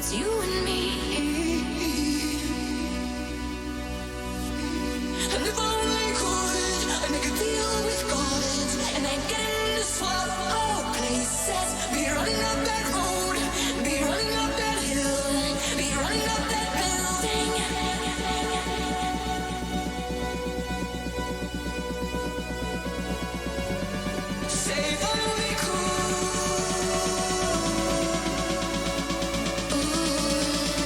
It's you and me. And if I only could, I'd make a deal with God, and I'd get into swap our places. Be running up that road, be running up that hill, be running up that building. Say if I only could. Ooh.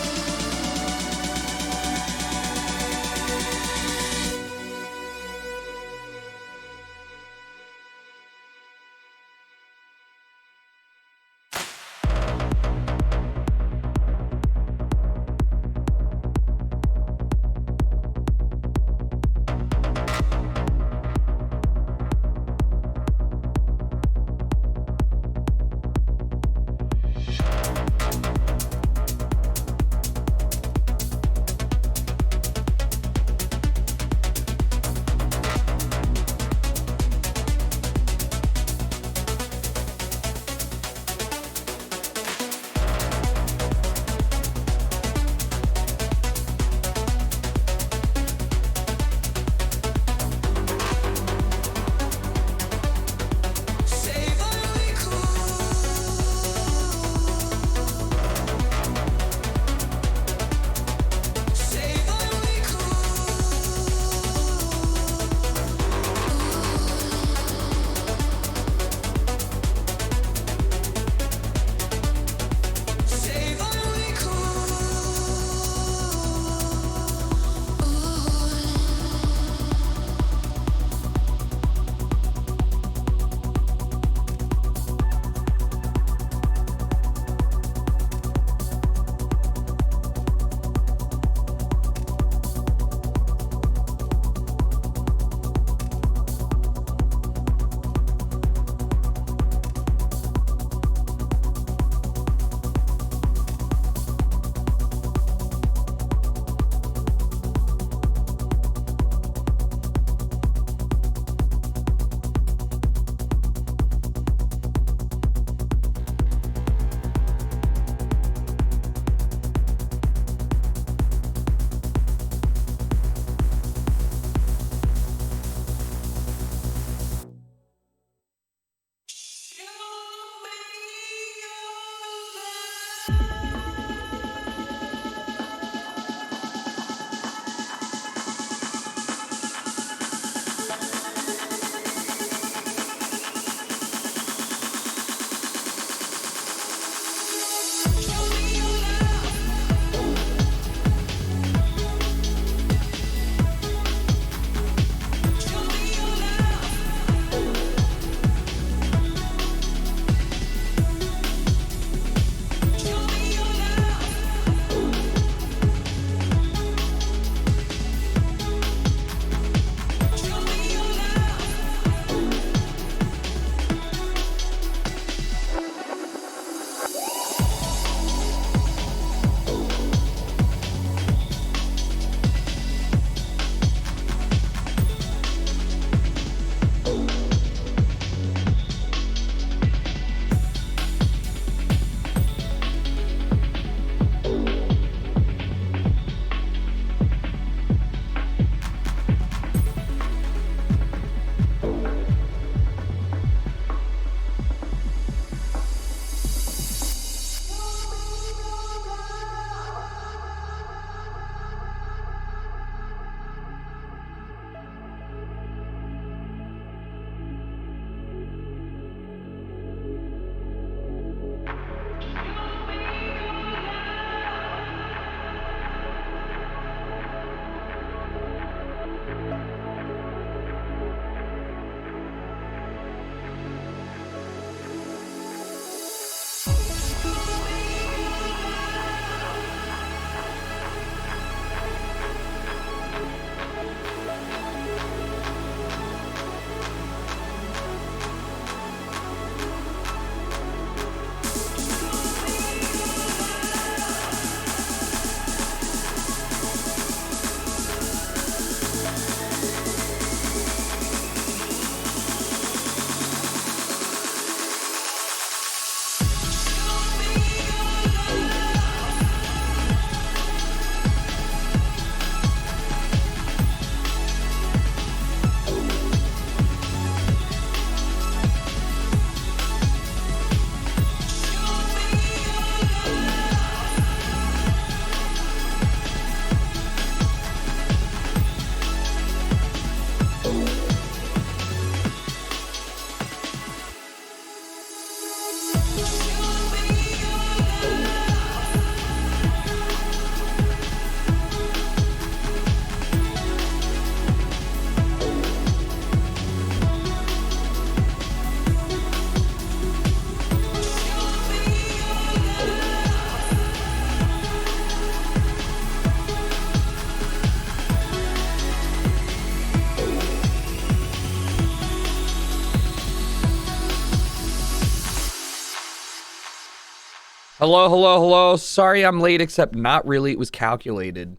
Hello, hello, hello. Sorry I'm late, except not really. It was calculated.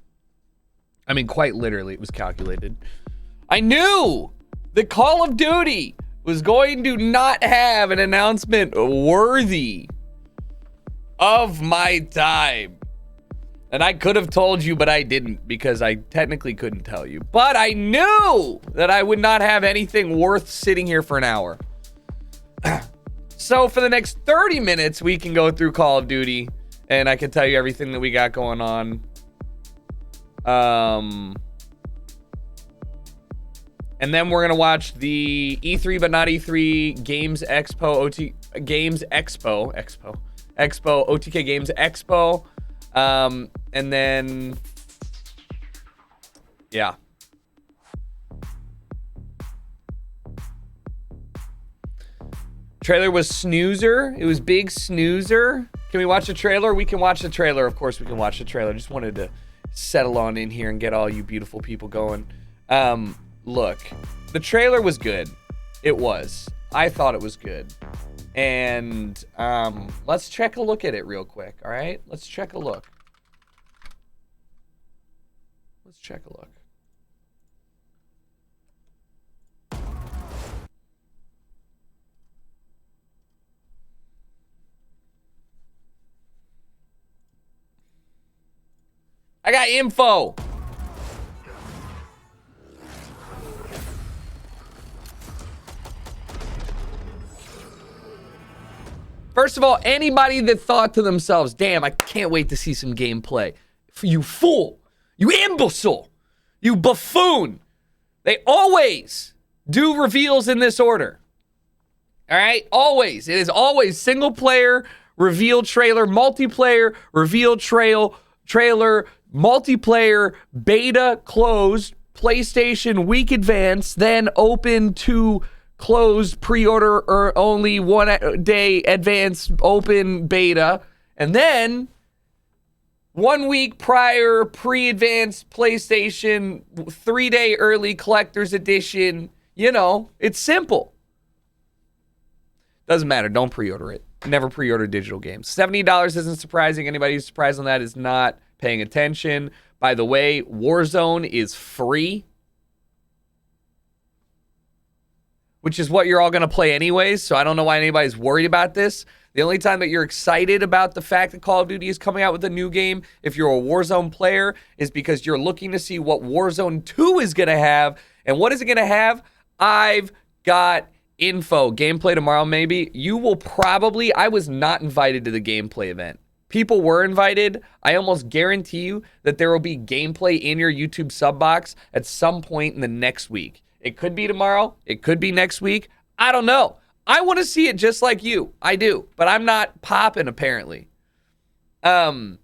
I mean, quite literally, it was calculated. I knew that Call of Duty was going to not have an announcement worthy of my time. And I could have told you, but I didn't, because I technically couldn't tell you. But I knew that I would not have anything worth sitting here for an hour. So for the next 30 minutes, we can go through Call of Duty, and I can tell you everything that we got going on. And then we're gonna watch the E3 but not E3 Games Expo OTK Games Expo. And then yeah. Trailer was snoozer. It was big snoozer. Can we watch the trailer? We can watch the trailer. Of course we can watch the trailer. Just wanted to settle on in here and get all you beautiful people going. Look, the trailer was good. It was. I thought it was good. And let's check a look at it real quick, all right? Let's check a look. Let's check a look. I got info. First of all, anybody that thought to themselves, damn, I can't wait to see some gameplay. You fool. You imbecile. You buffoon. They always do reveals in this order. All right? Always. It is always single player, reveal trailer, multiplayer, reveal trailer, multiplayer, beta, closed, PlayStation week advance, then open to closed, pre-order or only 1 day advance, open beta, and then 1 week prior, pre-advance PlayStation 3-day early collector's edition. You know, it's simple. Doesn't matter. Don't pre-order it. Never pre-order digital games. $70 isn't surprising. Anybody who's surprised on that is not paying attention. By the way, Warzone is free, which is what you're all going to play anyways, so I don't know why anybody's worried about this. The only time that you're excited about the fact that Call of Duty is coming out with a new game, if you're a Warzone player, is because you're looking to see what Warzone 2 is going to have. And what is it going to have? I've got info. Gameplay tomorrow, maybe. You will probably... I was not invited to the gameplay event. People were invited. I almost guarantee you that there will be gameplay in your YouTube sub box at some point in the next week. It could be tomorrow. It could be next week. I don't know. I want to see it just like you. I do. But I'm not popping, apparently. No,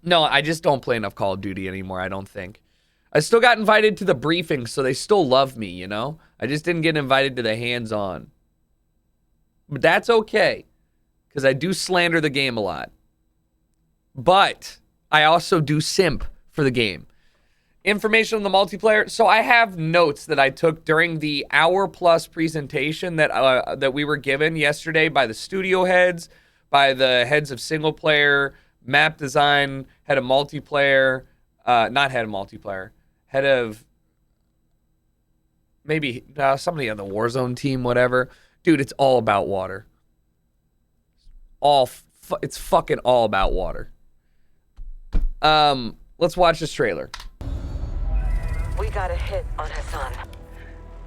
I just don't play enough Call of Duty anymore, I don't think. I still got invited to the briefing, so they still love me, you know? I just didn't get invited to the hands-on. But that's okay, because I do slander the game a lot. But I also do simp for the game. Information on the multiplayer. So I have notes that I took during the hour-plus presentation that we were given yesterday by the studio heads, by the heads of single-player, map design, head of multiplayer, not head of multiplayer, head of maybe somebody on the Warzone team, whatever. Dude, it's all about water. It's fucking all about water. Let's watch this trailer. We got a hit on Hassan.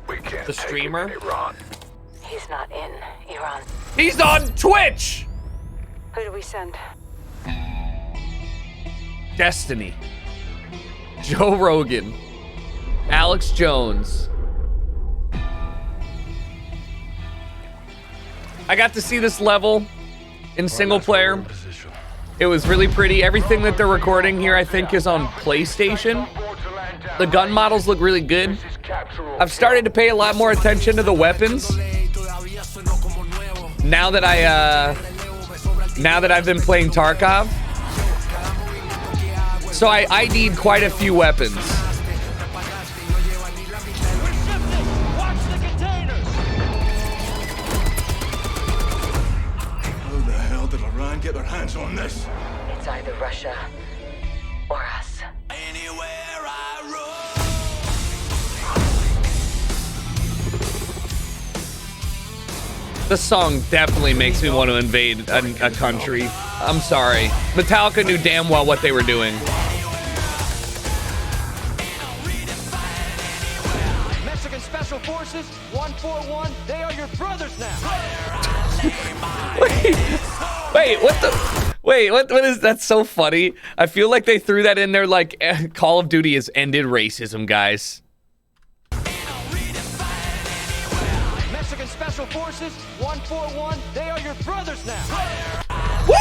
We can't The streamer? take him in Iran. He's not in Iran. He's on Twitch! Who do we send? Destiny. Joe Rogan. Alex Jones. I got to see this level in single player. It was really pretty. Everything that they're recording here, I think, is on PlayStation. The gun models look really good. I've started to pay a lot more attention to the weapons. Now that I've been playing Tarkov. So I ID'd quite a few weapons. How the hell did Iran get their militia or us. This song definitely makes me want to invade a country. I'm sorry. Metallica knew damn well what they were doing. Mexican Special Forces, 141, they are your brothers now. What is that? So funny. I feel like they threw that in there like Call of Duty has ended racism, guys. Mexican Special Forces, 141, they are your brothers now. Woo!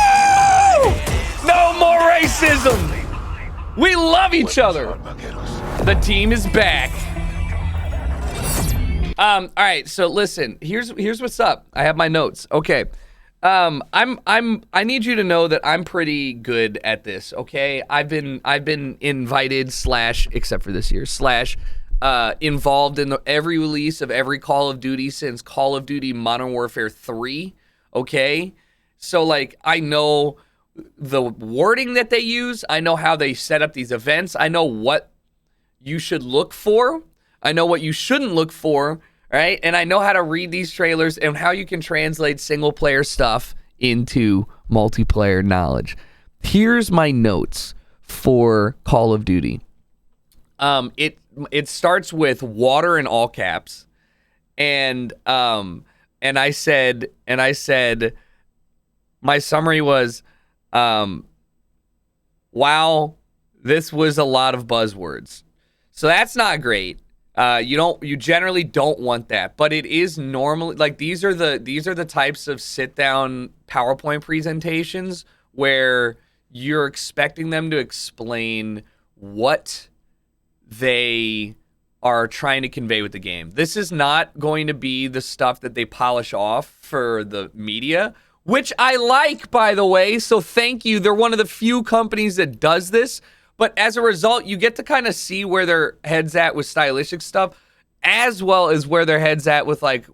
No more racism. We love each other. The team is back. All right, so listen, here's what's up. I have my notes. Okay. I need you to know that I'm pretty good at this, okay? I've been invited except for this year, involved in every release of every Call of Duty since Call of Duty Modern Warfare 3, okay? So, like, I know the wording that they use. I know how they set up these events. I know what you should look for. I know what you shouldn't look for, right? And I know how to read these trailers and how you can translate single-player stuff into multiplayer knowledge. Here's my notes for Call of Duty. It starts with water in all caps, and I said my summary was, wow, this was a lot of buzzwords. So that's not great. You generally don't want that, but it is normally like these are the types of sit down PowerPoint presentations where you're expecting them to explain what they are trying to convey with the game. This is not going to be the stuff that they polish off for the media, which I like, by the way. So thank you. They're one of the few companies that does this. But as a result, you get to kind of see where their head's at with stylistic stuff, as well as where their head's at with, like,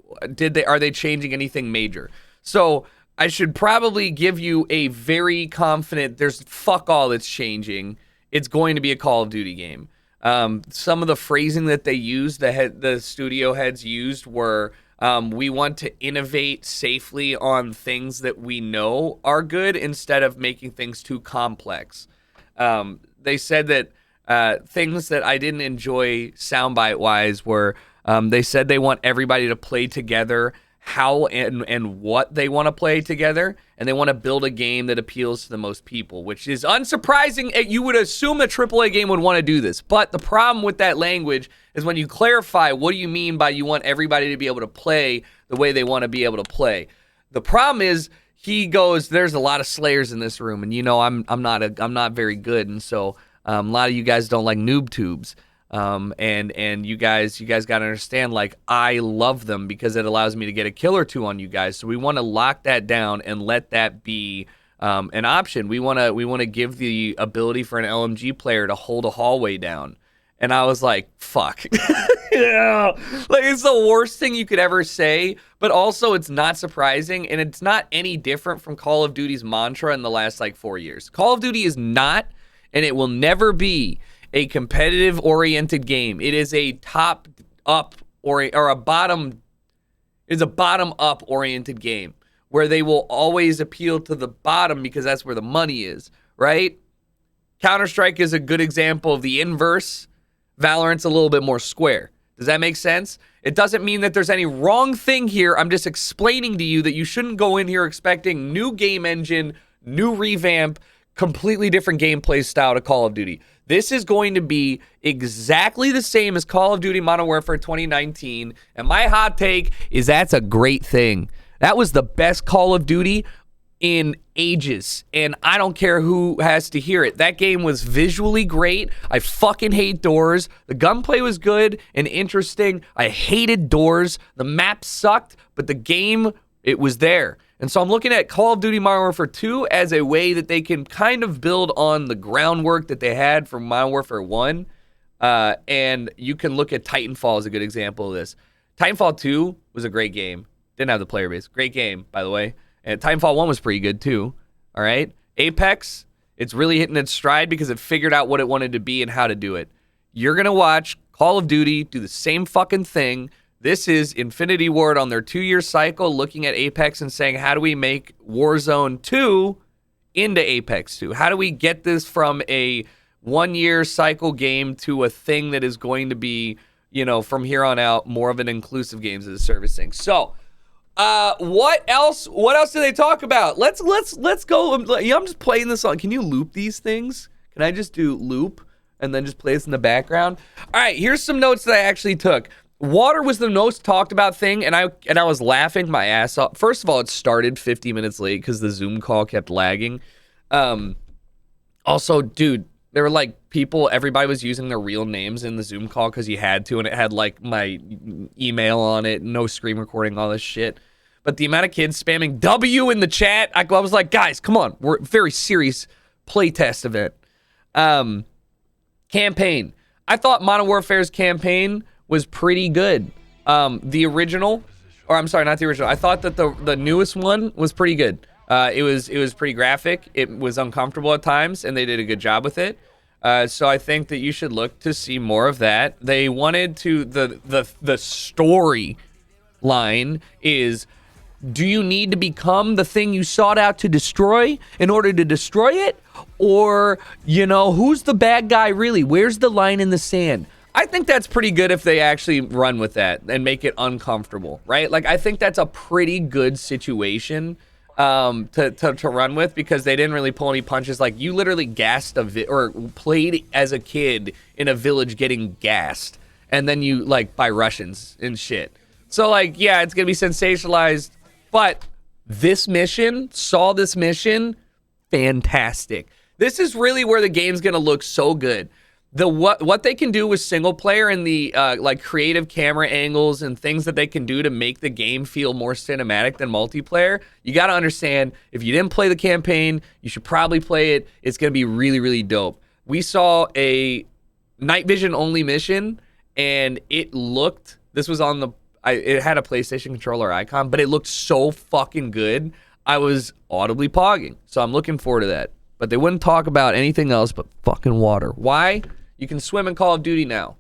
are they changing anything major? So I should probably give you a very confident, there's fuck all that's changing. It's going to be a Call of Duty game. Some of the phrasing that they used, the studio heads used were, we want to innovate safely on things that we know are good instead of making things too complex. They said that things that I didn't enjoy soundbite-wise were they said they want everybody to play together how and what they want to play together, and they want to build a game that appeals to the most people, which is unsurprising. You would assume a AAA game would want to do this, but the problem with that language is when you clarify what do you mean by you want everybody to be able to play the way they want to be able to play. The problem is he goes, there's a lot of Slayers in this room, and you know I'm not very good, and so a lot of you guys don't like noob tubes. And you guys got to understand, like, I love them because it allows me to get a kill or two on you guys. So we want to lock that down and let that be an option. We want to give the ability for an LMG player to hold a hallway down. And I was like, fuck. Yeah. Like, it's the worst thing you could ever say, but also it's not surprising, and it's not any different from Call of Duty's mantra in the last, 4 years. Call of Duty is not, and it will never be, a competitive-oriented game. It is a top-up or a bottom. It's a bottom-up oriented game where they will always appeal to the bottom because that's where the money is, right? Counter-Strike is a good example of the inverse. Valorant's a little bit more square. Does that make sense? It doesn't mean that there's any wrong thing here. I'm just explaining to you that you shouldn't go in here expecting new game engine, new revamp, completely different gameplay style to Call of Duty. This is going to be exactly the same as Call of Duty Modern Warfare 2019, and my hot take is that's a great thing. That was the best Call of Duty in ages, and I don't care who has to hear it. That game was visually great. I fucking hate doors. The gunplay was good and interesting. I hated doors. The map sucked, but the game, it was there. And so I'm looking at Call of Duty Modern Warfare 2 as a way that they can kind of build on the groundwork that they had from Modern Warfare 1. And you can look at Titanfall as a good example of this. Titanfall 2 was a great game. Didn't have the player base. Great game, by the way. And Titanfall 1 was pretty good too. All right? Apex It's really hitting its stride because it figured out what it wanted to be and how to do it. You're going to watch Call of Duty do the same fucking thing. This is Infinity Ward on their 2-year cycle looking at Apex and saying, how do we make Warzone 2 into Apex 2? How do we get this from a 1-year cycle game to a thing that is going to be, from here on out, more of an inclusive games as a service thing? So, what else do they talk about? Let's go. I'm just playing this on. Can you loop these things? Can I just do loop and then just play this in the background? All right, here's some notes that I actually took. Water was the most talked about thing, and I was laughing my ass off. First of all, it started 50 minutes late because the Zoom call kept lagging. Also, dude, there were like everybody was using their real names in the Zoom call because you had to, and it had like my email on it, no screen recording, all this shit. But the amount of kids spamming W in the chat, I was like, guys, come on, we're a very serious playtest event. Campaign. I thought Modern Warfare's campaign was pretty good. The original, or I'm sorry, not the original. I thought that the newest one was pretty good. It was pretty graphic. It was uncomfortable at times, and they did a good job with it. So I think that you should look to see more of that. They wanted to the story line is, do you need to become the thing you sought out to destroy in order to destroy it? Or, who's the bad guy really? Where's the line in the sand? I think that's pretty good if they actually run with that and make it uncomfortable, right? Like, I think that's a pretty good situation to run with, because they didn't really pull any punches. Like, you literally gassed or played as a kid in a village getting gassed, and then you, by Russians and shit. So, yeah, it's going to be sensationalized, but this mission, fantastic. This is really where the game's going to look so good. What they can do with single player and the creative camera angles and things that they can do to make the game feel more cinematic than multiplayer, you got to understand, if you didn't play the campaign, you should probably play it. It's going to be really, really dope. We saw a night vision only mission, and it looked, this was on it had a PlayStation controller icon, but it looked so fucking good. I was audibly pogging, so I'm looking forward to that. But they wouldn't talk about anything else but fucking water. Why? You can swim in Call of Duty now.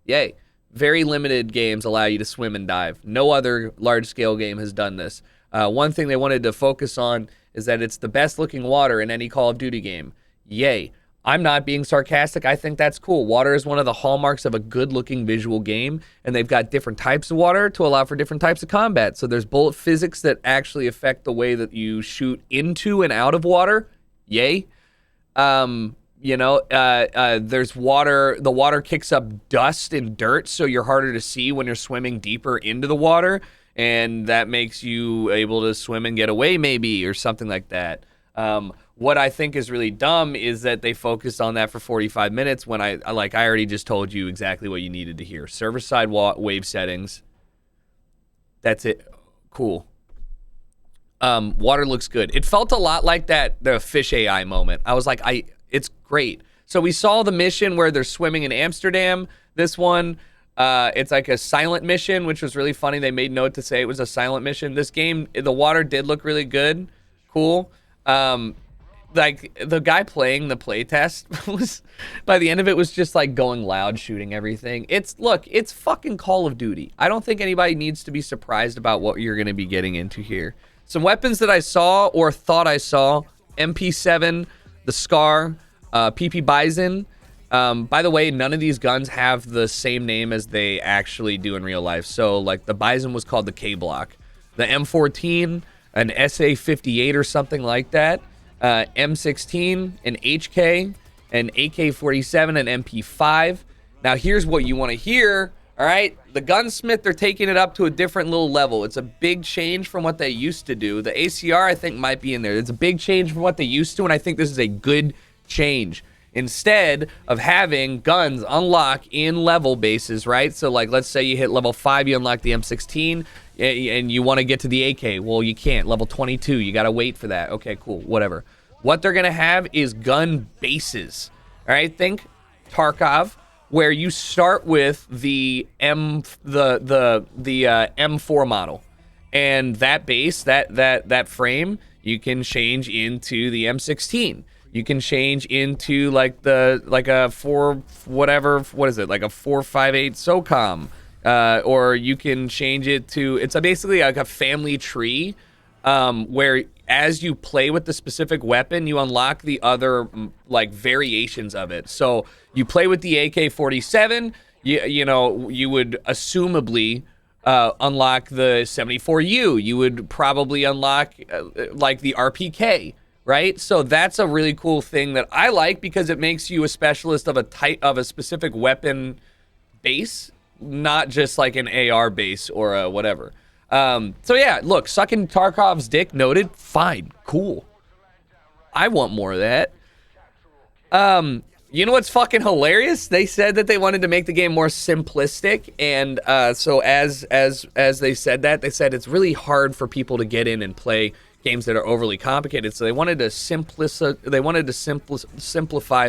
Yay. Very limited games allow you to swim and dive. No other large-scale game has done this. One thing they wanted to focus on is that it's the best-looking water in any Call of Duty game. Yay. I'm not being sarcastic. I think that's cool. Water is one of the hallmarks of a good-looking visual game, and they've got different types of water to allow for different types of combat. So there's bullet physics that actually affect the way that you shoot into and out of water. Yay. There's water. The water kicks up dust and dirt, so you're harder to see when you're swimming deeper into the water, and that makes you able to swim and get away, maybe, or something like that. What I think is really dumb is that they focused on that for 45 minutes when I already just told you exactly what you needed to hear. Server-side wave settings. That's it. Cool. Water looks good. It felt a lot like the fish AI moment. I was like, it's great. So we saw the mission where they're swimming in Amsterdam. This one, it's like a silent mission, which was really funny. They made note to say it was a silent mission. This game, the water did look really good. Cool. The guy playing the playtest was, by the end of it, was just going loud, shooting everything. It's fucking Call of Duty. I don't think anybody needs to be surprised about what you're going to be getting into here. Some weapons that I saw or thought I saw: MP7, the Scar, PP Bison. By the way, none of these guns have the same name as they actually do in real life. So, the Bison was called the K-Block. The M14, an SA-58 or something like that. M16, an HK, an AK-47, an MP5. Now, here's what you want to hear. All right, the gunsmith, they're taking it up to a different little level. It's a big change from what they used to do. The ACR, I think, might be in there. It's a big change from what they used to, and I think this is a good change. Instead of having guns unlock in level bases, right? So, let's say you hit level 5, you unlock the M16, and you want to get to the AK. Well, you can't. Level 22, you got to wait for that. Okay, cool, whatever. What they're going to have is gun bases. All right, think Tarkov, where you start with the M4 model, and that base, that frame, you can change into the M16. You can change into like a 4 whatever, what is it, like a 458 SOCOM, or you can change it to, it's basically like a family tree, where as you play with the specific weapon, you unlock the other like variations of it. So you play with the AK-47, you know, you would assumably unlock the 74U. You would probably unlock like the RPK. Right? So that's a really cool thing that I like because it makes you a specialist of a specific weapon base, not just like an AR base or a whatever. So yeah, look, sucking Tarkov's dick noted. Fine. Cool. I want more of that. You know what's fucking hilarious? They said that they wanted to make the game more simplistic, and so as they said that, they said it's really hard for people to get in and play games that are overly complicated, so they wanted to simplify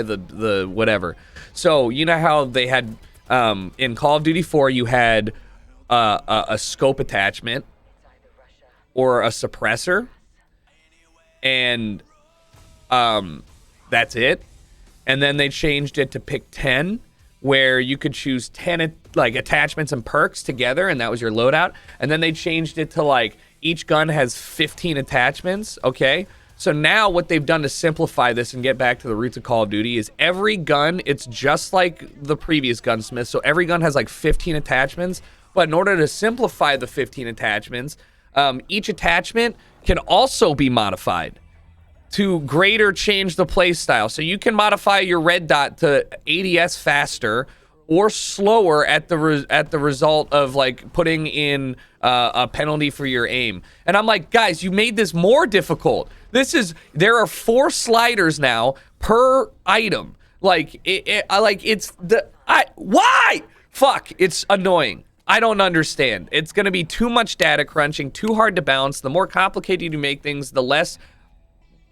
the whatever. So you know how they had in Call of Duty 4 you had a scope attachment or a suppressor, and that's it. And then they changed it to pick 10, where you could choose 10 like attachments and perks together, and that was your loadout. And then they changed it to like each gun has 15 attachments, okay? So now what they've done to simplify this and get back to the roots of Call of Duty is every gun, it's just like the previous gunsmith. So every gun has like 15 attachments, but in order to simplify the 15 attachments, each attachment can also be modified to greater change the play style. So you can modify your red dot to ADS faster or slower at the result of like putting in a penalty for your aim. And I'm like, guys, you made this more difficult. There are 4 sliders now per item. Like why? Fuck, it's annoying. I don't understand. It's gonna be too much data crunching, too hard to balance. The more complicated you make things, the less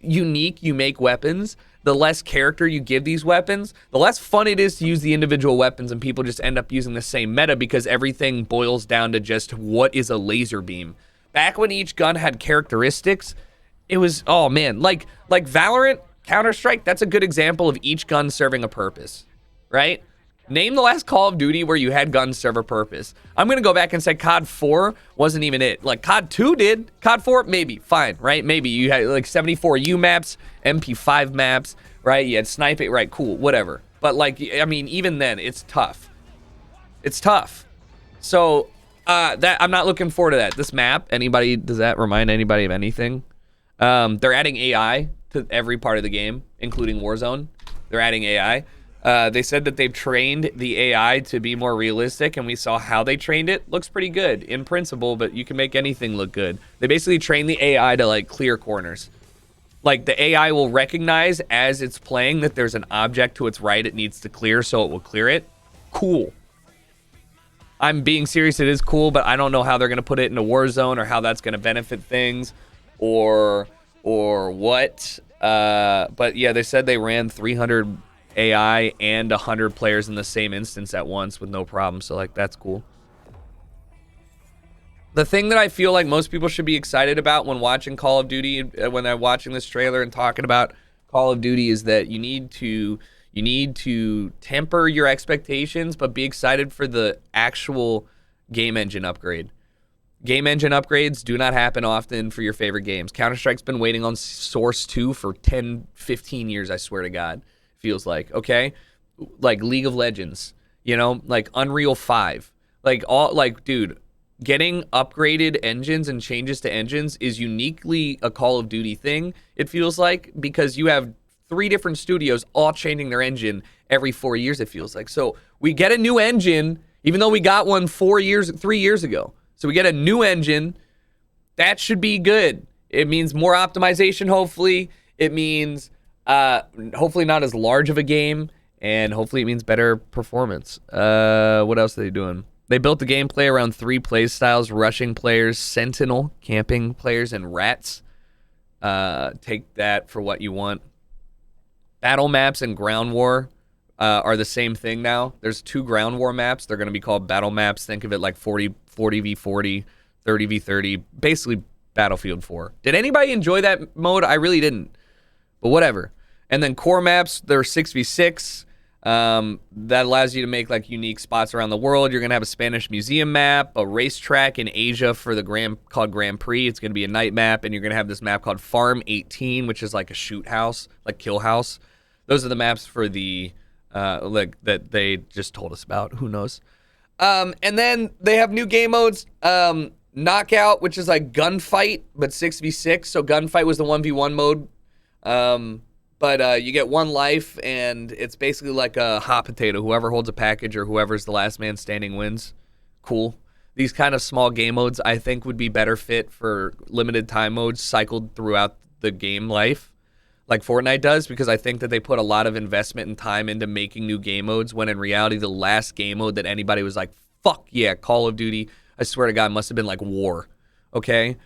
unique you make weapons, the less character you give these weapons, the less fun it is to use the individual weapons, and people just end up using the same meta because everything boils down to just what is a laser beam. Back when each gun had characteristics, it was, oh man, like Valorant, Counter-Strike, that's a good example of each gun serving a purpose, right? Name the last Call of Duty where you had guns serve a purpose. I'm going to go back and say COD 4 wasn't even it. Like, COD 2 did. COD 4, maybe. Fine, right? Maybe. You had, like, 74U maps, MP5 maps, right? You had sniping. Right, cool, whatever. But, like, I mean, even then, it's tough. It's tough. So, that I'm not looking forward to that. This map, does that remind anybody of anything? They're adding AI to every part of the game, including Warzone. They're adding AI. They said that they've trained the AI to be more realistic, and we saw how they trained it. Looks pretty good in principle, but you can make anything look good. They basically train the AI to like clear corners. Like the AI will recognize as it's playing that there's an object to its right it needs to clear, so it will clear it. Cool. I'm being serious, it is cool, but I don't know how they're gonna put it into Warzone or how that's gonna benefit things or what. But yeah, they said they ran 300 AI and 100 players in the same instance at once with no problem. So like that's cool. The thing that I feel like most people should be excited about when watching Call of Duty, when they're watching this trailer and talking about Call of Duty, is that you need to temper your expectations, but be excited for the actual game engine upgrade. Game engine upgrades do not happen often for your favorite games. Counter-Strike's been waiting on Source 2 for 10, 15 years, I swear to God. Feels like, okay? Like League of Legends, you know, like Unreal 5. Dude, getting upgraded engines and changes to engines is uniquely a Call of Duty thing, it feels like, because you have 3 different studios all changing their engine every 4 years, it feels like. So we get a new engine, even though we got one 3 years ago. So we get a new engine. That should be good. It means more optimization, hopefully. It means hopefully not as large of a game, and hopefully it means better performance. What else are they doing? They built the gameplay around 3 play styles: rushing players, sentinel, camping players, and rats. Take that for what you want. Battle maps and ground war are the same thing now. There's 2 ground war maps. They're going to be called battle maps. Think of it like 40 v 40, 30 v 30, basically Battlefield 4. Did anybody enjoy that mode? I really didn't, but whatever. And then core maps, they're 6v6. That allows you to make like unique spots around the world. You're gonna have a Spanish museum map, a racetrack in Asia for the called Grand Prix. It's gonna be a night map, and you're gonna have this map called Farm 18, which is like a shoot house, like kill house. Those are the maps for the like that they just told us about. Who knows? And then they have new game modes. Knockout, which is like gunfight, but 6v6. So gunfight was the 1v1 mode. But you get one life, and it's basically like a hot potato. Whoever holds a package or whoever's the last man standing wins. Cool. These kind of small game modes, I think, would be better fit for limited time modes cycled throughout the game life, like Fortnite does, because I think that they put a lot of investment and time into making new game modes, when in reality, the last game mode that anybody was like, fuck yeah, Call of Duty, I swear to God, must have been like War. Okay?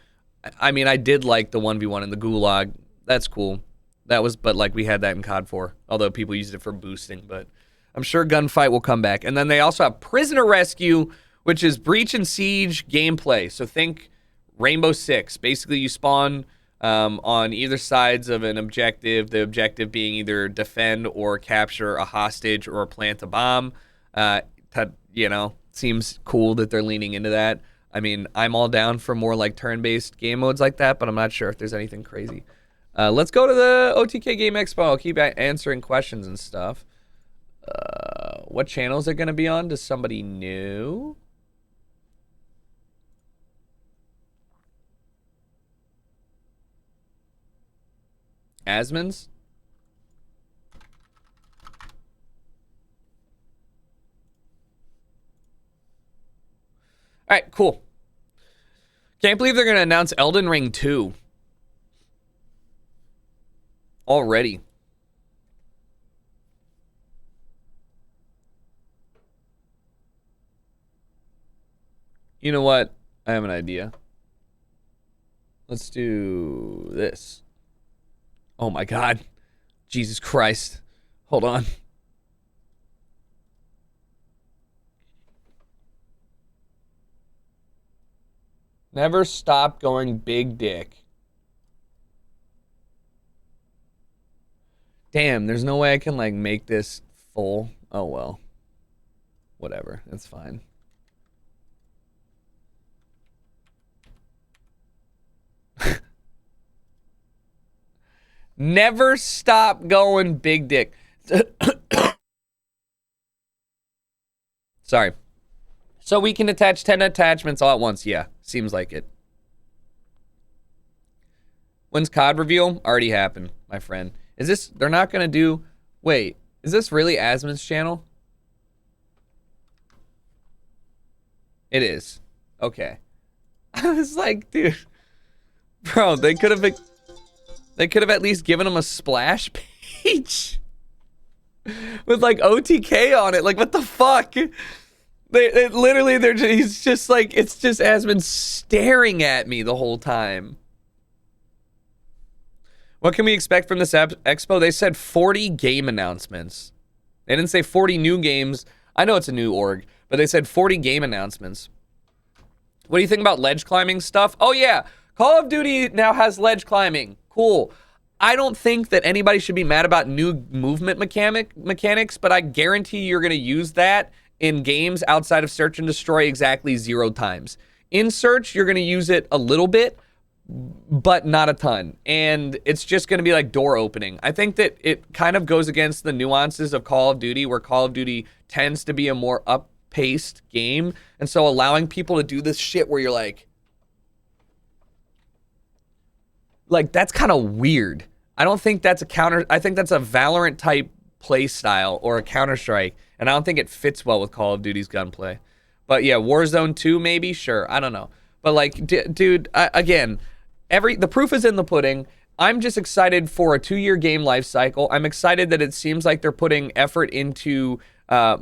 I mean, I did like the 1v1 in the Gulag. That's cool. But like we had that in COD 4, although people used it for boosting, but I'm sure gunfight will come back. And then they also have prisoner rescue, which is breach and siege gameplay. So think Rainbow Six. Basically, you spawn on either sides of an objective, the objective being either defend or capture a hostage or plant a bomb. Seems cool that they're leaning into that. I mean, I'm all down for more like turn-based game modes like that, but I'm not sure if there's anything crazy. Let's go to the OTK Game Expo. I'll keep answering questions and stuff. What channel is it going to be on? Does somebody know? Asmon's? All right, cool. Can't believe they're going to announce Elden Ring 2. Already. You know what? I have an idea. Let's do this. Oh my God. Jesus Christ. Hold on. Never stop going big dick. Damn, there's no way I can like make this full. Oh well. Whatever, that's fine. Never stop going big dick. Sorry. So we can attach 10 attachments all at once. Yeah, seems like it. When's COD reveal? Already happened, my friend. Is this, they're not going to do, wait, is this really Asmon's channel? It is. Okay. I was like, dude, bro, they could have at least given him a splash page with like OTK on it. Like, what the fuck? He's just like, it's just Asmon staring at me the whole time. What can we expect from this expo? They said 40 game announcements. They didn't say 40 new games. I know it's a new org, but they said 40 game announcements. What do you think about ledge climbing stuff? Oh yeah, Call of Duty now has ledge climbing. Cool. I don't think that anybody should be mad about new movement mechanics, but I guarantee you're going to use that in games outside of Search and Destroy exactly 0 times. In Search, you're going to use it a little bit, but not a ton. And it's just going to be like door opening. I think that it kind of goes against the nuances of Call of Duty, where Call of Duty tends to be a more up-paced game. And so allowing people to do this shit where you're like that's kind of weird. I don't think that's I think that's a Valorant type play style or a Counter-Strike. And I don't think it fits well with Call of Duty's gunplay. But yeah, Warzone 2 maybe? Sure, I don't know. But like, dude, again, the proof is in the pudding. I'm just excited for a 2-year game life cycle. I'm excited that it seems like they're putting effort into the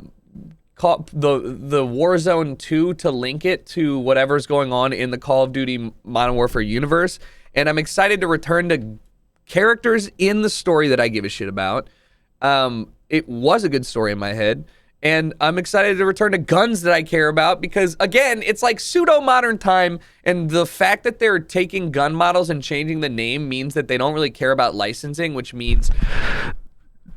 Warzone 2 to link it to whatever's going on in the Call of Duty Modern Warfare universe. And I'm excited to return to characters in the story that I give a shit about. It was a good story in my head. And I'm excited to return to guns that I care about because, again, it's like pseudo-modern time, and the fact that they're taking gun models and changing the name means that they don't really care about licensing, which means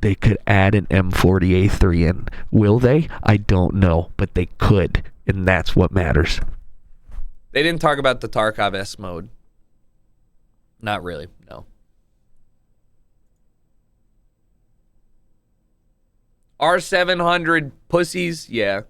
they could add an M40A3 in. Will they? I don't know, but they could, and that's what matters. They didn't talk about the Tarkov S mode. Not really, no. R700 pussies, yeah.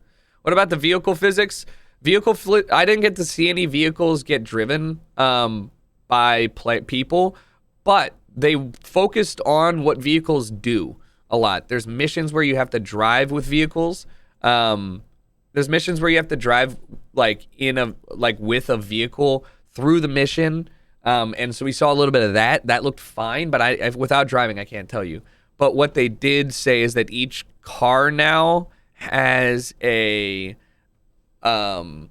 What about the vehicle physics? I didn't get to see any vehicles get driven by people, but they focused on what vehicles do a lot. There's missions where you have to drive with vehicles. There's missions where you have to drive with a vehicle through the mission. And so we saw a little bit of that. That looked fine, but without driving, I can't tell you. But what they did say is that each car now has a like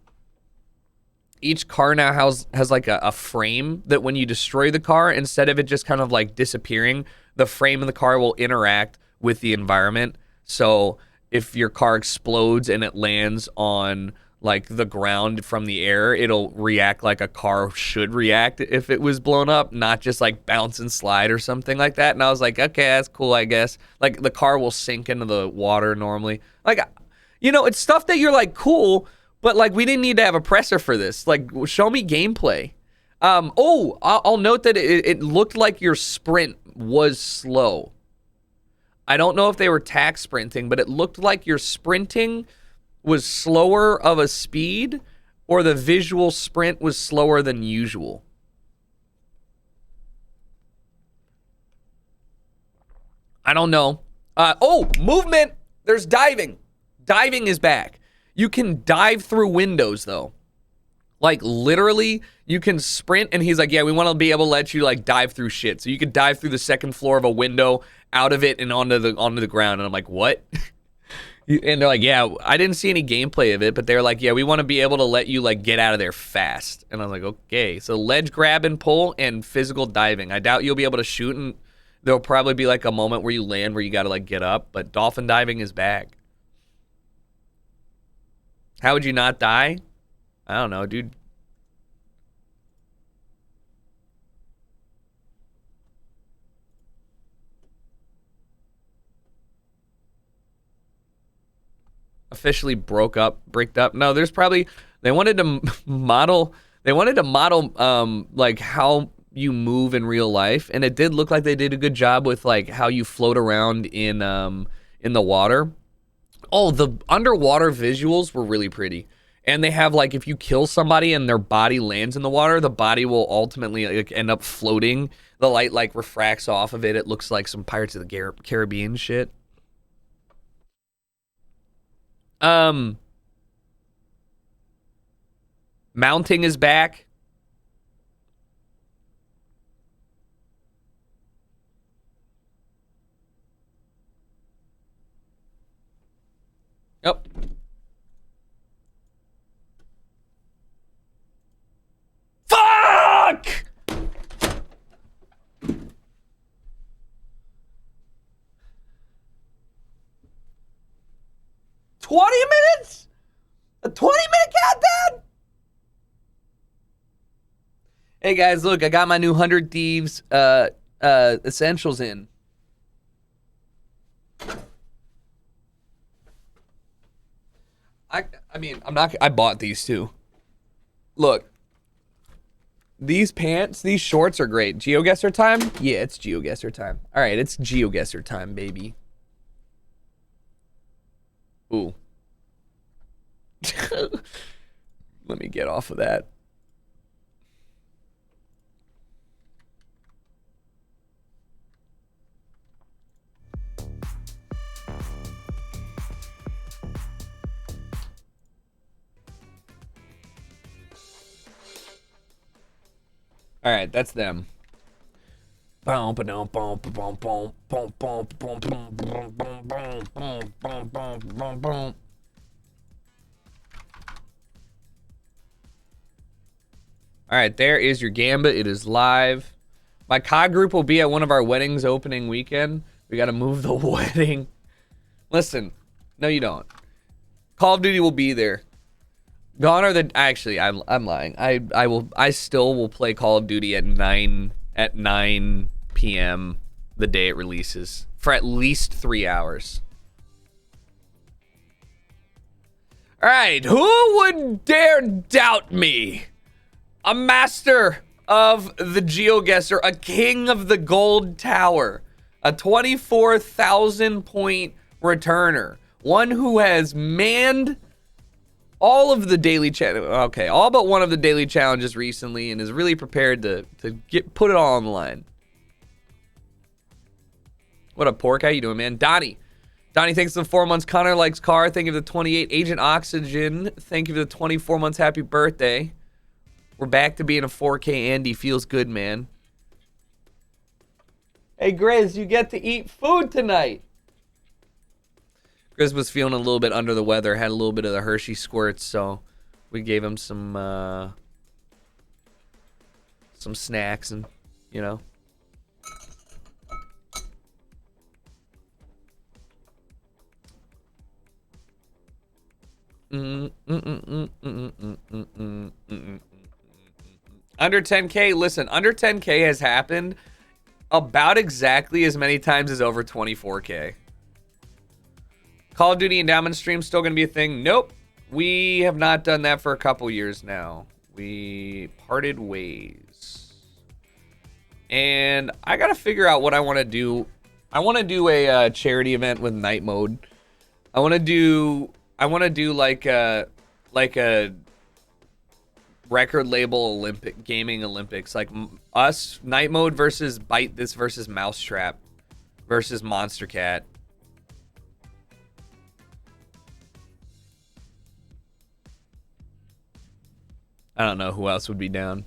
a frame that when you destroy the car, instead of it just kind of like disappearing, the frame of the car will interact with the environment. So if your car explodes and it lands on like the ground from the air, it'll react like a car should react if it was blown up, not just like bounce and slide or something like that. And I was like, okay, that's cool, I guess. Like the car will sink into the water normally. Like, you know, it's stuff that you're like, cool, but like we didn't need to have a presser for this. Like, show me gameplay. I'll note that it looked like your sprint was slow. I don't know if they were tack sprinting, but it looked like your sprinting was slower of a speed, or the visual sprint was slower than usual. I don't know. Movement. There's diving. Diving is back. You can dive through windows, though. Like, literally, you can sprint, and he's like, yeah, we want to be able to let you, like, dive through shit. So you could dive through the second floor of a window, out of it, and onto the ground. And I'm like, what? And they're like, yeah, I didn't see any gameplay of it, but they're like, yeah, we want to be able to let you, like, get out of there fast. And I was like, okay. So ledge grab and pull and physical diving. I doubt you'll be able to shoot, and there'll probably be, like, a moment where you land where you got to, like, get up. But dolphin diving is back. How would you not die? I don't know, dude. Officially bricked up. No, there's probably, they wanted to model like how you move in real life, and it did look like they did a good job with like how you float around in the water. Oh, the underwater visuals were really pretty. And they have, like, if you kill somebody and their body lands in the water, the body will ultimately like, end up floating. The light, like, refracts off of it. It looks like some Pirates of the Caribbean shit. Mounting is back. Yep. Fuck! 20 minutes? A 20-minute countdown? Hey guys, look, I got my new 100 Thieves essentials in. I mean, I bought these too. Look. These pants, these shorts are great. GeoGuessr time? Yeah, it's GeoGuessr time. All right, it's GeoGuessr time, baby. Ooh. Let me get off of that. All right, that's them. All right, there is your Gambit. It is live. My COD group will be at one of our weddings opening weekend. We got to move the wedding. Listen, No, you don't. Call of Duty will be there. Gone are the actually I'm lying. I still will play Call of Duty at 9 p.m. the day it releases for at least 3 hours. All right, who would dare doubt me? A master of the GeoGuessr, a king of the gold tower, a 24,000 point returner, one who has manned all of the daily all but one of the daily challenges recently and is really prepared to put it all on the line. What up, Pork? How you doing, man? Donnie, thanks for the 4 months. Connor likes car. Thank you for the 28. Agent Oxygen, thank you for the 24 months. Happy birthday. We're back to being a 4K Andy. Feels good, man. Hey, Grizz, you get to eat food tonight. Grizz was feeling a little bit under the weather, had a little bit of the Hershey squirts, so we gave him some snacks and, you know. Under 10K, listen, under 10K has happened about exactly as many times as over 24K. Call of Duty endowment stream still going to be a thing? Nope. We have not done that for a couple years now. We parted ways. And I got to figure out what I want to do. I want to do a charity event with night mode. I want to do like a record label gaming Olympics, like us night mode versus Bite This versus Mousetrap versus Monster Cat. I don't know who else would be down.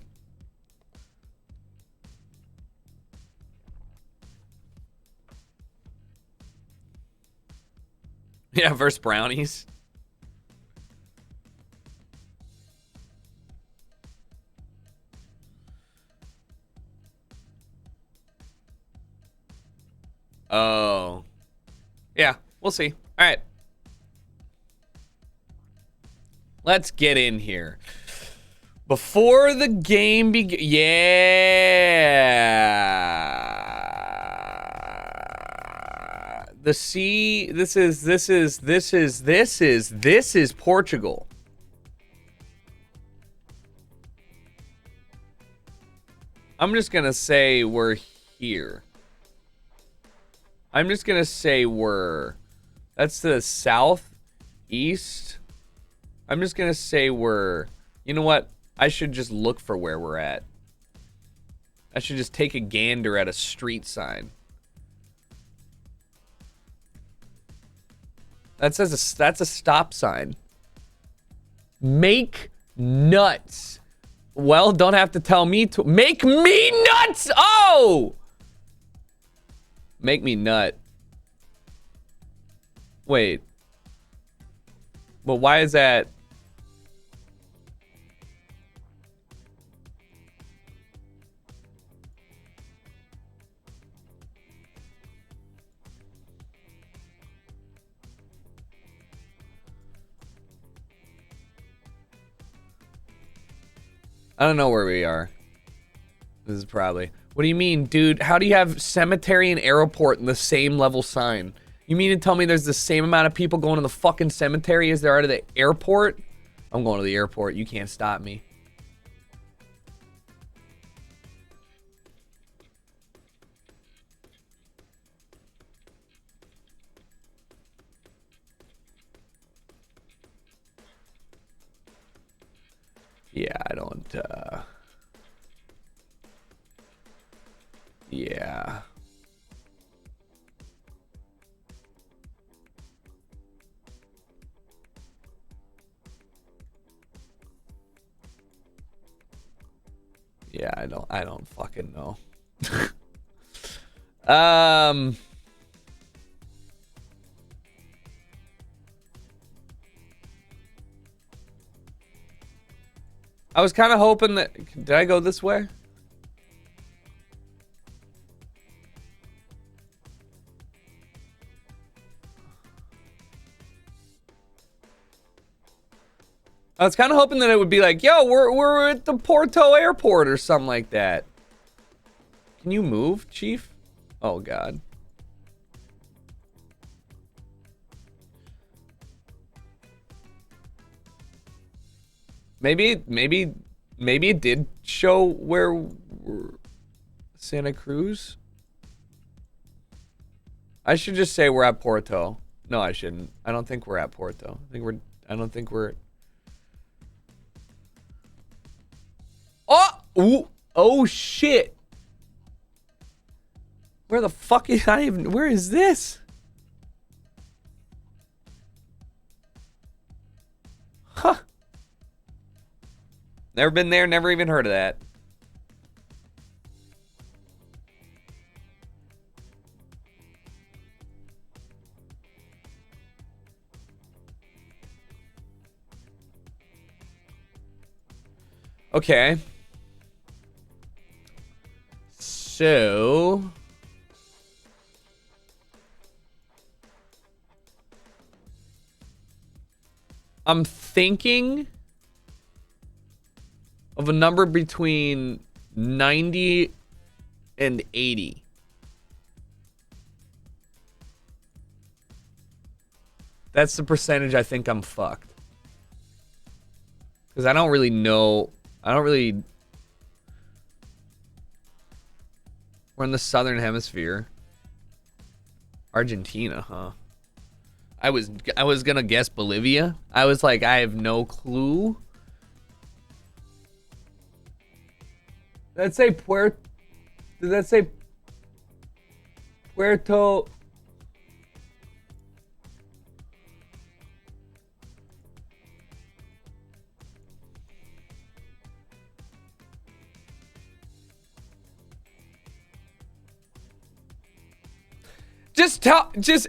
Yeah, versus brownies. Oh. Yeah, we'll see. All right. Let's get in here. Before the game begins, yeah. The sea, this is Portugal. I'm just going to say we're here. I'm just going to say that's the southeast. I'm just going to say you know what? I should just look for where we're at. I should just take a gander at a street sign. That's a stop sign. Make nuts. Well, don't have to tell me to make me nuts. Oh! Make me nut. Wait. Well, why is that? I don't know where we are. This is probably... What do you mean, dude? How do you have cemetery and airport in the same level sign? You mean to tell me there's the same amount of people going to the fucking cemetery as there are to the airport? I'm going to the airport. You can't stop me. Yeah, I don't, yeah. Yeah, I don't fucking know. I was kind of hoping that... Did I go this way? I was kind of hoping that it would be like, yo, we're at the Porto airport or something like that. Can you move, Chief? Oh, God. Maybe it did show where Santa Cruz. I should just say we're at Porto. No, I shouldn't. I don't think we're at Porto. I don't think we're. Oh! Ooh! Oh shit! Where the fuck is I even? Where is this? Huh. Never been there, never even heard of that. Okay. So I'm thinking of a number between 90 and 80. That's the percentage I think I'm fucked. Because I don't really know. We're in the southern hemisphere. Argentina, huh? I was gonna guess Bolivia. I was like, I have no clue. Did that say Puerto? Did that say Puerto?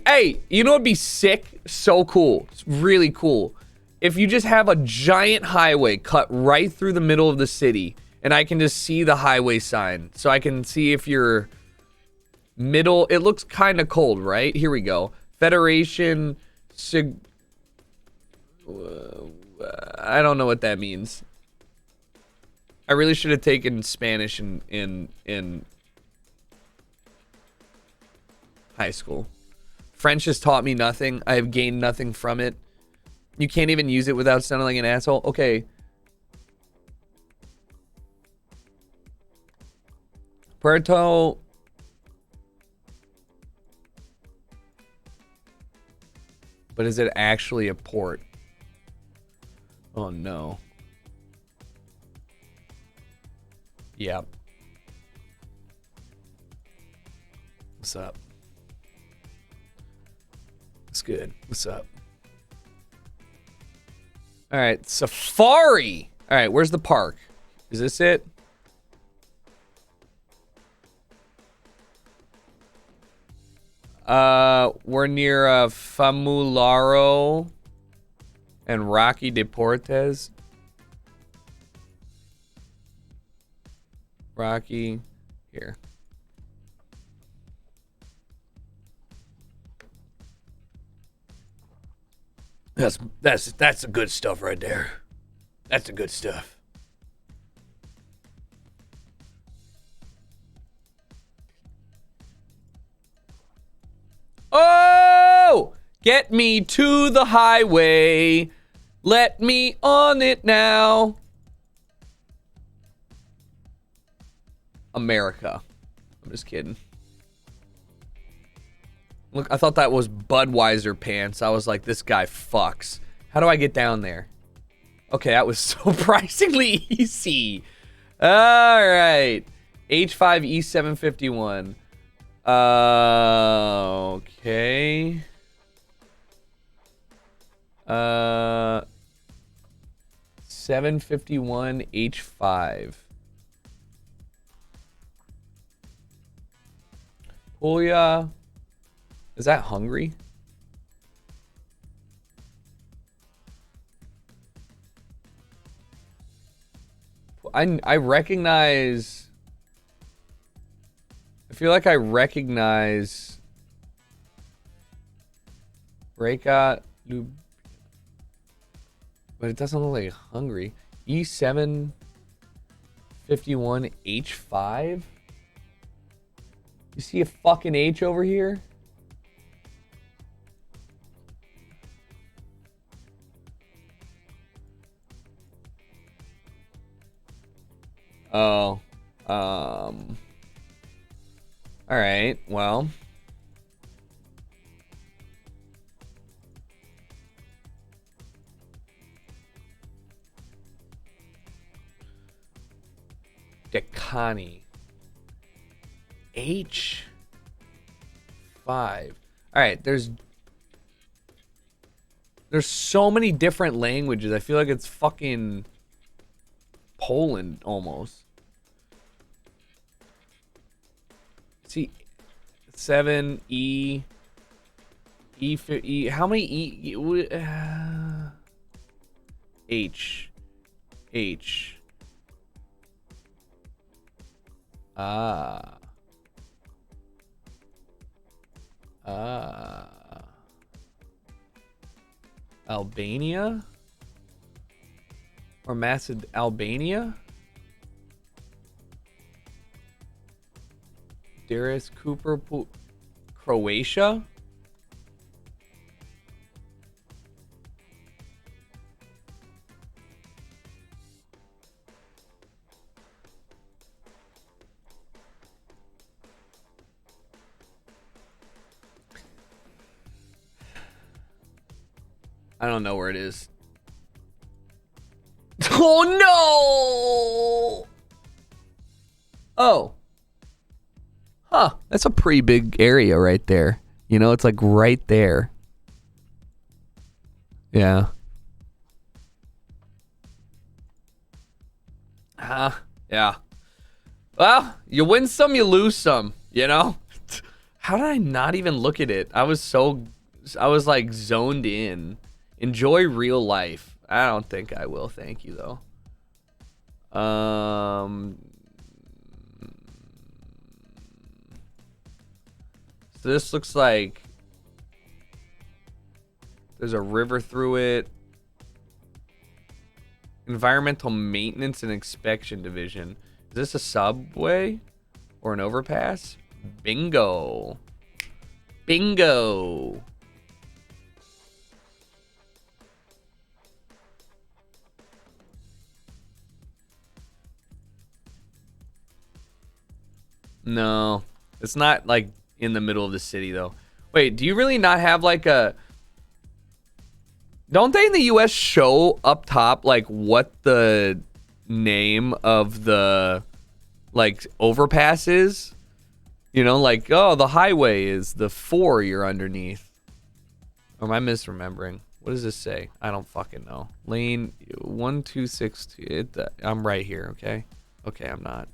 Hey, you know what'd be sick? So cool. It's really cool. If you just have a giant highway cut right through the middle of the city, and I can just see the highway sign. So I can see if you're middle. It looks kind of cold, right? Here we go. Federation. I don't know what that means. I really should have taken Spanish in high school. French has taught me nothing. I have gained nothing from it. You can't even use it without sounding like an asshole. Okay. Puerto. But is it actually a port? Oh no. Yep. What's up? What's good? What's up? All right, Safari. All right, where's the park? Is this it? We're near Famularo and Rocky Deportes. Rocky, here. That's the good stuff right there. That's the good stuff. Oh! Get me to the highway. Let me on it now. America. I'm just kidding. Look, I thought that was Budweiser pants. I was like, this guy fucks. How do I get down there? Okay, that was surprisingly easy. All right. H5E751. Okay. 751 H5. Puglia. Is that Hungary? I recognize. I feel like I recognize. Reka. But it doesn't look like Hungary. E751H5? You see a fucking H over here? Oh. All right. Well. Decani. H5. All right, there's so many different languages. I feel like it's fucking Poland almost. See, 7 E how many H ah Albania or Albania? Darius Cooper, Croatia? I don't know where it is. Oh no! Oh. Huh. That's a pretty big area right there. You know, it's like right there. Yeah. Yeah. Well, you win some, you lose some, you know? How did I not even look at it? I was like zoned in. Enjoy real life. I don't think I will. Thank you though. So this looks like there's a river through it. Environmental Maintenance and Inspection Division. Is this a subway or an overpass? Bingo. Bingo. No, it's not like in the middle of the city though. Wait, do you really not have like a... Don't they in the US show up top like what the name of the like overpass is? You know, like, oh, the highway is the 4 you're underneath. Or am I misremembering? What does this say? I don't fucking know. Lane 1262. I'm right here, okay? Okay, I'm not.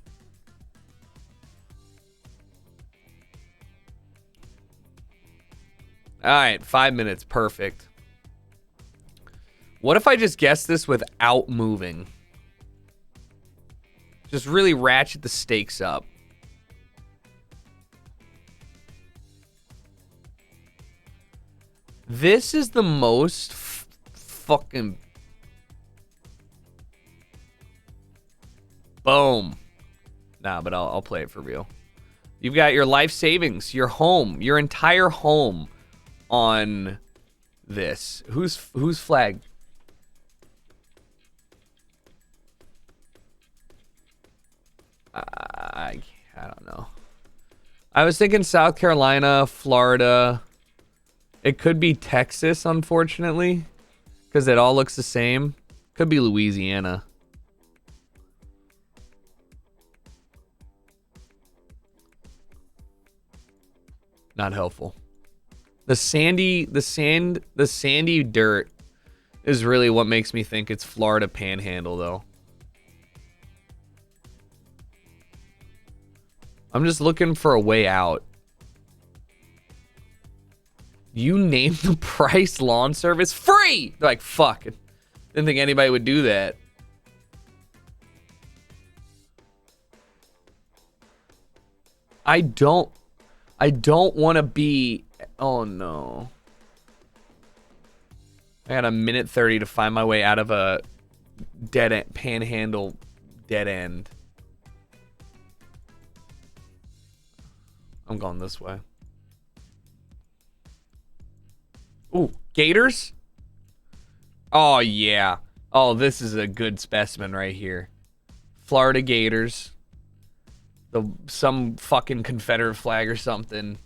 All right, 5 minutes. Perfect. What if I just guess this without moving? Just really ratchet the stakes up. This is the most fucking... Boom. Nah, but I'll play it for real. You've got your life savings, your home, your entire home on this. Whose flag? I don't know. I was thinking South Carolina, Florida. It could be Texas, unfortunately, because it all looks the same. Could be Louisiana. Not helpful. The sandy dirt is really what makes me think it's Florida Panhandle, though. I'm just looking for a way out. You named the price lawn service free! They're like, fuck. Didn't think anybody would do that. I don't want to be... Oh, no. I got a minute 30 to find my way out of a dead end, panhandle dead end. I'm going this way. Ooh, gators? Oh, yeah. Oh, this is a good specimen right here. Florida Gators. Some fucking Confederate flag or something.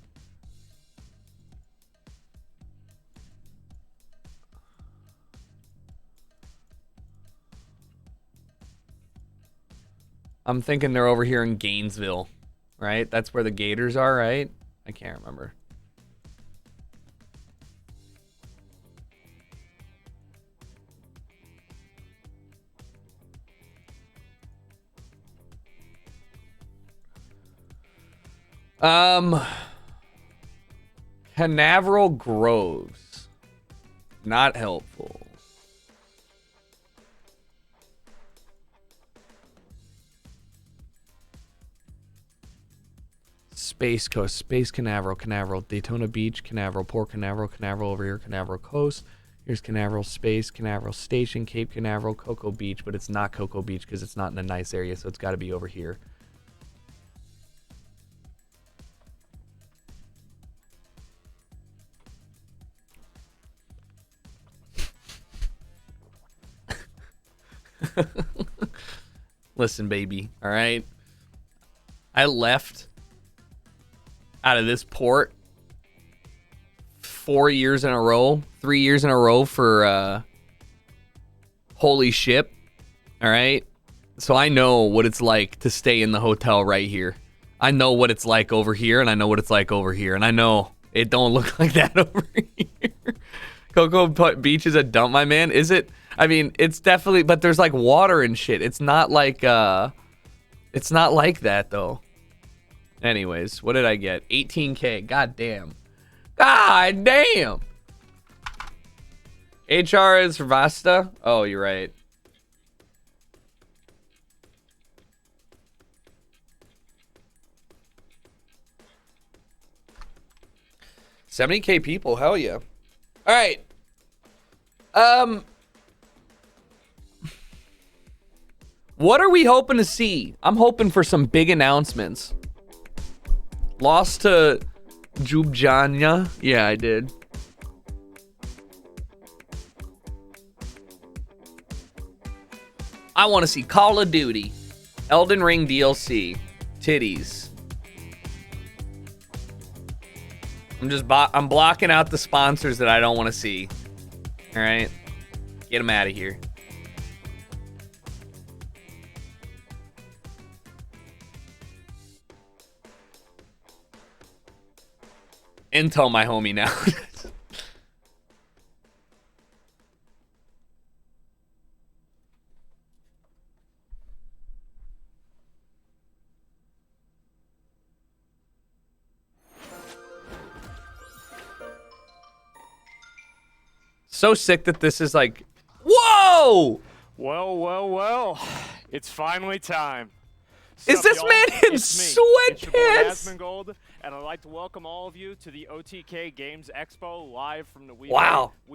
I'm thinking they're over here in Gainesville, right? That's where the Gators are, right? I can't remember. Canaveral Groves. Not helpful. Space Coast, Space Canaveral, Canaveral, Daytona Beach, Canaveral, Port Canaveral, Canaveral over here, Canaveral Coast. Here's Canaveral Space, Canaveral Station, Cape Canaveral, Cocoa Beach, but it's not Cocoa Beach because it's not in a nice area, so it's got to be over here. Listen, baby, all right? I left out of this port 4 years in a row, 3 years in a row for holy ship, all right? So I know what it's like to stay in the hotel right here. I know what it's like over here, and I know what it's like over here, and I know it don't look like that over here. Cocoa Beach is a dump, my man. Is it? I mean, it's definitely, but there's like water and shit. It's not like that though. Anyways, what did I get? 18K. God damn. God damn. HR is Vasta. Oh, you're right. $70K people. Hell yeah. All right. What are we hoping to see? I'm hoping for some big announcements. Lost to Ljubljana. Yeah, I did. I want to see Call of Duty, Elden Ring DLC, titties. I'm blocking out the sponsors that I don't want to see. All right, get them out of here. Intel, my homie now. So sick that this is like, whoa! Well. It's finally time. Is this man in It's your boy sweatpants? Asmongold, and I'd like to welcome all of you to the OTK Games Expo live from the We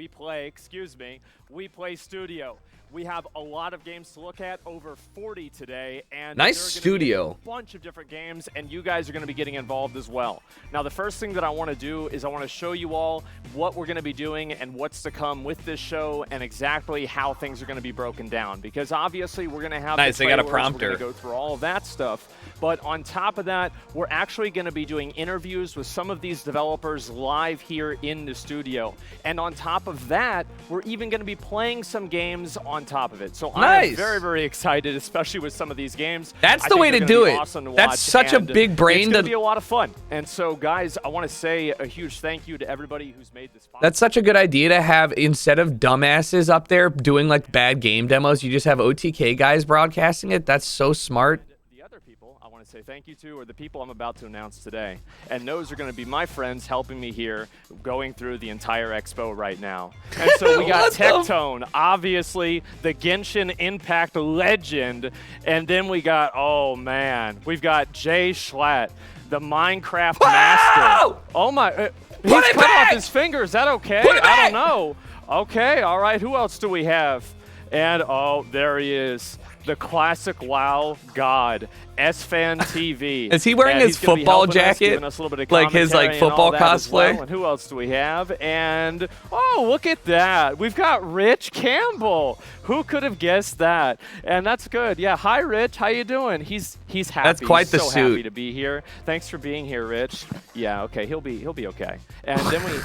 Play studio. We have a lot of games to look at, over 40 today, and nice there are gonna studio. be a bunch of different games, and you guys are going to be getting involved as well. Now, the first thing that I want to do is I want to show you all what we're going to be doing and what's to come with this show, and exactly how things are going to be broken down. Because obviously, we're going to have nice. the They got a trailers, prompter. we're going to go through all of that stuff. But on top of that, we're actually going to be doing interviews with some of these developers live here in the studio. And on top of that, we're even going to be playing some games on top of it. So Nice. I'm very, very excited, especially with some of these games. That's I the think way they're to gonna do be it. awesome to That's watch, such a and big brain It's going to- to be a lot of fun. And so, guys, I want to say a huge thank you to everybody who's made this possible. That's such a good idea to have, instead of dumbasses up there doing like bad game demos, you just have OTK guys broadcasting it. That's so smart. The other people I want to say thank you to are the people I'm about to announce today. And those are going to be my friends helping me here going through the entire expo right now. And so we got What the- Tectone, obviously the Genshin Impact legend. And then we got, oh man, we've got Jay Schlatt, the Minecraft master. Oh my, he's Put it cut off back! his finger. Is that okay? Put it I back! don't know. Okay, all right. Who else do we have? And oh, there he is, the classic WoW god, S-Fan TV. Is he wearing And his he's gonna be football helping us, jacket? giving us a little bit of Like his, like, commentary and all football that as cosplay? well. And who else do we have? And oh, look at that. We've got Rich Campbell. Who could have guessed that? And that's good. Yeah. Hi, Rich. How you doing? He's happy. That's quite He's the so suit. happy to be here. Thanks for being here, Rich. Yeah. Okay. He'll be okay. And then we.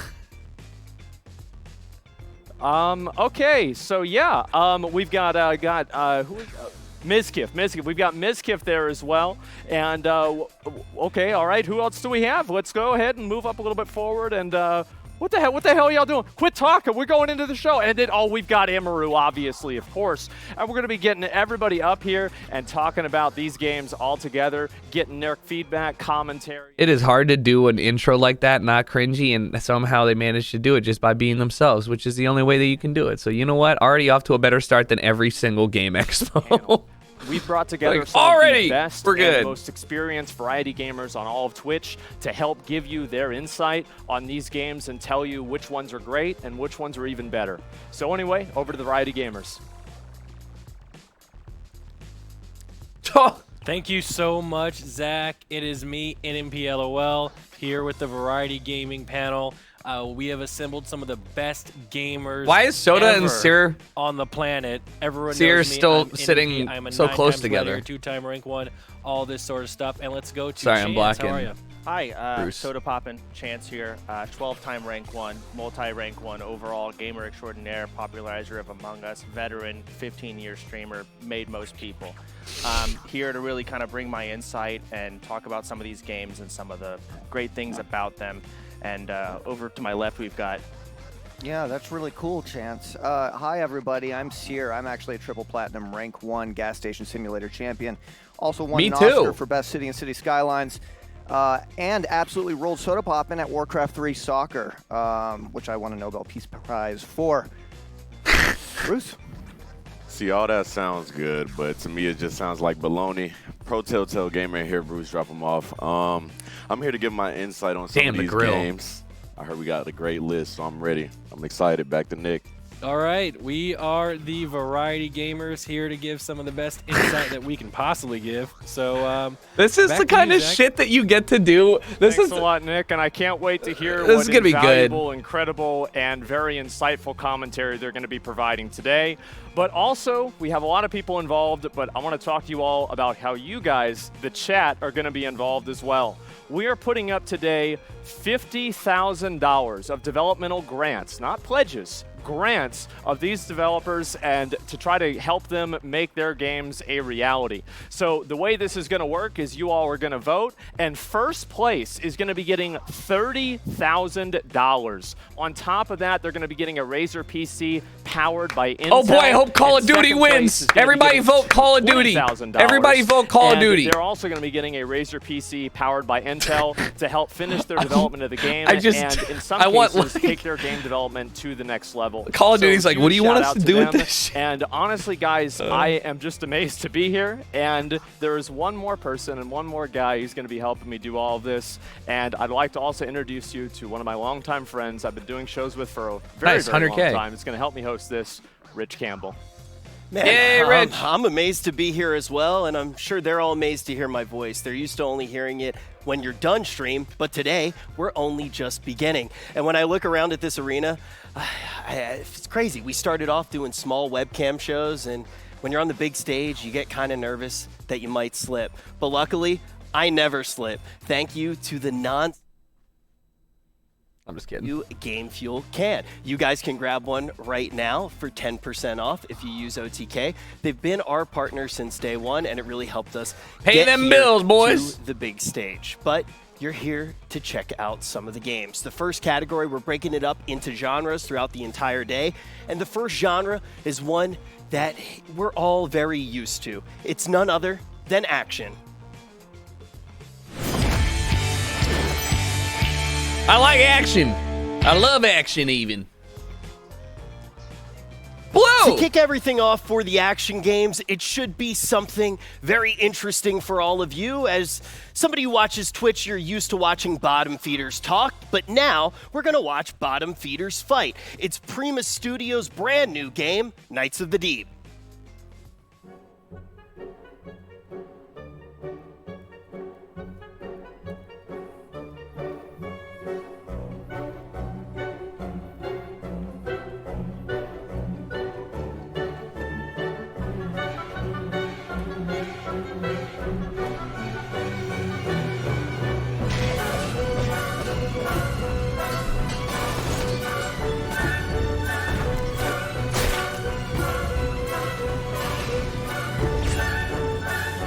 Okay, so yeah, we've got Mizkif. We've got Mizkif there as well. And okay, all right, who else do we have? Let's go ahead and move up a little bit forward. And what the hell are y'all doing? Quit talking. We're going into the show. And then, we've got Amaru, obviously, of course. And we're going to be getting everybody up here and talking about these games all together, getting their feedback, commentary. It is hard to do an intro like that, not cringy, and somehow they managed to do it just by being themselves, which is the only way that you can do it. So you know what? Already off to a better start than every single Game Expo. We've brought together Like, some of already, the best we're good. and most experienced variety gamers on all of Twitch to help give you their insight on these games and tell you which ones are great and which ones are even better. So anyway, over to the variety gamers. Thank you so much, Zach. It is me, NMPLOL, here with the Variety Gaming panel. We have assembled some of the best gamers. Why is Soda and ever Seer on the planet? Everyone Seer knows me. still I'm sitting NMP. I'm a so 9 close times together? winner, 2-time rank 1, all this sort of stuff. And let's go to Sorry, I'm Chance. How blocking. are you? Hi, Bruce. Soda Poppin', Chance here, 12-time rank 1, multi-rank 1 overall, gamer extraordinaire, popularizer of Among Us, veteran, 15-year streamer, made most people. Here to really kind of bring my insight and talk about some of these games and some of the great things about them. And over to my left, we've got... Yeah, that's really cool, Chance. Hi, everybody. I'm Seer. I'm actually a triple platinum rank 1 gas station simulator champion. Also won Me an too. Oscar for Best City and City Skylines. And absolutely rolled Soda Poppin' at Warcraft 3 Soccer, which I won a Nobel Peace Prize for. Bruce? See, all that sounds good, but to me it just sounds like baloney. Pro Telltale Gamer here, Bruce, drop them off. I'm here to give my insight on some of the these grill. games. I heard we got a great list, so I'm ready. I'm excited. Back to Nick. All right, we are the Variety Gamers here to give some of the best insight that we can possibly give. So This is back the to you, kind of Zach. shit that you get to do. This Thanks is a lot, Nick, and I can't wait to hear This what is gonna be good. invaluable, incredible, and very insightful commentary they're going to be providing today. But also, we have a lot of people involved, but I want to talk to you all about how you guys, the chat, are going to be involved as well. We are putting up today $50,000 of developmental grants, not pledges, grants of these developers, and to try to help them make their games a reality. So the way this is going to work is you all are going to vote, and first place is going to be getting $30,000. On top of that, they're going to be getting a Razer PC powered by Intel. Oh boy, I hope Call of and Duty second place wins. is gonna be Everybody getting vote Call of Duty. $20,000. Everybody vote Call of And Duty. They're also going to be getting a Razer PC powered by Intel to help finish their development of the game I just- and in some I want, cases like- take their game development to the next level. Call of Duty's like, huge what do you want shout us out to do with them. this shit? And honestly, guys, I am just amazed to be here. And there is one more person and one more guy who's going to be helping me do all of this. And I'd like to also introduce you to one of my longtime friends I've been doing shows with for a very, Nice, very 100K. long time. It's going to help me host this, Rich Campbell. Man, Yay, Rich. I'm amazed to be here as well, and I'm sure they're all amazed to hear my voice. They're used to only hearing it when you're done stream, but today we're only just beginning. And when I look around at this arena, it's crazy. We started off doing small webcam shows, and when you're on the big stage, you get kind of nervous that you might slip. But luckily, I never slip. Thank you to the I'm just kidding. You Game Fuel can. You guys can grab one right now for 10% off if you use OTK. They've been our partner since day one, and it really helped us Pay get them here bills, boys. to the big stage. But you're here to check out some of the games. The first category, we're breaking it up into genres throughout the entire day, and the first genre is one that we're all very used to. It's none other than action. I like action. I love action even. Blue! To kick everything off for the action games, it should be something very interesting for all of you. As somebody who watches Twitch, you're used to watching bottom feeders talk, but now we're going to watch bottom feeders fight. It's Prima Studios' brand new game, Knights of the Deep.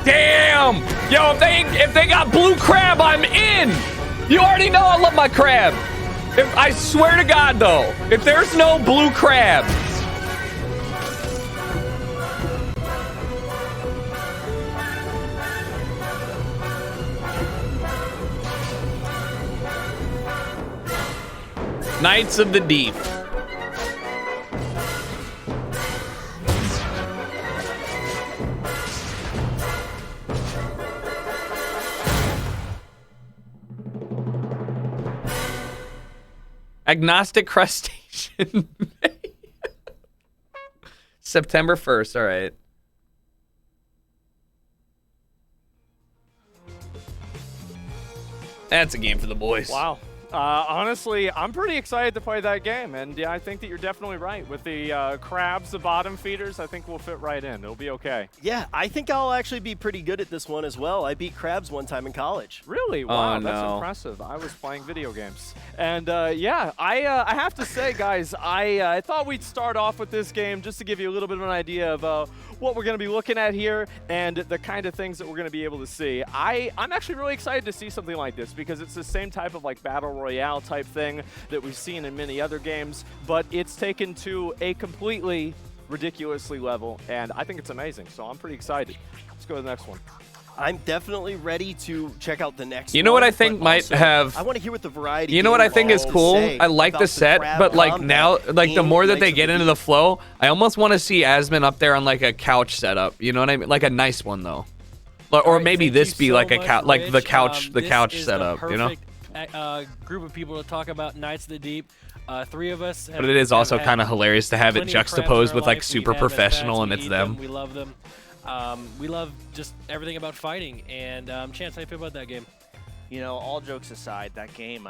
Damn! Yo, if they got blue crab, I'm in! You already know I love my crab. I swear to God, though, if there's no blue crab. Knights of the Deep. Agnostic crustacean. September 1st, all right. That's a game for the boys. Wow. Honestly, I'm pretty excited to play that game, and yeah, I think that you're definitely right. With the crabs, the bottom feeders, I think we'll fit right in. It'll be okay. Yeah, I think I'll actually be pretty good at this one as well. I beat crabs one time in college. Really? Wow, Oh, that's no. impressive. I was playing video games. And yeah, I have to say, guys, I thought we'd start off with this game just to give you a little bit of an idea of what we're going to be looking at here and the kind of things that we're going to be able to see. I'm actually really excited to see something like this because it's the same type of like battle royale type thing that we've seen in many other games, but it's taken to a completely ridiculously level, and I think it's amazing. So I'm pretty excited. Let's go to the next one. I'm definitely ready to check out the next You know one, what I think but might also, have- I want to hear what the variety. You know what I think is games cool? say I like about the set, crab but like combat now, like the in more that Knights they of get the into Deep. the flow, I almost want to see Asmon up there on like a couch setup. You know what I mean? Like a nice one though, or All right, maybe thank this you be so like a much, couch, like the Rich. couch, the This couch is setup. the You know? perfect group of people to talk about Knights of the Deep. Three of us. But it is also kind of hilarious to have it plenty of crabs in juxtaposed our with like life. We super have as professional, pets. and We it's eat them. We love them. We love just everything about fighting. And Chance, how do you feel about that game? You know, all jokes aside, that game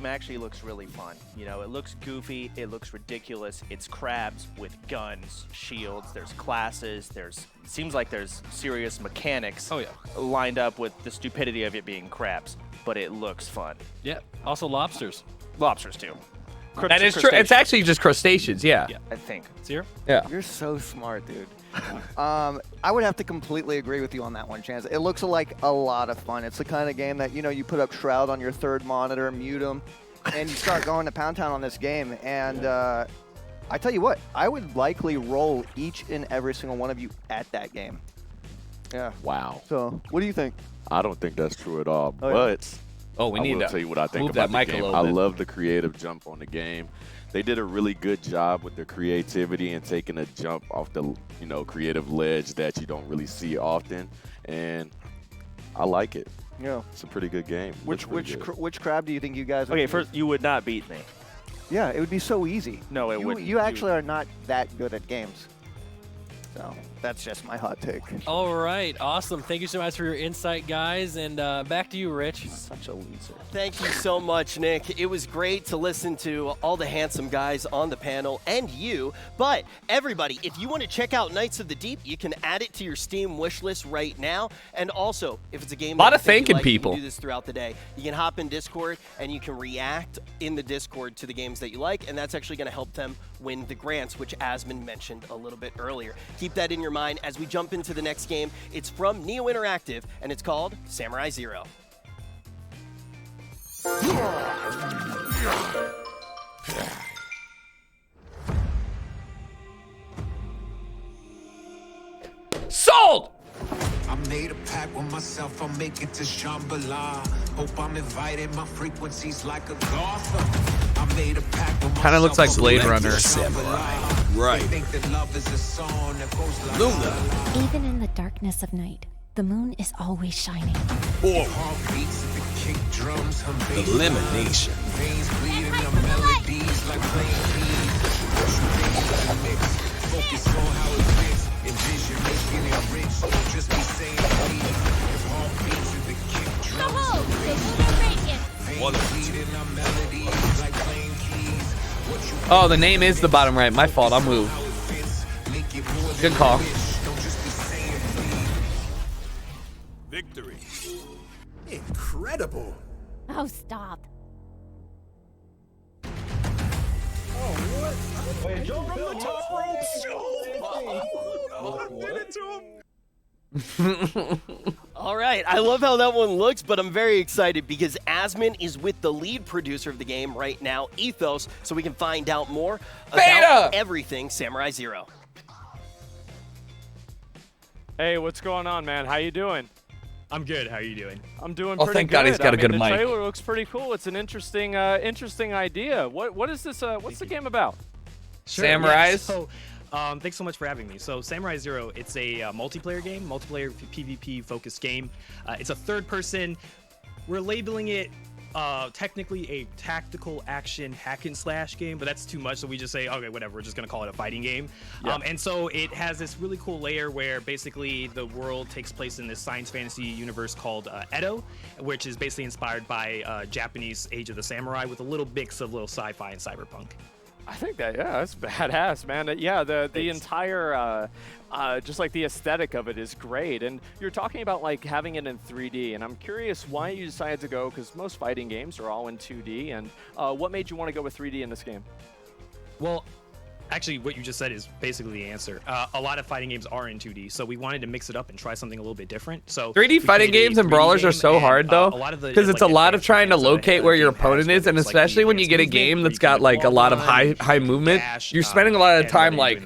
actually looks really fun. You know, it looks goofy, it looks ridiculous. It's crabs with guns, shields. There's classes. It seems like there's serious mechanics. Oh, yeah. Lined up with the stupidity of it being crabs, but it looks fun. Yeah. Also lobsters. Lobsters too. That is true. It's actually just crustaceans. Yeah. Yeah. I think. Seer? Yeah. You're so smart, dude. I would have to completely agree with you on that one, Chance. It looks like a lot of fun. It's the kind of game that, you know, you put up Shroud on your third monitor, mute them, and you start going to Pound Town on this game. And I tell you what, I would likely roll each and every single one of you at that game. Yeah. Wow. So, what do you think? I don't think that's true at all. Oh, yeah. But Oh, we I need will to tell you what I think move about that the mic a game. little I bit. love the creative jump on the game. They did a really good job with their creativity and taking a jump off the creative ledge that you don't really see often, and I like it. Yeah. It's a pretty good game. Which Looks pretty good. which crab do you think you guys would Okay, use? first, you would not beat me. Yeah, it would be so easy. No, it wouldn't. You actually are not that good at games. So, that's just my hot take. All right. Awesome. Thank you so much for your insight, guys. And back to you, Rich. Such a loser. Thank you so much, Nick. It was great to listen to all the handsome guys on the panel and you. But everybody, if you want to check out Knights of the Deep, you can add it to your Steam wish list right now. And also, if it's a game Lot that of you think thanking you like, people. you can do this throughout the day. You can hop in Discord and you can react in the Discord to the games that you like, and that's actually going to help them win the grants, which Asmon mentioned a little bit earlier. Keep that in your mind as we jump into the next game. It's from Neo Interactive, and it's called Samurai Zero. Sold! made a pact with myself, I'll make it to Shambhala. Hope I'm invited, my frequency's like a Gotham. I made a pact with myself. Kind of looks like Blade Runner. Right. Think that love is a song that goes like Luna. Even in the darkness of night, the moon is always shining. Heartbeats at the kick drums, Elimination. Veins bleeding the melodies like playing keys. Focus on how it fits. Envision making it rich. Don't just be saying please. If heartbeats at the kick drums, veins bleeding the melodies like playing keys. Oh, the name is the bottom right. My fault. I'll move. Good call. Victory. Incredible. Oh, stop. Wait, jump from the top rope. All right, I love how that one looks, but I'm very excited because Asmon is with the lead producer of the game right now, Ethos, so we can find out more about everything Samurai Zero. Hey, what's going on, man? How you doing? I'm good. How are you doing? I'm doing Oh, pretty thank good. God he's got a good the mic. trailer looks pretty cool. It's an interesting idea. What is this? What's the game about? Sure, Samurais? yeah. So, thanks so much for having me. So, Samurai Zero, it's a multiplayer game, multiplayer PvP focused game. It's a third person. We're labeling it technically a tactical action hack and slash game, but that's too much, so we just say, okay, whatever, we're just gonna call it a fighting game. Yeah. And so it has this really cool layer where basically the world takes place in this science fantasy universe called Edo, which is basically inspired by Japanese Age of the Samurai with a little mix of little sci-fi and cyberpunk. I think that's badass, man. Yeah, the entire just like the aesthetic of it is great. And you're talking about like having it in 3D, and I'm curious why you decided to go, because most fighting games are all in 2D, and what made you want to go with 3D in this game? Well, actually, what you just said is basically the answer. A lot of fighting games are in 2D, so we wanted to mix it up and try something a little bit different. So 3D fighting games and brawlers are so hard though, because it's a lot of trying to locate where your opponent is, and especially when you get a game that's got like a lot of high movement, you're spending a lot of time like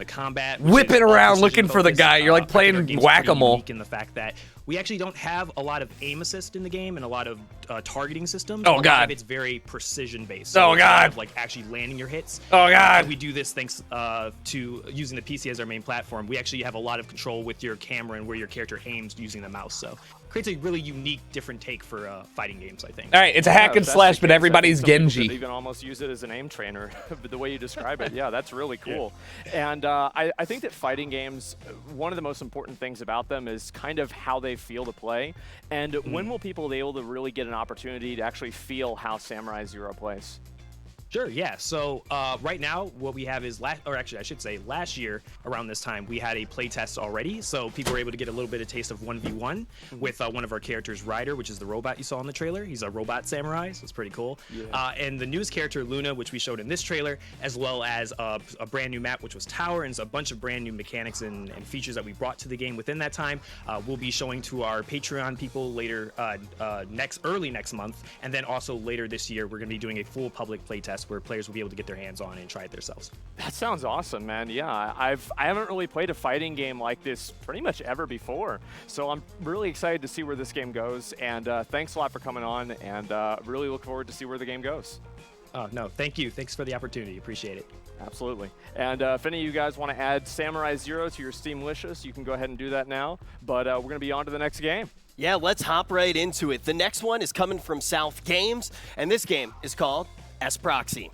whipping around looking for the guy. You're like playing whack-a-mole. In the fact that we actually don't have a lot of aim assist in the game and a lot of targeting systems. Oh, a lot God. of it's very precision based. Oh, it's a lot God. of, like actually landing your hits. Oh, God. We do this thanks to using the PC as our main platform. We actually have a lot of control with your camera and where your character aims using the mouse. So creates a really unique, different take for fighting games, I think. All right, it's a hack and slash, but everybody's Genji. You can almost use it as an aim trainer, but the way you describe it, yeah, that's really cool. Yeah. And I think that fighting games, one of the most important things about them is kind of how they feel to play. And when will people be able to really get an opportunity to actually feel how Samurai Zero plays? Sure, yeah. So right now, what we have is, last year around this time, we had a playtest already. So people were able to get a little bit of taste of 1v1 with one of our characters, Ryder, which is the robot you saw in the trailer. He's a robot samurai, so it's pretty cool. Yeah. And the newest character, Luna, which we showed in this trailer, as well as a brand new map, which was Tower, and a bunch of brand new mechanics and features that we brought to the game within that time. We'll be showing to our Patreon people later, early next month, and then also later this year, we're going to be doing a full public playtest where players will be able to get their hands on and try it themselves. That sounds awesome, man. Yeah, I haven't really played a fighting game like this pretty much ever before, so I'm really excited to see where this game goes. And thanks a lot for coming on, and really look forward to see where the game goes. No, thank you. Thanks for the opportunity. Appreciate it. Absolutely. And if any of you guys want to add Samurai Zero to your Steam wishlist, you can go ahead and do that now. But we're going to be on to the next game. Yeah, let's hop right into it. The next one is coming from South Games, and this game is called S-Proxy.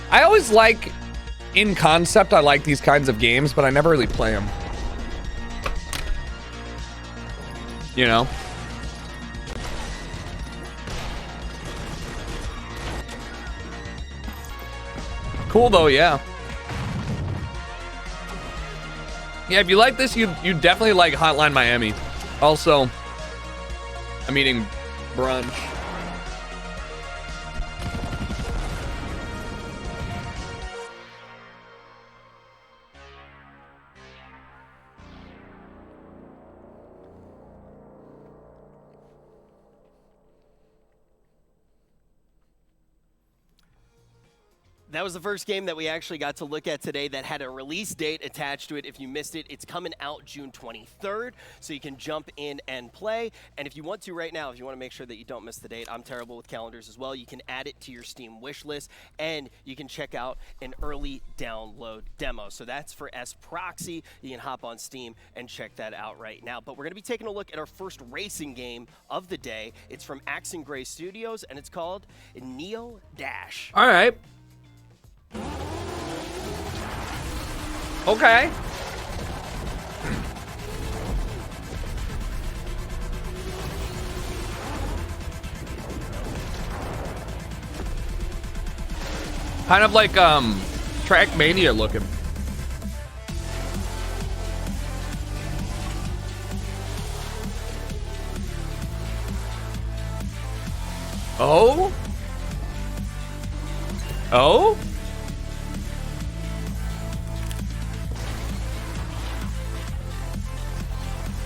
I always like, in concept, I like these kinds of games, but I never really play them. You know? cool though, yeah. Yeah, if you like this, you definitely like Hotline Miami. Also, I'm eating brunch. That was the first game that we actually got to look at today that had a release date attached to it. If you missed it, it's coming out June 23rd, so you can jump in and play. And if you want to right now, if you want to make sure that you don't miss the date, I'm terrible with calendars as well, you can add it to your Steam wish list, and you can check out an early download demo. So that's for S-Proxy. You can hop on Steam and check that out right now. But we're going to be taking a look at our first racing game of the day. It's from Axe and Gray Studios, and it's called Neo Dash. All right. Okay. Kind of like Trackmania looking. Oh? Oh?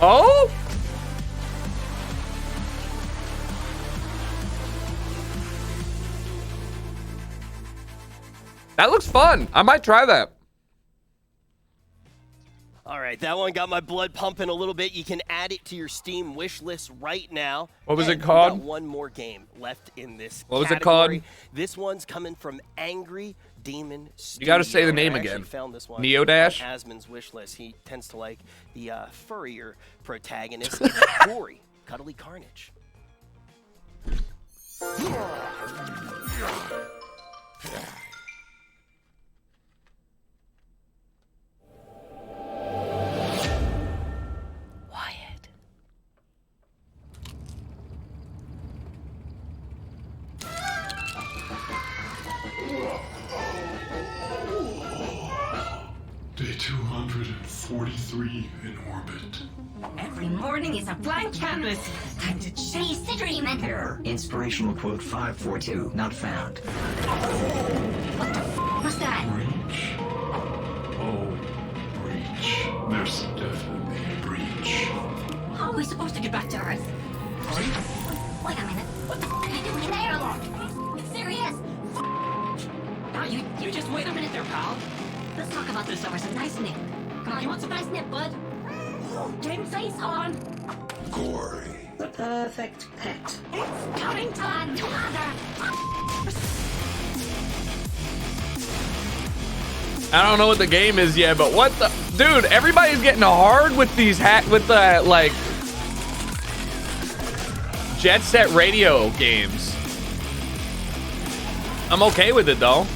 Oh? That looks fun. I might try that. All right, that one got my blood pumping a little bit. You can add it to your Steam wish list right now. What was it And we called? got one more game left in this What was it category. called? This one's coming from Angry Demon Studios. You gotta say the name I actually again. found this one Neo Dash? on Asmon's wish list. He tends to like the furrier protagonist. It's gory, cuddly carnage. Wyatt. Day 243 in orbit. Every morning is a blank canvas. Time to chase the dream and... Error. Inspirational quote 542 not found. What the f was that? Breach. Oh, breach. There's definitely a breach. How are we supposed to get back to Earth? Wait a minute. What the f are you doing in the airlock? It's serious. Now you just wait a minute there, pal. Let's talk about this over some nice nip. Come on, you want some nice nip, bud? Game face on. Gory. The perfect pet. It's coming time, mother. I don't know what the game is yet, but what the dude? Everybody's getting hard with these with the like Jet Set Radio games. I'm okay with it though.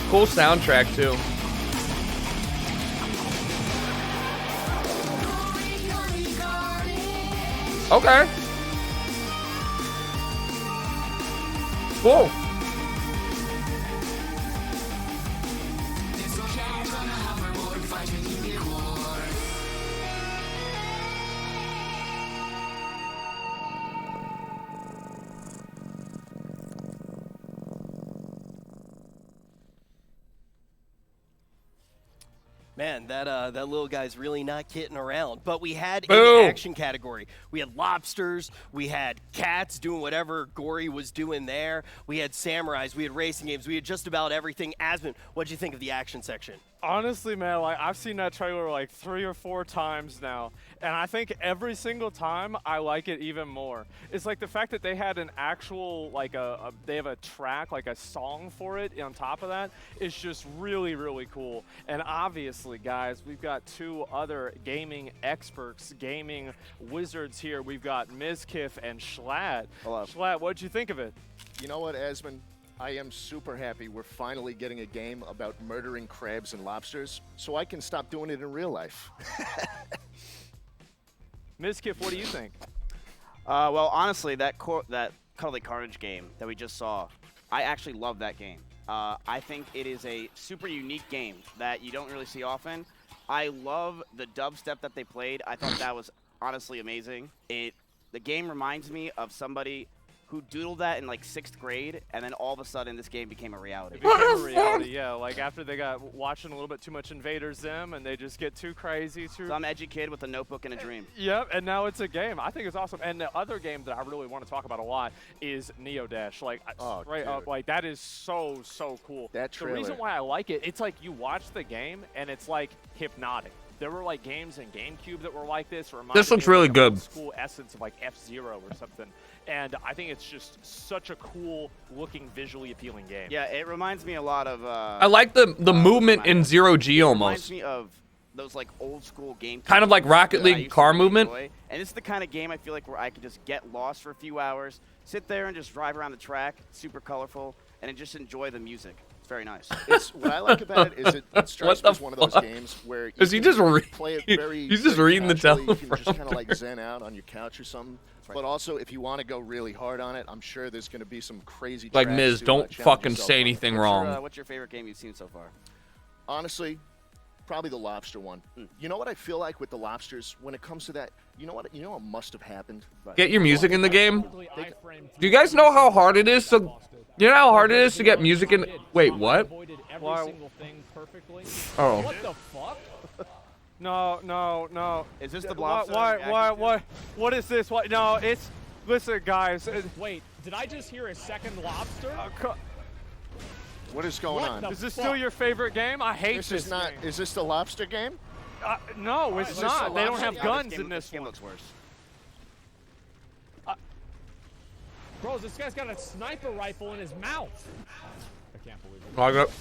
Cool soundtrack too. Okay. Cool. Man, that little guy's really not kidding around. But we had in Boom. the action category, we had lobsters, we had cats doing whatever Gory was doing there. We had samurais, we had racing games, we had just about everything. Asmon, what'd you think of the action section? Honestly, man, like I've seen that trailer like 3 or 4 times now, and I think every single time I like it even more. It's like the fact that they had an actual like they have a track, like a song for it on top of that is just really, really cool. And obviously, guys, we've got 2 other gaming experts, gaming wizards here. We've got Mizkif and Schlatt. Hello. Schlatt, what'd you think of it? You know what, Asmon? I am super happy we're finally getting a game about murdering crabs and lobsters, so I can stop doing it in real life. Mizkif, what do you think? Well, honestly, that Cuddly Carnage game that we just saw, I actually love that game. I think it is a super unique game that you don't really see often. I love the dubstep that they played. I thought that was honestly amazing. The game reminds me of somebody who doodled that in like 6th grade, and then all of a sudden this game became a reality. It became a reality, yeah. Like after they got watching a little bit too much Invader Zim, and they just get too crazy. Some edgy kid with a notebook and a dream. Yep, and now it's a game. I think it's awesome. And the other game that I really want to talk about a lot is Neo Dash. Like straight up, like that is so cool. That trailer. The reason why I like it, it's like you watch the game and it's like hypnotic. There were like games in GameCube that were like this. This looks really good. School essence of like F-Zero or something. And I think it's just such a cool looking, visually appealing game. Yeah, it reminds me a lot of. I like the movement in Zero G almost. Reminds me of those like old school games. Kind of like Rocket League car movement. And it's the kind of game I feel like where I could just get lost for a few hours, sit there and just drive around the track, super colorful, and then just enjoy the music. It's very nice. What I like about it is it strikes me as one of those games where you Is he just play it very. He's just very reading the casually. You can teleprompter. just kind of like zen out on your couch or something. But also, if you want to go really hard on it, I'm sure there's going to be some crazy. Like tracks Miz, to, don't challenge fucking yourself say on. anything wrong. What's your favorite game you've seen so far? Honestly, probably the lobster one. You know what I feel like with the lobsters when it comes to that? You know what must have happened? Get your music in the game. Do you guys know how hard it is to? You know how hard it is to get music in? Wait, what? Every single thing perfectly. Oh. What the fuck? No. Is this the lobster? What is this? What? No, it's. Listen, guys. Wait, did I just hear a second lobster? What is going on? Is this still your favorite game? I hate this is not. game. Is this the lobster game? No, it's not. They don't have guns in this game one. Looks worse. Bro, this guy's got a sniper rifle in his mouth. I can't believe it. I got.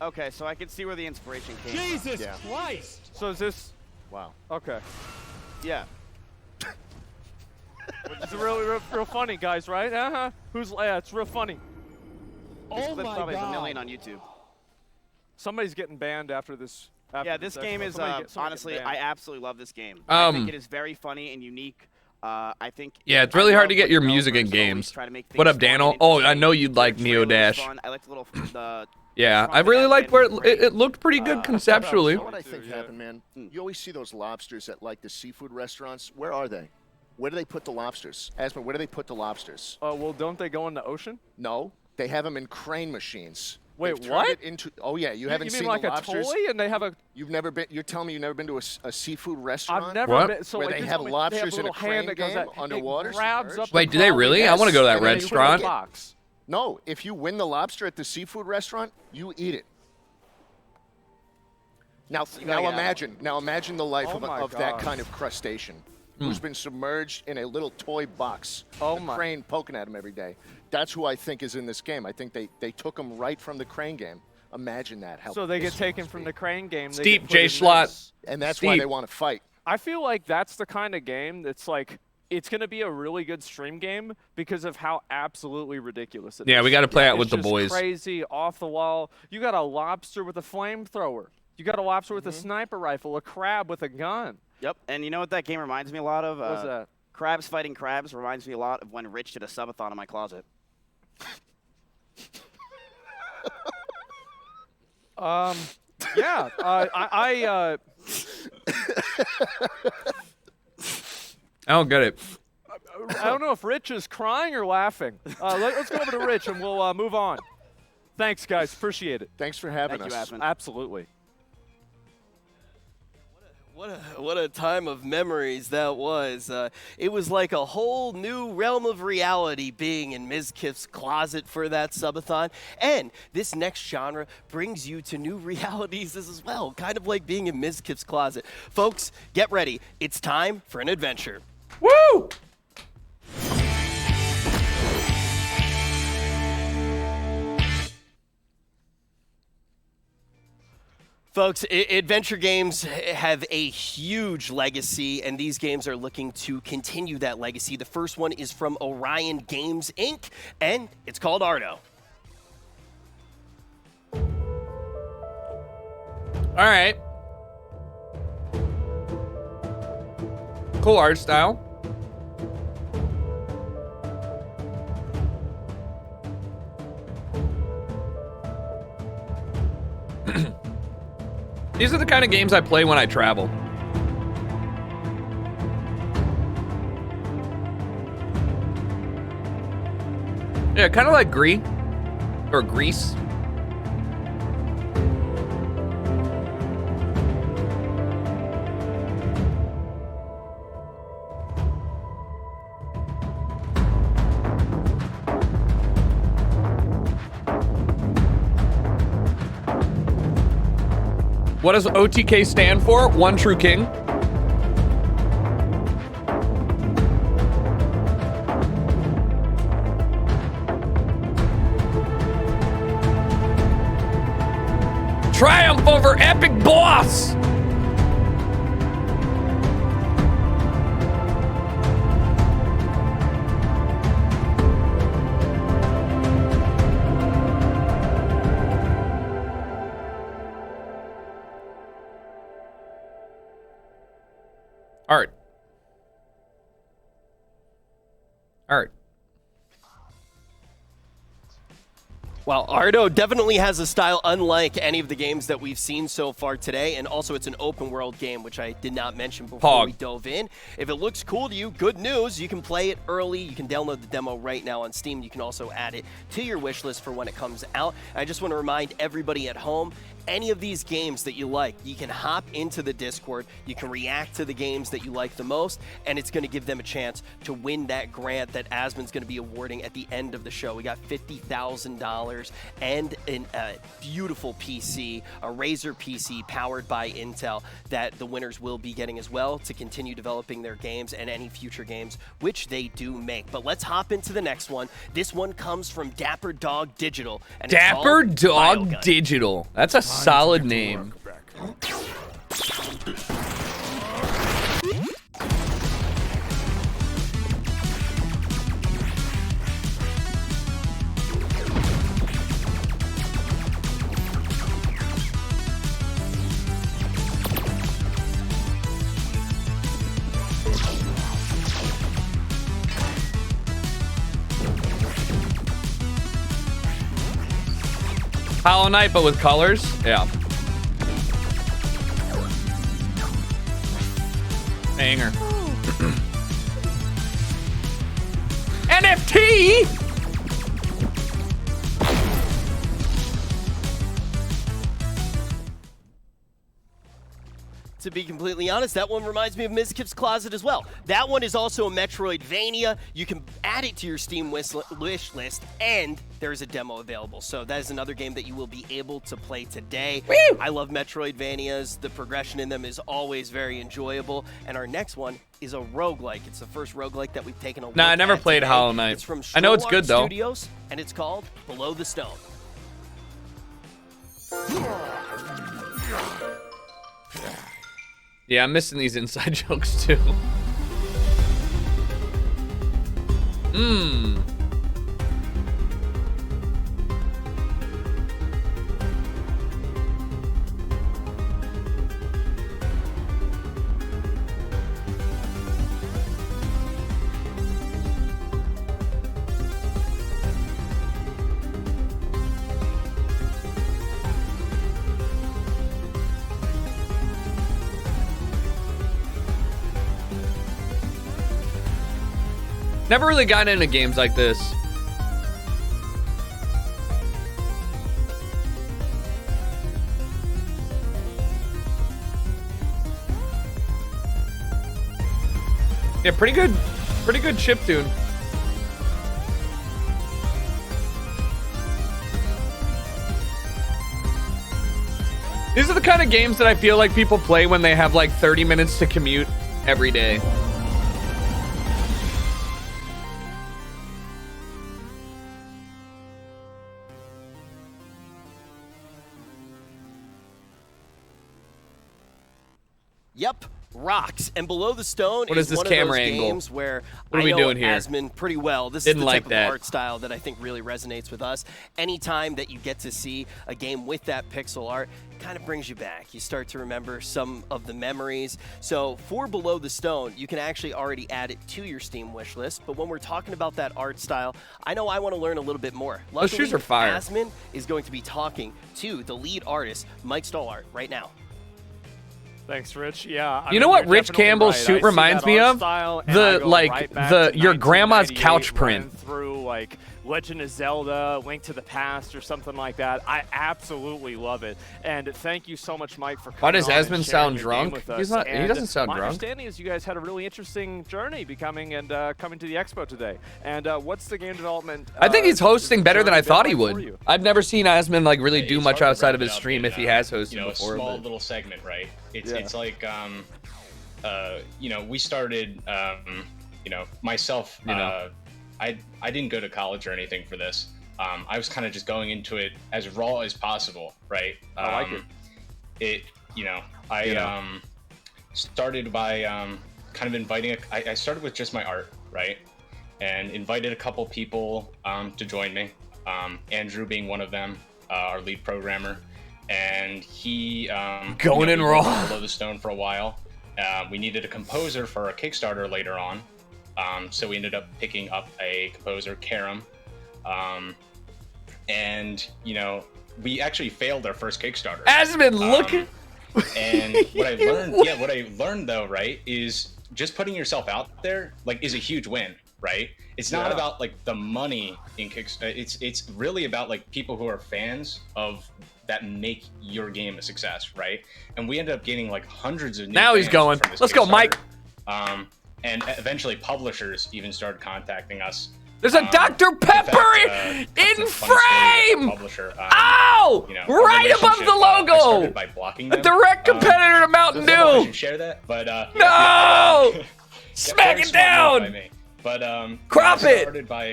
Okay, so I can see where the inspiration came Jesus from. Christ! So is this? Wow. Okay. Yeah. It's real funny, guys, right? Yeah, it's real funny. This Oh clip my probably has God. 1 million on YouTube. Somebody's getting banned after this. Yeah, this game is honestly, I absolutely love this game. I think it is very funny and unique. I think. Yeah, it's really hard to get your music in games. What up, Daniel? Oh, I know you'd like Neo Dash. I like the little. Yeah, I really liked where it looked pretty good conceptually. You know what I think happened, man? You always see those lobsters at like the seafood restaurants. Where are they? Where do they put the lobsters? Aspen, where do they put the lobsters? Well, don't they go in the ocean? No, they have them in crane machines. Wait, They've what? turned it into, oh yeah, you haven't You mean seen like the a lobsters? toy and they have a. You've never been. You're telling me you've never been to a seafood restaurant? I've never been. So where like, they this have one, lobsters they have in a little hand crane that goes game out, underwater. It grabs up Wait, the do they ball, really? I yes, want to go to that and then you put it in restaurant. a box. No, if you win the lobster at the seafood restaurant, you eat it. Now imagine the life Oh my of that God. kind of crustacean who's been submerged in a little toy box. Oh a my. crane poking at him every day. That's who I think is in this game. I think they took him right from the crane game. Imagine that. How So they get this taken must from be. the crane game. They Steep get put J in Schlott. this. And that's why they want to fight. I feel like that's the kind of game that's like, it's going to be a really good stream game because of how absolutely ridiculous it is. Yeah, we got to play out with It's the just boys. Crazy, off the wall. You got a lobster with a flamethrower. You got a lobster with a sniper rifle, a crab with a gun. Yep, and you know what that game reminds me a lot of? What's that? Crabs Fighting Crabs reminds me a lot of when Rich did a subathon in my closet. Yeah, I don't get it. I don't know if Rich is crying or laughing. Let's go over to Rich and we'll move on. Thanks, guys. Appreciate it. Thanks for having Thank us. you, Aspen. Absolutely. What a time of memories that was. It was like a whole new realm of reality being in Ms. Kiff's closet for that subathon. And this next genre brings you to new realities as well, kind of like being in Ms. Kiff's closet. Folks, get ready. It's time for an adventure. Woo! Folks, adventure games have a huge legacy, and these games are looking to continue that legacy. The first one is from Orion Games, Inc., and it's called Ardo. All right. Cool art style. These are the kind of games I play when I travel. Yeah, kind of like Greece. Or Greece. What does OTK stand for? One True King. Triumph over epic boss! Art. Art. Well, Ardo definitely has a style unlike any of the games that we've seen so far today, and also it's an open world game, which I did not mention before we dove in. If it looks cool to you, good news, you can play it early. You can download the demo right now on Steam. You can also add it to your wish list for when it comes out. I just want to remind everybody at home, any of these games that you like, you can hop into the Discord, you can react to the games that you like the most, and it's going to give them a chance to win that grant that Asmon's going to be awarding at the end of the show. We got $50,000 and a beautiful PC, a Razer PC powered by Intel that the winners will be getting as well to continue developing their games and any future games, which they do make. But let's hop into the next one. This one comes from Dapper Dog Digital. And Dapper Dog Digital. That's a solid name. Hollow Knight, but with colors? Yeah. Banger. NFT! To be completely honest, that one reminds me of Mizkip's Closet as well. That one is also a Metroidvania. You can add it to your Steam wish list, and there's a demo available. So that is another game that you will be able to play today. Woo! I love Metroidvanias. The progression in them is always very enjoyable. And our next one is a roguelike. It's the first roguelike that we've taken a look at. Nah, I never played today. Hollow Knight. It's from I know it's good, though. Studios, and it's called Below the Stone. Yeah, I'm missing these inside jokes too. Never really gotten into games like this. Yeah, pretty good chiptune. These are the kind of games that I feel like people play when they have like 30 minutes to commute every day. Yep, rocks. And Below the Stone What is this one camera of those angle? games where What are I we know doing here? Asmon pretty well. This Didn't is the like type that. of art style that I think really resonates with us. Anytime that you get to see a game with that pixel art, kind of brings you back. You start to remember some of the memories. So for Below the Stone, you can actually already add it to your Steam wish list. But when we're talking about that art style, I know I want to learn a little bit more. Those shoes are fire. Asmon is going to be talking to the lead artist, Mike Stollart, right now. Thanks, Rich. Yeah. You know what Rich Campbell's suit reminds me of? Your grandma's couch print. Through like Legend of Zelda, Link to the Past, or something like that. I absolutely love it. And thank you so much, Mike, for coming. Why does on Esmond and sharing sound your drunk? game with us. He's not. He doesn't sound my drunk. understanding is you guys had a really interesting journey coming to the expo today. And what's the game development? I think he's hosting better than I thought he been like for would. you? I've never seen Esmond like really do It's much hard to outside wrap of it his up stream in, if he has hosted you know, before. a small but- little segment, right? It's Yeah. it's like you know, we started you know, myself, You know. I didn't go to college or anything for this. I was kind of just going into it as raw as possible, right? I like it. You know, I started by kind of inviting. I started with just my art, right, and invited a couple people to join me. Andrew being one of them, our lead programmer, and he Going in raw. below the stone for a while. We needed a composer for our Kickstarter later on, so we ended up picking up a composer, Karam. And you know, we actually failed our first Kickstarter. Esmond, look at. And what I learned though, right, is just putting yourself out there, like, is a huge win, right? It's not about like the money in Kickstarter. It's really about like people who are fans of that make your game a success, right? And we ended up getting like hundreds of new Now he's fans going. from this Let's go, Mike. And eventually publishers even started contacting us. There's a Dr. Pepper in frame! Ow! You know, right above the I logo! started by blocking A them. direct competitor to Mountain Doesn't know if I Dew! should share that, but No! Smack very it smart move by down! me. But Crop I it! started by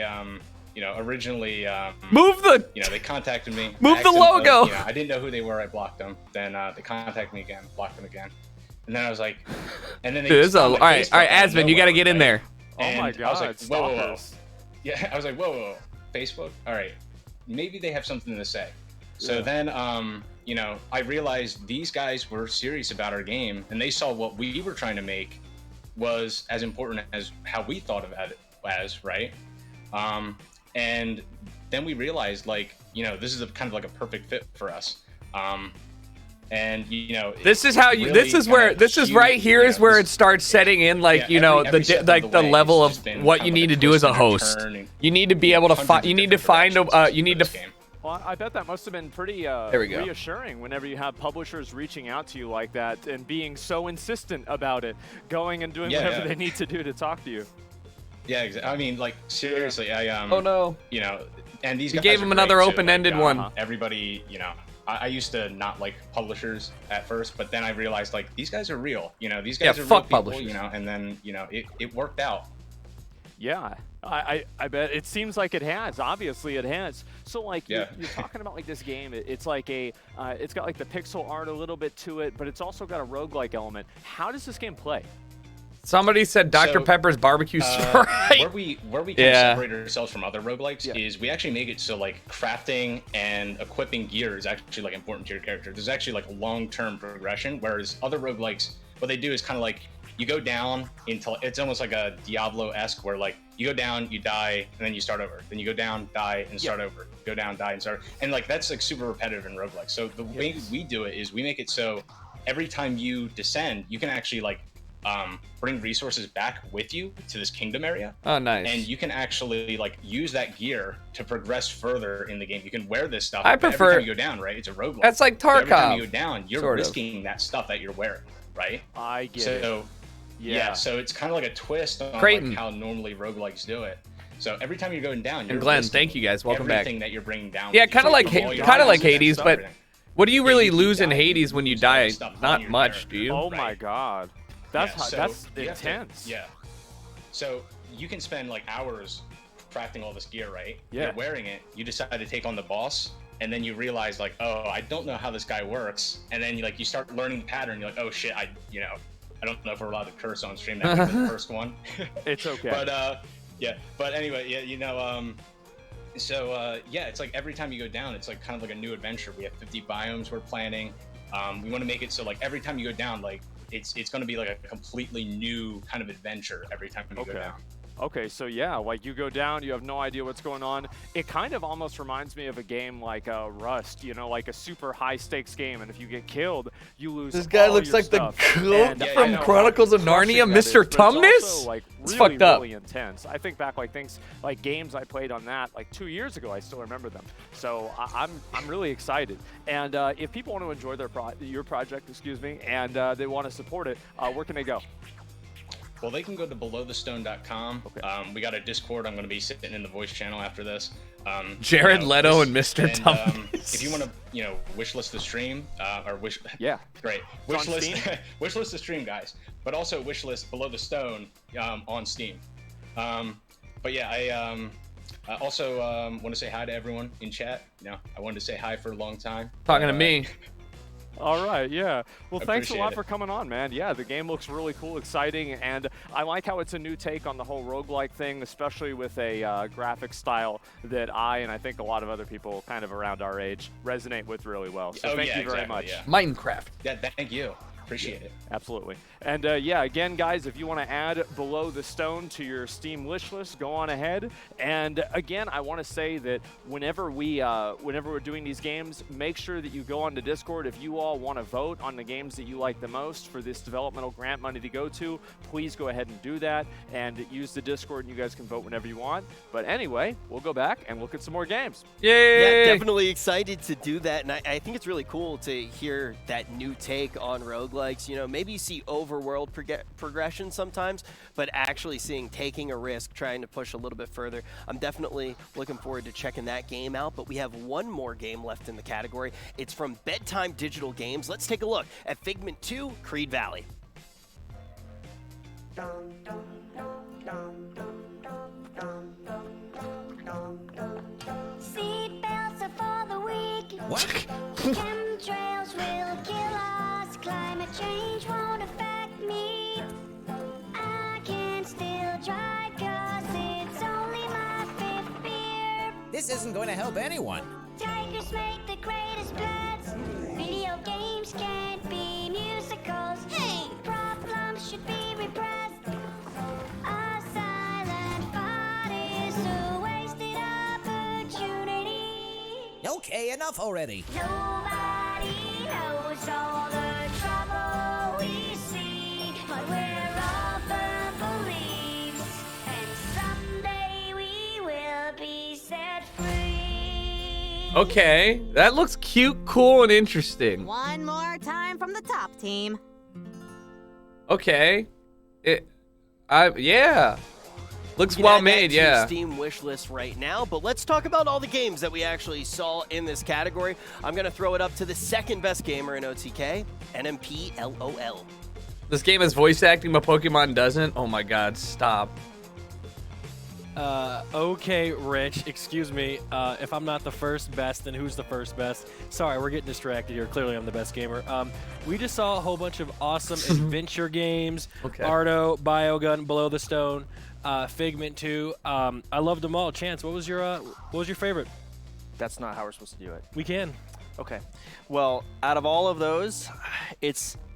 you know, originally Move the. you know, they contacted me. Move the Accidentally, logo. You know, I didn't know who they were. I blocked them. Then they contacted me again, blocked them again, and then I was like, and then they Dude, this is found all my right, Facebook out of Asmund, you got to nowhere, get in right? there. And Oh my I was God, like, whoa, whoa, whoa. stalkers. Yeah, I was like, whoa, Facebook? All right, maybe they have something to say. So then, you know, I realized these guys were serious about our game, and they saw what we were trying to make was as important as how we thought of it as, right? And then we realized, like, you know, this is kind of like a perfect fit for us. And you know, This is how you. This is where. This is right here is where it starts setting in, like, you know, every step of the way, level it's of just been what kind you of need like to a do as a twist and a host. turn and You need to be able to hundreds find. of You need to find. You need to. Well, I bet that must have been pretty There we go. reassuring whenever you have publishers reaching out to you like that and being so insistent about it, going and doing Yeah, whatever yeah. they need to do to talk to you. Yeah, exactly. I mean, like, seriously, Oh no. you know, and these You guys gave are him another great, too. open-ended Like, one. Everybody, you know, I used to not like publishers at first, but then I realized, like, these guys are real. You know, these guys Yeah, are fuck real people, publishers. you know, and then, you know, it worked out. Yeah, I bet it seems like it has. Obviously, it has. So, like, Yeah. you're talking about like this game. It's like it's got like the pixel art a little bit to it, but it's also got a roguelike element. How does this game play? Somebody said Dr. So, Pepper's barbecue Sprite. Where we kind of separate ourselves from other roguelikes is we actually make it so, like, crafting and equipping gear is actually, like, important to your character. There's actually, like, a long-term progression, whereas other roguelikes, what they do is kind of like you go down until it's almost like a Diablo-esque where, like, you go down, you die, and then you start over. Then you go down, die, and start over. Go down, die, and start. And, like, that's, like, super repetitive in roguelikes. So the way we do it is we make it so every time you descend, you can actually, like, bring resources back with you to this kingdom area. Oh, nice. And you can actually, like, use that gear to progress further in the game. You can wear this stuff. I but prefer- every time you go down, right? It's a roguelike. That's like But every time Tarkov, you go down, you're sort of. risking that stuff that you're wearing, right? I get it. So, Yeah. so it's kind of like a twist on Creighton. like how normally roguelikes do it. So every time you're going down, you're And Glenn, risking thank you guys. Welcome back. everything that you're bringing down. Yeah, with you. kind of like All your Hades, items and but everything. what do you really you lose in die, Hades when you lose all die? the stuff on Not your much, character. do you? Oh my God, that's Yeah, so that's you have to- intense. yeah. So you can spend like hours crafting all this gear, right? Yeah. You're wearing it. You decide to take on the boss, and then you realize, like, oh, I don't know how this guy works. And then you start learning the pattern. You're like, oh shit, I don't know if we're allowed to curse on stream. That was the first one. It's okay. But yeah. But anyway, yeah, so yeah, it's like every time you go down, it's like kind of like a new adventure. We have 50 biomes we're planning. We want to make it so like every time you go down, like it's going to be like a completely new kind of adventure every time you go down. Okay, so yeah, like you go down, you have no idea what's going on. It kind of almost reminds me of a game like Rust, you know, like a super high stakes game, and if you get killed, you lose. This guy all looks your like stuff. the goat And from I know Chronicles how of Narnia, crushing that Mr. is, but it's Tumnus? also, like, It's really, fucked up. really intense. I think back like things like games I played on that like 2 years ago. I still remember them. So I'm really excited. And if people want to enjoy your project, excuse me, and they want to support it, where can they go? Well, they can go to belowthestone.com. Okay. We got a Discord. I'm going to be sitting in the voice channel after this. Jared Leto and Mr. If you want to, wishlist the stream, yeah, great. It's on Wishlist, Steam? wishlist the stream, guys. But also wishlist Below the Stone on Steam. But yeah, I also want to say hi to everyone in chat. I wanted to say hi for a long time. Talking to me. All right, yeah. Well, thanks a lot Appreciate it. for coming on, man. Yeah, the game looks really cool, exciting, and I like how it's a new take on the whole roguelike thing, especially with a graphic style that I think a lot of other people kind of around our age resonate with really well. So thank you very much. Yeah. Minecraft. Yeah, thank you. Appreciate it. Absolutely. And yeah, again, guys, if you want to add Below the Stone to your Steam wish list, go on ahead. And again, I want to say that whenever we're doing these games, make sure that you go on to Discord. If you all want to vote on the games that you like the most for this developmental grant money to go to, please go ahead and do that and use the Discord, and you guys can vote whenever you want. But anyway, we'll go back and look at some more games. Yay! Yeah, definitely excited to do that, and I think it's really cool to hear that new take on roguelikes. Maybe you see overworld progression sometimes, but actually taking a risk, trying to push a little bit further. I'm definitely looking forward to checking that game out, but we have one more game left in the category. It's from Bedtime Digital Games. Let's take a look at Figment 2, Creed Valley. Seatbelts are for the weak. What? Chemtrails will kill us. Climate change won't affect me. I can still drive 'cause it's only my 5th beer. This isn't going to help anyone. Tigers make the greatest pets. Video games can't be musicals. Hey! Problems should be repressed. A silent fight is a wasted opportunity. Okay, enough already. Nobody knows all the trouble we see, but we're all firm beliefs, and someday we will be set free. Okay, that looks cute, cool, and interesting. One more time from the top team. Okay. Yeah. Looks You can well add that made, to your yeah. Steam wish list right now, but let's talk about all the games that we actually saw in this category. I'm going to throw it up to the second best gamer in OTK, NMP LOL. This game has voice acting, but Pokemon doesn't. Oh my god, stop. Okay, Rich, excuse me. If I'm not the first best, then who's the first best? Sorry, we're getting distracted here. Clearly, I'm the best gamer. We just saw a whole bunch of awesome adventure games. Okay. Ardo, Biogun, Below the Stone, Figment 2. I loved them all. Chance, what was your favorite? That's not how we're supposed to do it. We can. Okay. Well, out of all of those,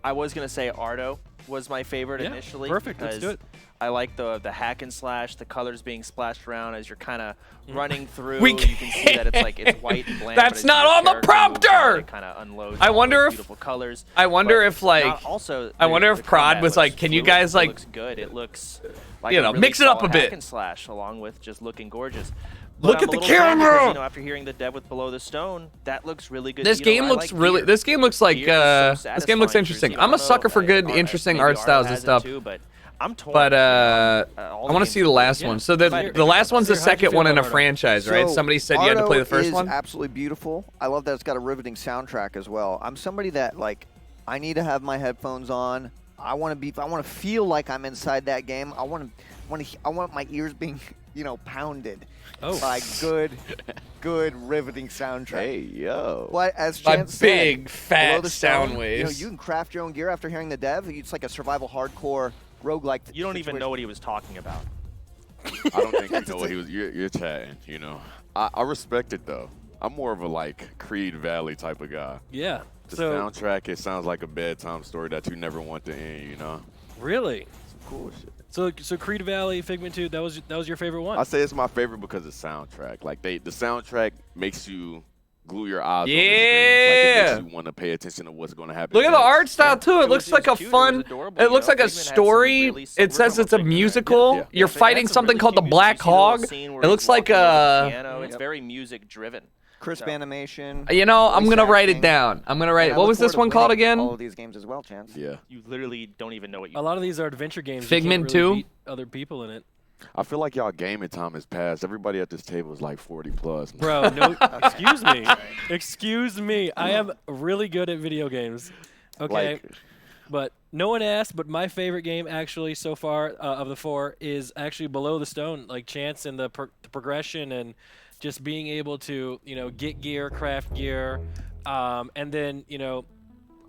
I was going to say Ardo was my favorite Yeah, initially. perfect. Let's do because it. I like the hack and slash, the colors being splashed around as you're kind of running through. We you can see that it's like it's white and bland. That's but as not your on the character moves prompter! around, it kind of unloads. I all wonder those if- beautiful colors. I wonder But if, like- not also I wonder if the Prod combat was looks like, can you fluid, guys, like- It looks good. It looks like You a know, really mix it up a solid bit. hack and slash along with just looking gorgeous. But Look I'm at a the little sad because, camera! you know, after hearing the dev with Below the Stone, that looks really good. This You know, game I looks like really. beer. This game looks like. Beer is so This game looks satisfying, interesting. Jersey. I I'm a don't sucker know, for good, maybe interesting Ardo art styles and has it stuff. too, but I'm torn. But all I the want to games see the look last good. one. So the last one's the How'd you second feel one in a about Ardo? franchise, right? So, Somebody said you had to play the Ardo first is one. absolutely beautiful. I love that it's got a riveting soundtrack as well. I'm somebody that like, I need to have my headphones on. I want to feel like I'm inside that game. I want my ears being, pounded by good riveting soundtrack. Hey, yo. What as By Chance big, said, fat Below the sound Stone, waves. You can craft your own gear after hearing the dev. It's like a survival hardcore roguelike. You don't even know what he was talking about. I don't think you know what he was. You're chatting, I respect it though. I'm more of a like Creed Valley type of guy. Yeah. The So soundtrack, it sounds like a bedtime story that you never want to end. really, Some cool shit. So Creed Valley, Figment 2, that was your favorite one? I say it's my favorite because of the soundtrack. Like the soundtrack makes you glue your eyes on the screen. Yeah. Like it makes you want to pay attention to what's going to happen. Look at the next. art style too. It looks like a fun. It looks like a story. It says it's a musical. You're fighting something called the Black Hog. It looks like a. Piano. It's very music driven. Crisp animation. You know, I'm voice gonna write acting. it down. I'm gonna write. And I What look was this forward to one called winning again? All of these games as well, Chance. Yeah. You literally don't even know what you. A lot of these are adventure games. Figment you can't really 2? beat other people in it. I feel like y'all gaming time has passed. Everybody at this table is like 40 plus. Bro, no, excuse me. Excuse me. I am really good at video games. Okay. Like- But no one asked, but my favorite game actually so far of the 4 is actually Below the Stone. Like Chance and the progression and just being able to, get gear, craft gear. And then,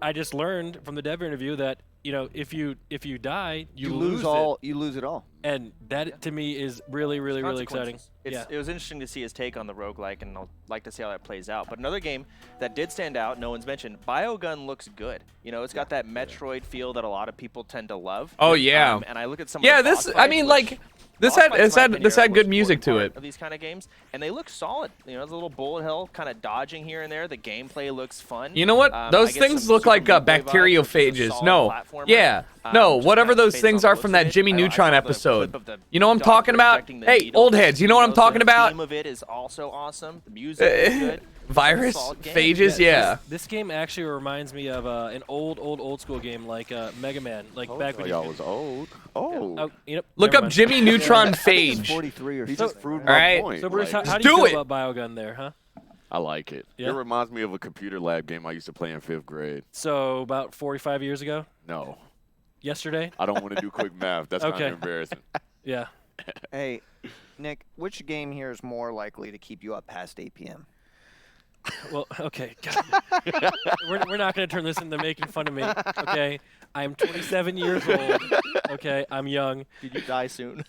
I just learned from the dev interview that, if you die, you lose all. You lose it all. And that to me is really, really, really exciting. It was interesting to see his take on the roguelike, and I'll like to see how that plays out. But another game that did stand out, no one's mentioned, Biogun looks good. It's got that Metroid feel that a lot of people tend to love. Oh yeah. And I look at some. Yeah, of the this. boss I fights, mean, which- like. This boss had fights, in my this had opinion, are good the most music to important it. Of these kind of games, and they look solid. There's a little bullet hell kind of dodging here and there. The gameplay looks fun. You know what? I Those get things some look Super like Meat Boy vibes, which is a bacteriophages. solid No. platformer. Yeah. No, Just whatever kinda those based things on are the from looks of that it. Jimmy I Neutron saw the episode. clip of the You know what I'm doctor talking about? injecting the Hey, needle. old heads, you know what I'm talking The about? theme of it is also awesome. The music is good. Virus? Solid game. Phages? Yeah. This game actually reminds me of an old school game like Mega Man, like back when y'all was old. Oh. Look never up mind. Jimmy Neutron Phage. 43 or He something. just proved All my right. point. So Bruce, Like, how do you do feel it. about Biogun there, huh? I like it. Yeah? It reminds me of a computer lab game I used to play in 5th grade. So about 45 years ago, No. yesterday. I don't want to do quick math. That's kind Okay. of embarrassing. Yeah. Hey, Nick, which game here is more likely to keep you up past 8 p.m.? Well, okay. God. we're not going to turn this into making fun of me. Okay. I'm 27 years old. Okay. I'm young. Did you die soon?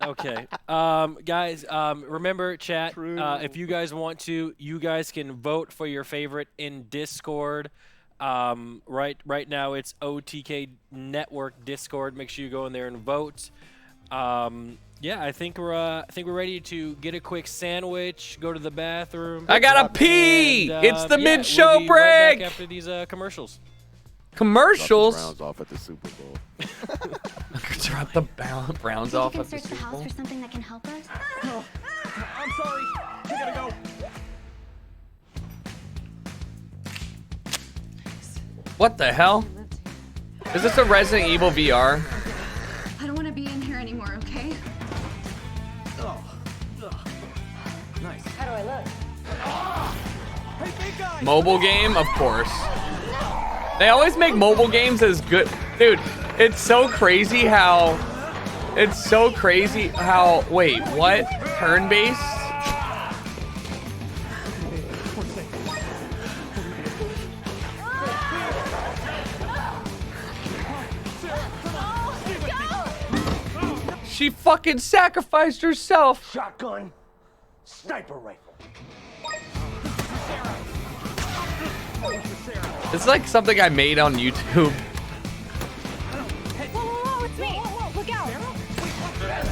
Okay. Guys, remember, chat, if you guys want to, you guys can vote for your favorite in Discord. Right now it's OTK Network Discord. Make sure you go in there and vote. Yeah, I think we're ready to get a quick sandwich, go to the bathroom. I gotta pee! It's the mid-show we'll be right break! back after these commercials. Commercials? Drop the Browns off at the Super Bowl. Drop the Browns off You at can the search the Super house Bowl. for something that can help us. I'm sorry. I gotta go. What the hell? Is this a Resident Evil VR? I don't want to be in here anymore, okay? Nice. How do I look? Hey, big guy. Mobile game? Of course. They always make mobile games as good. Dude, it's so crazy how... Wait, what? Turn-based? She fucking sacrificed herself. Shotgun, sniper rifle. It's like something I made on YouTube. Whoa, it's me! Look out!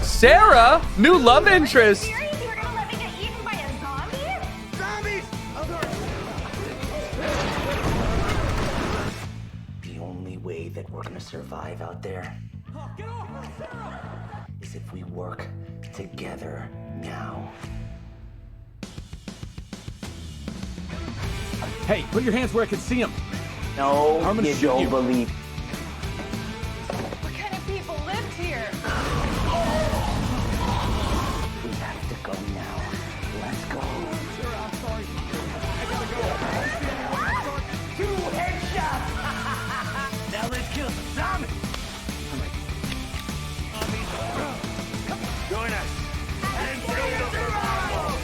Sarah? New love interest. Serious? You were gonna let me get eaten by a zombie? Zombies! The only way that we're gonna survive out there Get off her, Sarah! is if we work together now. Hey, put your hands where I can see them. No, I'm gonna you shoot don't you. believe. What kind of people lived here? We have to go now. Let's go. Sarah, I'm sorry. I gotta go. 2 headshots! Now let's kill some zombies! Join us! And kill the survival!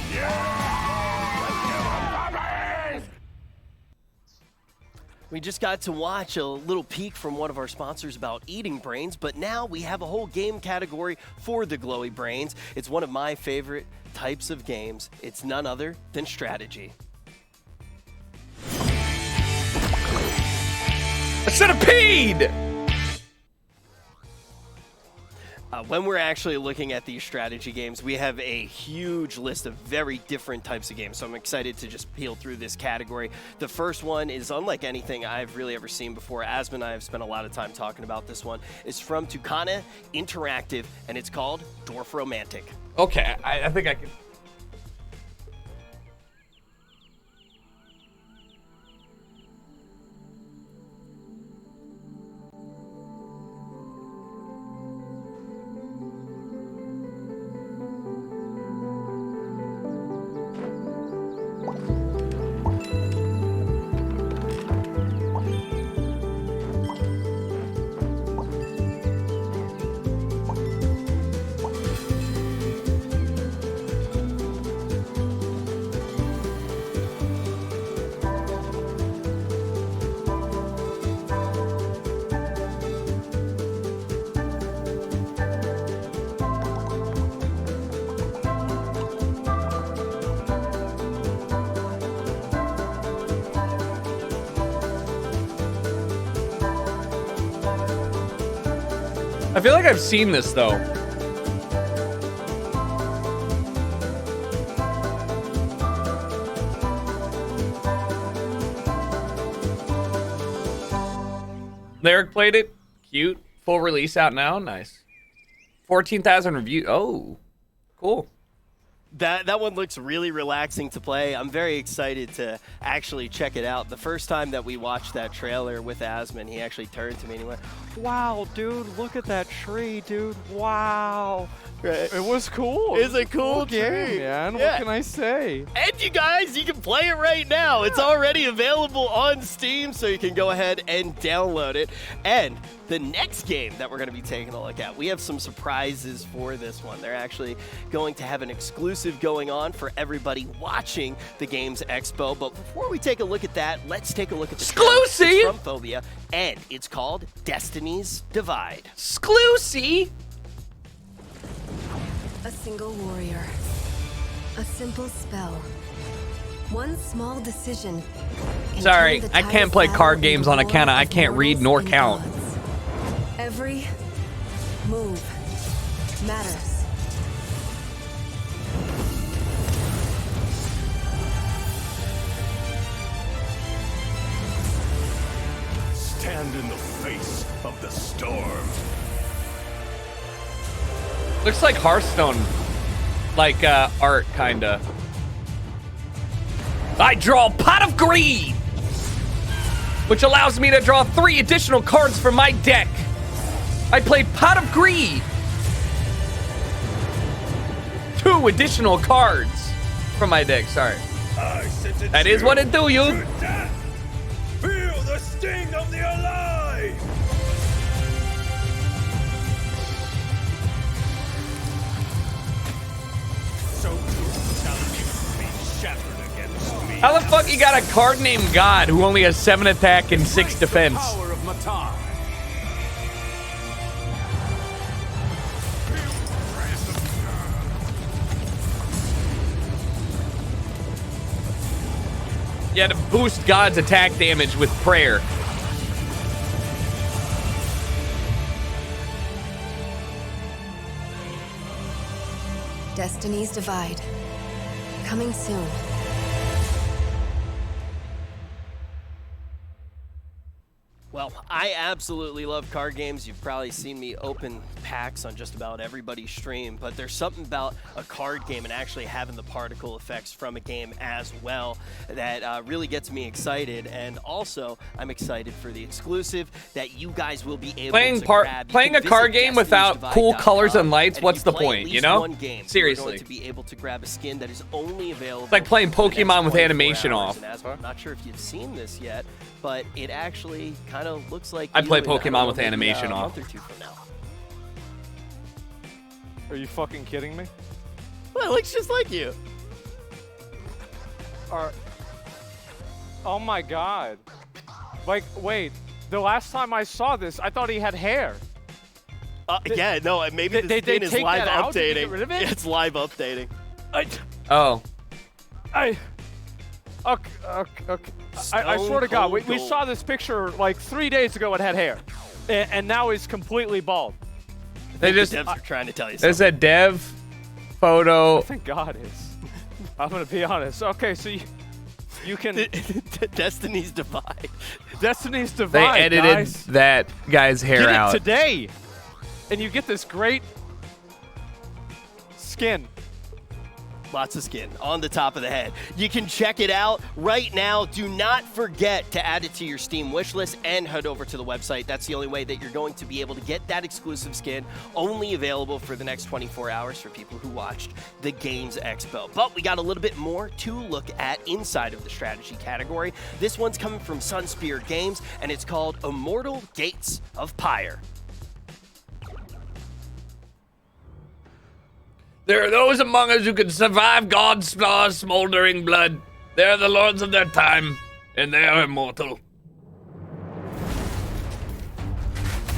We just got to watch a little peek from one of our sponsors about eating brains, but now we have a whole game category for the glowy brains. It's one of my favorite types of games. It's none other than strategy. I should have peed! When we're actually looking at these strategy games, we have a huge list of very different types of games, so I'm excited to just peel through this category. The first one is unlike anything I've really ever seen before. Asma and I have spent a lot of time talking about this one. It's from Tucana Interactive, and it's called Dwarf Romantic. Okay, I think I can... I feel like I've seen this, though. Lyric played it. Cute. Full release out now. Nice. 14,000 reviews. Oh, cool. That one looks really relaxing to play. I'm very excited to actually check it out. The first time that we watched that trailer with Asman, he actually turned to me and he went, "Wow, dude, look at that tree, dude. Wow." Right. It was cool. It's a cool game, man. Yeah. What can I say? And you guys, you can play it right now. It's already available on Steam, so you can go ahead and download it. And the next game that we're going to be taking a look at, we have some surprises for this one. They're actually going to have an exclusive going on for everybody watching the Games Expo. But before we take a look at that, let's take a look at the exclusive. It's from Phobia, and it's called Destiny's Divide. Exclusive. A single warrior. A simple spell. One small decision. Sorry, I can't play card games on account of I can't read nor count. Every move matters. Stand in the face of the storm. Looks like Hearthstone, like art, kinda. I draw Pot of Greed, which allows me to draw 3 additional cards from my deck. I played Pot of Greed. 2 additional cards from my deck, sorry. That is what it do, you. Feel the sting of the alive! How the fuck you got a card named God who only has 7 attack and 6 defense? Power of Matar. You had to boost God's attack damage with prayer. Destiny's Divide. Coming soon. Well, I absolutely love card games. You've probably seen me open packs on just about everybody's stream, but there's something about a card game and actually having the particle effects from a game as well that really gets me excited. And also, I'm excited for the exclusive that you guys will be able to grab. Playing a card game without cool colors and lights, what's the point, you know? Seriously. You're going to be able to grab a skin that is only available. It's like playing Pokemon with animation off. I'm not sure if you've seen this yet, but it actually kind of looks like I play Pokemon with animation off. A month or 2 from now. Are you fucking kidding me? Well, it looks just like you. Oh my god. Like, wait. The last time I saw this, I thought he had hair. Yeah, no, maybe the skin is live updating. Did they get rid of it? It's live updating. Oh. Okay. I swear to God, we saw this picture like 3 days ago. It had hair, and now he's completely bald. They just the devs are trying to tell you They something. said dev, photo. I think God is. I'm gonna be honest. Okay, so you can Destiny's Divide. Destiny's They Divide. edited guys. that guy's hair Get it out. today, and you get this great skin. Lots of skin on the top of the head. You can check it out right now. Do not forget to add it to your Steam wishlist and head over to the website. That's the only way that you're going to be able to get that exclusive skin, only available for the next 24 hours for people who watched the Games Expo. But we got a little bit more to look at inside of the strategy category. This one's coming from Sunspear Games, and it's called Immortal Gates of Pyre. There are those among us who can survive God's smoldering blood. They are the lords of their time, and they are immortal.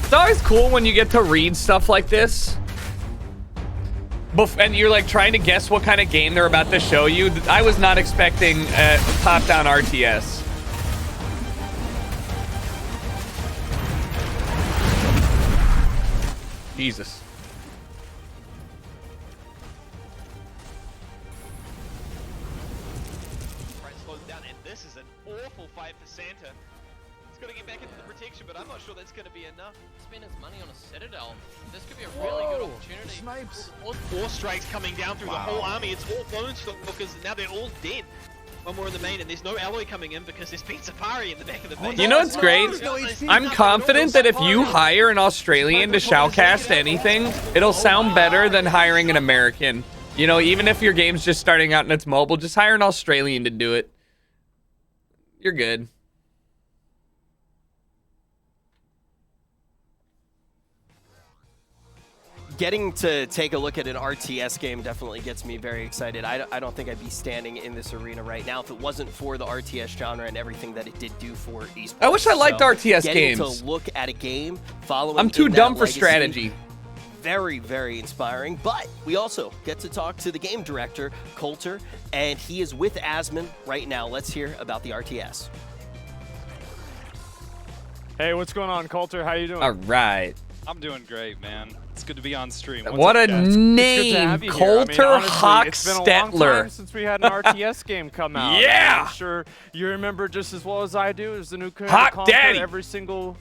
It's always cool when you get to read stuff like this. And you're like trying to guess what kind of game they're about to show you. I was not expecting a top-down RTS. Jesus. This is an awful fight for Santa. He's got to get back into the protection, but I'm not sure that's going to be enough. Spend his money on a Citadel. This could be a really good opportunity. Snipes. Four strikes coming down through the whole army. It's all bone because now they're all dead. One more in the main, and there's no alloy coming in because there's been Safari in the back of the base. You know what's great? I'm confident that if you hire an Australian to shoutcast anything, it'll sound better than hiring an American. You know, even if your game's just starting out and it's mobile, just hire an Australian to do it. You're good. Getting to take a look at an RTS game definitely gets me very excited. I don't think I'd be standing in this arena right now if it wasn't for the RTS genre and everything that it did do for esports. I wish I liked RTS getting games. to look at a game, following I'm too in that dumb for legacy, strategy. Very, very inspiring. But we also get to talk to the game director, Coulter, and he is with Asmon right now. Let's hear about the RTS. Hey, what's going on, Coulter? How you doing? All right. I'm doing great, man. It's good to be on stream. What a name, Coulter Hochstetler. It's been a long time since we had an RTS game come out. Yeah. I'm sure you remember just as well as I do. There's the new Hot Conquer Daddy. every single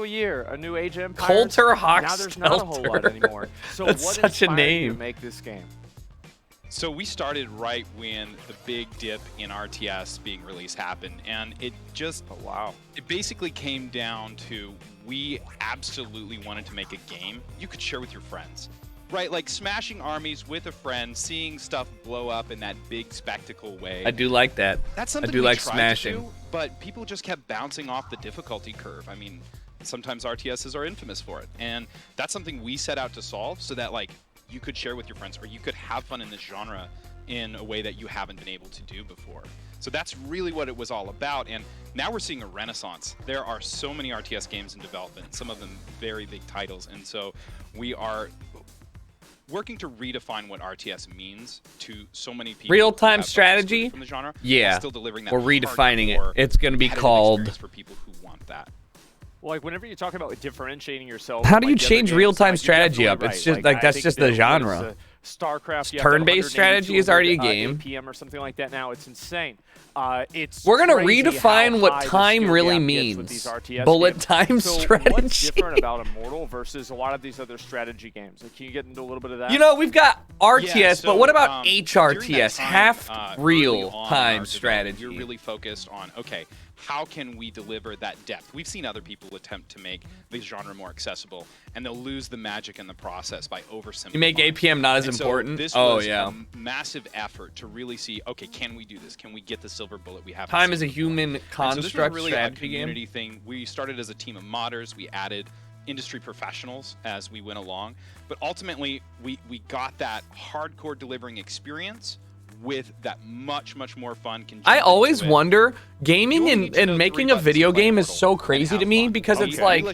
year. A new Age of Empires. Coulter Now there's not a whole lot Hochstelter. anymore. So That's what such a inspired you to name. make this game? So we started right when the big dip in RTS being released happened, and it just it basically came down to we absolutely wanted to make a game you could share with your friends. Right, like smashing armies with a friend, seeing stuff blow up in that big spectacle way. I do like that. That's something I do we like tried smashing. to do, but people just kept bouncing off the difficulty curve. I mean, sometimes RTSs are infamous for it, and that's something we set out to solve so that like you could share with your friends or you could have fun in this genre in a way that you haven't been able to do before. So that's really what it was all about, and now we're seeing a renaissance. There are so many RTS games in development, some of them very big titles, and so we are working to redefine what RTS means to so many people. Real-time who have strategy? from the genre, Yeah. while still delivering that We're redefining it. hardcore It's going to be competitive called. experience for people who want that. Well, like whenever you talk about differentiating yourself, How from, do you like, the other change games, real-time you're strategy definitely up? It's right. just like I that's think just that the was, genre. StarCraft, you have Turn-based 182 strategy is already a 100, game. APM or something like that now. It's insane. It's We're gonna crazy redefine how what high the time skill really gap gets with these means. RTS Bullet games. time so strategy. What's different about Immortal versus a lot of these other strategy games? Like, can you get into a little bit of that? You know, we've got RTS, Yeah, so, but what about during that HRTS, time, half early on in our real-time development, strategy? You're really focused on, okay, how can we deliver that depth? We've seen other people attempt to make the genre more accessible, and they'll lose the magic in the process by oversimplifying. You make APM not as And so important? This Oh, was yeah. a massive effort to really see, okay, can we do this? Can we get the silver bullet we have? Time is a human So this was construct really strategy a game. community thing. We started as a team of modders. We added industry professionals as we went along. But ultimately, we got that hardcore delivering experience with that much more fun. I always wonder, gaming and making a video game is so crazy to me because it's like,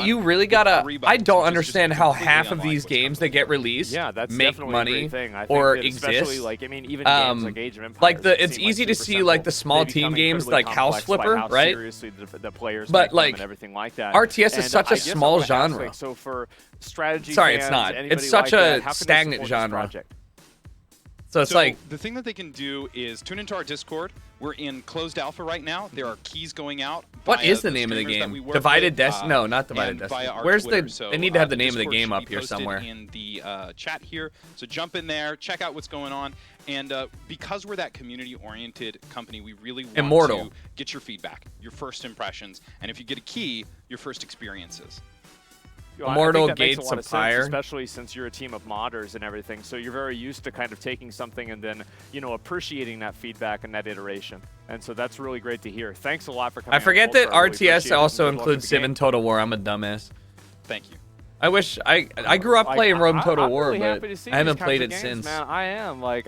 you really gotta, I don't understand how half of these games that get released make money or exist. Like, I mean, even games like Age of Empires, like it's easy to see like the small team games like House Flipper, right? The players but like and everything like that. RTS is such a small genre. So for strategy, sorry, fans, it's not. It's like such a that, stagnant genre. So it's so like the thing that they can do is tune into our Discord. We're in closed alpha right now. There are keys going out. What is the name of the game? Divided Destiny? No, not Divided Destiny. Where's Twitter. the? So, they need to have the name of the Discord game should up be here posted somewhere. in the chat here. So jump in there, check out what's going on, and because we're that community-oriented company, we really want to get your feedback, your first impressions, and if you get a key, your first experiences. Immortal Gates Gates of Fire, especially since you're a team of modders and everything, so you're very used to kind of taking something and then, you know, appreciating that feedback and that iteration. And so that's really great to hear. Thanks a lot for coming. I forget that really RTS also includes Civ and Total War. I'm a dumbass. Thank you. I wish I grew up playing Rome Total War, really but I haven't played it games, since. Man, I am like,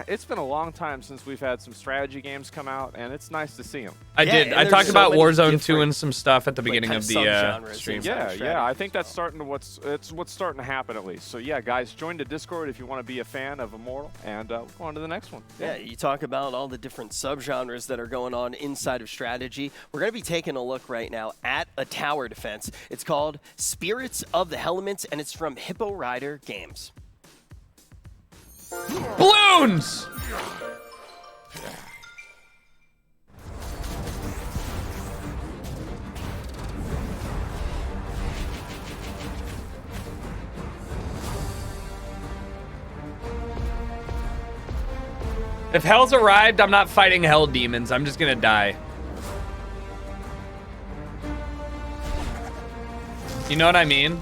it's been a long time since we've had some strategy games come out, and it's nice to see them. I did. I talked about Warzone 2 and some stuff at the beginning of the stream. Yeah. I think that's starting to what's starting to happen at least. So yeah, guys, join the Discord if you want to be a fan of Immortal, and we'll go on to the next one. Yeah, you talk about all the different subgenres that are going on inside of strategy. We're going to be taking a look right now at a tower defense. It's called Spirits of the Elements, and it's from Hippo Rider Games. Balloons! If Hell's arrived, I'm not fighting Hell demons. I'm just gonna die. You know what I mean?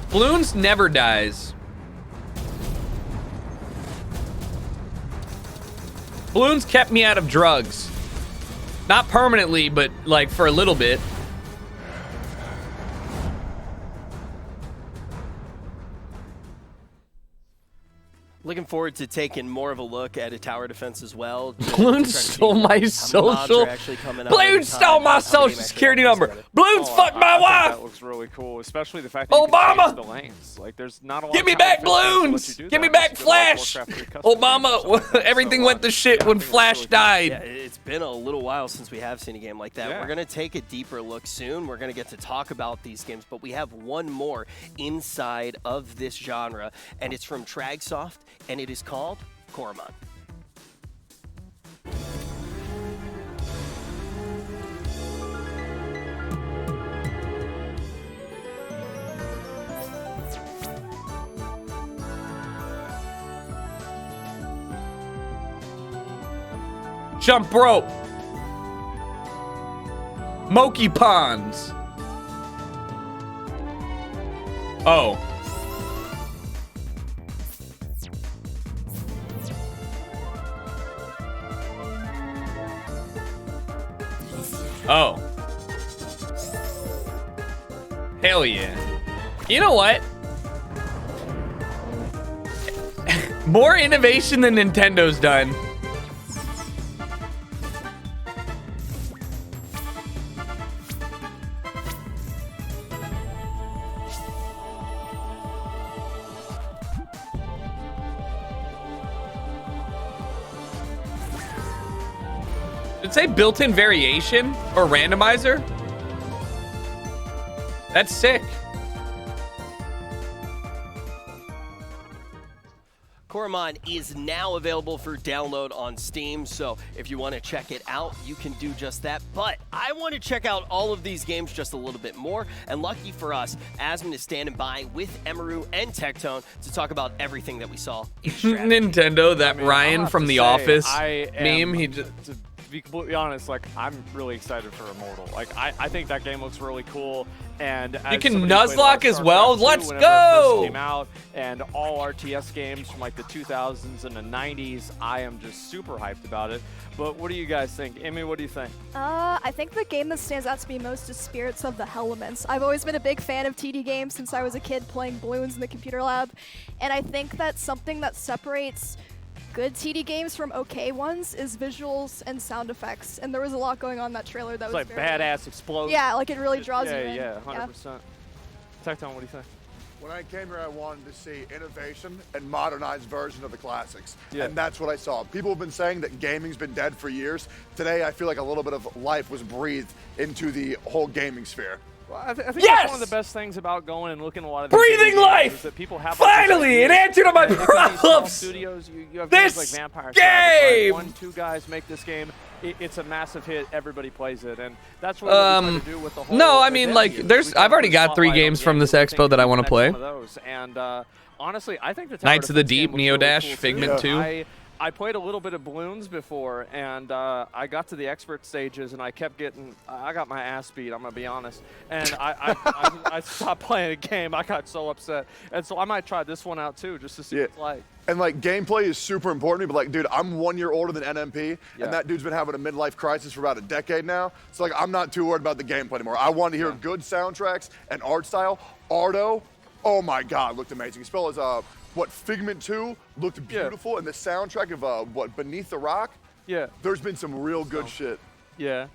Bloons never dies. Bloons kept me out of drugs. Not permanently, but like for a little bit. Looking forward to taking more of a look at a tower defense as well. Bloons stole my social. Bloons stole my social security number. Bloons fucked my wife. That looks really cool, especially the fact that Obama. you can change the lanes. Like, there's not a lot. Give me back Bloons. Give me back Flash. Obama. Everything went to shit when Flash died. Yeah, it's been a little while since we have seen a game like that. We're gonna take a deeper look soon. We're gonna get to talk about these games, but we have one more inside of this genre, and it's from Tragsoft, and it is called Coromon. Jump rope. Moki ponds. Oh. Oh. Hell yeah. You know what? More innovation than Nintendo's done. Did it say built-in variation or randomizer? That's sick. Coromon is now available for download on Steam, so if you want to check it out, you can do just that. But I want to check out all of these games just a little bit more, and lucky for us, Asmon is standing by with Emeru and Tectone to talk about everything that we saw in strategy. Nintendo, that Ryan from The Office meme, he just... to be completely honest, like, I'm really excited for Immortal. Like, I think that game looks really cool. And as you can somebody who played a lot of Nuzlocke as StarCraft well. 2 Let's whenever it first go! came out, and all RTS games from like the 2000s and the 90s, I am just super hyped about it. But what do you guys think? Amy, what do you think? I think the game that stands out to me most is Spirits of the Elements. I've always been a big fan of TD games since I was a kid playing balloons in the computer lab, and I think that's something that separates good TD games from okay ones is visuals and sound effects. And there was a lot going on in that trailer that It's was like very badass explosion. Yeah, like it really draws you in. Yeah, 100%. Tecton, what do you think? When I came here, I wanted to see innovation and modernized version of the classics. Yeah. And that's what I saw. People have been saying that gaming's been dead for years. Today, I feel like a little bit of life was breathed into the whole gaming sphere. Well, I think that's one of the best things about going and looking at a lot of these Breathing games life! is that people have Finally, an answer to my problems! Studios, you have This games like Vampire game! 1, 2 guys make this game. It's a massive hit. Everybody plays it, and that's what we're trying to do with the whole. No, I mean, like, event. there's. I've already got 3 games from this expo that I want to play. And honestly, I think the Knights of the Deep, Neodash, Figment 2. I played a little bit of Bloons before, and I got to the expert stages, and I kept getting, I got my ass beat, I'm going to be honest. And I stopped playing a game. I got so upset. And so I might try this one out, too, just to see what it's like. And, like, gameplay is super important to me, but, like, dude, I'm 1 year older than NMP, and that dude's been having a midlife crisis for about a decade now. So, like, I'm not too worried about the gameplay anymore. I want to hear good soundtracks and art style. Ardo, oh, my God, looked amazing. As well as, Figment 2 looked beautiful, and the soundtrack of, Beneath the Rock? Yeah. There's been some real good shit. Yeah.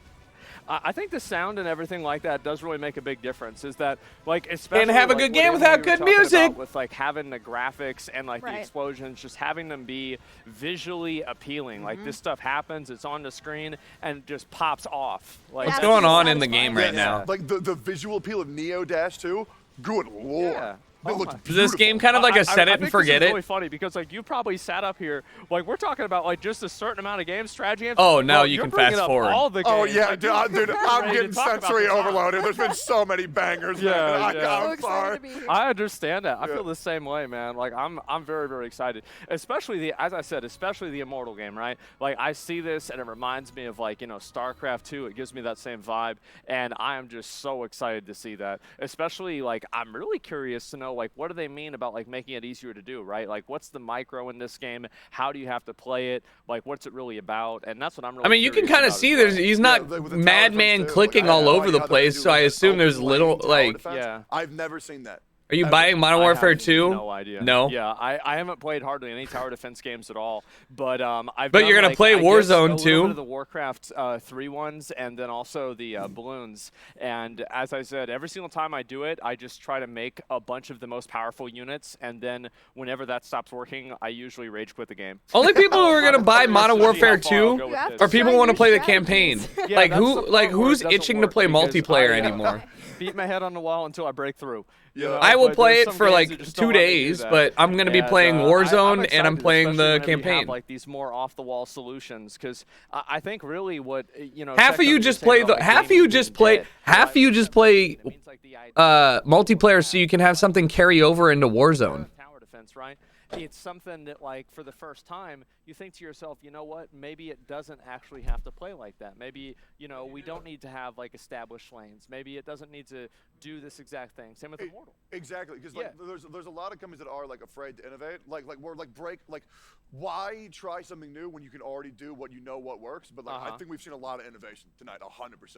I think the sound and everything like that does really make a big difference. Is that, like, especially and have a good game without good music. With like having the graphics and like the explosions, just having them be visually appealing. Like this stuff happens, it's on the screen, and just pops off. Like what's going on in the game right now? Like the visual appeal of Neodash 2. Good lord. Yeah. It looked Is this game kind of like a set it and forget it? it? Really funny because like you probably sat up here, like we're talking about like just a certain amount of games, strategy games. Oh, now well, you you're can bringing fast up forward. all the games. Oh yeah, like, dude, I'm getting sensory overloaded. There's been so many bangers, man. I'm sorry. I understand that. I feel the same way, man. Like I'm very, very excited. Especially as I said, especially the Immortal game, right? Like I see this and it reminds me of like, you know, StarCraft 2. It gives me that same vibe, and I am just so excited to see that. Especially like I'm really curious to know like what do they mean about like making it easier to do, right? Like what's the micro in this game? How do you have to play it? Like what's it really about? And that's what I'm really I mean, you can kind of see he's not madman clicking all over the place, so I assume there's little like. I've never seen that. Are you buying Modern Warfare 2? No idea. No. Yeah, I haven't played hardly any tower defense games at all. But I've. But done, you're gonna like, play I guess Warzone a little too. bit of the Warcraft 3 ones, and then also the balloons. And as I said, every single time I do it, I just try to make a bunch of the most powerful units, and then whenever that stops working, I usually rage quit the game. Only people who are gonna buy Modern Warfare 2 are people who want to play the campaign. Yeah, like that's who's the part itching to play because multiplayer I, anymore? Beat my head on the wall until I break through. You know, I will but play there's it some for games like that just 2 don't let me do days, that. but I'm gonna be And, playing I'm Warzone and I'm excited, playing especially the whenever you campaign. have, like these more off-the-wall solutions, because I think really what you know. Half of you just play multiplayer so you can have something carry over into Warzone. Tower defense, right? It's something that, like, for the first time, you think to yourself, you know what? Maybe it doesn't actually have to play like that. Maybe, you know, we don't need to have, like, established lanes. Maybe it doesn't need to do this exact thing. Same with Immortal. Exactly, because like, there's a lot of companies that are like afraid to innovate. Like we're like why try something new when you can already do what you know what works? But like I think we've seen a lot of innovation tonight, 100%.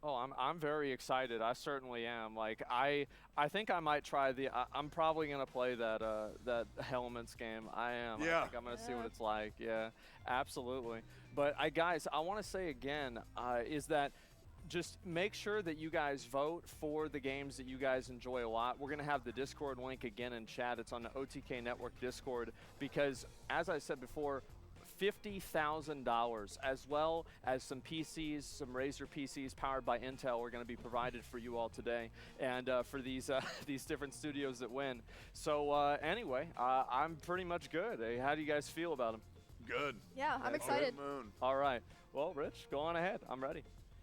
Oh, I'm very excited. I certainly am. Like I think I might try I'm probably gonna play that Elements game. I am. Yeah. I think I'm gonna see what it's like. Yeah, absolutely. But guys, I want to say again, is that just make sure that you guys vote for the games that you guys enjoy a lot. We're gonna have the Discord link again in chat. It's on the OTK Network Discord because, as I said before, $50,000 as well as some PCs, some Razer PCs powered by Intel are going to be provided for you all today, and for these different studios that win. So anyway, I'm pretty much good. Hey, how do you guys feel about them? Good. Yeah, I'm excited. All right. Well, Rich, go on ahead. I'm ready.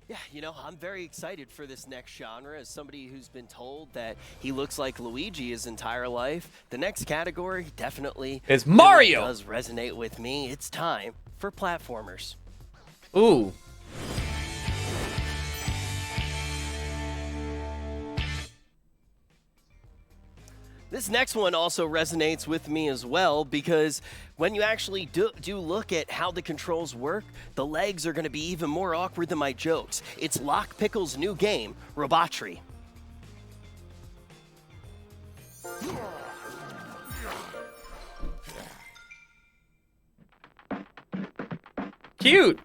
Yeah, you know, I'm very excited for this next genre. As somebody who's been told that he looks like Luigi his entire life, the next category definitely is Mario. Does resonate with me. It's time for platformers. Ooh. This next one also resonates with me as well because when you actually do look at how the controls work, the legs are going to be even more awkward than my jokes. It's Lockpickle's new game, Robotry. Cute.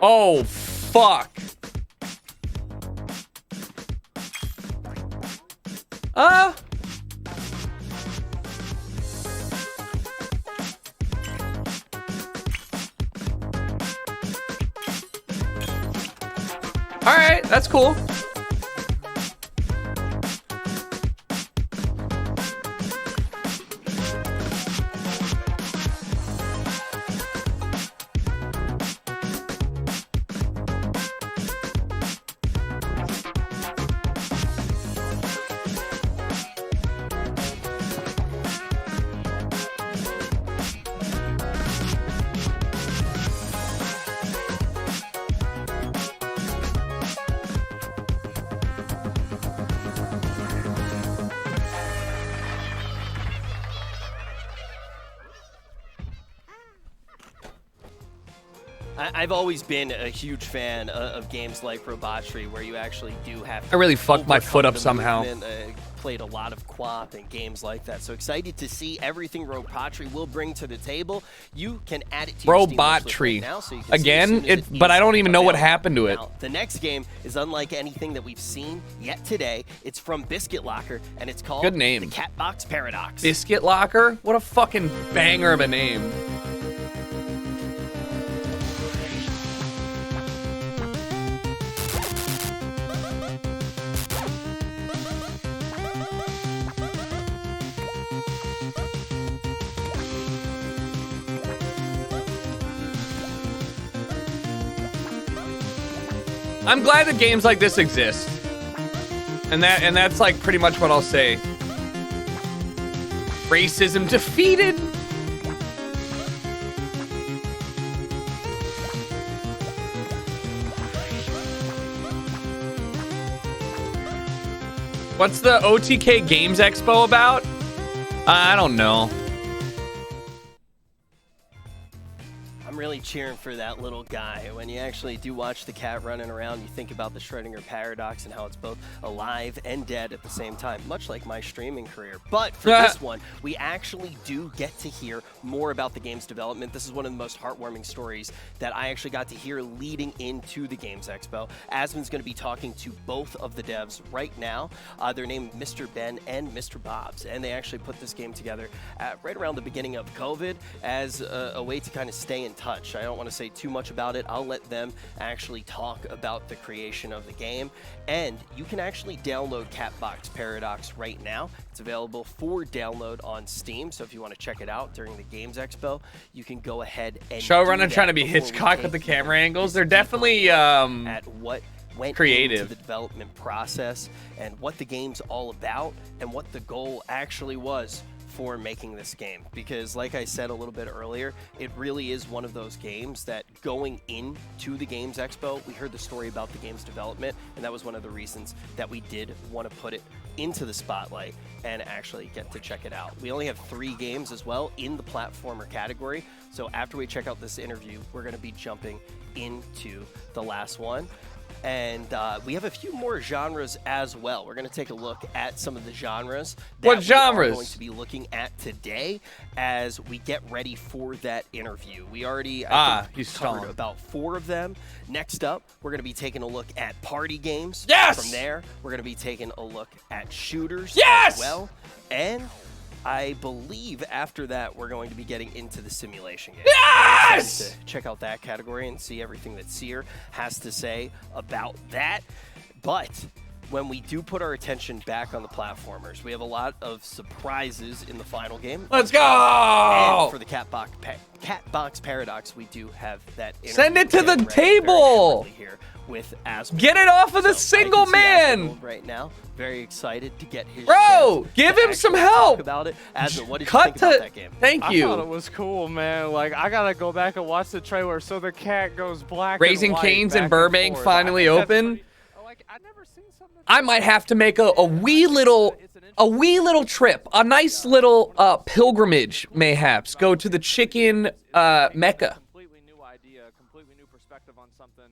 Oh, fuck. All right, that's cool. I've always been a huge fan of games like Robotry, where you actually do have to I really fucked my foot up the somehow. movement, played a lot of QWOP and games like that. So excited to see everything Robotry will bring to the table. You can add it to your Steam wish list right now, so you can see as soon as but I don't even know what available. happened to it. Now, the next game is unlike anything that we've seen yet today. It's from Biscuit Locker, and it's called Good name. The Catbox Paradox. Biscuit Locker? What a fucking banger of a name. I'm glad that games like this exist. And that's like pretty much what I'll say. Racism defeated. What's the OTK Games Expo about? I don't know. I'm really cheering for that little guy. When you actually do watch the cat running around, you think about the Schrödinger paradox and how it's both alive and dead at the same time, much like my streaming career. But for this one, we actually do get to hear more about the game's development. This is one of the most heartwarming stories that I actually got to hear leading into the Games Expo. Asmon's going to be talking to both of the devs right now. They're named Mr. Ben and Mr. Bobs, and they actually put this game together right around the beginning of COVID as a way to kind of stay in touch. I don't want to say too much about it. I'll let them actually talk about the creation of the game. And you can actually download Catbox Paradox right now. It's available for download on Steam. So if you want to check it out during the Games Expo, you can go ahead and Showrunner trying to be Hitchcock with the camera angles. They're definitely at what went creative into the development process and what the game's all about and what the goal actually was for making this game. Because like I said a little bit earlier, it really is one of those games that going into the Games Expo, we heard the story about the game's development, and that was one of the reasons that we did want to put it into the spotlight and actually get to check it out. We only have 3 games as well in the platformer category, so after we check out this interview, we're going to be jumping into the last one. And we have a few more genres as well. We're going to take a look at some of the genres that What genres? we're going to be looking at today as we get ready for that interview. We already he's covered stalling. about 4 of them. Next up, we're going to be taking a look at party games. Yes! From there, we're going to be taking a look at shooters Yes! as well. And I believe after that, we're going to be getting into the simulation game. Yes! To check out that category and see everything that Seer has to say about that. But when we do put our attention back on the platformers, we have a lot of surprises in the final game. Let's go! And for the Catbox Paradox, we do have that. Send it to the very, table! very here with Asmongold. Get it off of the single man! Right now, very excited to get his Bro, give him some help. About it. Asmon, what did you think about that game? Thank you. I thought it was cool, man. Like, I gotta go back and watch the trailer. So the cat goes black. Raising and white Cane's back in Burbank and finally open. I might have to make a wee little trip, a nice little pilgrimage, mayhaps. Go to the chicken Mecca.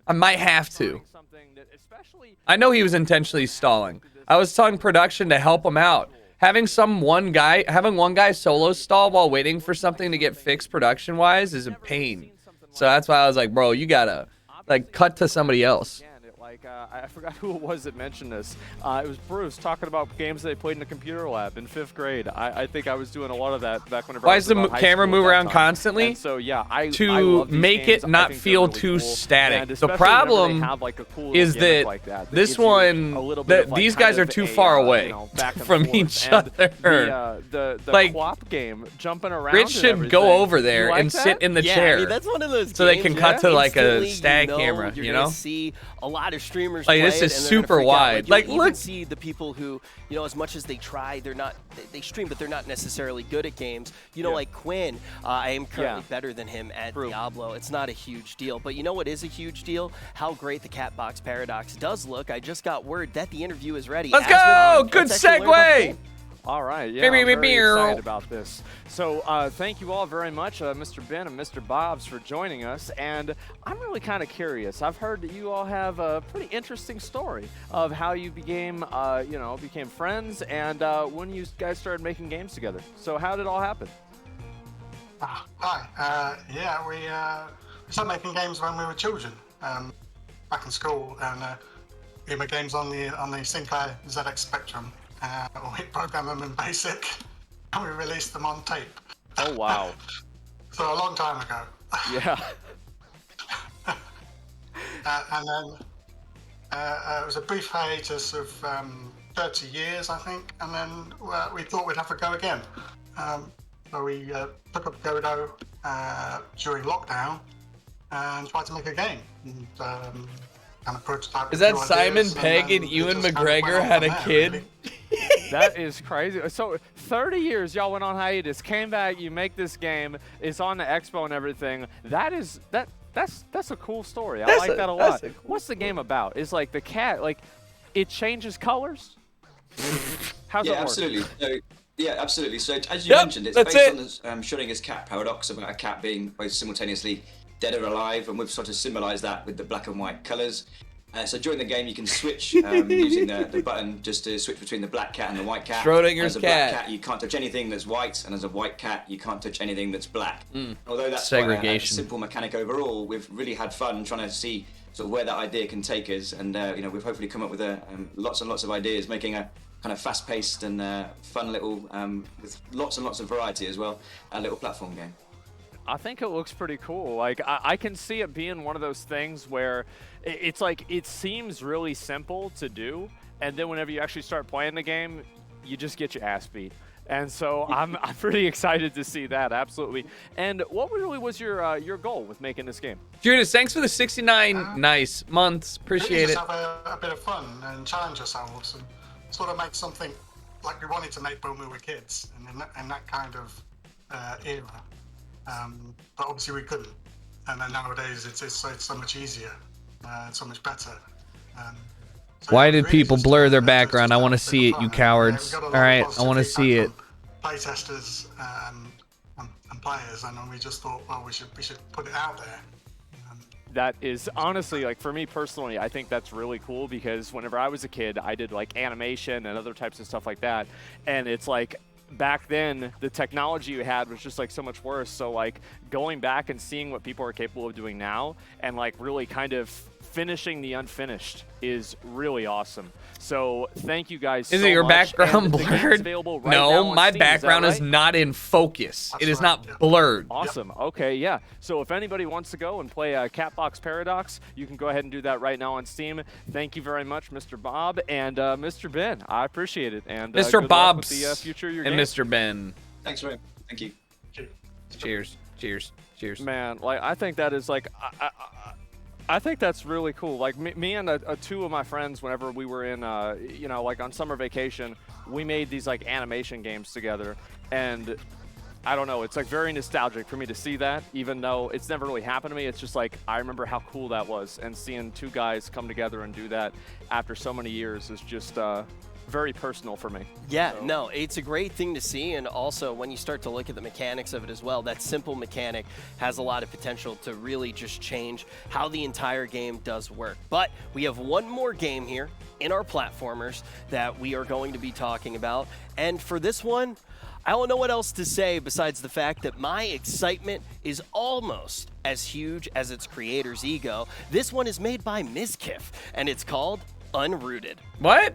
I might have to. I know he was intentionally stalling. I was telling production to help him out. Having one guy solo stall while waiting for something to get fixed production-wise is a pain. So that's why I was like, bro, you gotta cut to somebody else. I forgot who it was that mentioned this. It was Bruce talking about games they played in the computer lab in 5th grade. I think I was doing a lot of that back whenever Why I does was the about high camera school move at that around time. constantly? And so yeah, I to love these make games. it not I think feel they're really too cool. static. And The especially whenever they problem have, like, a cool is gimmick that like that this gives you one, a little bit of, like, these kind guys are of too a, far away back and from forth. each And other. The like, co-op game, jumping around. Rich should go over there You like and that? sit in the Yeah, chair. I mean, that's one of those so they games can where cut to like a instantly stag camera, you're you gonna know? see a lot of streamers Like, play this it, is and they're super gonna freak out. wide. Like, Like, you'll look. even see the people who, you know, as much as they try, they stream, but they're not necessarily good at games. You know, like Quinn, I am currently better than him at Diablo. It's not a huge deal, but you know what is a huge deal? How great the Catbox Paradox does look. I just got word that the interview is ready. Let's Asmon, go! Good let's actually learn about the segue! game. All right, yeah, I'm very excited about this. So thank you all very much, Mr. Ben and Mr. Bobs, for joining us. And I'm really kind of curious. I've heard that you all have a pretty interesting story of how you became friends and when you guys started making games together. So how did it all happen? Hi. We started making games when we were children, back in school, and we made games on the Sinclair ZX Spectrum. We programmed them in BASIC, and we released them on tape. Oh wow! So a long time ago. Yeah. And then it was a brief hiatus of 30 years, I think, and then we thought we'd have a go again. So we took up Godot during lockdown and tried to make a game. And, kind of prototype. Is that Simon Pegg and Ewan McGregor had a kid? Really. That is crazy. So 30 years y'all went on hiatus, came back, you make this game, it's on the Expo and everything. That's a cool story. I like that a lot. What's the game about? Is like the cat, like it changes colors? How's it work? Absolutely. So, yeah, absolutely. So as you mentioned, it's based on this Schrödinger's cat paradox about a cat being both simultaneously dead or alive, and we've sort of symbolised that with the black and white colours. So during the game, you can switch using the button just to switch between the black cat and the white cat. Schrödinger's As cat. a black cat, you can't touch anything that's white, and as a white cat, you can't touch anything that's black. Although that's quite a simple mechanic overall, we've really had fun trying to see sort of where that idea can take us, and we've hopefully come up with lots and lots of ideas, making a kind of fast-paced and fun little, with lots and lots of variety as well, a little platform game. I think it looks pretty cool. Like I can see it being one of those things where it's like it seems really simple to do, and then whenever you actually start playing the game, you just get your ass beat. And so I'm pretty excited to see that, absolutely. And what really was your goal with making this game? Judas, thanks for the 69 nice months. Appreciate it. Just have a bit of fun and challenge ourselves and sort of make something like we wanted to make when we were kids, and in that kind of era. But obviously we couldn't. And then nowadays it's so much easier, so much better. Why did people blur their background? I want to see it, you cowards. All right, I want to see it. Playtesters and players, and we just thought, well, we should put it out there. That is honestly, like, for me personally, I think that's really cool, because whenever I was a kid, I did like animation and other types of stuff like that, and it's like back then the technology you had was just like so much worse. So like going back and seeing what people are capable of doing now and like really kind of finishing the unfinished is really awesome. So thank you guys so much. Is it your background And the game's blurred? available right now No, on my Steam, background is is that right? not in focus. It is not blurred. Awesome. Okay, yeah. So if anybody wants to go and play Catbox Paradox, you can go ahead and do that right now on Steam. Thank you very much, Mr. Bob and Mr. Ben. I appreciate it. And Mr. good luck with Bob's the future of your and game. Mr. Ben. Thanks very much. Thank you. Cheers. Cheers. Cheers. Man, like I think that is like I think that's really cool. Like me and two of my friends, whenever we were in, you know, like on summer vacation, we made these like animation games together, and I don't know, it's like very nostalgic for me to see that, even though it's never really happened to me. It's just like I remember how cool that was, and seeing two guys come together and do that after so many years is just very personal for me. Yeah, no, it's a great thing to see, and also when you start to look at the mechanics of it as well, that simple mechanic has a lot of potential to really just change how the entire game does work. But we have one more game here in our platformers that we are going to be talking about, and for this one, I don't know what else to say besides the fact that my excitement is almost as huge as its creator's ego. This one is made by Mizkif, and it's called Unrooted. What?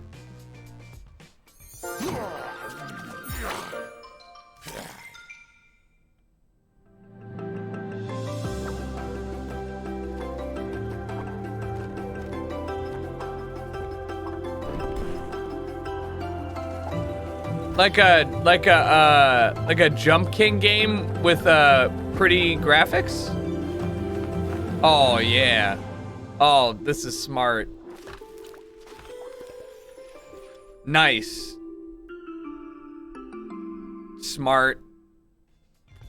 Like a Jump King game with pretty graphics? Oh yeah. Oh, this is smart. Nice. Smart.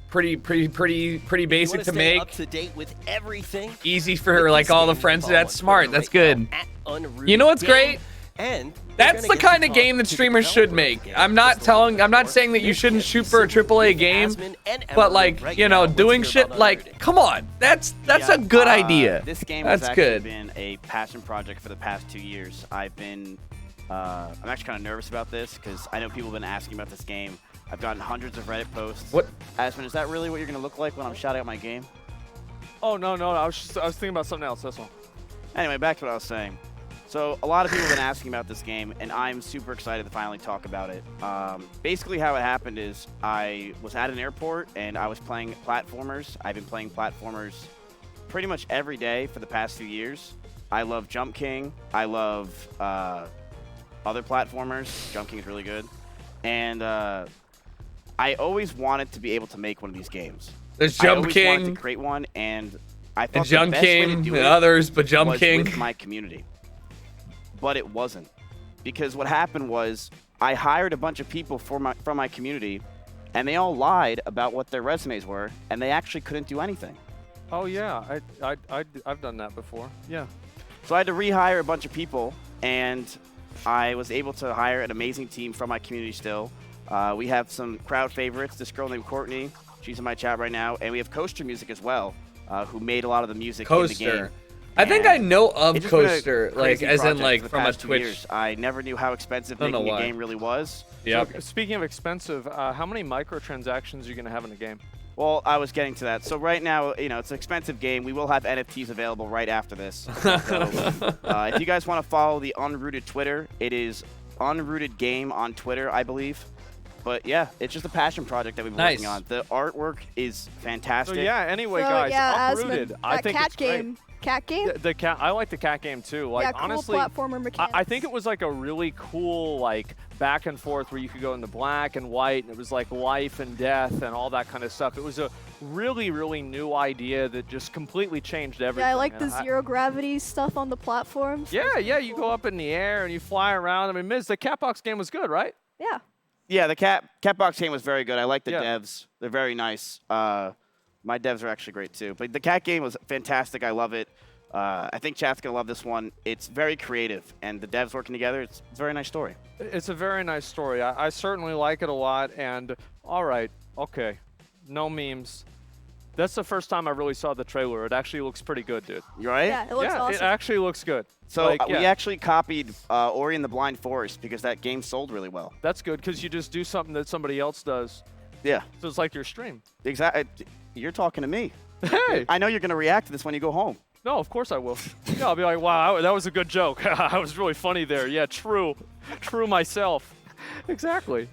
Pretty basic to make. Up to date with everything. Easy for like all the friends. That's smart. That's good. You know what's great? And that's the kind of game that streamers should make. I'm not saying that you shouldn't shoot for a AAA game, but like, you know, doing shit like, come on, that's a good idea. This game that's has actually good. been a passion project for the past 2 years. I'm actually kind of nervous about this because I know people have been asking about this game. I've gotten hundreds of Reddit posts. What? Aspen, is that really what you're going to look like when I'm shouting out my game? Oh, no, I was thinking about something else, that's all. Anyway, back to what I was saying. So a lot of people have been asking about this game, and I'm super excited to finally talk about it. Basically how it happened is I was at an airport, and I was playing platformers. I've been playing platformers pretty much every day for the past few years. I love Jump King. I love other platformers. Jump King is really good. And I always wanted to be able to make one of these games. There's I Jump always King. wanted to create one, and I thought And the Jump best way to King do and it others, but Jump was King. with my community. But it wasn't, because what happened was I hired a bunch of people from my community, and they all lied about what their resumes were, and they actually couldn't do anything. Oh yeah, I've done that before. Yeah. So I had to rehire a bunch of people, and I was able to hire an amazing team from my community still. We have some crowd favorites, this girl named Courtney, she's in my chat right now, and we have Coaster Music as well, who made a lot of the music in the game. I think I know of It's just been a Coaster, like crazy as in project like for the from a past 2 Twitch. years. I never knew how expensive Don't know making a why. game really was. Yep. So, speaking of expensive, how many microtransactions are you going to have in the game? Well, I was getting to that. So right now, you know, it's an expensive game. We will have NFTs available right after this. So, if you guys want to follow the Unrooted Twitter, it is Unrooted Game on Twitter, I believe. But yeah, it's just a passion project that we've been working on. The artwork is fantastic. So yeah, anyway, So, guys, yeah, Uprooted. Asmund, I that think cat it's great. game. Cat game? The cat, I like the cat game too. Like yeah, cool honestly, platformer mechanics. I think it was like a really cool like back and forth where you could go into black and white, and it was like life and death and all that kind of stuff. It was a really new idea that just completely changed everything. Yeah, I like the and zero gravity stuff on the platforms. Yeah, you go up in the air and you fly around. I mean, Miz, the Catbox game was good, right? Yeah. Yeah, the Catbox game was very good. I like the devs. They're very nice. My devs are actually great too. But the cat game was fantastic. I love it. I think chat's going to love this one. It's very creative, and the devs working together, it's a very nice story. It's a very nice story. I certainly like it a lot. And all right, okay, no memes. That's the first time I really saw the trailer. It actually looks pretty good, dude. You right? Yeah, it looks awesome. It actually looks good. So Like, we yeah. actually copied Ori and the Blind Forest because that game sold really well. That's good because you just do something that somebody else does. Yeah. So it's like your stream. Exactly. You're talking to me. Hey. I know you're going to react to this when you go home. No, of course I will. Yeah, I'll be like, wow, that was a good joke. That was really funny there. Yeah, true. True myself. Exactly.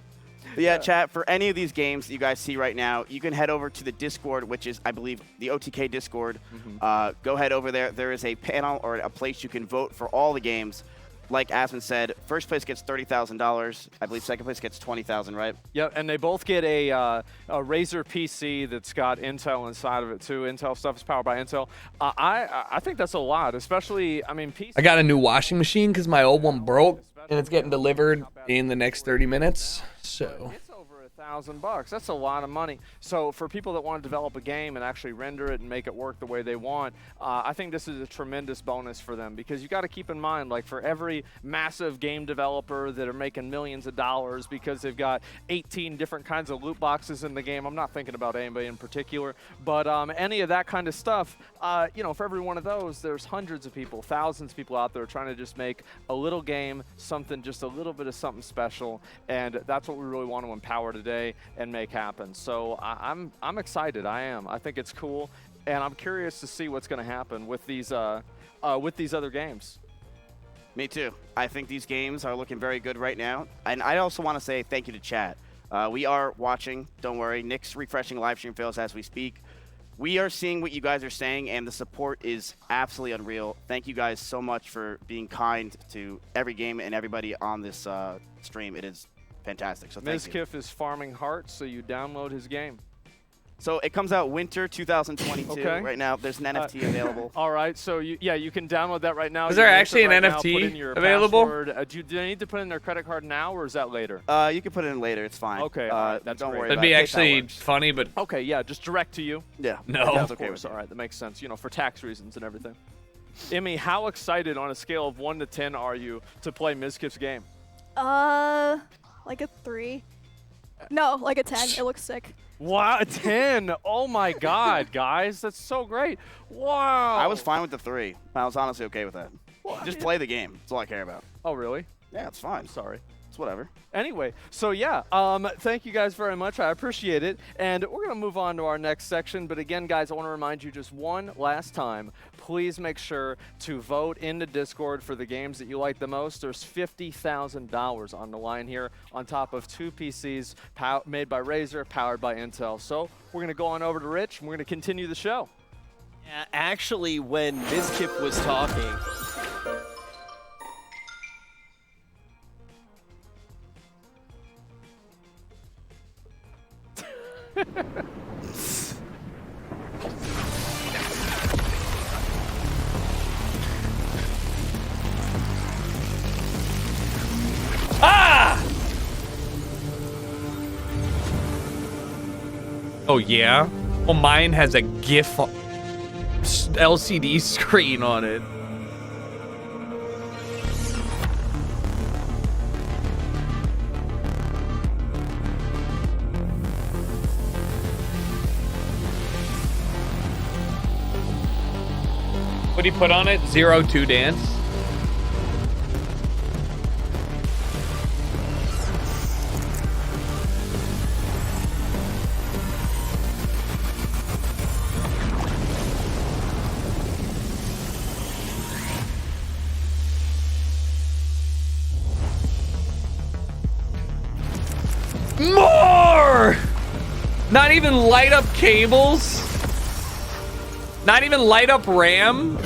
But yeah, chat, for any of these games that you guys see right now, you can head over to the Discord, which is, I believe, the OTK Discord. Go head over there. There is a panel or a place you can vote for all the games. Like Aspen said, first place gets $30,000. I believe second place gets $20,000, right? Yep, and they both get a Razer PC that's got Intel inside of it too. Intel stuff is powered by Intel. I think that's a lot, especially, I mean, PC. I got a new washing machine because my old one broke, and it's getting delivered in the next 30 minutes. So. It's over $1,000. That's a lot of money. So for people that want to develop a game and actually render it and make it work the way they want, I think this is a tremendous bonus for them, because you got to keep in mind, like, for every massive game developer that are making millions of dollars because they've got 18 different kinds of loot boxes in the game. I'm not thinking about anybody in particular, but any of that kind of stuff, you know, for every one of those, there's hundreds of people, thousands of people out there trying to just make a little game, something, just a little bit of something special, and that's what we really want to empower today and make happen. So I'm excited. I am. I think it's cool, and I'm curious to see what's going to happen with these other games. Me too. I think these games are looking very good right now, and I also want to say thank you to chat. We are watching. Don't worry. Nick's refreshing live stream fails as we speak. We are seeing what you guys are saying, and the support is absolutely unreal. Thank you guys so much for being kind to every game and everybody on this stream. It is fantastic. So thank you. Mizkif is farming hearts, so you download his game. So it comes out winter 2022 Okay. right now. There's an NFT available. All right, so you can download that right now. Is You there can actually enter an it right now, NFT put in your available? password. Do they need to put in their credit card now, or is that later? You can put it in later. It's fine. Okay, all right, that's don't great. worry That'd about be it. actually That works. funny, but Okay, yeah, just direct to you. Yeah. No. That's Of okay course, with all right, that makes sense. You know, for tax reasons and everything. Emmy, how excited on a scale of 1 to 10 are you to play Mizkif's game? Like a 3. No, like a 10. It looks sick. Wow, a 10! Oh my God, guys, that's so great! Wow. I was fine with the 3. I was honestly okay with that. Just play the game. That's all I care about. Oh really? Yeah, it's fine. I'm sorry. It's whatever. Anyway, so yeah, thank you guys very much. I appreciate it. And we're going to move on to our next section. But again, guys, I want to remind you just one last time, please make sure to vote in the Discord for the games that you like the most. There's $50,000 on the line here on top of 2 PCs made by Razer, powered by Intel. So we're going to go on over to Rich, and we're going to continue the show. Yeah, actually, when Mizkif was talking, oh yeah. Well, mine has a GIF LCD screen on it. What do you put on it? 02 dance. More! Not even light up cables? Not even light up RAM?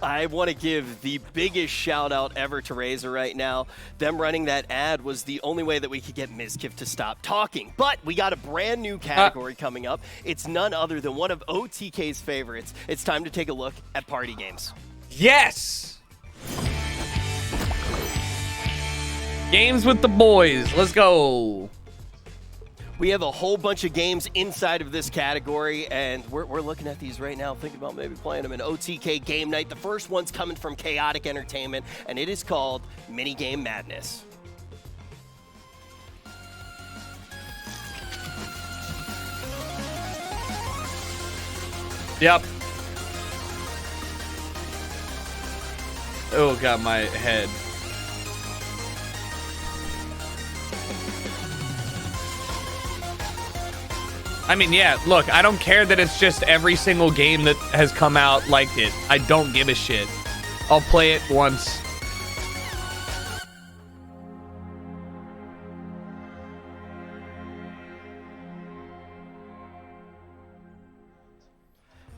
I want to give the biggest shout out ever to Razer right now. Them running that ad was the only way that we could get Mizkif to stop talking. But we got a brand new category coming up. It's none other than one of OTK's favorites. It's time to take a look at party games. Yes! Games with the boys. Let's go. We have a whole bunch of games inside of this category, and we're looking at these right now, thinking about maybe playing them in OTK Game Night. The first one's coming from Chaotic Entertainment, and it is called Minigame Madness. Yep. Oh, got my head. I mean, yeah, look, I don't care that it's just every single game that has come out like it. I don't give a shit. I'll play it once.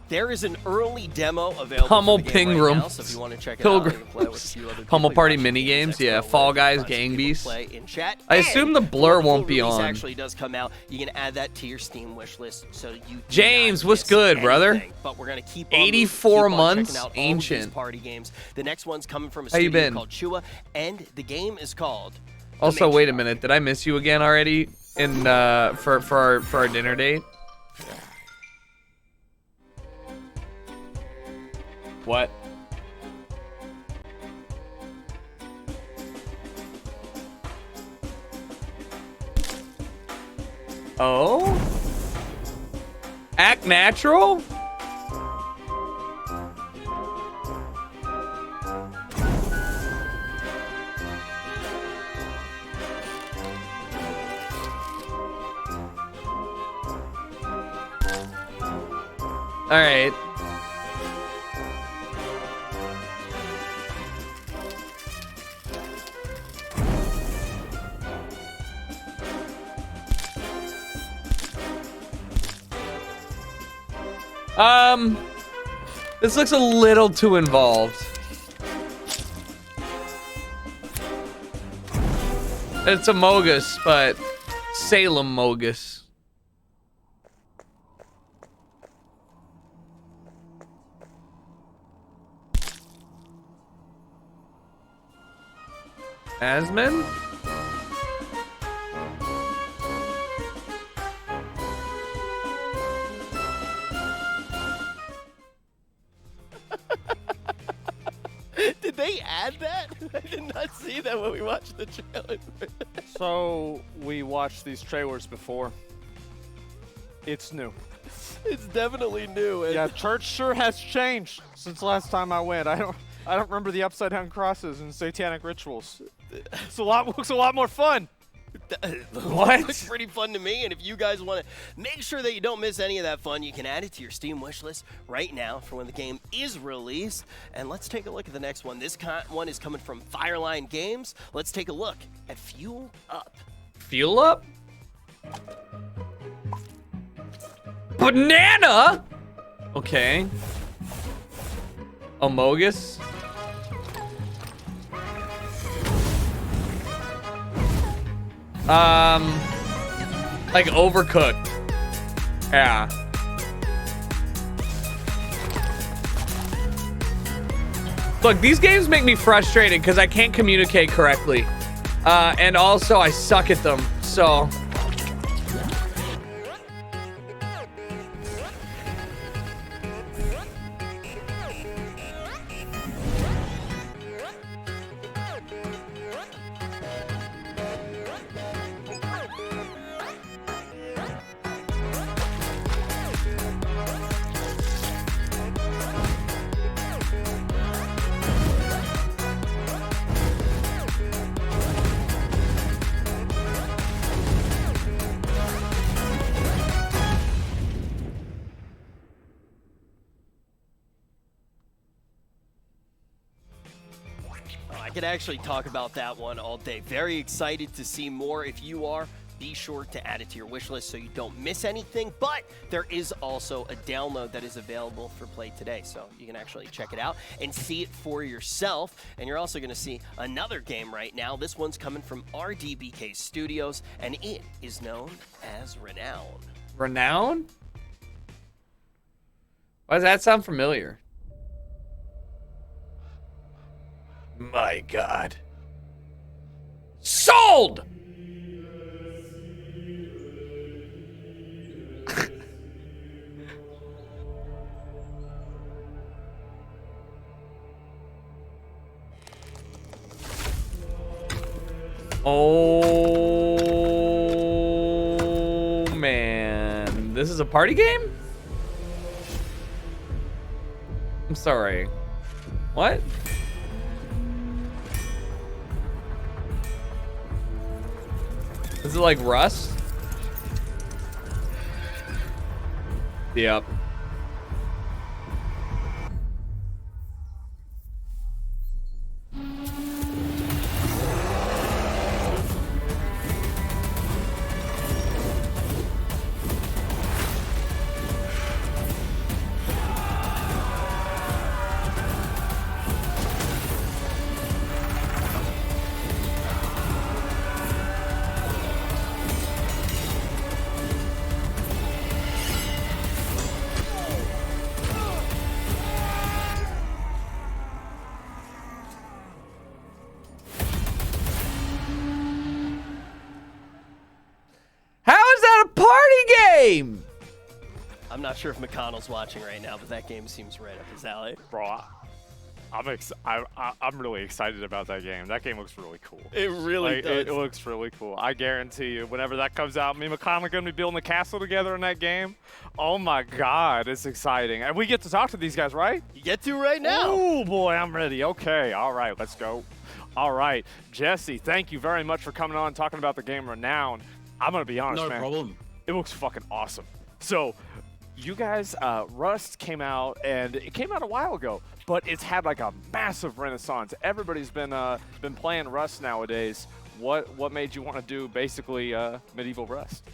There is an early demo available Pummel for the game Ping right Room. now, so if you want to check it out, you can play it with a few other people. Pummel You Party watch mini the games, Expo yeah. where Fall you Guys, watch Gang people Beasts. play in chat. I assume the blur when the won't full be release on. actually does come out, you can add that to your Steam wish list, so you do James, not what's miss good, brother? anything. But we're gonna keep on 84 keep on months, checking out all of these ancient. party games. The next one's coming from a How you studio been? called Chua, and the game is called. Also, wait a minute. Did I miss you again already in for our dinner date? What? Oh? Act natural? All right. This looks a little too involved. It's a Mogus, but Salem Mogus. Asman? Did they add that? I did not see that when we watched the trailer. So we watched these trailers before. It's new. It's definitely new. Yeah, church sure has changed since last time I went. I don't remember the upside down crosses and satanic rituals. Looks a lot more fun. What? Looks pretty fun to me, and if you guys want to make sure that you don't miss any of that fun, you can add it to your Steam wish list right now for when the game is released. And let's take a look at the next one. This one is coming from Fireline Games. Let's take a look at Fuel Up. Fuel Up? Banana? Okay. Amogus? Like Overcooked. Yeah. Look, these games make me frustrated because I can't communicate correctly. And also I suck at them, so. I could actually talk about that one all day. Very excited to see more. If you are, be sure to add it to your wish list so you don't miss anything. But there is also a download that is available for play today, so you can actually check it out and see it for yourself. And you're also going to see another game right now. This one's coming from RDBK Studios, and it is known as Renown. Renown? Why does that sound familiar? My God. Sold! Oh, man. This is a party game? I'm sorry. What? Is it like Rust? Yep. How is that a party game? I'm not sure if McConnell's watching right now, but that game seems right up his alley. Bro, I'm really excited about that game. That game looks really cool. It really does. It looks really cool. I guarantee you, whenever that comes out, me and McConnell are going to be building a castle together in that game. Oh my God, it's exciting. And we get to talk to these guys, right? You get to right now. Oh boy, I'm ready. Okay, all right, let's go. All right, Jesse, thank you very much for coming on and talking about the game Renown. I'm going to be honest, man. No problem. It looks fucking awesome. So, you guys, Rust came out, and it came out a while ago, but it's had like a massive renaissance. Everybody's been playing Rust nowadays. What made you want to do basically medieval Rust?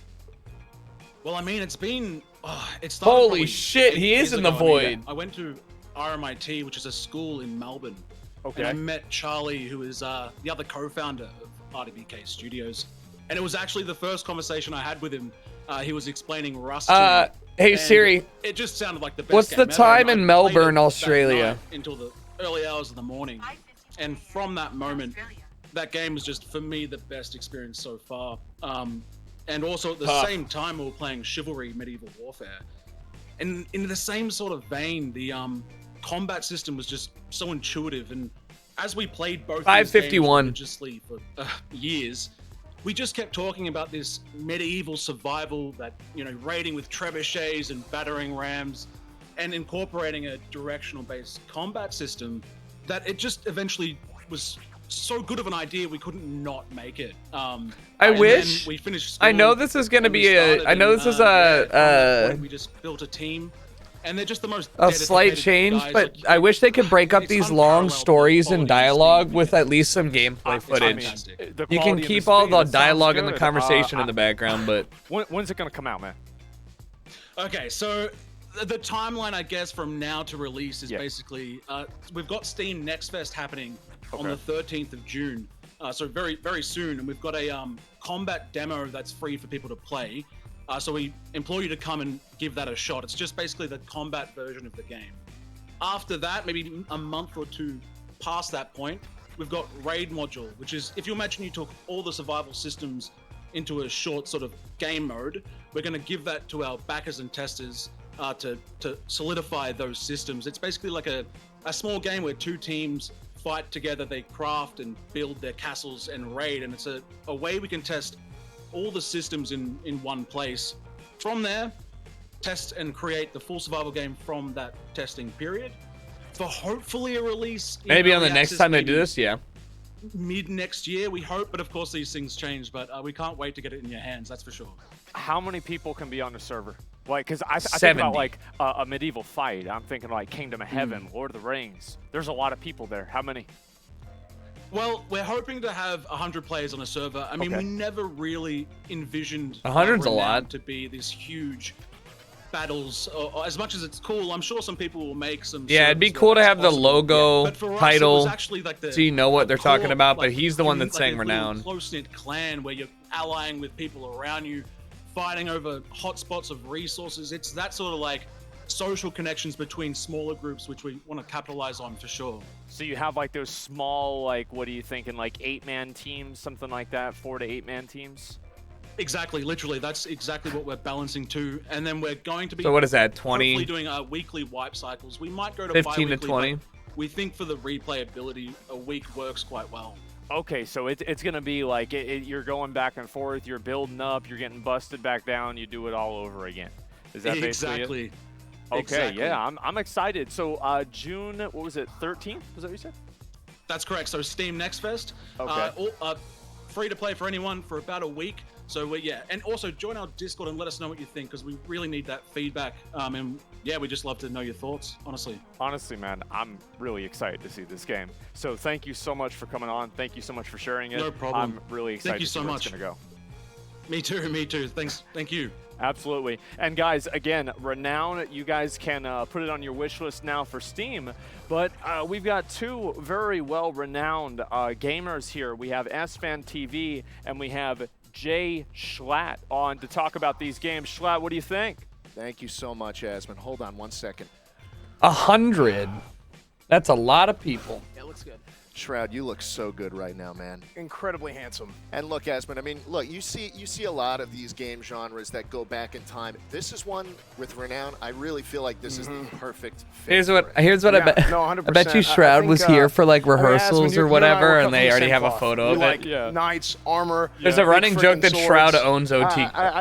Well, I mean, it's been Holy shit, he is in the void. I went to RMIT, which is a school in Melbourne. Okay. And I met Charlie, who is the other co-founder of RDBK Studios. And it was actually the first conversation I had with him. He was explaining Rust to me. Hey Siri. It just sounded like the best What's game the ever, time and in I Melbourne, played it Australia? that night until the early hours of the morning. And from that moment, that game was just, for me, the best experience so far. And also at the same time, we were playing Chivalry Medieval Warfare. And in the same sort of vein, the combat system was just so intuitive. And as we played both these games religiously for years, we just kept talking about this medieval survival that, raiding with trebuchets and battering rams and incorporating a directional-based combat system that it just eventually was so good of an idea we couldn't not make it. I wish. We finished I know this is going to be we just built a team. And they're just the most a slight change, guys. but I wish they could break up these long stories and dialogue with at least some gameplay footage. You can keep all the dialogue and the conversation in the background, but when's it gonna come out, man? Okay, so the timeline, I guess, from now to release is basically we've got Steam Next Fest happening on the 13th of June, so very, very soon, and we've got a combat demo that's free for people to play. So we implore you to come and give that a shot. It's just basically the combat version of the game. After that, maybe a month or two past that point, we've got Raid module, which is, if you imagine you took all the survival systems into a short sort of game mode, we're going to give that to our backers and testers to solidify those systems. It's basically like a small game where two teams fight together, they craft and build their castles and raid, and it's a way we can test all the systems in one place. From there, test and create the full survival game from that testing period for hopefully a release. Maybe on the next time they do this, mid next year, we hope. But of course, these things change. But we can't wait to get it in your hands. That's for sure. How many people can be on the server? Like, because I think about like a medieval fight. I'm thinking like Kingdom of Heaven, Lord of the Rings. There's a lot of people there. How many? Well, we're hoping to have 100 players on a server. I mean, we never really envisioned 100's a lot to be this huge battles. Or as much as it's cool, I'm sure some people will make some. Yeah, it'd be cool to have the logo title, like so you know what they're talking about. But he's the one that's saying Renown. Close-knit clan where you're allying with people around you, fighting over hotspots of resources. It's that sort of like social connections between smaller groups, which we want to capitalize on for sure. So you have like those small, like, what are you thinking, like 8-man teams, something like that, 4 to 8-man teams? Exactly, literally, that's exactly what we're balancing to. And then we're going to be, so what is that, 20? Hopefully doing weekly wipe cycles. We might go to 15 to 20. We think for the replayability, a week works quite well. Okay, so it's going to be like you're going back and forth, you're building up, you're getting busted back down, you do it all over again. Is that basically it? Okay, exactly. Yeah, I'm excited. So June, what was it, 13th? Was that what you said? That's correct. So Steam Next Fest, okay. Free to play for anyone for about a week. So yeah, and also join our Discord and let us know what you think, because we really need that feedback. And yeah, we just love to know your thoughts, honestly. Honestly, man, I'm really excited to see this game. So thank you so much for coming on. Thank you so much for sharing it. No problem. I'm really excited Thank you to see so where much. it's going to go. Me too, me too. Thanks, thank you. Absolutely. And guys, again, Renown, you guys can put it on your wish list now for Steam. But we've got two very well-renowned gamers here. We have SFan TV and we have Jay Schlatt on to talk about these games. Schlatt, what do you think? Thank you so much, Asmund. Hold on 1 second. 100. That's a lot of people. It looks good. Shroud, you look so good right now, man. Incredibly handsome. And look, Asmund, I mean, look, you see a lot of these game genres that go back in time. This is one with Renown. I really feel like this is the perfect fit. Here's what I bet. No, 100%. I bet you Shroud was here for like rehearsals Asmund, or whatever, and they the already same have a cloth. photo We of like it. knights, armor. There's a big running joke freaking that swords. Shroud owns I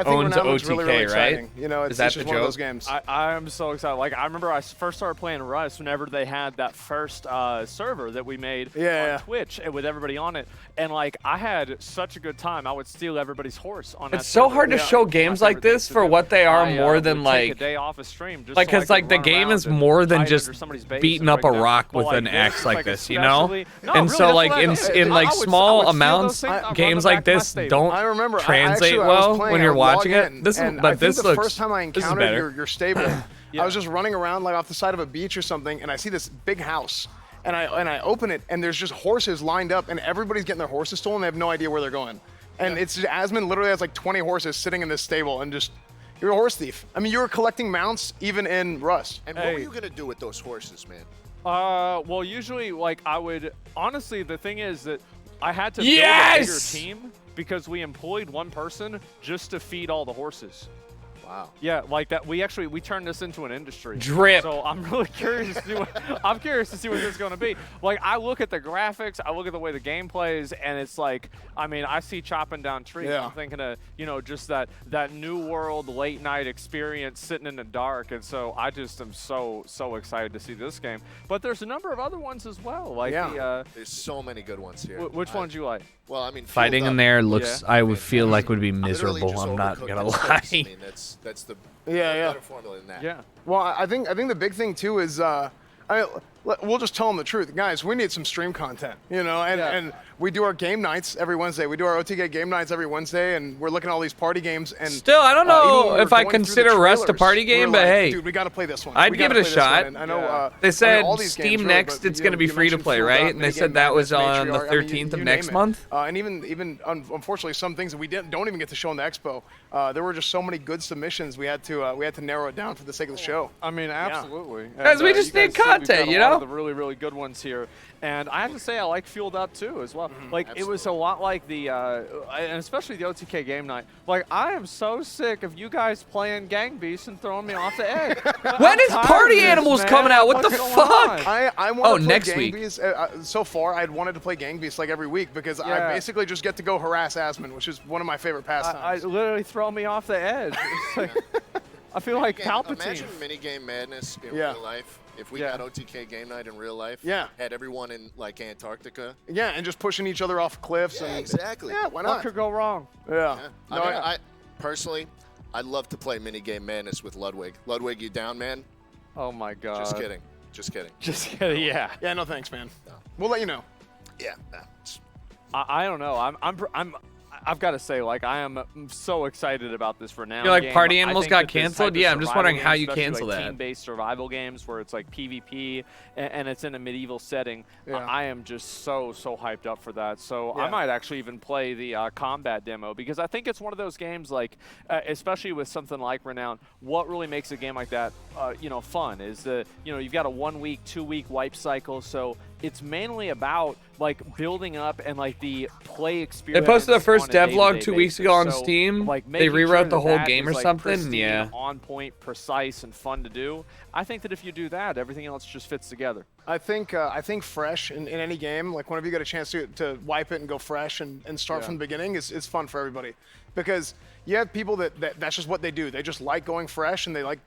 think owns Renown looks OTK, really, really right? exciting. You know, Is it's that just the one of joke? those games. I'm so excited. Like, I remember I first started playing Rust whenever they had that first server that we made on Twitch with everybody on it. And, like, I had such a good time. I would steal everybody's horse on that It's so server. hard to show games like this for what they are more than would like take a day off of stream just like so I because could like the run game around is and more than hide just under somebody's base beating and up a break down. rock But with like an this axe is, like like, this, you know? especially- No, And really, so that's like what I in did. in I like would small steal amounts, those things, I'd run games them like back to my this stable. don't I remember. translate I was well playing, when I you're would watching log it. in, This is and but I think this the looks first time I this is encountered better. your stable, I was just running around like off the side of a beach or something, and I see this big house. And I open it, and there's just horses lined up, and everybody's getting their horses stolen. They have no idea where they're going. And it's just, Asmund literally has like 20 horses sitting in this stable, and just, you're a horse thief. I mean, you were collecting mounts even in Rust. And what were you gonna do with those horses, man? Well, usually, like, I would, honestly, the thing is that I had to build a bigger team because we employed one person just to feed all the horses. Wow. Yeah, like that. We turned this into an industry. Drip. So I'm really curious to see what this is going to be. Like, I look at the graphics, I look at the way the game plays, and it's like, I mean, I see chopping down trees. Yeah. I'm thinking of, you know, just that new world late night experience sitting in the dark. And so I just am so excited to see this game. But there's a number of other ones as well. Like there's so many good ones here. Which ones do you like? Well, I mean, Fighting in there looks I would feel like would be miserable. I'm not gonna lie. I mean, that's the better formula than that. Yeah. Well, I think the big thing too is we'll just tell them the truth, guys. We need some stream content, you know, and we do our game nights every Wednesday. We do our OTK game nights every Wednesday, and we're looking at all these party games. And still, I don't even when know we were if I going through the consider Rust a trailers, party game, we were but like, hey, dude, we got to play this one. I'd We give gotta it a play this one. shot. And I know They said all these games Steam really, Next, but, it's you going to know, be you free to mentioned play, Full right? Dot, And they Minigame said that was Madness, on the Matriarch, I mean, 13th of you next name it. month. And even unfortunately, some things that we don't even get to show in the expo. There were just so many good submissions. We had to narrow it down for the sake of the show. I mean, absolutely. Guys, we just you need guys see we've content, got you a lot know? of the really good ones here. And I have to say, I like Fueled Up too, as well. Like, it was a lot like the, and especially the OTK game night. Like, I am so sick of you guys playing Gang Beasts and throwing me off the edge. When is Party Animals coming out? What the fuck? I want to play next Gang week. Beasts. So far, I'd wanted to play Gang Beasts like every week because I basically just get to go harass Asmund, which is one of my favorite pastimes. I literally throw me off the edge. It's like, I feel like Palpatine. Imagine minigame madness in real life. If we had OTK game night in real life, had everyone in like Antarctica. Yeah, and just pushing each other off cliffs. Yeah, and exactly. Yeah, why not? What could go wrong? Yeah. I mean, I personally, I'd love to play minigame madness with Ludwig. Ludwig, you down, man? Oh my God. Just kidding. Just kidding. Just kidding. Yeah. Yeah. No thanks, man. No. We'll let you know. Yeah. I don't know. I've got to say, like, I am so excited about this for now. You're like, Party Animals got canceled? Yeah, I'm just wondering how you cancel that. Team-based survival games where it's like PvP and it's in a medieval setting. Yeah. I am just so hyped up for that. So I might actually even play the combat demo because I think it's one of those games, like, especially with something like Renown, what really makes a game like that, you know, fun is that, you know, you've got a 1 week, 2 week wipe cycle. So it's mainly about like building up and like the play experience. They posted the first on a devlog day-to-day 2 weeks basis. ago on So, Steam. like, They making rewrote sure the whole that game is, or like, something. pristine, Yeah. on point, precise, and fun to do. I think that if you do that, everything else just fits together. I think fresh in any game, like whenever you get a chance to wipe it and go fresh and start from the beginning, is fun for everybody. Because you have people that's just what they do. They just like going fresh and they like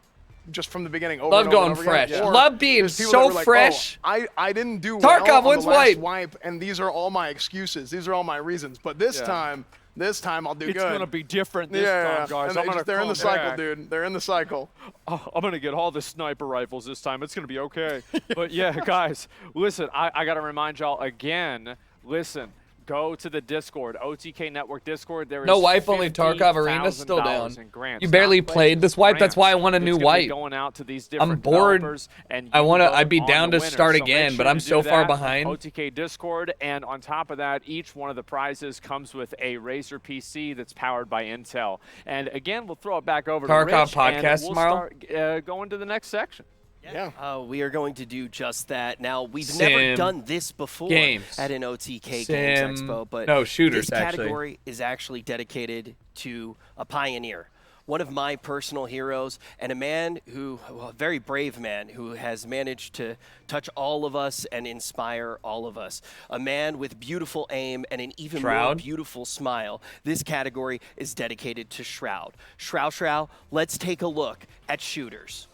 just from the beginning over Love and over going and over fresh. again. Or Love being there's people so that were like, fresh. Oh, I didn't do Tarkov well on wins the last wipe. wipe, and these are all my excuses. These are all my reasons. But this time, This time I'll do good. It's going to be different this time, guys. And they're in the cycle, dude. They're in the cycle. Oh, I'm going to get all the sniper rifles this time. It's going to be okay. But yeah, guys, listen, I got to remind y'all again, listen. Go to the Discord, OTK Network Discord. There is no wipe, only Tarkov Arena's still down. Grants. You barely played this wipe. That's why I want a new wipe. Going out to these different I'm bored. And I'd be down to start again, but I'm so far behind. OTK Discord, and on top of that, each one of the prizes comes with a Razer PC that's powered by Intel. And again, we'll throw it back over to Rich, podcast and we'll tomorrow. start going to the next section. Yeah. We are going to do just that. Now, we've never done this before at an OTK Games Expo, but shooters, this category is actually dedicated to a pioneer, one of my personal heroes, and a man who, a very brave man, who has managed to touch all of us and inspire all of us. A man with beautiful aim and an even more beautiful smile. This category is dedicated to Shroud. Shroud, let's take a look at shooters.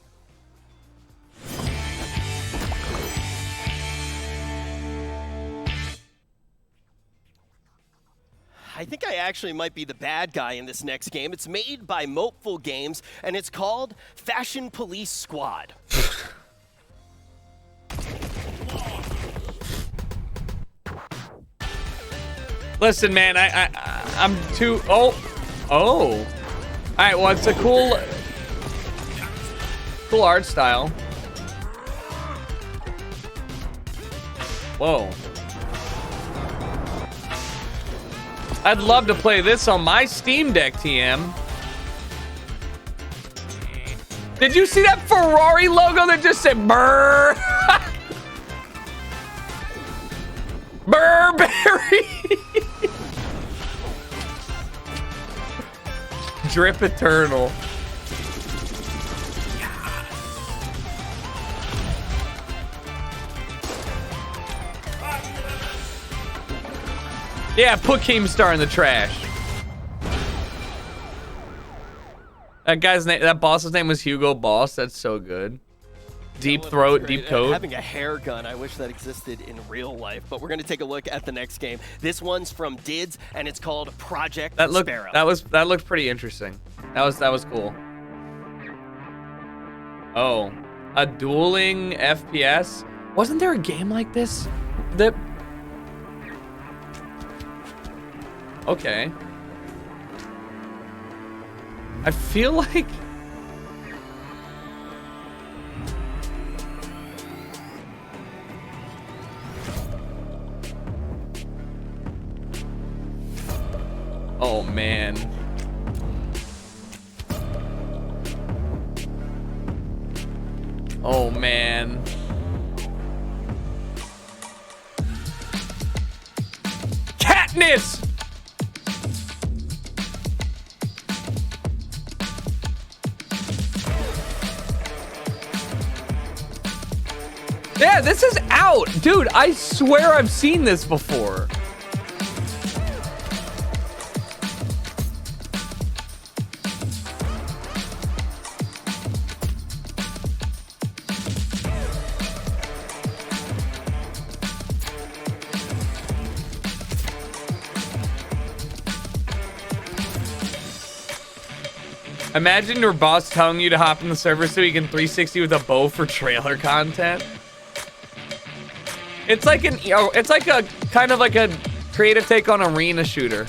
I think I actually might be the bad guy in this next game. It's made by Mopeful Games, and it's called Fashion Police Squad. Listen, man, I'm too... Oh. All right, well, it's a cool art style. Whoa. I'd love to play this on my Steam Deck, TM. Did you see that Ferrari logo that just said Burr? Burberry. Drip Eternal. Yeah, put Keemstar in the trash. That guy's name, that boss's name was Hugo Boss. That's so good. Deep throat, deep coat. Having a hair gun, I wish that existed in real life. But we're going to take a look at the next game. This one's from Dids, and it's called Project Sparrow. That looked pretty interesting. That was cool. Oh, a dueling FPS. Wasn't there a game like this? Okay. I feel like... Oh, man. Oh, man. Katniss! Yeah, this is out. Dude, I swear I've seen this before. Imagine your boss telling you to hop in the server so he can 360 with a bow for trailer content. It's like it's like a kind of like a creative take on arena shooter.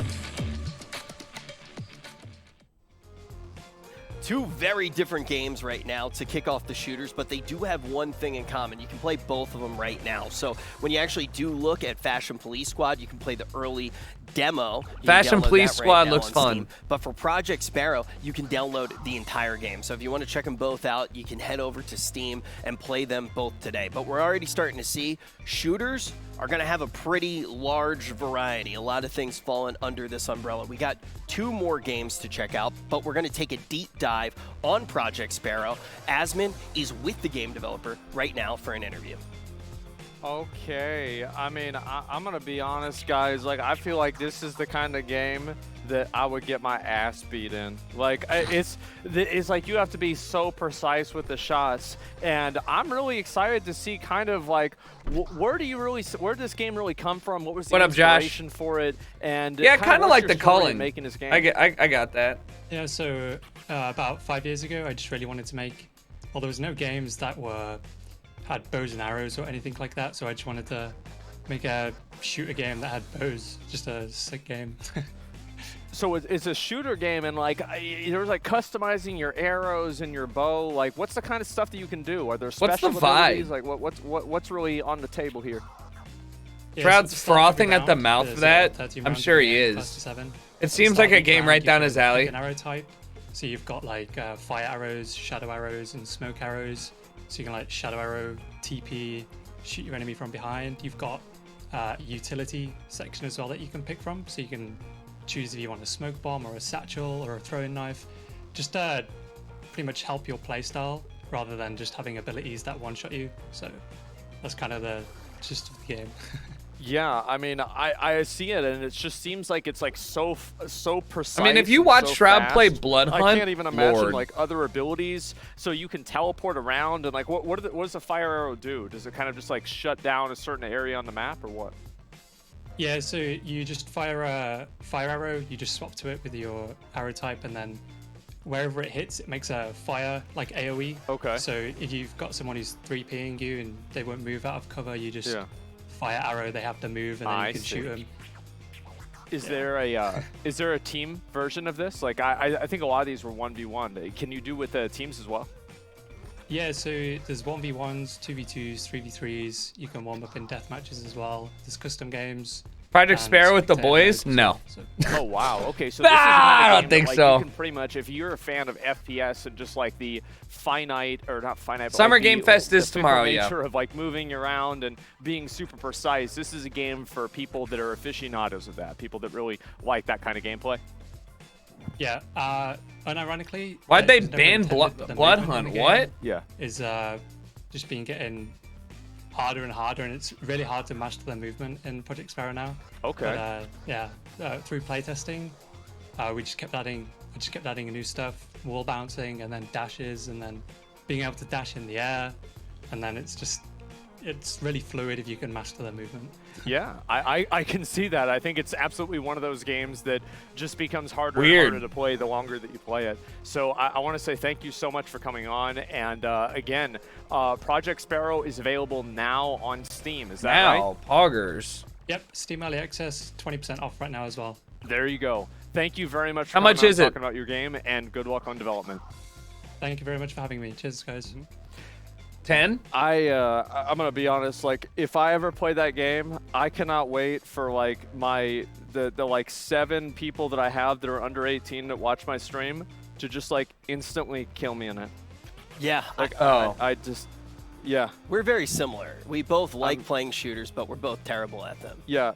Two very different games right now to kick off the shooters, but they do have one thing in common. You can play both of them right now. So when you actually do look at Fashion Police Squad, you can play the early demo. Fashion Police Squad looks fun. Steam. But for Project Sparrow, you can download the entire game. So if you want to check them both out, you can head over to Steam and play them both today. But we're already starting to see shooters are going to have a pretty large variety. A lot of things falling under this umbrella. We got 2 more games to check out, but we're going to take a deep dive on Project Sparrow. Asmin is with the game developer right now for an interview. Okay, I mean, I'm going to be honest, guys. Like, I feel like this is the kind of game that I would get my ass beat in. Like it's like you have to be so precise with the shots, and I'm really excited to see kind of like where did this game really come from? What was the inspiration for it? And yeah, kind of like the culling. Making this game. I got that. Yeah, so about 5 years ago, I just really wanted to make. Well, there was no games that had bows and arrows or anything like that, so I just wanted to make a shooter game that had bows. Just a sick game. So it's a shooter game, and like there's like customizing your arrows and your bow. Like, what's the kind of stuff that you can do? Are there special abilities? Like, what's really on the table here? Yeah, Shroud's frothing at the mouth of that. I'm sure he is. It seems like a game right down his alley. An arrow type. So you've got like fire arrows, shadow arrows, and smoke arrows. So you can like shadow arrow, TP, shoot your enemy from behind. You've got utility section as well that you can pick from. So you can choose if you want a smoke bomb or a satchel or a throwing knife. Just pretty much help your playstyle rather than just having abilities that one-shot you. So that's kind of the gist of the game. Yeah, I mean, I see it, and it just seems like it's like so precise. I mean, if you watch Shroud fast, play Blood Hunt, I can't even imagine Lord. like other abilities. So you can teleport around, and like, what does a fire arrow do? Does it kind of just like shut down a certain area on the map, or what? Yeah, so you just fire a fire arrow, you just swap to it with your arrow type, and then wherever it hits, it makes a fire, like AoE. Okay. So if you've got someone who's 3Ping you and they won't move out of cover, you just fire arrow, they have to move, and then you can shoot them. Is there a team version of this? Like, I think a lot of these were 1v1. Can you do with the teams as well? Yeah, so there's 1v1s, 2v2s, 3v3s. You can warm up in death matches as well. There's custom games. Project Sparrow with the boys? No. Oh, wow. Okay, so this is I don't think so. You can pretty much, if you're a fan of FPS and just like the finite, or not finite, but Summer like Game Fest is tomorrow, nature of like moving around and being super precise. This is a game for people that are aficionados of that, people that really like that kind of gameplay. Yeah, unironically, why'd they ban Blood Hunt? What? Yeah, is just been getting harder and harder, and it's really hard to master the movement in Project Sparrow now. Okay. But, through playtesting, we just kept adding new stuff, wall bouncing, and then dashes, and then being able to dash in the air, and then it's really fluid if you can master the movement. Yeah, I can see that. I think it's absolutely one of those games that just becomes harder and harder to play the longer that you play it. So I want to say thank you so much for coming on. And again, Project Sparrow is available now on Steam. Is that right? Now, poggers. Yep, Steam Early Access, 20% off right now as well. There you go. Thank you very much for How much is it? talking about your game, and good luck on development. Thank you very much for having me. Cheers, guys. 10? I'm gonna be honest, like if I ever play that game, I cannot wait for like the like 7 people that I have that are under 18 that watch my stream to just like instantly kill me in it. Yeah. Like I just yeah. We're very similar. We both like playing shooters, but we're both terrible at them. Yeah.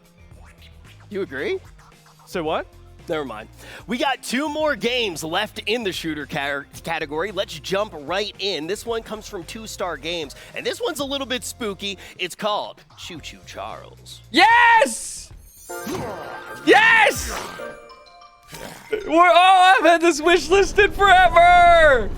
You agree? So what? Never mind. We got 2 more games left in the shooter category. Let's jump right in. This one comes from 2-Star Games, and this one's a little bit spooky. It's called Choo Choo Charles. Yes! Yes! I've had this wish listed forever!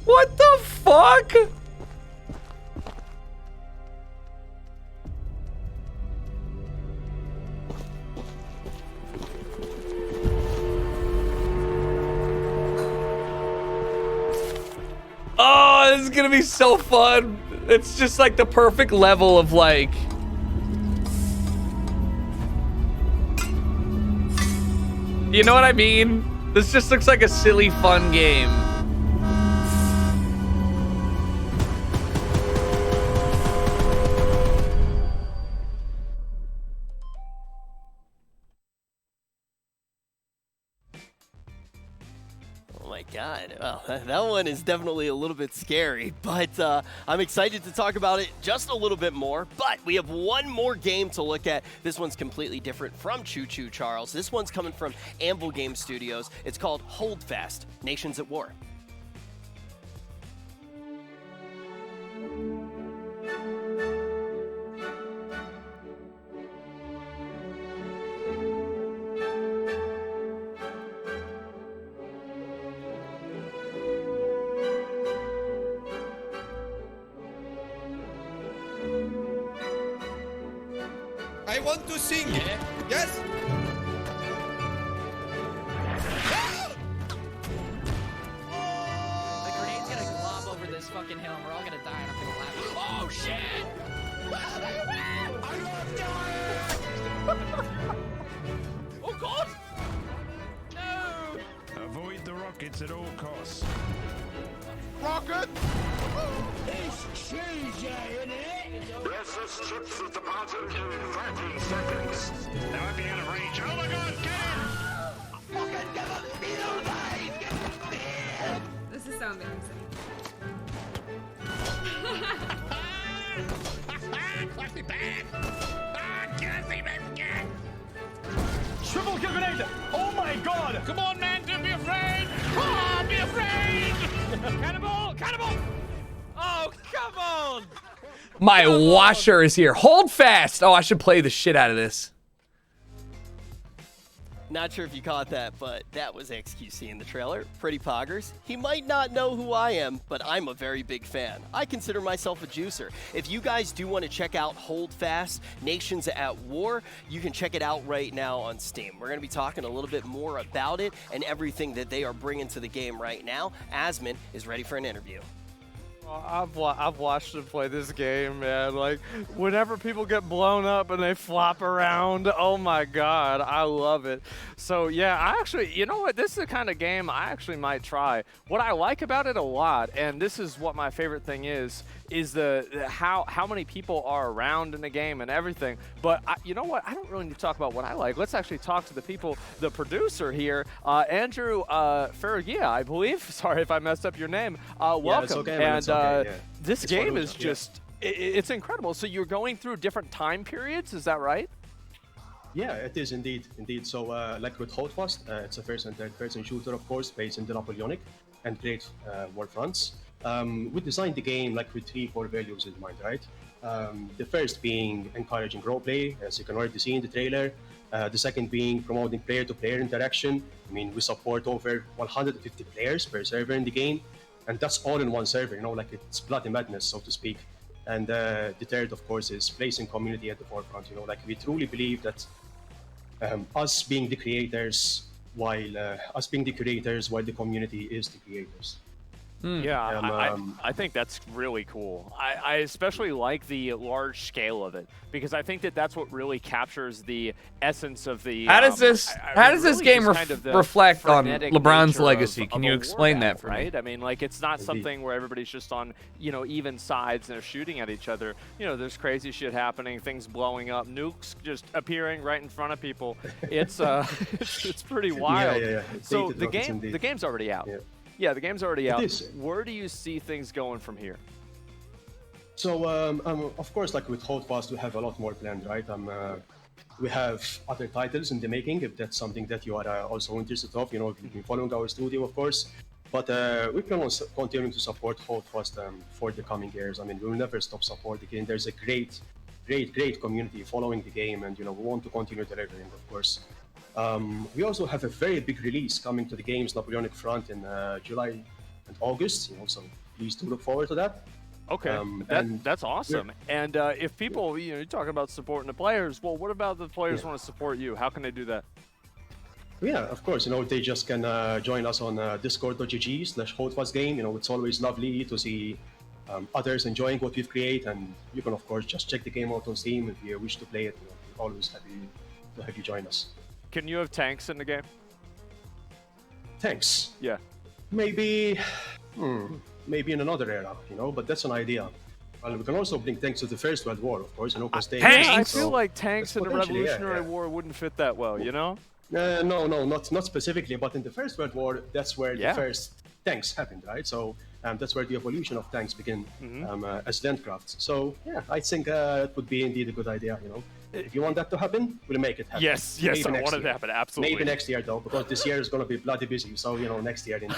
What the fuck? Oh, this is gonna be so fun. It's just like the perfect level of like... You know what I mean? This just looks like a silly, fun game. God. Well, that one is definitely a little bit scary, but I'm excited to talk about it just a little bit more. But we have one more game to look at. This one's completely different from Choo Choo Charles. This one's coming from Anvil Game Studios. It's called Hold Fast, Nations at War. I want to sing. Yes. The grenade's gonna glob over this fucking hill and we're all gonna die and I'm gonna laugh. Oh shit! Oh god! No! Avoid the rockets at all costs. Rocket! SS ships is departing in 30 seconds. Now at the end of range. Oh my god, get in! This is so amazing. Triple kill grenade! Oh my god! Come on, man, don't be afraid! Oh, be afraid! Cannibal! Cannibal! Oh, come on! My washer is here. Hold fast. Oh, I should play the shit out of this. Not sure if you caught that, but that was XQC in the trailer. Pretty poggers. He might not know who I am, but I'm a very big fan. I consider myself a juicer. If you guys do want to check out Hold Fast, Nations at War, you can check it out right now on Steam. We're going to be talking a little bit more about it and everything that they are bringing to the game right now. Asmin is ready for an interview. I've watched him play this game, man. Like, whenever people get blown up and they flop around, oh my god, I love it. So yeah, I actually, you know what, this is the kind of game I actually might try. What I like about it a lot, and this is what my favorite thing is the how many people are around in the game and everything. But you know what, I don't really need to talk about what I like. Let's actually talk to the people, the producer here, Andrew Ferragia, I believe. Sorry if I messed up your name. Welcome. Yeah, it's okay, man. It's okay. Yeah. This It's game fun, is yeah. just, it's incredible. So you're going through different time periods, is that right? Yeah, it is indeed. So, like with Hold Fast, it's a first and third person shooter, of course, based in the Napoleonic and Great War fronts. We designed the game like with 3 core values in mind, right? The first being encouraging roleplay, as you can already see in the trailer. The second being promoting player-to-player interaction. I mean, we support over 150 players per server in the game, and that's all in one server, you know, like it's bloody madness, so to speak. And the third, of course, is placing community at the forefront. You know, like we truly believe that us being the creators, while the community is the creators. Yeah, I think that's really cool. I especially like the large scale of it because I think that that's what really captures the essence of the. How does this game reflect on LeBron's legacy? Can you explain that for me? me? I mean, like it's not something where everybody's just on even sides and they're shooting at each other. You know, there's crazy shit happening, things blowing up, nukes just appearing right in front of people. It's it's pretty wild. Yeah. So the game's already out. Yeah, the game's already out. is. Where do you see things going from here? So, of course, like with Hold Fast, we have a lot more planned, right? We have other titles in the making, if that's something that you are also interested of. You know, if you've been following our studio, of course. But we plan on continuing to support Hold Fast for the coming years. I mean, we will never stop supporting it. There's a great community following the game, and we want to continue delivering, of course. We also have a very big release coming to the game's Napoleonic front in July and August. So please do look forward to that. Okay, that's awesome. Yeah. And if people, you're talking about supporting the players. Well, what about the players want to support you? How can they do that? Yeah, of course. They just can join us on discord.gg/holdfastgame. It's always lovely to see others enjoying what we've created, and you can, of course, just check the game out on Steam if you wish to play it. We're always happy to have you join us. Can you have tanks in the game? Tanks? Yeah. Maybe in another era, but that's an idea. Well, we can also bring tanks to the First World War, of course, because they... I feel like tanks in the Revolutionary War wouldn't fit that well, No, not specifically, but in the First World War, that's where the first tanks happened, right? So that's where the evolution of tanks begin as landcrafts. So yeah, I think it would be indeed a good idea. You know, if you want that to happen, we'll make it happen. Yes, Maybe I next want it to year. happen, absolutely. Maybe next year though, because this year is going to be bloody busy. So you know, next year indeed.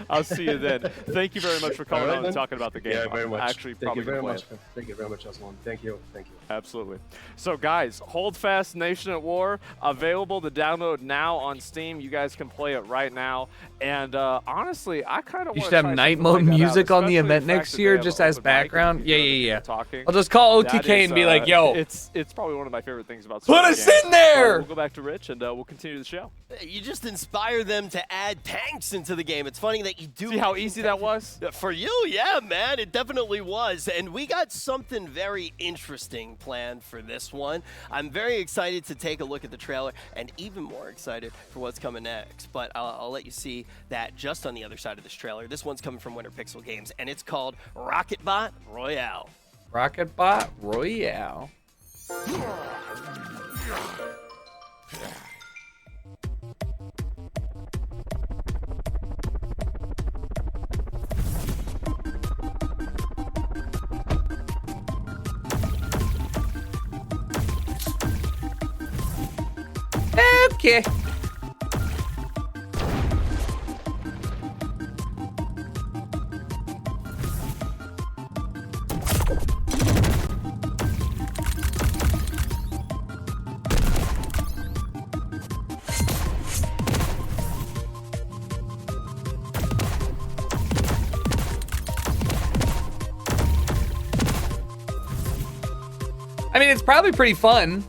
I'll see you then. Thank you very much for coming Alright, on then. and talking about the game. Yeah, very much. Actually, Thank probably you very gonna play much. it. Thank you very much, Aslan. Thank you. Thank you. Absolutely. So guys, Hold Fast Nation at War, available to download now on Steam. You guys can play it right now. And honestly, I kind of You want should to have try night something mode like that music out, on the especially event the fact next that they year have just an as open mic and background. you can Yeah. talking. I'll just call That OTK is, and be like, yo. It's probably one of my favorite things about Put Squid us Game. in there! So we'll go back to Rich and we'll continue the show. You just inspire them to add tanks into the game. It's funny that you do. See how easy that was? For you, yeah, man, it definitely was. And we got something very interesting planned for this one. I'm very excited to take a look at the trailer and even more excited for what's coming next. But I'll let you see that just on the other side of this trailer. This one's coming from Winter Pixel Games, and it's called Rocketbot Royale. Rocketbot Royale. Okay. I mean, it's probably pretty fun.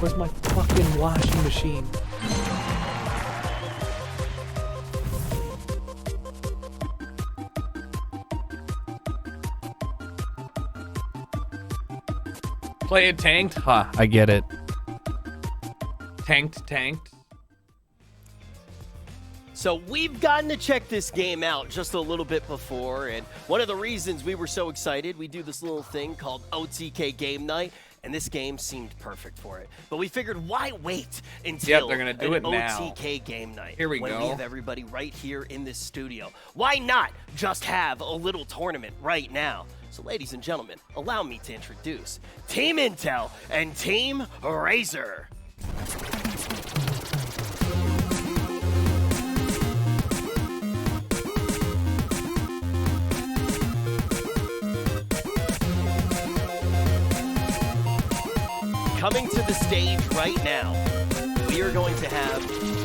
Where's my fucking washing machine? Play it tanked? Huh, I get it. Tanked. So we've gotten to check this game out just a little bit before, and one of the reasons we were so excited, we do this little thing called OTK Game Night, and this game seemed perfect for it. But we figured, why wait until they're gonna do an it now. OTK Game Night Here we when go. we have everybody right here in this studio? Why not just have a little tournament right now? So ladies and gentlemen, allow me to introduce Team Intel and Team Razer. Coming to the stage right now, we are going to have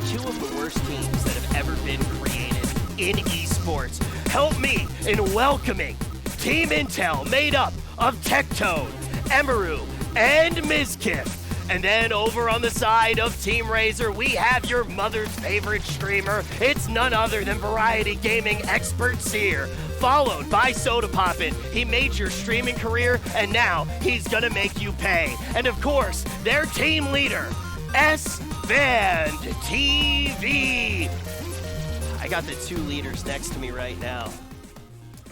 two of the worst teams that have ever been created in esports. Help me in welcoming Team Intel, made up of Tectone, Emeru, and Mizkif. And then over on the side of Team Razer, we have your mother's favorite streamer. It's none other than Variety Gaming expert Seer, followed by Soda Poppin'. He made your streaming career, and now he's gonna make you pay. And of course, their team leader, S-Band TV. I got the two leaders next to me right now.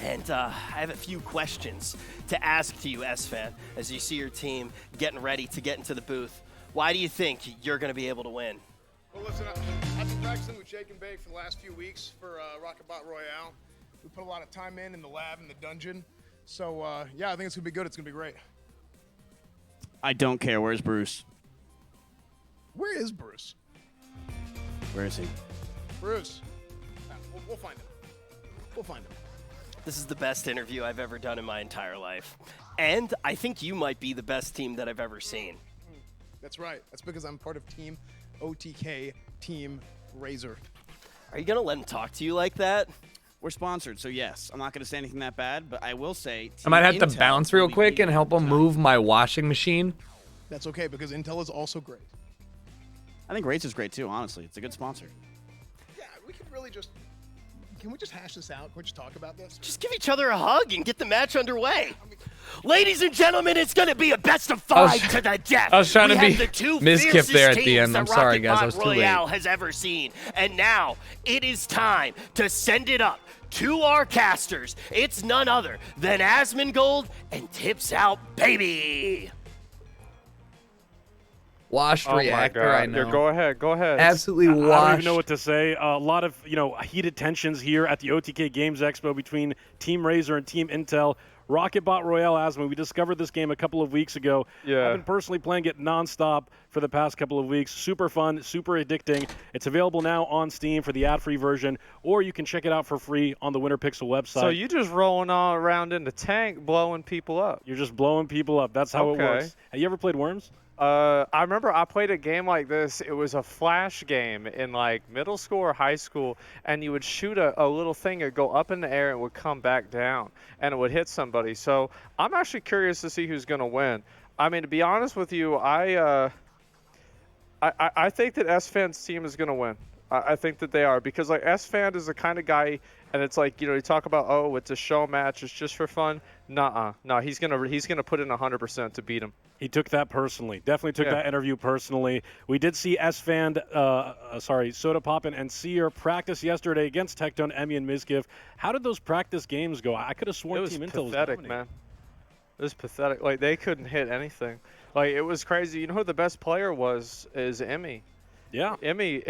And I have a few questions to ask to you, S-Fan, as you see your team getting ready to get into the booth. Why do you think you're going to be able to win? Well, listen, I've been practicing with Jake and Bake for the last few weeks for Rocketbot Royale. We put a lot of time in the lab, in the dungeon. So, yeah, I think it's going to be good. It's going to be great. I don't care. Where's Bruce? Where is Bruce? Where is he? Bruce. We'll find him. We'll find him. This is the best interview I've ever done in my entire life. And I think you might be the best team that I've ever seen. That's right. That's because I'm part of Team OTK, Team Razer. Are you going to let him talk to you like that? We're sponsored, so yes. I'm not going to say anything that bad, but I will say I might have to Intel bounce real will be quick and beating help him move my washing machine. That's okay, because Intel is also great. I think Razer's great too, honestly. It's a good sponsor. Yeah, we could really just... Can we just hash this out? Can we just talk about this? Just give each other a hug and get the match underway. Ladies and gentlemen, it's going to be a best of five to the death. I was trying to We be have the two Mizkif fiercest there at the teams end. I'm that sorry, guys. I Rocketbot was too late. Royale has ever seen. And now it is time to send it up to our casters. It's none other than Asmongold and Tips Out Baby. Washed Oh my reactor, God. I know. Here, go ahead. Go ahead. Absolutely I don't washed. even know what to say. A lot of heated tensions here at the OTK Games Expo between Team Razer and Team Intel. Rocket Bot Royale Asma. We discovered this game a couple of weeks ago. Yeah. I've been personally playing it nonstop for the past couple of weeks. Super fun, super addicting. It's available now on Steam for the ad-free version, or you can check it out for free on the Winter Pixel website. So you just rolling all around in the tank, blowing people up. You're just blowing people up. That's how it Okay. works. Have you ever played Worms? I remember I played a game like this. It was a flash game in like middle school or high school, and you would shoot a little thing, it would go up in the air and it would come back down, and it would hit somebody. So I'm actually curious to see who's going to win. I mean, to be honest with you, I think that SFan's team is going to win. I think that they are, because like SFan is the kind of guy, and it's like, you talk about, oh, it's a show match, it's just for fun. Nuh-uh. No, he's gonna put in 100% to beat him. He took that personally. Definitely took that interview personally. We did see Soda Poppin and Seer practice yesterday against Tectone, Emmy, and Mizkif. How did those practice games go? I could have sworn Team Intel was pathetic, man. It was pathetic. Like, they couldn't hit anything. Like, it was crazy. You know who the best player is Emmy. Yeah. Emmy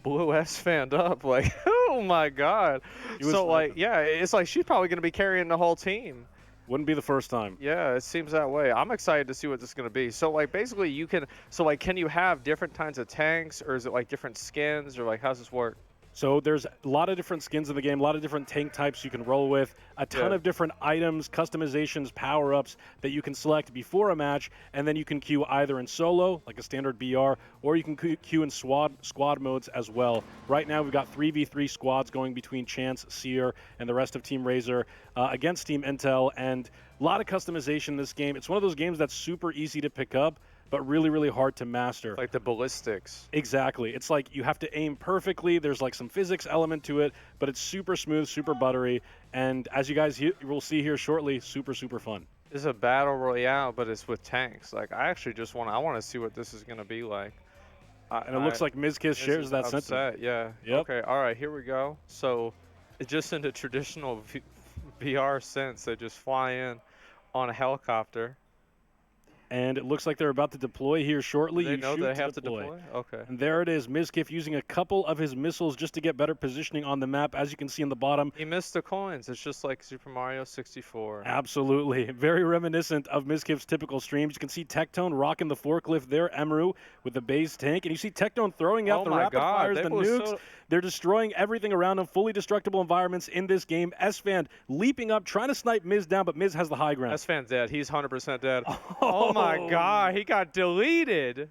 blew SFan up. Like, oh my God. So, like, yeah, it's like she's probably going to be carrying the whole team. Wouldn't be the first time. Yeah, it seems that way. I'm excited to see what this is going to be. So, like, basically can you have different kinds of tanks, or is it like different skins, or like, how's this work? So there's a lot of different skins in the game, a lot of different tank types you can roll with, a ton of different items, customizations, power-ups that you can select before a match, and then you can queue either in solo, like a standard BR, or you can queue in squad modes as well. Right now we've got 3v3 squads going between Chance, Seer, and the rest of Team Razer against Team Intel, and a lot of customization in this game. It's one of those games that's super easy to pick up, but really, really hard to master. Like the ballistics. Exactly. It's like you have to aim perfectly. There's like some physics element to it, but it's super smooth, super buttery, and as you guys will see here shortly, super, super fun. This is a battle royale, but it's with tanks. Like, I actually just want to see what this is going to be like. And it looks like Mizkif shares that sentiment. Yeah. Yep. Okay, all right, here we go. So, it's just in the traditional VR sense, they just fly in on a helicopter. And it looks like they're about to deploy here shortly. They know they have to deploy? Okay. And there it is. Mizkif using a couple of his missiles just to get better positioning on the map. As you can see in the bottom. He missed the coins. It's just like Super Mario 64. Absolutely. Very reminiscent of Mizkif's typical streams. You can see Tectone rocking the forklift there, Emru, with the base tank. And you see Tectone throwing out the rapid fires, the nukes. They're destroying everything around them. Fully destructible environments in this game. SFan leaping up, trying to snipe Miz down, but Miz has the high ground. SFan's dead. He's 100% dead. Oh my God. He got deleted.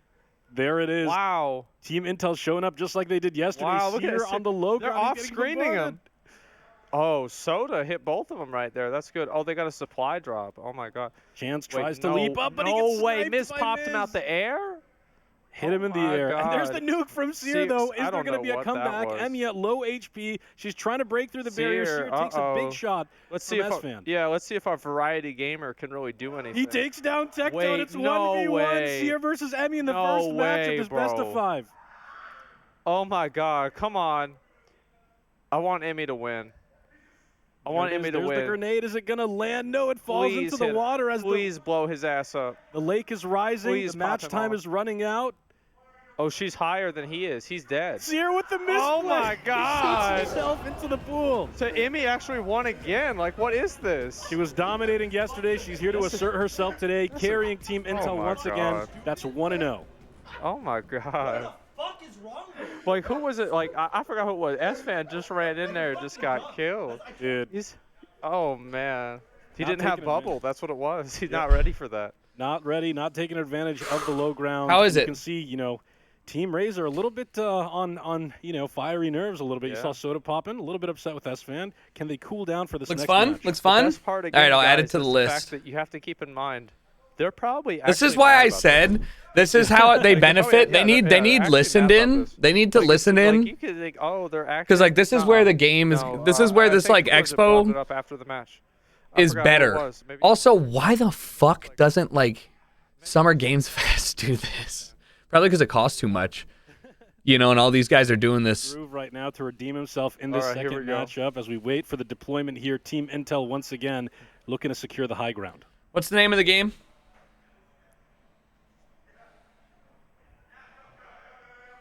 There it is. Wow. Team Intel showing up just like they did yesterday. Wow, look here on the low They're ground. off-screening him. Oh, Soda hit both of them right there. That's good. Oh, they got a supply drop. Oh my God. Chance tries to leap up, but he gets no way. sniped Miz by popped Miz. him out the air? Hit him in the air. And there's the nuke from Seer, though. Is there going to be a comeback? Emmy at low HP. She's trying to break through the barrier. Seer takes a big shot. Let's see if our variety gamer can really do anything. He takes down Tectone. Wait, It's no 1v1. way. Seer versus Emmy in the No first match of way, his best of bro. 5. Oh my God. Come on. I want Emmy to win. I want Emmy to There's win. the grenade. Is it going to land? No, it falls Please into the hit- water as Please blow his ass up. the lake is rising. Please The pop match him time off. is running out. Oh, she's higher than he is. He's dead. Seer with the misplay. Oh my God. He shoots himself into the pool. So Emmy actually won again. Like, what is this? She was dominating yesterday. She's here to assert herself today, carrying Team Intel my once again. God. That's 1-0. Oh my God. Like, who was it? Like, I forgot who it was. SFan just ran in there and just got killed. Dude. Oh, man. He Not didn't have taking bubble. advantage. That's what it was. He's Yep. not ready for that. Not ready, not taking advantage of the low ground. How is you it? can see, Team Razer a little bit on fiery nerves a little bit. You Yeah. saw Soda popping, a little bit upset with SFan. Can they cool down for this Looks next fun. match? Looks fun. The best part All again, right, I'll add it guys, to the is list. fact that you have to keep in mind, they're probably This is actually why mad I about said this is how they benefit. They need actually listened mad about in. this. They need to listen Like, in you could think, oh, they're actually because like this is where the game is. This is where this like brought it expo up after the match. I is forgot who it better. was. Maybe- Also, why the fuck doesn't like Summer Games Fest do this? Probably because it costs too much. And all these guys are doing this. Groove right now to redeem himself in this All right, here second we go. matchup as we wait for the deployment here. Team Intel once again looking to secure the high ground. What's the name of the game?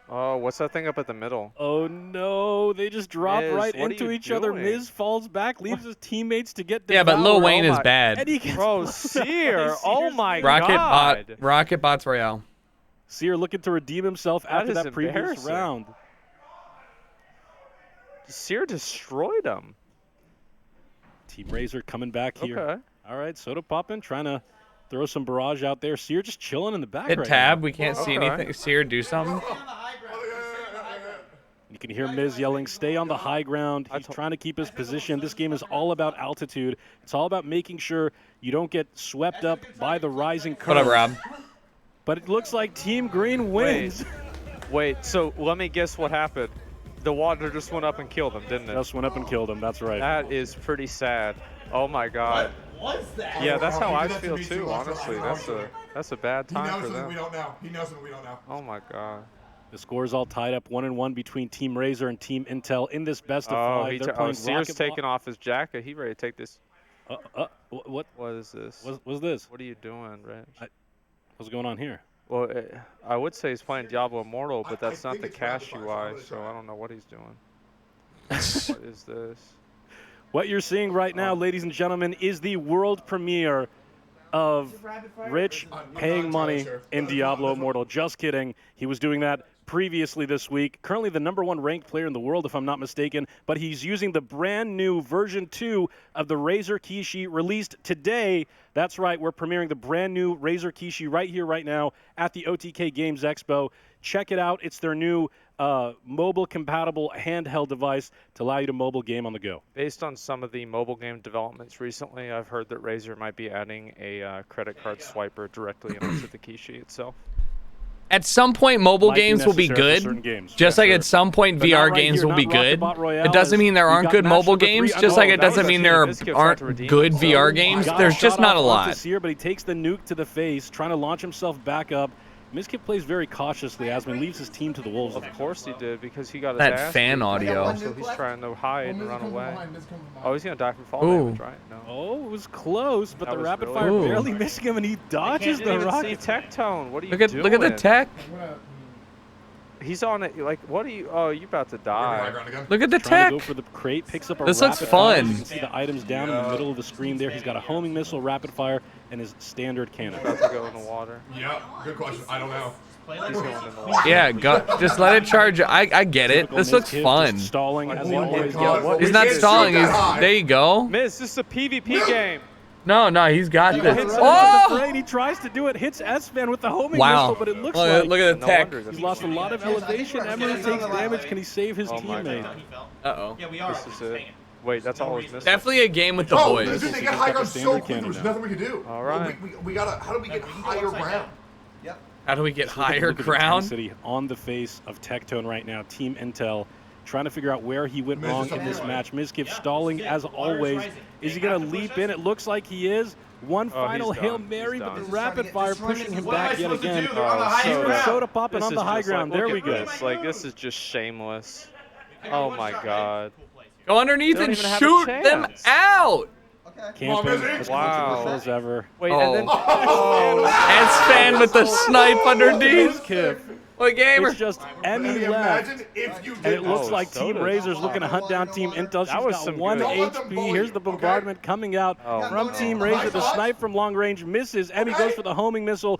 Oh, what's that thing up at the middle? Oh no, they just drop Miz, right what are into you each other. doing? Miz falls back, leaves his teammates to get Yeah, but Lil devoured. Wayne Oh is my- bad. And he gets Bro, blown Seer, away. oh Seer's my winning. Rocket Bots Royale. Seer looking to redeem himself after is that previous embarrassing. round. Seer destroyed him. Team Razor coming back here. Okay. All right, Soda popping, trying to throw some barrage out there. Seer just chilling in the back Hit right tab. now. We can't see anything. Seer, do something. You can hear Miz yelling, stay on the high ground. He's trying to keep his position. This game is all about altitude. It's all about making sure you don't get swept up by the rising curve. What up, Rob? But it looks like Team Green wins. Wait, so let me guess what happened. The water just went up and killed him, didn't it? Just went up and killed him, that's right. That is pretty sad. Oh my god. What was that? Yeah, that's how He I did that to feel me too, too, honestly. That's a bad He time knows for something them. we don't know. He knows something we don't know. Oh my god. The score's all tied up 1-1 between Team Razor and Team Intel in this best of Oh, five. They're playing Seer's Rocket taking off his jacket. He ready to take this. What? What is this? What's this? What are you doing, Rich? What's going on here? Well, I would say he's playing Diablo Immortal, but that's not the cache UI, so I don't know what he's doing. What is this? What you're seeing right now, ladies and gentlemen, is the world premiere of Rich paying money in Diablo Immortal. Just kidding. He was doing that previously this week. Currently the #1 ranked player in the world, if I'm not mistaken, but he's using the brand new version 2 of the Razer Kishi released today. That's right, we're premiering the brand new Razer Kishi right here, right now at the OTK Games Expo. Check it out. It's their new mobile-compatible handheld device to allow you to mobile game on the go. Based on some of the mobile game developments recently, I've heard that Razer might be adding a credit card swiper directly onto the Kishi itself. At some point, mobile Might be games will be necessary for certain good. games. Just Yeah, like sure. at some point, But not VR right games here, will be not Rocket good. Bot Royale It doesn't as mean there we aren't got good match mobile number games. three. Just Oh, like it that was doesn't a mean key. there This gives aren't out to redeem good himself. VR games. Got There's a just shot not a off lot. onto Seer, but he takes the nuke to the face, trying to launch himself back up. Mizkip plays very cautiously as he leaves his team to the wolves. Of course he did, because he got his That ass fan beat. audio. So he's trying to hide and run away. Oh, he's going to die from fall damage, right? No. Oh, it was close, but That the was rapid really fire close. barely missing him, and he dodges Didn't the even rocket. see tech tone. What are you Look at doing? the tech. He's on it. Like, what are you? Oh, you about to die. Look at the Trying to tech. go for the crate, picks up a This looks rapid fire. fun. You can see the items down in the middle of the screen there. He's got a homing missile, rapid fire, and his standard cannon. About to go in the water. Yeah, good question. I don't know. He's going in the water. Yeah, just let it charge. I get it. This looks fun. Stalling as he What always is- does. what He's is not this? stalling. There you go. Miz, this is a PvP game. No, he's got He this. hits Oh! the frame. He tries to do it, hits S-Man with the homing Wow. missile, but it looks Look like at the tech. he's lost a lot of elevation. Emery takes damage. Can he save his Oh my teammate? God. Uh-oh. Yeah, we are. This is it. Wait, that's all he's missing. Definitely a game with the Oh, boys. dude, they get He's high got ground the so standard quick. There's cannon nothing we can do. All Well, right. we gotta. How do we get higher ground? How do we get Look at higher the ground? intensity on the face of Tectone right now. Team Intel trying to figure out where he went wrong in this match. Mizkip stalling as always. Is he going to leap in? It looks like he is. One final he's Hail done. Mary, He's but the done. rapid fire pushing him What am I back yet supposed to again. do? They're on the high ground. Soda popping This on the is high just ground. like, There look we at go. this. Like, this is just shameless. Oh my god. Go underneath They don't and even have a shoot them chance. out. Camping Busy. as Wow. comfortable as ever. Wait, Oh. and then. Oh. And Span with the snipe underneath. Mizkip. What gamer? It's just Emmy Can you left. imagine if you And it did? looks Oh, like Team Soda's- Razor's looking to hunt down Team Intel. She's That was got some 1 good- Don't let them HP. bully Here's you, the bombardment coming out Oh, from no. Team Razor. The snipe from long range misses. Emmy goes for the homing missile.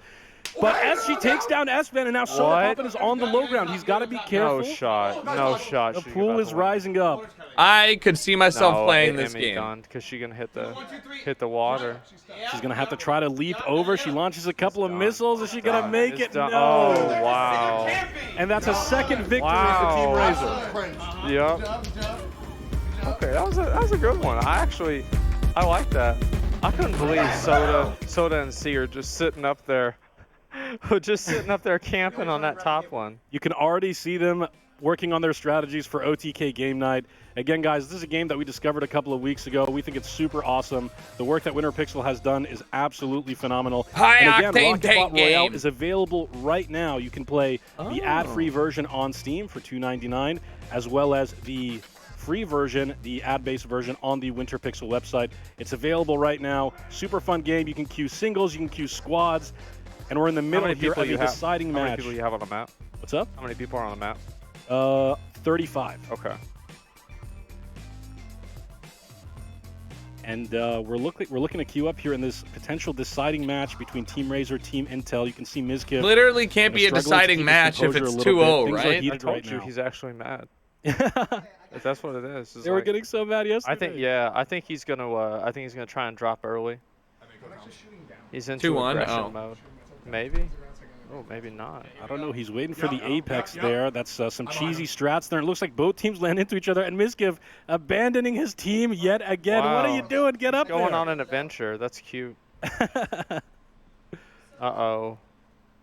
But as she takes down S-Man, and now Soda What? Poppin is on the low ground. He's got to be careful. No shot. No shot. The She pool about is to win. rising up. I could see myself playing this Emmy game. done, because she gonna hit the water. She's going to have to try to leap over. She launches a couple of done. missiles. Is she going to Done. make It's it? done. No. Oh wow. And that's a second victory Wow. for Team Razor. Yep. Okay, that was a good one. I like that. I couldn't believe Soda and Seer just sitting up there. Just sitting up there camping on that top one. You can already see them working on their strategies for OTK Game Night. Again, guys, this is a game that we discovered a couple of weeks ago. We think it's super awesome. The work that Winter Pixel has done is absolutely phenomenal. And again, High-octane Rocket tank Bot Royale game. is available right now. You can play the ad-free version on Steam for $2.99, as well as the free version, the ad-based version on the Winter Pixel website. It's available right now. Super fun game. You can queue singles, you can queue squads, and we're in the middle many here people of you a have? deciding How many match. people you have on the map? What's up? How many people are on the map? 35. Okay. And we're looking to queue up here in this potential deciding match between Team Razor, Team Intel. You can see Mizkif. Literally can't be a deciding match if it's 2-0, right? I told you he's actually mad. That's what it is. They were getting so mad yesterday. I think he's gonna try and drop early. He's into 2-1? aggression mode. Maybe. Oh, maybe not. I don't know. He's waiting for the apex there. That's some cheesy strats there. It looks like both teams land into each other. And Mizkif abandoning his team yet again. Wow. What are you doing? Get up Going there. on an adventure. That's cute. Uh-oh.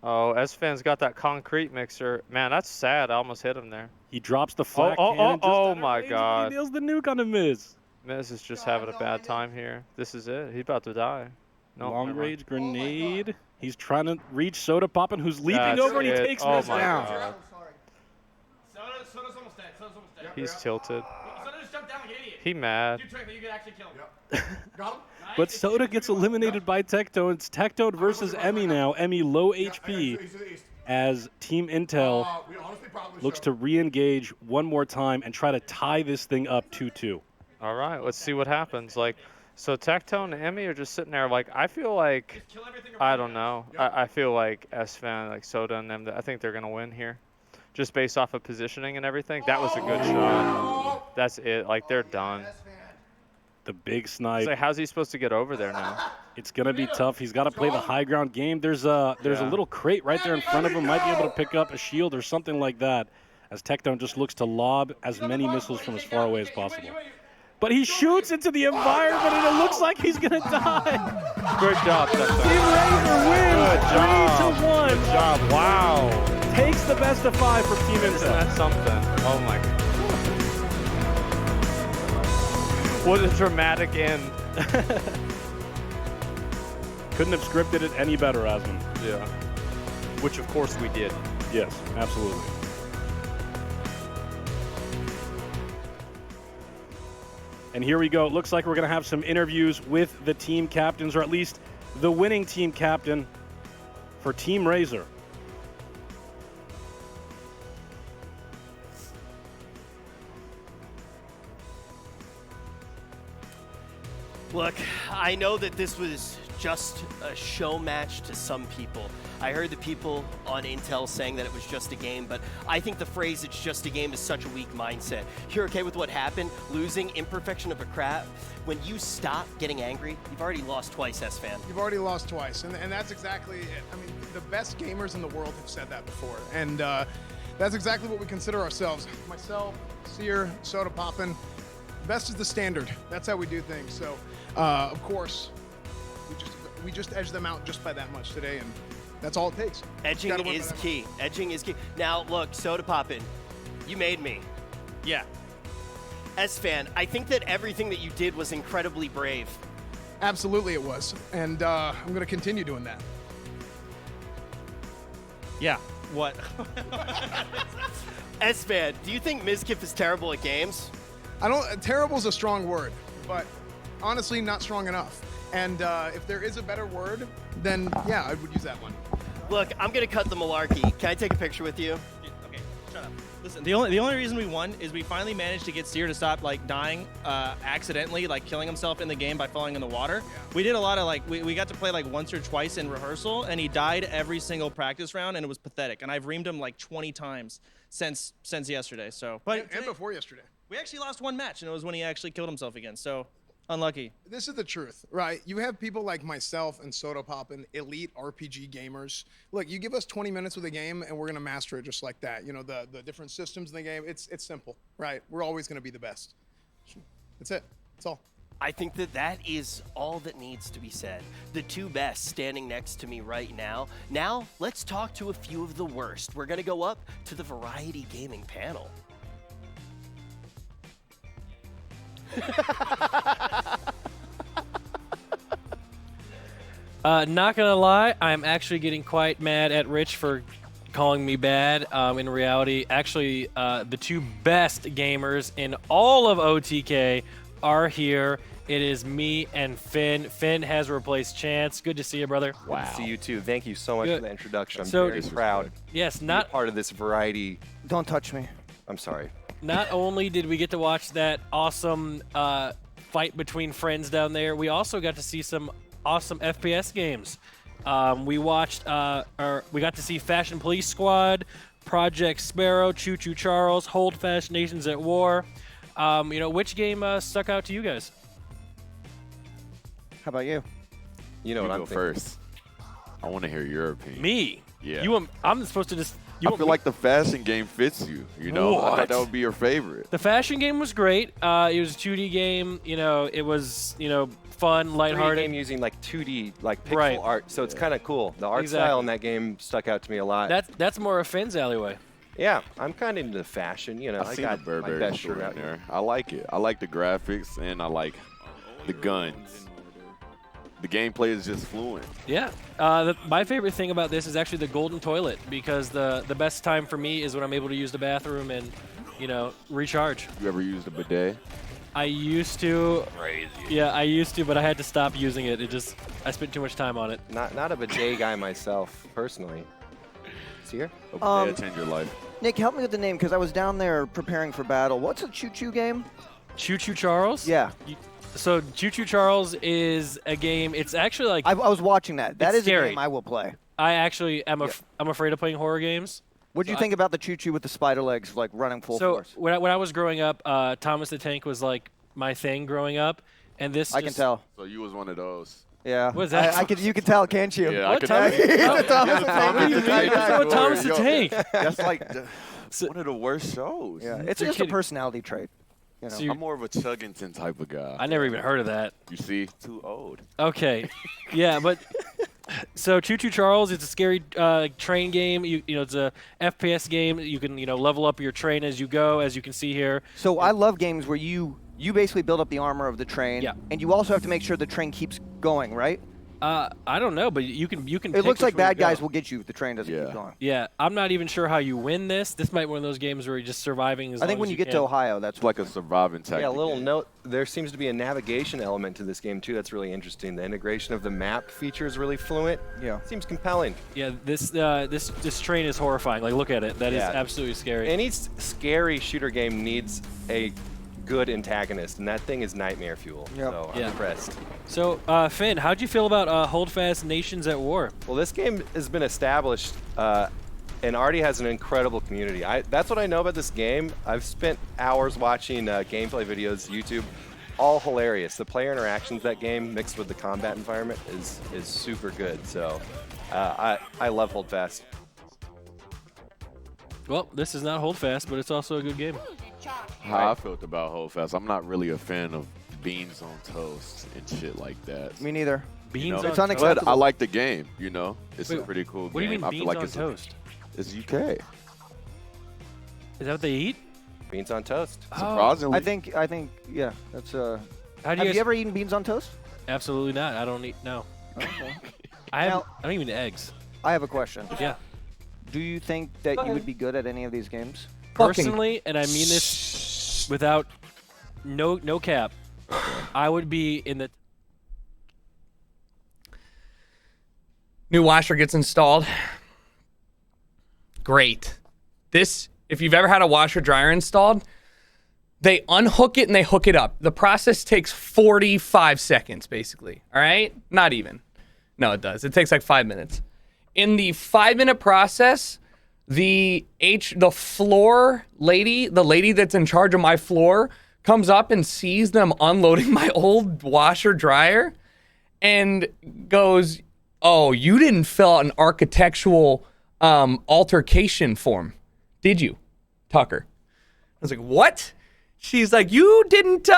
Oh, S-Fan's got that concrete mixer. Man, that's sad. I almost hit him there. He drops the flak cannon. Oh my God. He nails the nuke on the Miz. Miz is just having a bad time here. This is it. He's about to die. No, Long range grenade. He's trying to reach Soda Poppin', who's leaping over, and he takes Miz down. God. He's tilted. He mad. But Soda gets eliminated by Tectone. It's Tectone versus Emmy now. Emmy low HP as Team Intel looks to re-engage one more time and try to tie this thing up 2-2. All right, let's see what happens. So Tectone and Emmy are just sitting there. I feel like, I don't know. I feel like S-Fan, Soda and them, I think they're going to win here. Just based off of positioning and everything. That was a good shot. That's it. They're done. The big snipe. How's he supposed to get over there now? It's going to be tough. He's got to play the high ground game. There's a little crate right there in front of him. Might be able to pick up a shield or something like that as Tectone just looks to lob as many missiles from as far away as possible. But he shoots into the environment, and it looks like he's going to die. Good job, Tectone. Team Razor wins 3-1. Good job. Wow. Takes the best of 5 for Team Intel. That's something. Oh, my God. What a dramatic end. Couldn't have scripted it any better, Asmund. Yeah. Which, of course, we did. Yes, absolutely. And here we go. It looks like we're going to have some interviews with the team captains, or at least the winning team captain for Team Razor. Look, I know that this was just a show match to some people. I heard the people on Intel saying that it was just a game, but I think the phrase "it's just a game" is such a weak mindset. You're okay with what happened, losing, imperfection of a crap. When you stop getting angry, you've already lost twice, S-Fan. You've already lost twice, and that's exactly it. I mean, the best gamers in the world have said that before, and that's exactly what we consider ourselves. Myself, Seer, Soda Poppin', best is the standard. That's how we do things. So, of course, we just edge them out just by that much today, and that's all it takes. Edging is key. Edging is key. Now, look, Soda Poppin', you made me. Yeah. S-Fan, I think that everything that you did was incredibly brave. Absolutely it was, and I'm going to continue doing that. Yeah. What? S-Fan, do you think Mizkif is terrible at games? Terrible is a strong word, but honestly, not strong enough. And if there is a better word, then yeah, I would use that one. Look, I'm gonna cut the malarkey. Can I take a picture with you? Okay, shut up. Listen, the only reason we won is we finally managed to get Seer to stop dying accidentally, killing himself in the game by falling in the water. Yeah. We did a lot of we got to play once or twice in rehearsal, and he died every single practice round, and it was pathetic. And I've reamed him 20 times since yesterday. So, but and before yesterday, we actually lost one match, and it was when he actually killed himself again. So. Unlucky. This is the truth, right? You have people like myself and Soda Poppin', elite RPG gamers. Look, you give us 20 minutes with a game and we're going to master it just like that. You know, the different systems in the game, it's simple, right? We're always going to be the best. That's it. That's all. I think that is all that needs to be said. The two best standing next to me right now. Now, let's talk to a few of the worst. We're going to go up to the Variety Gaming panel. Not gonna lie, I'm actually getting quite mad at Rich for calling me bad. In reality, actually, the two best gamers in all of OTK are here. It is me and Finn. Finn has replaced Chance. Good to see you, brother. Good to see you too. Thank you so much Good. for the introduction. I'm So- very proud. Yes, to be not- a part of this variety. Don't touch me. I'm sorry. Not only did we get to watch that awesome fight between friends down there, we also got to see some awesome FPS games. We watched, we got to see Fashion Police Squad, Project Sparrow, Choo Choo Charles, Hold Fast Nations at War. Which game stuck out to you guys? How about you? You know You what I'm go thinking. first. I want to hear your opinion. Me? Yeah. I'm supposed to just. I feel like the fashion game fits you. You know, I What? thought that would be your favorite. The fashion game was great. It was a 2D game. It was fun, 3D lighthearted. game using like 2D, like pixel Right. art, so it's kind of cool. The art Exactly. style in that game stuck out to me a lot. That's more of Finn's alleyway. Yeah, I'm kind of into the fashion. I I see got the Burberry my best store shirt in out there. I like it. I like the graphics and I like the guns. The gameplay is just fluent. Yeah. My favorite thing about this is actually the golden toilet, because the best time for me is when I'm able to use the bathroom and, recharge. You ever used a bidet? I used to. Crazy. Yeah, I used to, but I had to stop using it. I spent too much time on it. Not a bidet guy myself, personally. See here? A bidet change your life. Nick, help me with the name, because I was down there preparing for battle. What's a choo-choo game? Choo Choo Charles? Yeah. So Choo Choo Charles is a game. It's actually like I was watching that. That it's is scary. a game I will play. I actually am. I'm afraid of playing horror games. What do you think about the choo-choo with the spider legs, like running full So force? when I was growing up, Thomas the Tank was like my thing growing up, and this I can tell. So you was one of those. Yeah. What is that? I can. You can tell, can't you? Yeah, I What, could Thomas? Yeah, Thomas What the Tank. do you mean? What's Thomas the Yo, Tank? That's like one of the worst shows. Yeah, it's just a personality trait. You know. I'm more of a Chuggington type of guy. I never even heard of that. You see? Too old. Okay, yeah, but so Choo Choo Charles, it's a scary train game. It's a FPS game. You can level up your train as you go, as you can see here. So I love games where you basically build up the armor of the train, and you also have to make sure the train keeps going, right? I don't know, but you can. It looks like bad guys will get you if the train doesn't keep going. Yeah, I'm not even sure how you win this. This might be one of those games where you're just surviving. I think when you get to Ohio, that's like a surviving tactic. Yeah, a little note. There seems to be a navigation element to this game too. That's really interesting. The integration of the map feature is really fluent. Yeah, seems compelling. Yeah, this train is horrifying. Like, look at it. That is absolutely scary. Any scary shooter game needs a good antagonist, and that thing is nightmare fuel. So I'm impressed. So, Finn, how'd you feel about Hold Fast Nations at War? Well, this game has been established and already has an incredible community. That's what I know about this game. I've spent hours watching gameplay videos, YouTube, all hilarious. The player interactions that game mixed with the combat environment is super good. So I love Hold Fast. Well, this is not Hold Fast, but it's also a good game. How I felt about Hold Fast, I'm not really a fan of beans on toast and shit like that. Me neither. Beans on It's It's unacceptable. But I like the game, It's Wait, a pretty cool what do you game. mean I beans feel like on it's toast? It's UK. Is that what they eat? Beans on toast. Surprisingly. I think, yeah, that's How do have you you guys- ever eaten beans on toast? Absolutely not. I don't eat. No. Okay. I don't even eat eggs. I have a question. Yeah. Do you think that you would be good at any of these games? Personally, and I mean this without no cap, I would be in the. New washer gets installed. Great. This, if you've ever had a washer dryer installed, they unhook it and they hook it up. The process takes 45 seconds, basically. All right? Not even. No, it does. It takes like 5 minutes. In the 5-minute process, the floor lady, the lady that's in charge of my floor, comes up and sees them unloading my old washer dryer and goes, "Oh, you didn't fill out an architectural altercation form, did you, Tucker?" I was like, "What?" She's like, "You didn't,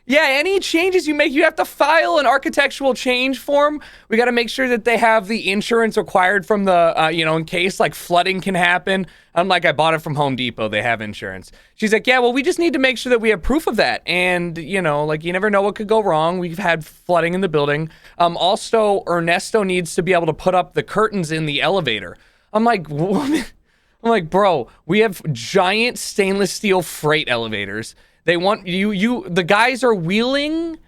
yeah, any changes you make, you have to file an architectural change form. We got to make sure that they have the insurance required from the, in case like flooding can happen." I'm like, "I bought it from Home Depot. They have insurance." She's like, "Yeah, well, we just need to make sure that we have proof of that. And, you never know what could go wrong. We've had flooding in the building. Also, Ernesto needs to be able to put up the curtains in the elevator." I'm like, "Woman." I'm like, bro, we have giant stainless steel freight elevators. They want the guys are wheeling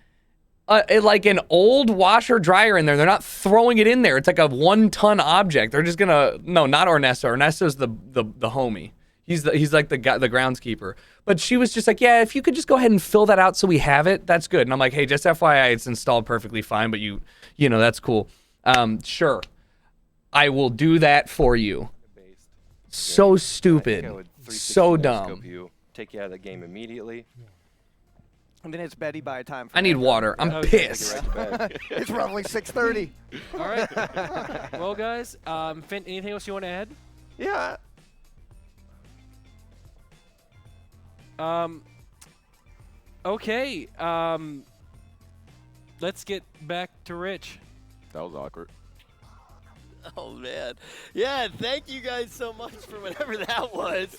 like an old washer dryer in there. They're not throwing it in there. It's like a 1-ton object. They're just gonna, no, not Ernesto. Ernesto's the homie. He's like the groundskeeper. But she was just like, yeah, if you could just go ahead and fill that out so we have it, that's good. And I'm like, hey, just FYI, it's installed perfectly fine, but you know, that's cool. Sure. I will do that for you. So stupid. So dumb. Take you out of the game immediately. I mean, it's Betty by time. I need water. I'm pissed. It's roughly 6:30. All right. Well, guys, Finn, anything else you want to add? Yeah. Okay. Let's get back to Rich. That was awkward. Oh, man. Yeah, thank you guys so much for whatever that was.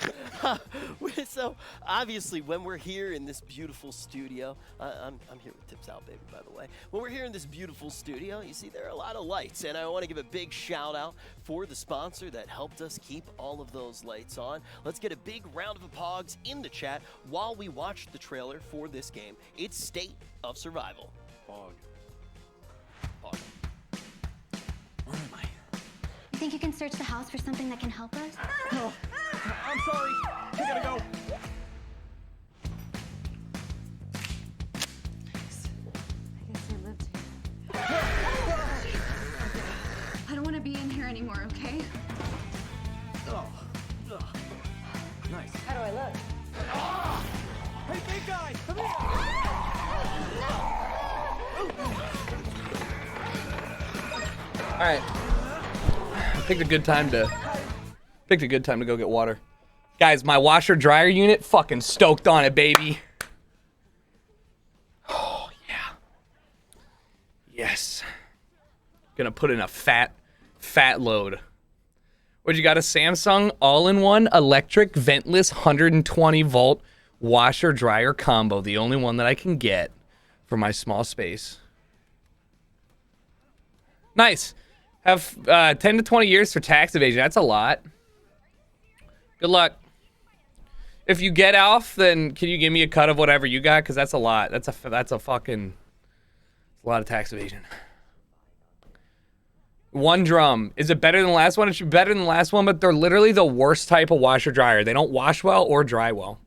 So, obviously, when we're here in this beautiful studio, I'm here with Tips Out, baby, by the way. When we're here in this beautiful studio, you see there are a lot of lights, and I want to give a big shout-out for the sponsor that helped us keep all of those lights on. Let's get a big round of applause in the chat while we watch the trailer for this game. It's State of Survival. Pog. Where am I? You think you can search the house for something that can help us? Oh, I'm sorry. I gotta go. I don't want to be in here anymore, okay? Nice. How do I look? Hey, big guy, come here. All right. Picked a good time to go get water. Guys, my washer dryer unit, fucking stoked on it, baby. Oh, yeah. Yes. Gonna put in a fat load. What, you got a Samsung all-in-one electric ventless 120 volt washer dryer combo, the only one that I can get for my small space. Nice. Have 10 to 20 years for tax evasion. That's a lot. Good luck. If you get off, then can you give me a cut of whatever you got? Because that's a lot. That's a fucking... It's a lot of tax evasion. One drum. Is it better than the last one? It should be better than the last one, but they're literally the worst type of washer dryer. They don't wash well or dry well.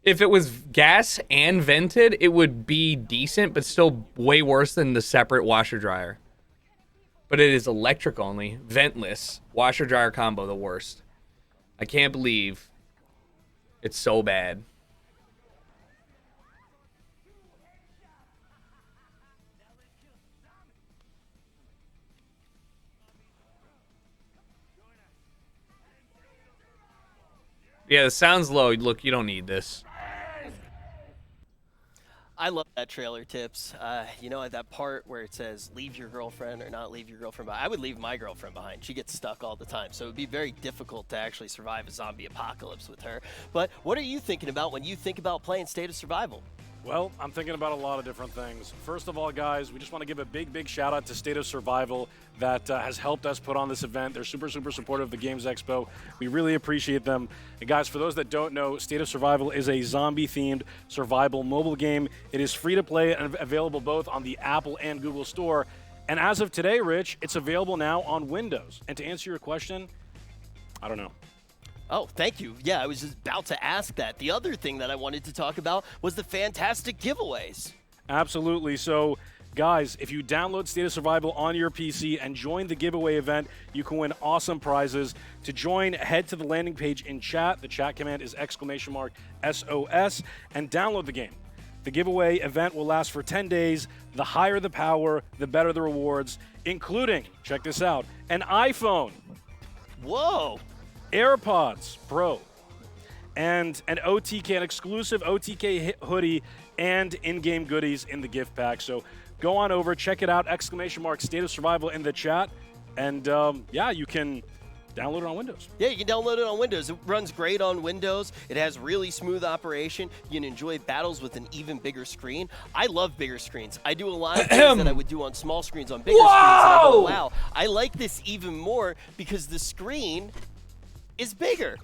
If it was gas and vented, it would be decent, but still way worse than the separate washer dryer. But it is electric only, ventless, washer dryer combo, the worst. I can't believe it's so bad. Yeah, the sound's low. Look, you don't need this. I love that trailer, Tips. You know, that part where it says, leave your girlfriend or not leave your girlfriend behind. I would leave my girlfriend behind. She gets stuck all the time, so it would be very difficult to actually survive a zombie apocalypse with her. But what are you thinking about when you think about playing State of Survival? Well, I'm thinking about a lot of different things. First of all, guys, we just want to give a big shout out to State of Survival that has helped us put on this event. They're super supportive of the Games Expo. We really appreciate them. And guys, for those that don't know, State of Survival is a zombie-themed survival mobile game. It is free to play and available both on the Apple and Google Store. And as of today, Rich, it's available now on Windows. And to answer your question, I don't know. Oh, thank you. Yeah, I was just about to ask that. The other thing that I wanted to talk about was the fantastic giveaways. Absolutely. So, guys, if you download State of Survival on your PC and join the giveaway event, you can win awesome prizes. To join, head to the landing page in chat. The chat command is !SOS and download the game. The giveaway event will last for 10 days. The higher the power, the better the rewards, including, check this out, an iPhone. Whoa. AirPods Pro, and an OTK, an exclusive OTK hoodie, and in-game goodies in the gift pack. So go on over, check it out, State of Survival in the chat, and yeah, you can download it on Windows. Yeah, you can download it on Windows. It runs great on Windows. It has really smooth operation. You can enjoy battles with an even bigger screen. I love bigger screens. I do a lot of things that I would do on small screens on bigger screens. And I go, wow, I like this even more because the screen is bigger.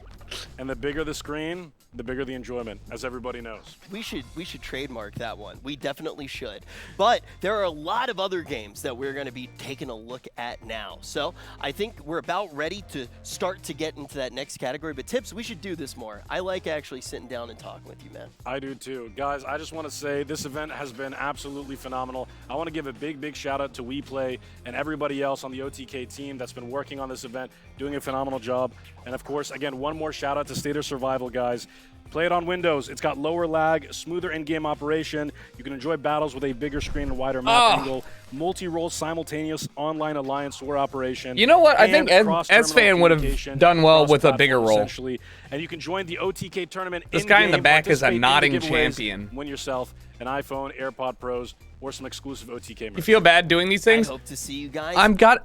And the bigger the screen, the bigger the enjoyment, as everybody knows. We should trademark that one. We definitely should. But there are a lot of other games that we're going to be taking a look at now. So I think we're about ready to start to get into that next category. But Tips, we should do this more. I like actually sitting down and talking with you, man. I do too. Guys, I just want to say this event has been absolutely phenomenal. I want to give a big shout out to WePlay and everybody else on the OTK team that's been working on this event, doing a phenomenal job. And of course, again, one more shout out to State of Survival, guys. Play it on Windows. It's got lower lag, smoother in-game operation. You can enjoy battles with a bigger screen and wider map angle. Multi-role simultaneous online alliance war operation. You know what? I think S-Fan would have done well with a bigger role. Essentially. And you can join the OTK tournament. This guy in the back is a nodding champion. Win yourself an iPhone, AirPod Pros, or some exclusive OTK merch. You feel bad doing these things? I hope to see you guys.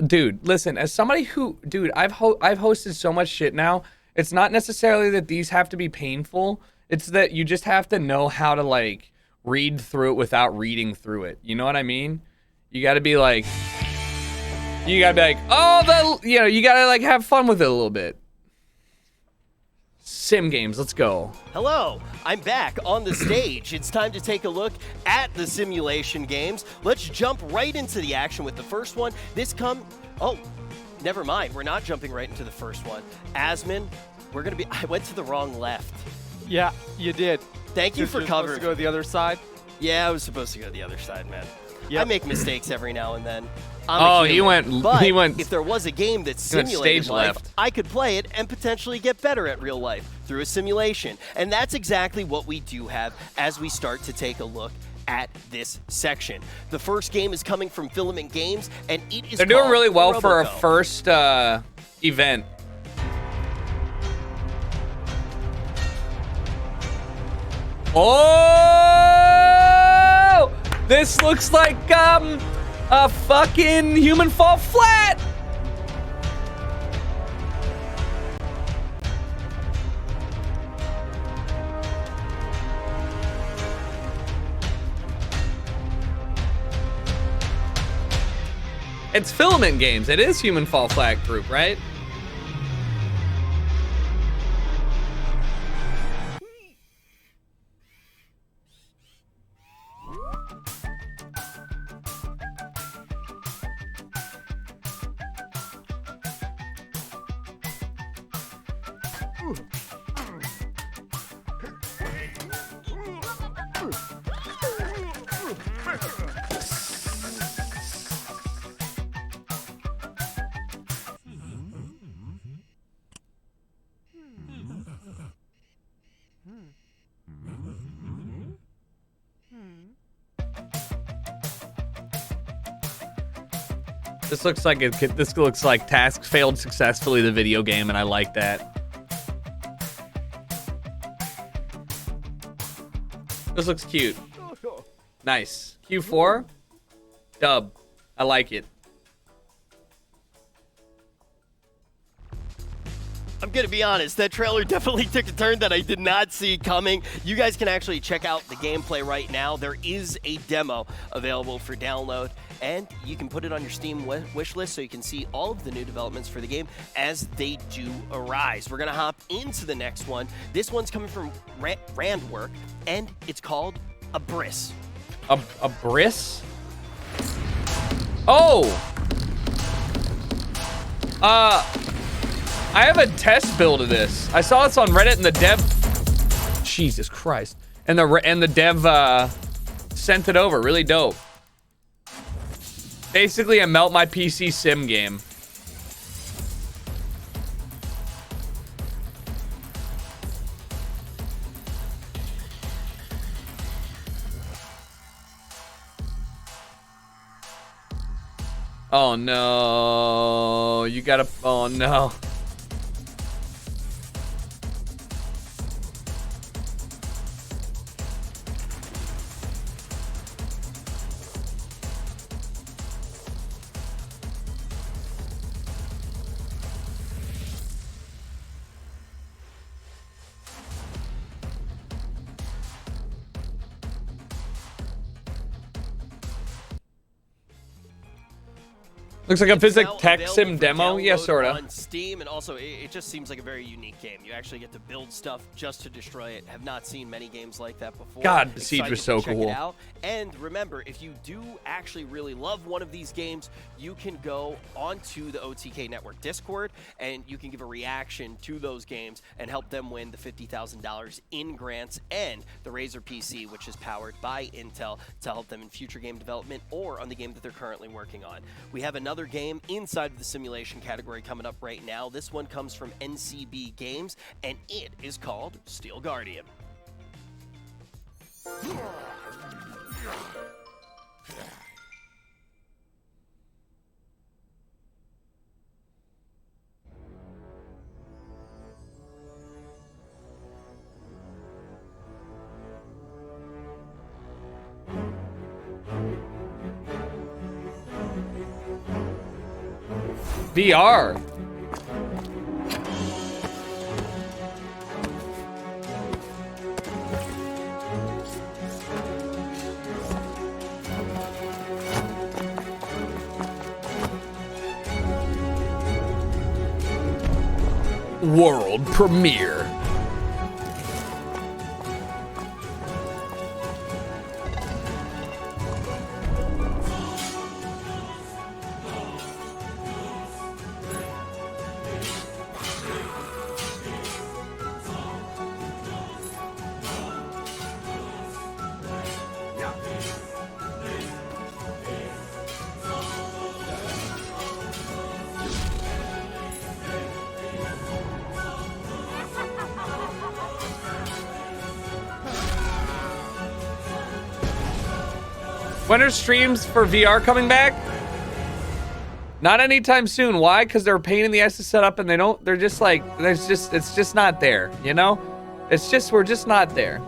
Dude, listen, as somebody who, I've hosted so much shit now. It's not necessarily that these have to be painful. It's that you just have to know how to, like, read through it without reading through it. You know what I mean? You got to be like, oh, you got to, like, have fun with it a little bit. Sim games, let's go. Hello, I'm back on the stage. It's time to take a look at the simulation games. Let's jump right into the action with the first one. Oh, never mind. We're not jumping right into the first one. Asmin, I went to the wrong left. Yeah, you did. Thank you for covering. Supposed to go the other side? Yeah, I was supposed to go the other side, man. Yep. I make mistakes every now and then. He went. If there was a game that simulated life, I could play it and potentially get better at real life through a simulation. And that's exactly what we do have as we start to take a look at this section. The first game is coming from Filament Games, and it is They're doing really well Roboco. for a first event. Oh! This looks like a fucking human fall flat. It's Filament Games. It is Human Fall Flat Group, right? This looks like Task failed successfully, the video game, and I like that. This looks cute. Nice. Q4? Dub. I like it. I'm gonna be honest, that trailer definitely took a turn that I did not see coming. You guys can actually check out the gameplay right now. There is a demo available for download, and you can put it on your Steam wish list so you can see all of the new developments for the game as they do arise. We're gonna hop into the next one. This one's coming from Randwork, and it's called A Briss. A Briss? Oh! I have a test build of this. I saw this on Reddit and the dev... Jesus Christ. And the dev sent it over. Really dope. Basically, a melt my PC sim game. Oh no. You gotta... Oh no. Looks like a It's physics now tech available sim for demo. Yeah, download sorta. on Steam, and also it just seems like a very unique game. You actually get to build stuff just to destroy it. Have not seen many games like that before. God, Besiege Excited was to so check cool. It out. And remember, if you do actually really love one of these games, you can go onto the OTK Network Discord and you can give a reaction to those games and help them win the $50,000 in grants and the Razer PC, which is powered by Intel, to help them in future game development or on the game that they're currently working on. We have another game inside of the simulation category coming up right now. This one comes from NCB Games, and it is called Steel Guardian. VR. World premiere. When are streams for VR coming back? Not anytime soon. Why? Because they're a pain in the ass to set up, and they're just like, it's just not there, you know? We're just not there.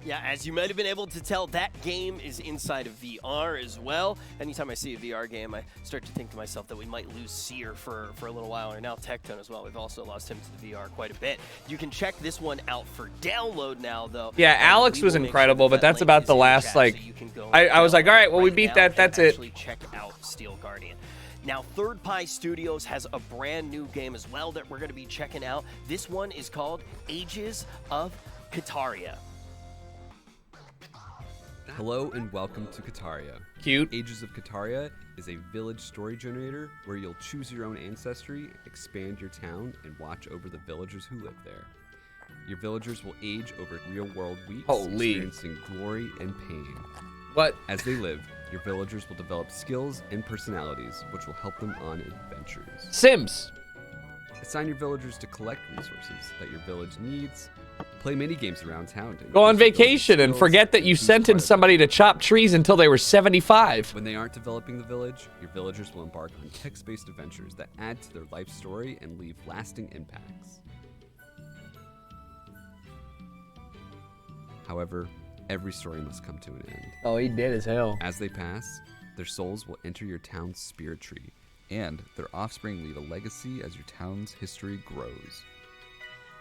Yeah, as you might have been able to tell, that game is inside of VR as well. Anytime I see a VR game, I start to think to myself that we might lose Seer for a little while, or now Tectone as well. We've also lost him to the VR quite a bit. You can check this one out for download now, though. Yeah, Alex was incredible, but that's about the last, like, I was like, all right, well, we beat that, that's it. Check out Steel Guardian. Now, Third Pie Studios has a brand new game as well that we're going to be checking out. This one is called Ages of Kataria. Hello and welcome to Kataria. Cute. Ages of Kataria is a village story generator where you'll choose your own ancestry, expand your town, and watch over the villagers who live there. Your villagers will age over real-world weeks, experiencing glory and pain. What? As they live, your villagers will develop skills and personalities, which will help them on adventures. Sims. Assign your villagers to collect resources that your village needs. Play mini games around town. Go on vacation and forget that you sentenced somebody to chop trees until they were 75. When they aren't developing the village, your villagers will embark on text-based adventures that add to their life story and leave lasting impacts. However, every story must come to an end. Oh, he did as hell. As they pass, their souls will enter your town's spirit tree, and their offspring leave a legacy as your town's history grows.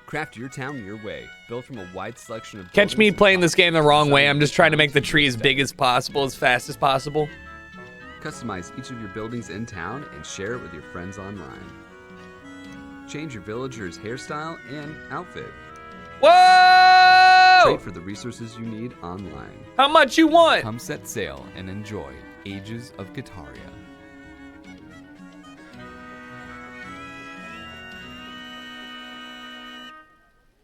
Craft your town your way, built from a wide selection of Catch me playing this game the wrong way. I'm just trying to make the tree as big as possible, as fast as possible. Customize each of your buildings in town and share it with your friends online. Change your villager's hairstyle and outfit. Whoa! Trade for the resources you need online. How much you want? Come set sail and enjoy Ages of Kataria.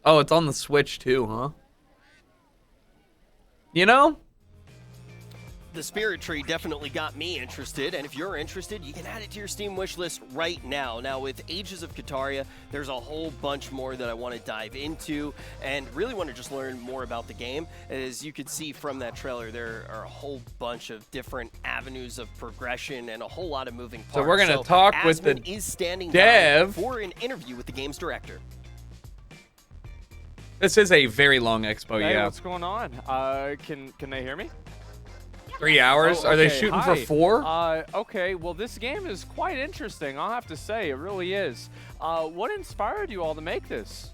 Oh, it's on the Switch too, huh? You know? The Spirit Tree definitely got me interested, and if you're interested, you can add it to your Steam wishlist right now. Now, with Ages of Kataria, there's a whole bunch more that I want to dive into, and really want to just learn more about the game. As you could see from that trailer, there are a whole bunch of different avenues of progression and a whole lot of moving parts. So we're gonna talk with the Asmund is standing dev by for an interview with the game's director. This is a very long expo, Hey, yeah. what's going on? Can they hear me? 3 hours? Oh, Are they okay. shooting Hi. for 4? Okay, well, this game is quite interesting, I'll have to say. It really is. What inspired you all to make this?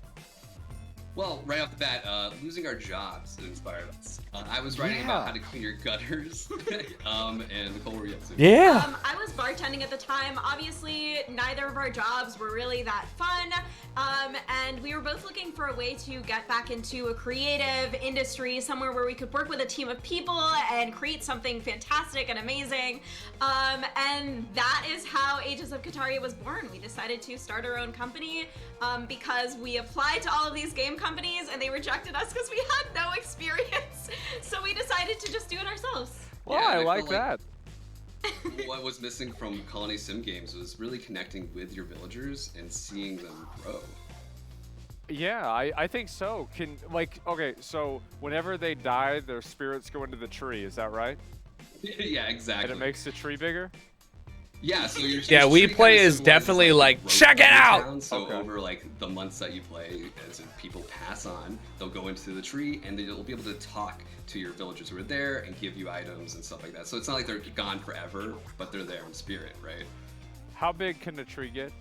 Well, right off the bat, losing our jobs inspired us. I was writing about how to clean your gutters, and Nicole, what were you up to? Yeah. I was bartending at the time. Obviously, neither of our jobs were really that fun, and we were both looking for a way to get back into a creative industry, somewhere where we could work with a team of people and create something fantastic and amazing. And that is how Ages of Kataria was born. We decided to start our own company because we applied to all of these game companies and they rejected us because we had no experience. So we decided to just do it ourselves. Well, Yeah, I I like feel that. What was missing from Colony Sim games was really connecting with your villagers and seeing them grow. Yeah, I think so. Okay, so whenever they die, their spirits go into the tree. Is that right? Yeah, exactly. And it makes the tree bigger? Yeah, so your Yeah, we tree play kinda is symbolizes, definitely like, growth check it of your out! town. So over like the months that you play, as people pass on, they'll go into the tree and they'll be able to talk to your villagers who are there and give you items and stuff like that. So it's not like they're gone forever, but they're there in spirit, right? How big can the tree get?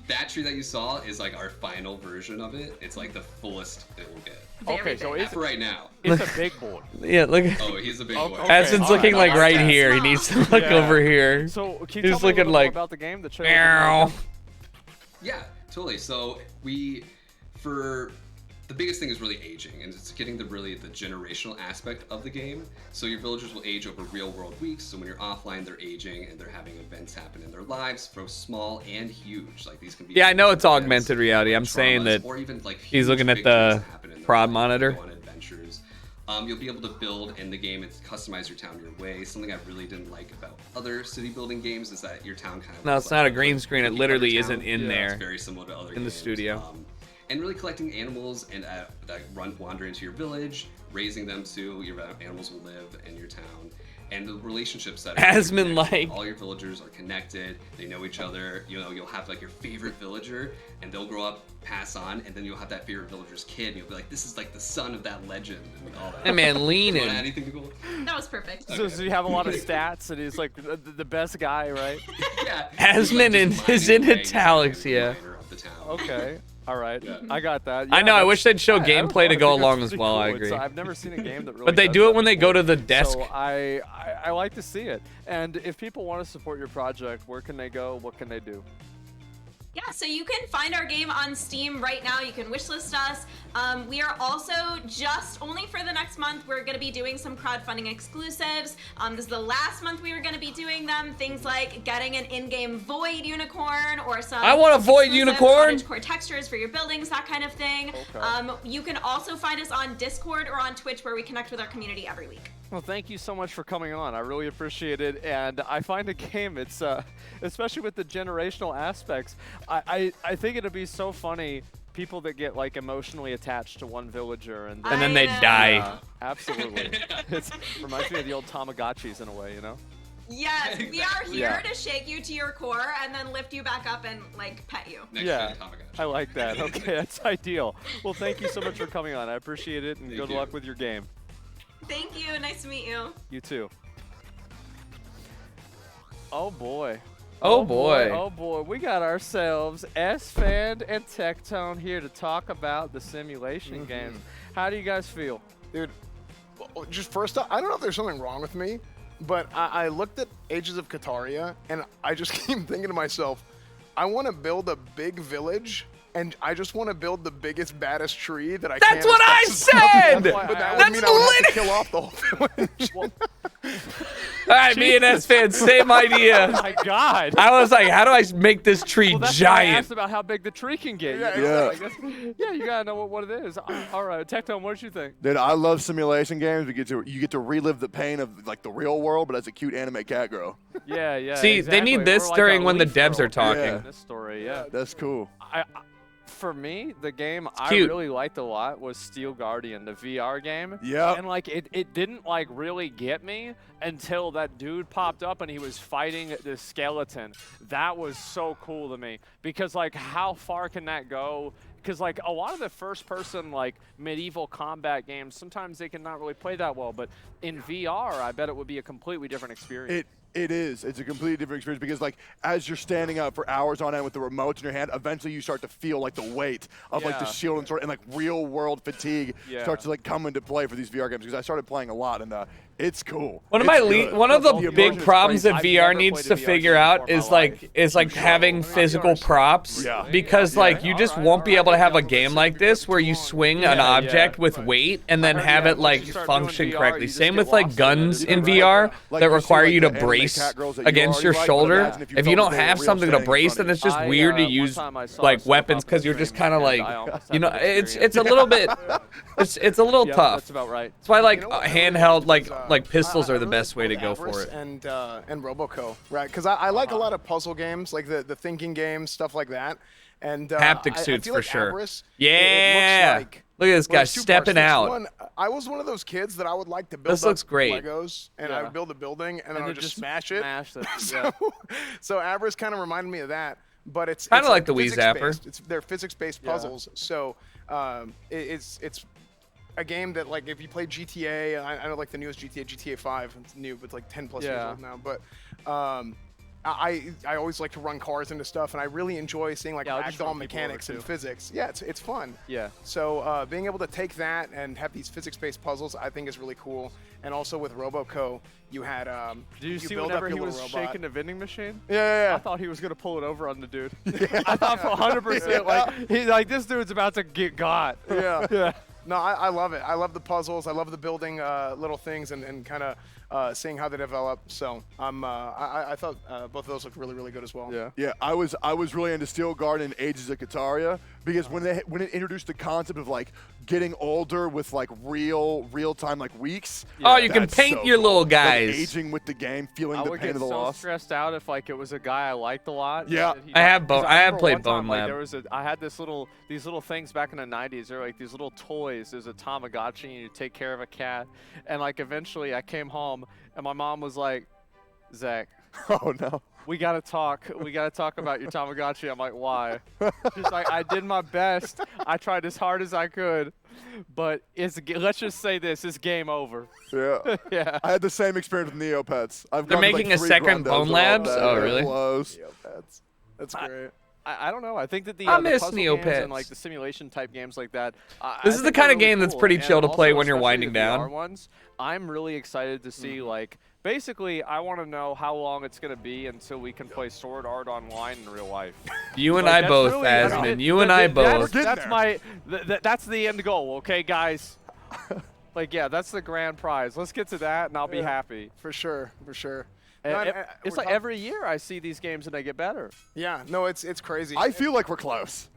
That tree that you saw is like our final version of it. It's like the fullest it will get. Okay, so it's for right now. It's a big boy. Yeah, look. Oh, he's a big boy. Aspen's looking like right here. He needs to look Yeah. over here. So can you He's tell me a looking little more like. about the game? The trailer Meow. Yeah, totally. So for the biggest thing is really aging, and it's getting the generational aspect of the game. So your villagers will age over real world weeks. So when you're offline, they're aging and they're having events happen in their lives, from small and huge. Like these can be. Yeah, I know it's augmented reality. I'm saying that or even, like, he's looking huge at the victories that happen in their prod life, monitor. go on adventures. You'll be able to build in the game and customize your town your way. Something I really didn't like about other city building games is that your town kind of. No, looks it's like not a a green screen. It cookie literally cutter isn't town. in there. It's very similar to other in the games. studio. And really collecting animals and that wander into your village, raising them too. Your animals will live in your town, and the relationships that Asmin, like- all your villagers are connected. They know each other. You know, you'll have like your favorite villager, and they'll grow up, pass on, and then you'll have that favorite villager's kid, and you'll be like, this is like the son of that legend and all that. That man leaning. You wanna add anything, Nicole? That was perfect. So you have a lot of stats, and he's like the best guy, right? Yeah. Asmin is in italics, yeah. Okay. All right. I got that. I know, I that's- wish they'd show I gameplay to think go that's along as pretty well, cool. I It's- agree. I've never seen a game that really But they does do it that when they go before. to the desk. So I like to see it. And if people want to support your project, where can they go? What can they do? Yeah, so you can find our game on Steam right now. You can wishlist us. We are also just only for the next month, we're going to be doing some crowdfunding exclusives. This is the last month we were going to be doing them. Things like getting an in-game Void unicorn or some. I want a Void exclusive unicorn. Cottage core textures for your buildings, that kind of thing. Okay. You can also find us on Discord or on Twitch, where we connect with our community every week. Well, thank you so much for coming on. I really appreciate it. And I find a game, it's especially with the generational aspects, I think it'd be so funny, people that get like emotionally attached to one villager and then they die. Absolutely. It reminds me of the old Tamagotchis in a way, you know? Yes, we are here Yeah. to shake you to your core and then lift you back up and like pet you. Yeah, I like that. Okay, that's ideal. Well, thank you so much for coming on. I appreciate it, and good luck with your game. Thank you. Nice to meet you. You too. Oh boy. Oh, boy. Oh boy. We got ourselves S-Fan and Tectone here to talk about the simulation games. How do you guys feel? Dude, just first up, I don't know if there's something wrong with me, but I looked at Ages of Kataria, and I just keep thinking to myself, I want to build a big village, and I just want to build the biggest, baddest tree that I can. That's what I said! But that would mean I would have to kill off the whole village. All right, me and S-Fan, same idea. Oh my God. I was like, how do I make this tree Well, that's why I giant? asked about how big the tree can get. Yeah, you know? exactly. I guess, yeah, you gotta know what it is. All right, Tectone, what did you think? Dude, I love simulation games. You get to relive the pain of like the real world, but as a cute anime cat girl. Yeah, yeah. See, they need exactly. this We're like during a when the leaf devs roll. are talking. Yeah. This story, yeah. That's cool. For me, the game I cute. really liked a lot was Steel Guardian, the VR game. Yeah. And like it didn't like really get me until that dude popped up and he was fighting this skeleton. That was so cool to me because like how far can that go? Because like a lot of the first person like medieval combat games, sometimes they can not really play that well, but in VR, I bet it would be a completely different experience. It is. It's a completely different experience because, like, as you're standing up for hours on end with the remotes in your hand, eventually you start to feel like the weight of like the shield and like real world fatigue starts to like come into play for these VR games. Because I started playing a lot and it's cool. One of the big problems that VR needs to figure out is like having physical props. Because like you just won't be able to have a game like this where you swing an object with weight and then have it like function correctly. Same with like guns in VR that require you to brace against your shoulder. If you don't have something to brace, then it's just weird to use like weapons because you're just kind of like, you know, it's a little bit, it's a little tough. That's about right. That's why like handheld like pistols are the best way to go for it. And Roboco, right? Because I like a lot of puzzle games, like the thinking games, stuff like that. And haptic suits I feel for like sure. Avarice, Yeah. Look at this guy stepping out. One, I was one of those kids that I would like to build This looks great. Legos, and I would build a building, and then I would just smash it. Yeah. So Avarice kind of reminded me of that, but it's kind of like the Wii Zapper. They're physics-based puzzles, so it's a game that, like, if you play GTA, I know like the newest GTA 5, it's new, but it's like 10 plus years old now, but I always like to run cars into stuff, and I really enjoy seeing like ragdoll mechanics and physics. Yeah, it's fun. Yeah. So being able to take that and have these physics-based puzzles, I think is really cool. And also with Roboco, you had Did you see build whenever up he your was little robot. shaking the vending machine? Yeah. I thought he was gonna pull it over on the dude. I thought for 100% like this dude's about to get got. Yeah. Yeah. No, I love it. I love the puzzles. I love the building little things and kind of seeing how they develop. So I thought both of those looked really good as well. Yeah, I was really into Steel Guard and Ages of Kataria because when it introduced the concept of like getting older with like real time like weeks. Oh, you can paint your little guys. Like, aging with the game, feeling the pain of the I would loss. get so stressed out if like it was a guy I liked a lot. Yeah. I have played Bone Lab. Lab. I had these little things back in the 90s. They're like these little toys. There's a Tamagotchi and you take care of a cat. And like eventually I came home and my mom was like, Zach. Oh no. We gotta talk. We gotta talk about your Tamagotchi. I'm like, why? She's like, I did my best. I tried as hard as I could, but let's just say this: it's game over. Yeah. Yeah. I had the same experience with Neopets. They're making a second Bone Labs. Oh, really? Neopets. That's great. I don't know. I think that the miss puzzle Neopets. games and like the simulation type games like that. This is the kind of game that's pretty chill to play when you're winding down. VR ones, I'm really excited to see like. Basically, I want to know how long it's going to be until we can play Sword Art Online in real life. You and I both, Asmund. You and I both. That's the end goal, okay, guys? Like, yeah, that's the grand prize. Let's get to that, and I'll be happy. For sure. It's like every year I see these games and they get better. Yeah, no, it's crazy. I feel like we're close.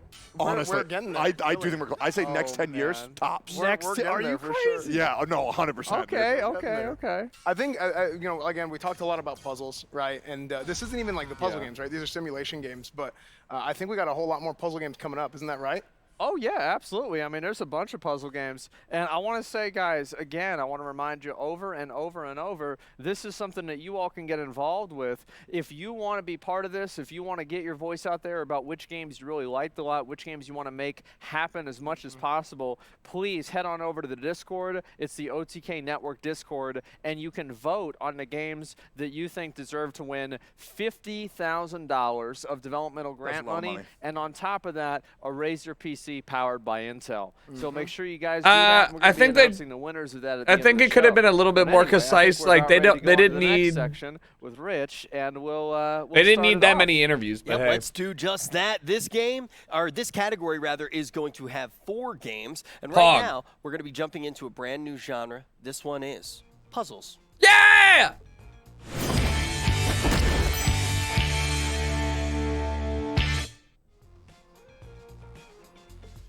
Honestly, we're getting there. I do think we're close. I say next 10 years, tops. Are you crazy? Yeah, no, 100%. Okay. I think, you know, again, we talked a lot about puzzles, right? And this isn't even like the puzzle games, right? These are simulation games, but I think we got a whole lot more puzzle games coming up. Isn't that right? Oh, yeah, absolutely. I mean, there's a bunch of puzzle games. And I want to say, guys, again, I want to remind you over and over and over, this is something that you all can get involved with. If you want to be part of this, if you want to get your voice out there about which games you really liked a lot, which games you want to make happen as much as possible, please head on over to the Discord. It's the OTK Network Discord, and you can vote on the games that you think deserve to win $50,000 of developmental grant money. And on top of that, a Razer PC powered by Intel. So make sure you guys do that. We're I think they the winners of that. I think it could have been a little bit more concise. Like they didn't need section with Rich, and we'll they didn't need that many interviews. But hey. Let's do just that. This game, or this category rather, is going to have 4 games, and right now we're going to be jumping into a brand new genre. This one is puzzles. Yeah.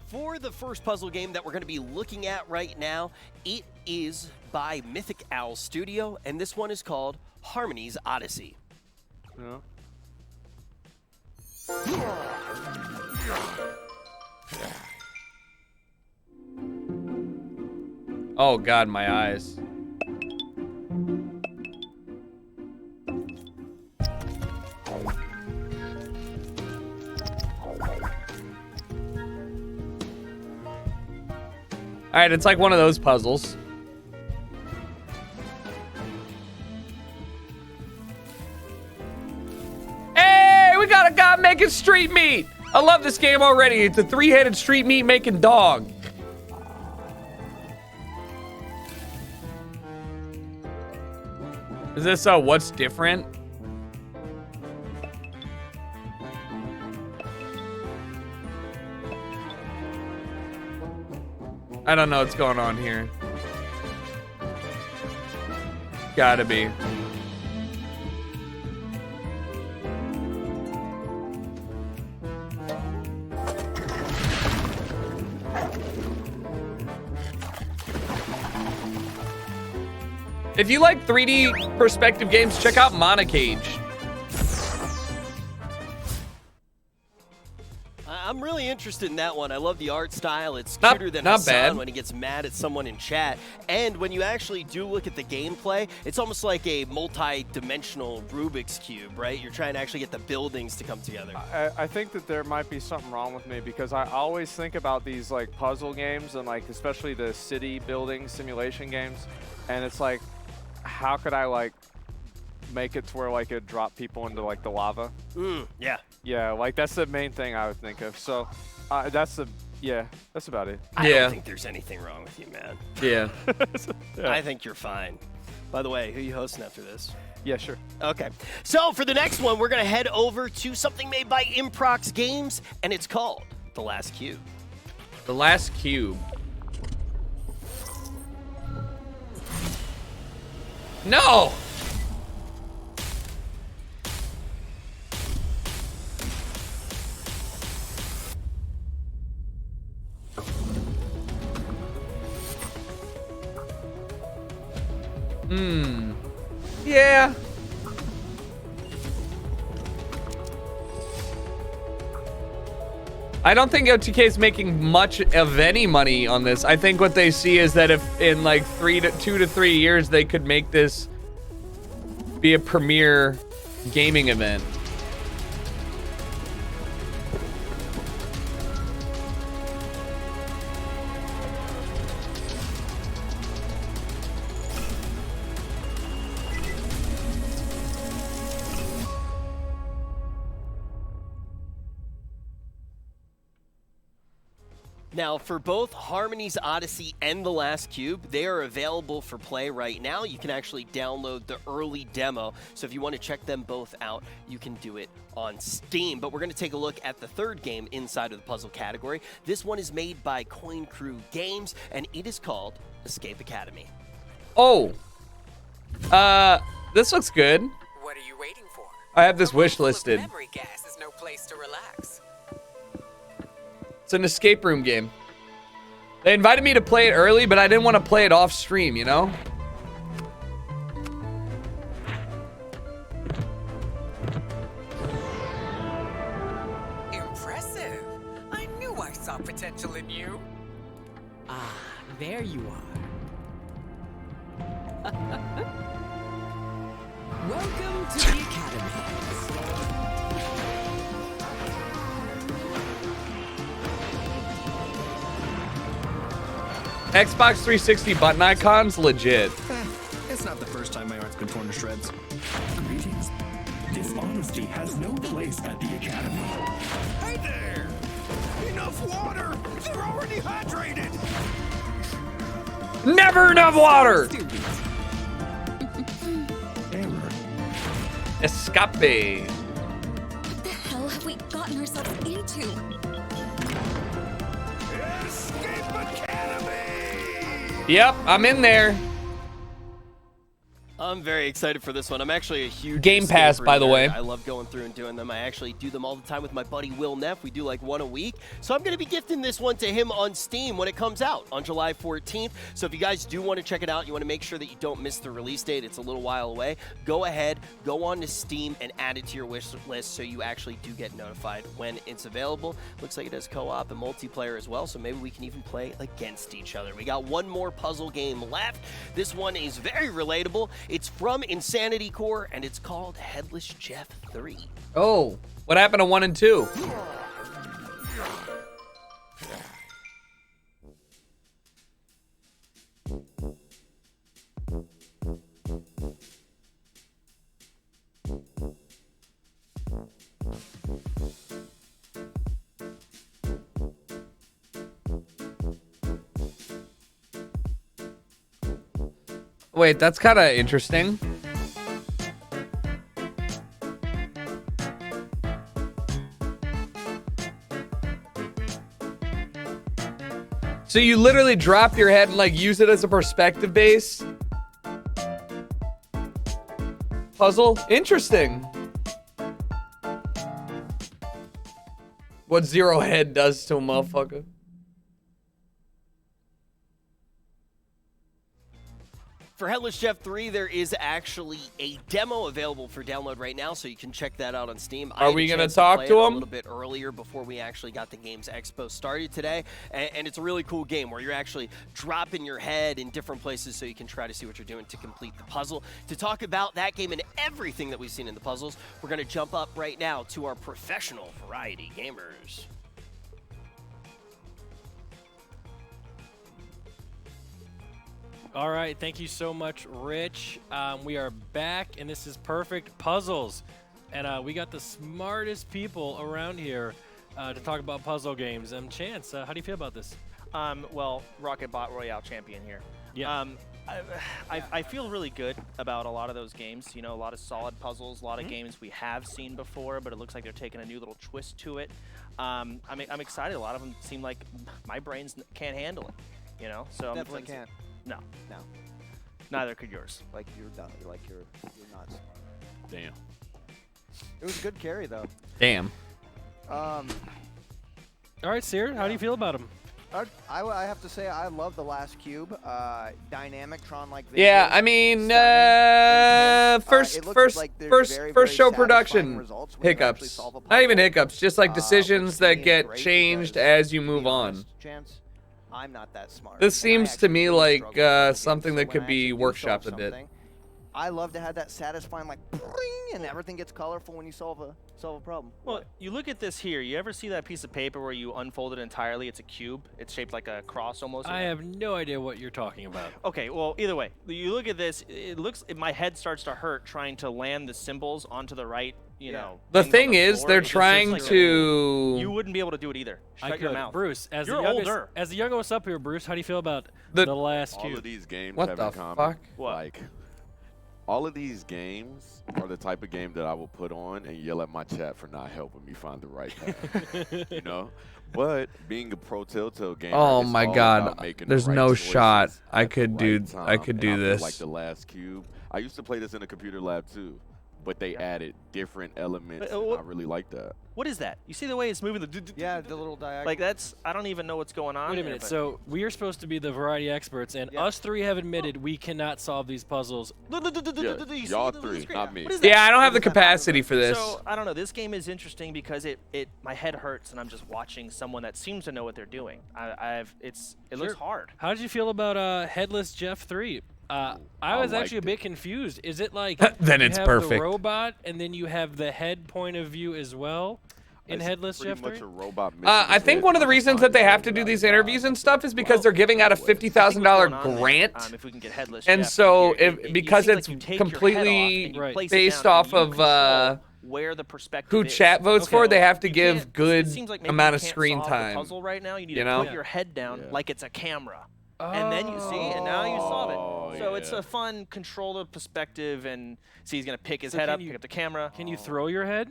For the first puzzle game that we're going to be looking at right now, it is by Mythic Owl Studio, and this one is called Harmony's Odyssey. Yeah. Oh God, my eyes. All right, it's like one of those puzzles. it's street meat. I love this game already. It's a three-headed street meat making dog. Is this what's different? I don't know what's going on here. Gotta be. If you like 3D perspective games, check out Monocage. I'm really interested in that one. I love the art style. It's cuter than Hassan bad. when he gets mad at someone in chat. And when you actually do look at the gameplay, it's almost like a multi-dimensional Rubik's Cube, right? You're trying to actually get the buildings to come together. I think that there might be something wrong with me because I always think about these like puzzle games and like especially the city building simulation games, and it's like, how could I like make it to where like it drop people into like the lava? Yeah. Yeah, like that's the main thing I would think of. So that's about it. I don't think there's anything wrong with you, man. Yeah. I think you're fine. By the way, who are you hosting after this? Yeah, sure. Okay. So for the next one, we're going to head over to something made by Improx Games, and it's called The Last Cube. The Last Cube. No! Yeah. I don't think OTK is making much of any money on this. I think what they see is that if in like 2 to 3 years they could make this be a premier gaming event. Now, for both Harmony's Odyssey and The Last Cube, they are available for play right now. You can actually download the early demo. So if you want to check them both out, you can do it on Steam. But we're going to take a look at the third game inside of the puzzle category. This one is made by Coin Crew Games, and it is called Escape Academy. Oh. This looks good. What are you waiting for? I have this wish listed. Memory gas is no place to relax. It's an escape room game. They invited me to play it early, but I didn't want to play it off stream, you know? Impressive. I knew I saw potential in you. Ah, there you are. Welcome to the Academy. Xbox 360 button icons, legit. It's not the first time my art's been torn to shreds. Greetings. Dishonesty has no place at the Academy. Hey there! Enough water! They're already hydrated! Never enough water! Escape. What the hell have we gotten ourselves into? Escape Academy! Yep, I'm in there. I'm very excited for this one. I'm actually a huge Game escape Pass, room by the nerd. way. I love going through and doing them. I actually do them all the time with my buddy Will Neff. We do like one a week. So I'm going to be gifting this one to him on Steam when it comes out on July 14th. So if you guys do want to check it out, you want to make sure that you don't miss the release date. It's a little while away. Go ahead, go on to Steam and add it to your wish list so you actually do get notified when it's available. Looks like it has co-op and multiplayer as well, so maybe we can even play against each other. We got one more puzzle game left. This one is very relatable. It's from Insanity Core, and it's called Headless Jeff 3. Oh, what happened to 1 and 2? Wait, that's kind of interesting. So you literally drop your head and like use it as a perspective base puzzle? Interesting. What Zero Head does to a motherfucker. For Headless Jeff 3, there is actually a demo available for download right now, so you can check that out on Steam. Are we going to talk play to it him? A little bit earlier before we actually got the game's expo started today, and it's a really cool game where you're actually dropping your head in different places so you can try to see what you're doing to complete the puzzle. To talk about that game and everything that we've seen in the puzzles, we're going to jump up right now to our professional variety gamers. All right, thank you so much, Rich. We are back, and this is Perfect Puzzles. And we got the smartest people around here to talk about puzzle games. Chance, how do you feel about this? Well, Rocket Bot Royale champion here. Yeah. I feel really good about a lot of those games. You know, a lot of solid puzzles, a lot of games we have seen before, but it looks like they're taking a new little twist to it. I'm excited. A lot of them seem like my brains can't handle it. You know, so Definitely can't. No. No. Neither could yours. Like you're done. Like you're nuts. Damn. It was a good carry though. Damn. All right, Seer, how do you feel about him? I have to say I love the last cube. Dynamic Tron-like. Yeah, I mean, first show production hiccups. Not even hiccups, just like decisions that get changed as you move on. Chance, I'm not that smart. This seems to me like something that could be workshopped a bit. I love to have that satisfying like bring, and everything gets colorful when you solve a problem. Well, you look at this here. You ever see that piece of paper where you unfold it entirely? It's a cube. It's shaped like a cross almost. I have no idea what you're talking about. Okay, well, either way, you look at this. My head starts to hurt trying to land the symbols onto the right. You know. The thing is, they're trying to. You wouldn't be able to do it either. Shut your mouth. Bruce, as you're older. As the youngest up here, Bruce, how do you feel about the last cube? All of these games What have the in common, fuck? like, all of these games are the type of game that I will put on and yell at my chat for not helping me find the right path. You know? But being a pro Telltale gamer, Oh it's my all God, about making there's the right no choices shot I at the could do. right I time. could And do I feel this. like the last cube. I used to play this in a computer lab too, but they added different elements. And I really like that. What is that? You see the way it's moving? Yeah, the little diagonal. Like that's. I don't even know what's going on. Wait a minute. So we are supposed to be the variety experts, and us three have admitted we cannot solve these puzzles. Y'all three, not me. Yeah, I don't have the capacity for this. So I don't know. This game is interesting because my head hurts and I'm just watching someone that seems to know what they're doing. It looks hard. How did you feel about Headless Jeff 3? I was actually a bit confused. Is it like Then you it's have perfect. the robot and then you have the head point of view as well in Headless Jeff 3? I think one of the reasons that they have to do these interviews and stuff is because they're giving out a $50,000 grant, if we can get Headless and Jeff so here, because seems it's like you take your head completely off and you place it based down off and you of control where the perspective who is. chat votes for, they have to give It good seems like maybe amount you of can't screen solve the time. puzzle right now. You need You to know? put your head down like it's a camera. And then you see, and now you solve it. So it's a fun control of perspective, and see he's gonna pick his head up, pick up the camera. Can you throw your head?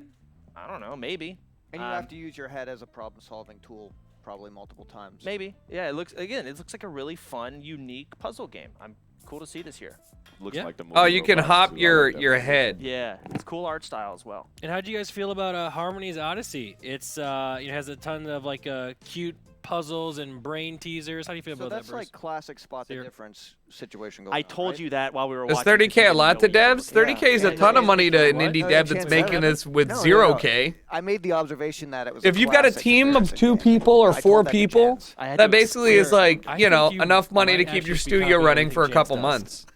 I don't know, maybe. And you have to use your head as a problem-solving tool, probably multiple times. Maybe. Yeah, it looks like a really fun, unique puzzle game. I'm cool to see this here. Looks like the Oh, you can hop your head. Yeah, it's cool art style as well. And how do you guys feel about Harmony's Odyssey? It's it has a ton of like cute puzzles and brain teasers. How do you feel about that, That's Bruce? like classic spot the difference situation going I on, told right? you that while we were Is watching. 30K a lot to devs? 30K is a ton of money to an indie dev that's making this with 0K. I made the observation that it was. If you've got a team of 2 people or 4 people, that basically is like, you know, enough money to keep your studio running for a couple months.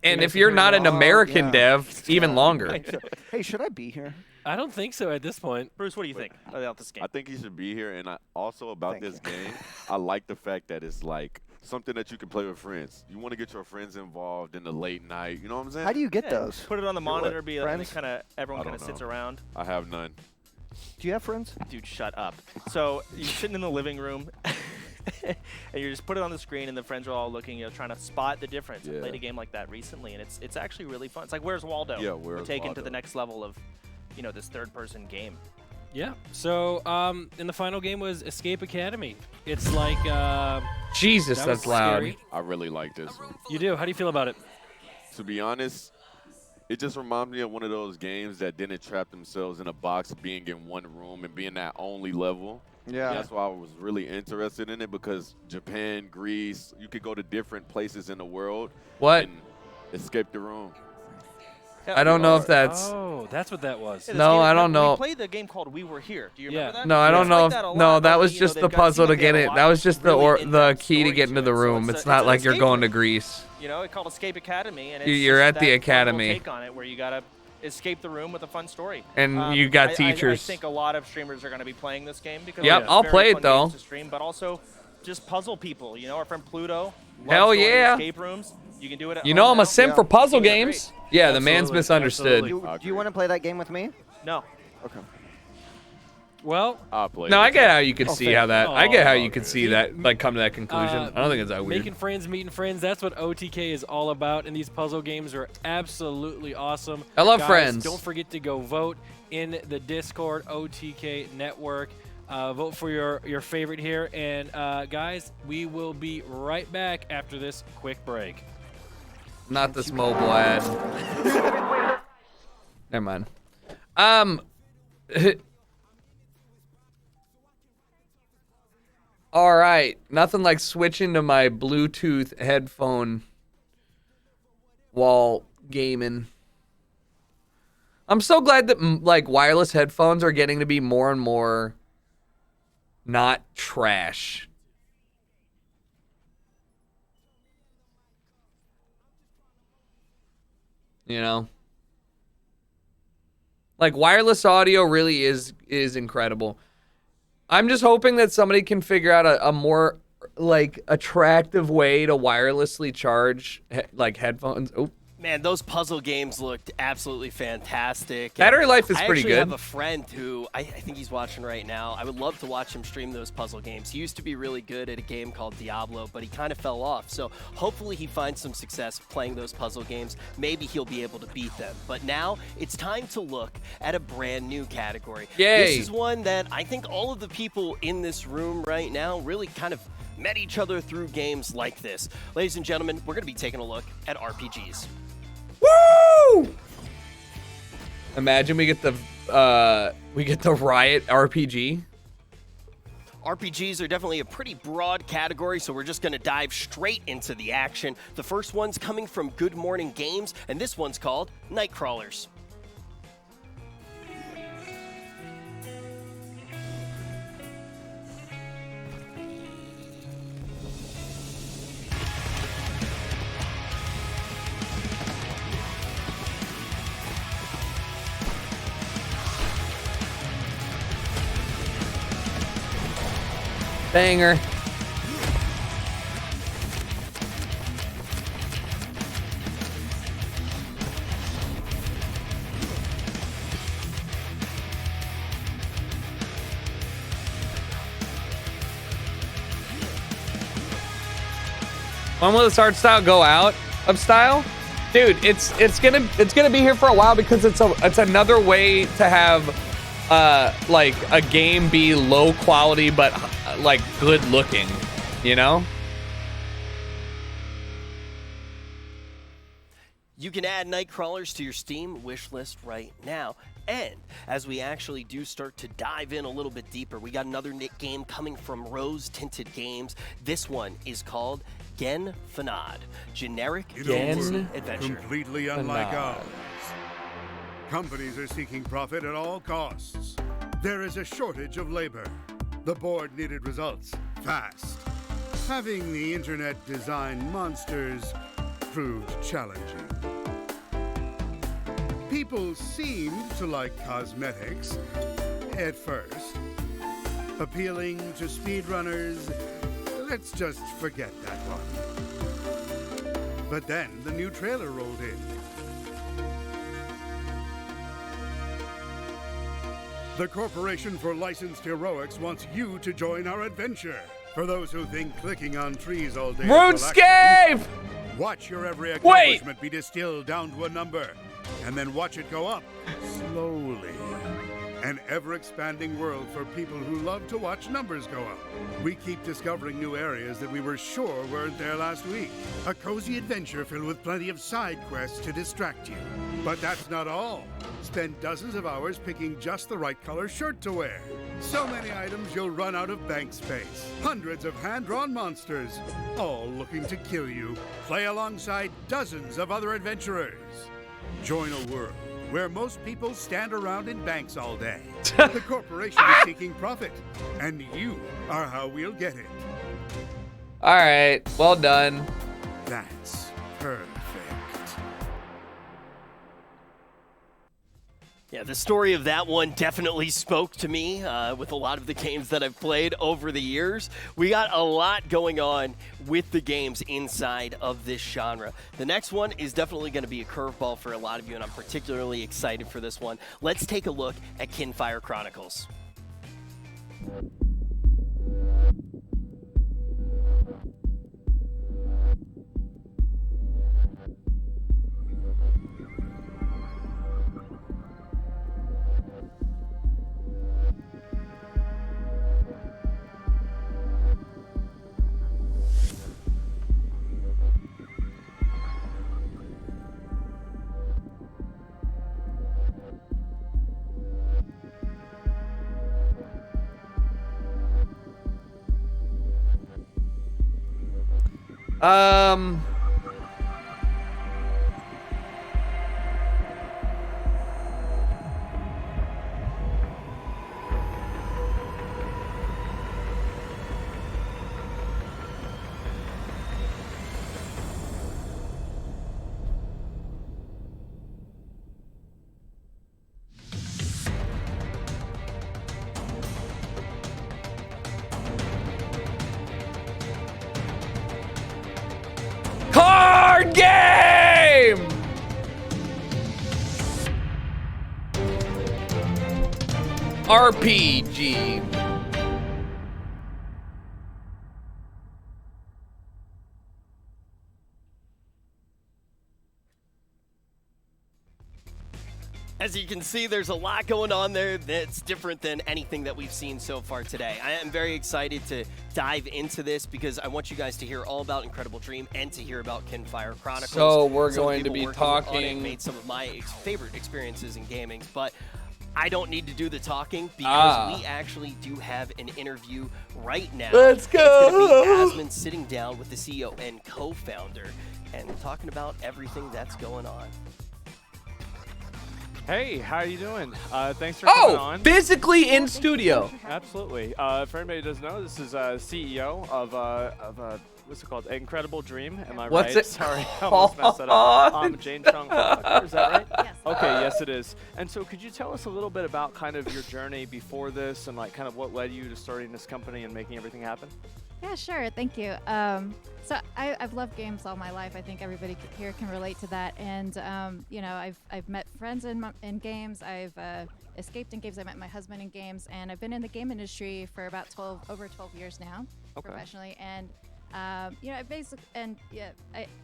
And if you're not an American dev, even longer. Hey, should I be here? I don't think so at this point. Bruce, what do you think about this game? I think he should be here, and also about this game, I like the fact that it's like something that you can play with friends. You want to get your friends involved in the late night. You know what I'm saying? How do you get those? Put it on the monitor, be like Friends? kind of everyone I kind of don't sits know. around. I have none. Do you have friends? Dude, shut up. So you're sitting in the living room. and you just put it on the screen, and the friends are all looking, trying to spot the difference. I played a game like that recently, and it's actually really fun. It's like Where's Waldo? Yeah, Where's taken to Waldo? the next level of, this third-person game. Yeah. So, in the final game was Escape Academy. It's like, Jesus, that was that's loud. scary. I really like this one. You do? How do you feel about it? To be honest, it just reminds me of one of those games that didn't trap themselves in a box, being in one room and being that only level. Yeah. That's why I was really interested in it, because Japan, Greece, you could go to different places in the world. What? And escape the room. I don't know if that's. Oh, that's what that was. No, I don't know. We played the game called We Were Here. Do you remember that? No, I don't know. It's like that a No, lot, that only, was just they've the got- puzzle seems like to they get have a it. lot That was just really the in-depth key to story get into the it. So room. It's it's not an like you're escape going to room. Greece. It's called Escape Academy, and You're it's at just the that fun little academy. take on it, where you gotta escape the room with a fun story. And you got I teachers. think a lot of streamers are going to be playing this game because Yep, it's I'll very play it, fun though. games to stream, but also just puzzle people. Our friend Pluto. loves Hell going to yeah. Escape rooms. You can do it. At You home know I'm now. a simp for puzzle Games are games. great. Yeah, the man's misunderstood. Do you want to play that game with me? No. Okay. Well, I'll play No, it. I get how you could see fair. how that. I get how you Oh, could okay. see that, like, come to that conclusion. I don't think it's that weird. Making friends, meeting friends, that's what OTK is all about, and these puzzle games are absolutely awesome. I love Guys, friends. Don't forget to go vote in the Discord OTK network. Vote for your favorite here. And, guys, we will be right back after this quick break. Not this mobile ad. Never mind. All right. Nothing like switching to my Bluetooth headphone while gaming. I'm so glad that like wireless headphones are getting to be more and more not trash. You know? Like wireless audio really is incredible. I'm just hoping that somebody can figure out a more like attractive way to wirelessly charge like headphones. Oh. Man, those puzzle games looked absolutely fantastic. Battery And life is pretty I good. actually have a friend who, I think he's watching right now. I would love to watch him stream those puzzle games. He used to be really good at a game called Diablo, but he kind of fell off. So hopefully he finds some success playing those puzzle games. Maybe he'll be able to beat them. But now it's time to look at a brand new category. Yay. This is one that I think all of the people in this room right now really kind of met each other through games like this. Ladies and gentlemen, we're going to be taking a look at RPGs. Woo! Imagine we get the Riot RPG. RPGs are definitely a pretty broad category, so we're just going to dive straight into the action. The first one's coming from Good Morning Games, and this one's called Nightcrawlers. Banger. When will this art style go out of style? Dude, it's gonna be here for a while because it's another way to have like a game be low quality but like good looking, you know? You can add Nightcrawlers to your Steam wish list right now. And as we actually do start to dive in a little bit deeper, we got another game coming from Rose Tinted Games. This one is called Gen Fanad, generic fantasy adventure. Completely unlike ours. Companies are seeking profit at all costs. There is a shortage of labor. The board needed results fast. Having the internet design monsters proved challenging. People seemed to like cosmetics at first. Appealing to speedrunners, let's just forget that one. But then the new trailer rolled in. The Corporation for Licensed Heroics wants you to join our adventure. For those who think clicking on trees all day is relaxing, RuneScape! watch your every accomplishment be distilled down to a number, and then watch it go up slowly. An ever-expanding world for people who love to watch numbers go up. We keep discovering new areas that we were sure weren't there last week. A cozy adventure filled with plenty of side quests to distract you. But that's not all. Spend dozens of hours picking just the right color shirt to wear. So many items you'll run out of bank space. Hundreds of hand-drawn monsters, all looking to kill you. Play alongside dozens of other adventurers. Join a world where most people stand around in banks all day. The corporation is seeking profit, and you are how we'll get it. All right, well done. That's perfect. Yeah, the story of that one definitely spoke to me with a lot of the games that I've played over the years. We got a lot going on with the games inside of this genre. The next one is definitely going to be a curveball for a lot of you, and I'm particularly excited for this one. Let's take a look at Kinfire Chronicles. Card game! RPG. As you can see, there's a lot going on there that's different than anything that we've seen so far today. I am very excited to dive into this because I want you guys to hear all about Incredible Dream and to hear about Kinfire Chronicles. So we're Some going to people be working on it talking. made some of my favorite experiences in gaming, but I don't need to do the talking because we actually do have an interview right now. Let's go. It's going to be Asmund sitting down with the CEO and co-founder and talking about everything that's going on. Hey, how you doing? Thanks for coming on. Physically in studio. Absolutely. For anybody who doesn't know, this is CEO of what's it called? Incredible Dream. Am I What's right? it Sorry, I almost messed that up. Jane Chung. Is that right? Yes. Okay, yes it is. And so could you tell us a little bit about kind of your journey before this and like kind of what led you to starting this company and making everything happen? Yeah, sure. Thank you. So I've loved games all my life. I think everybody here can relate to that. And you know, I've met friends in games. I've escaped in games. I met my husband in games, and I've been in the game industry for about over 12 years now, professionally. And you know,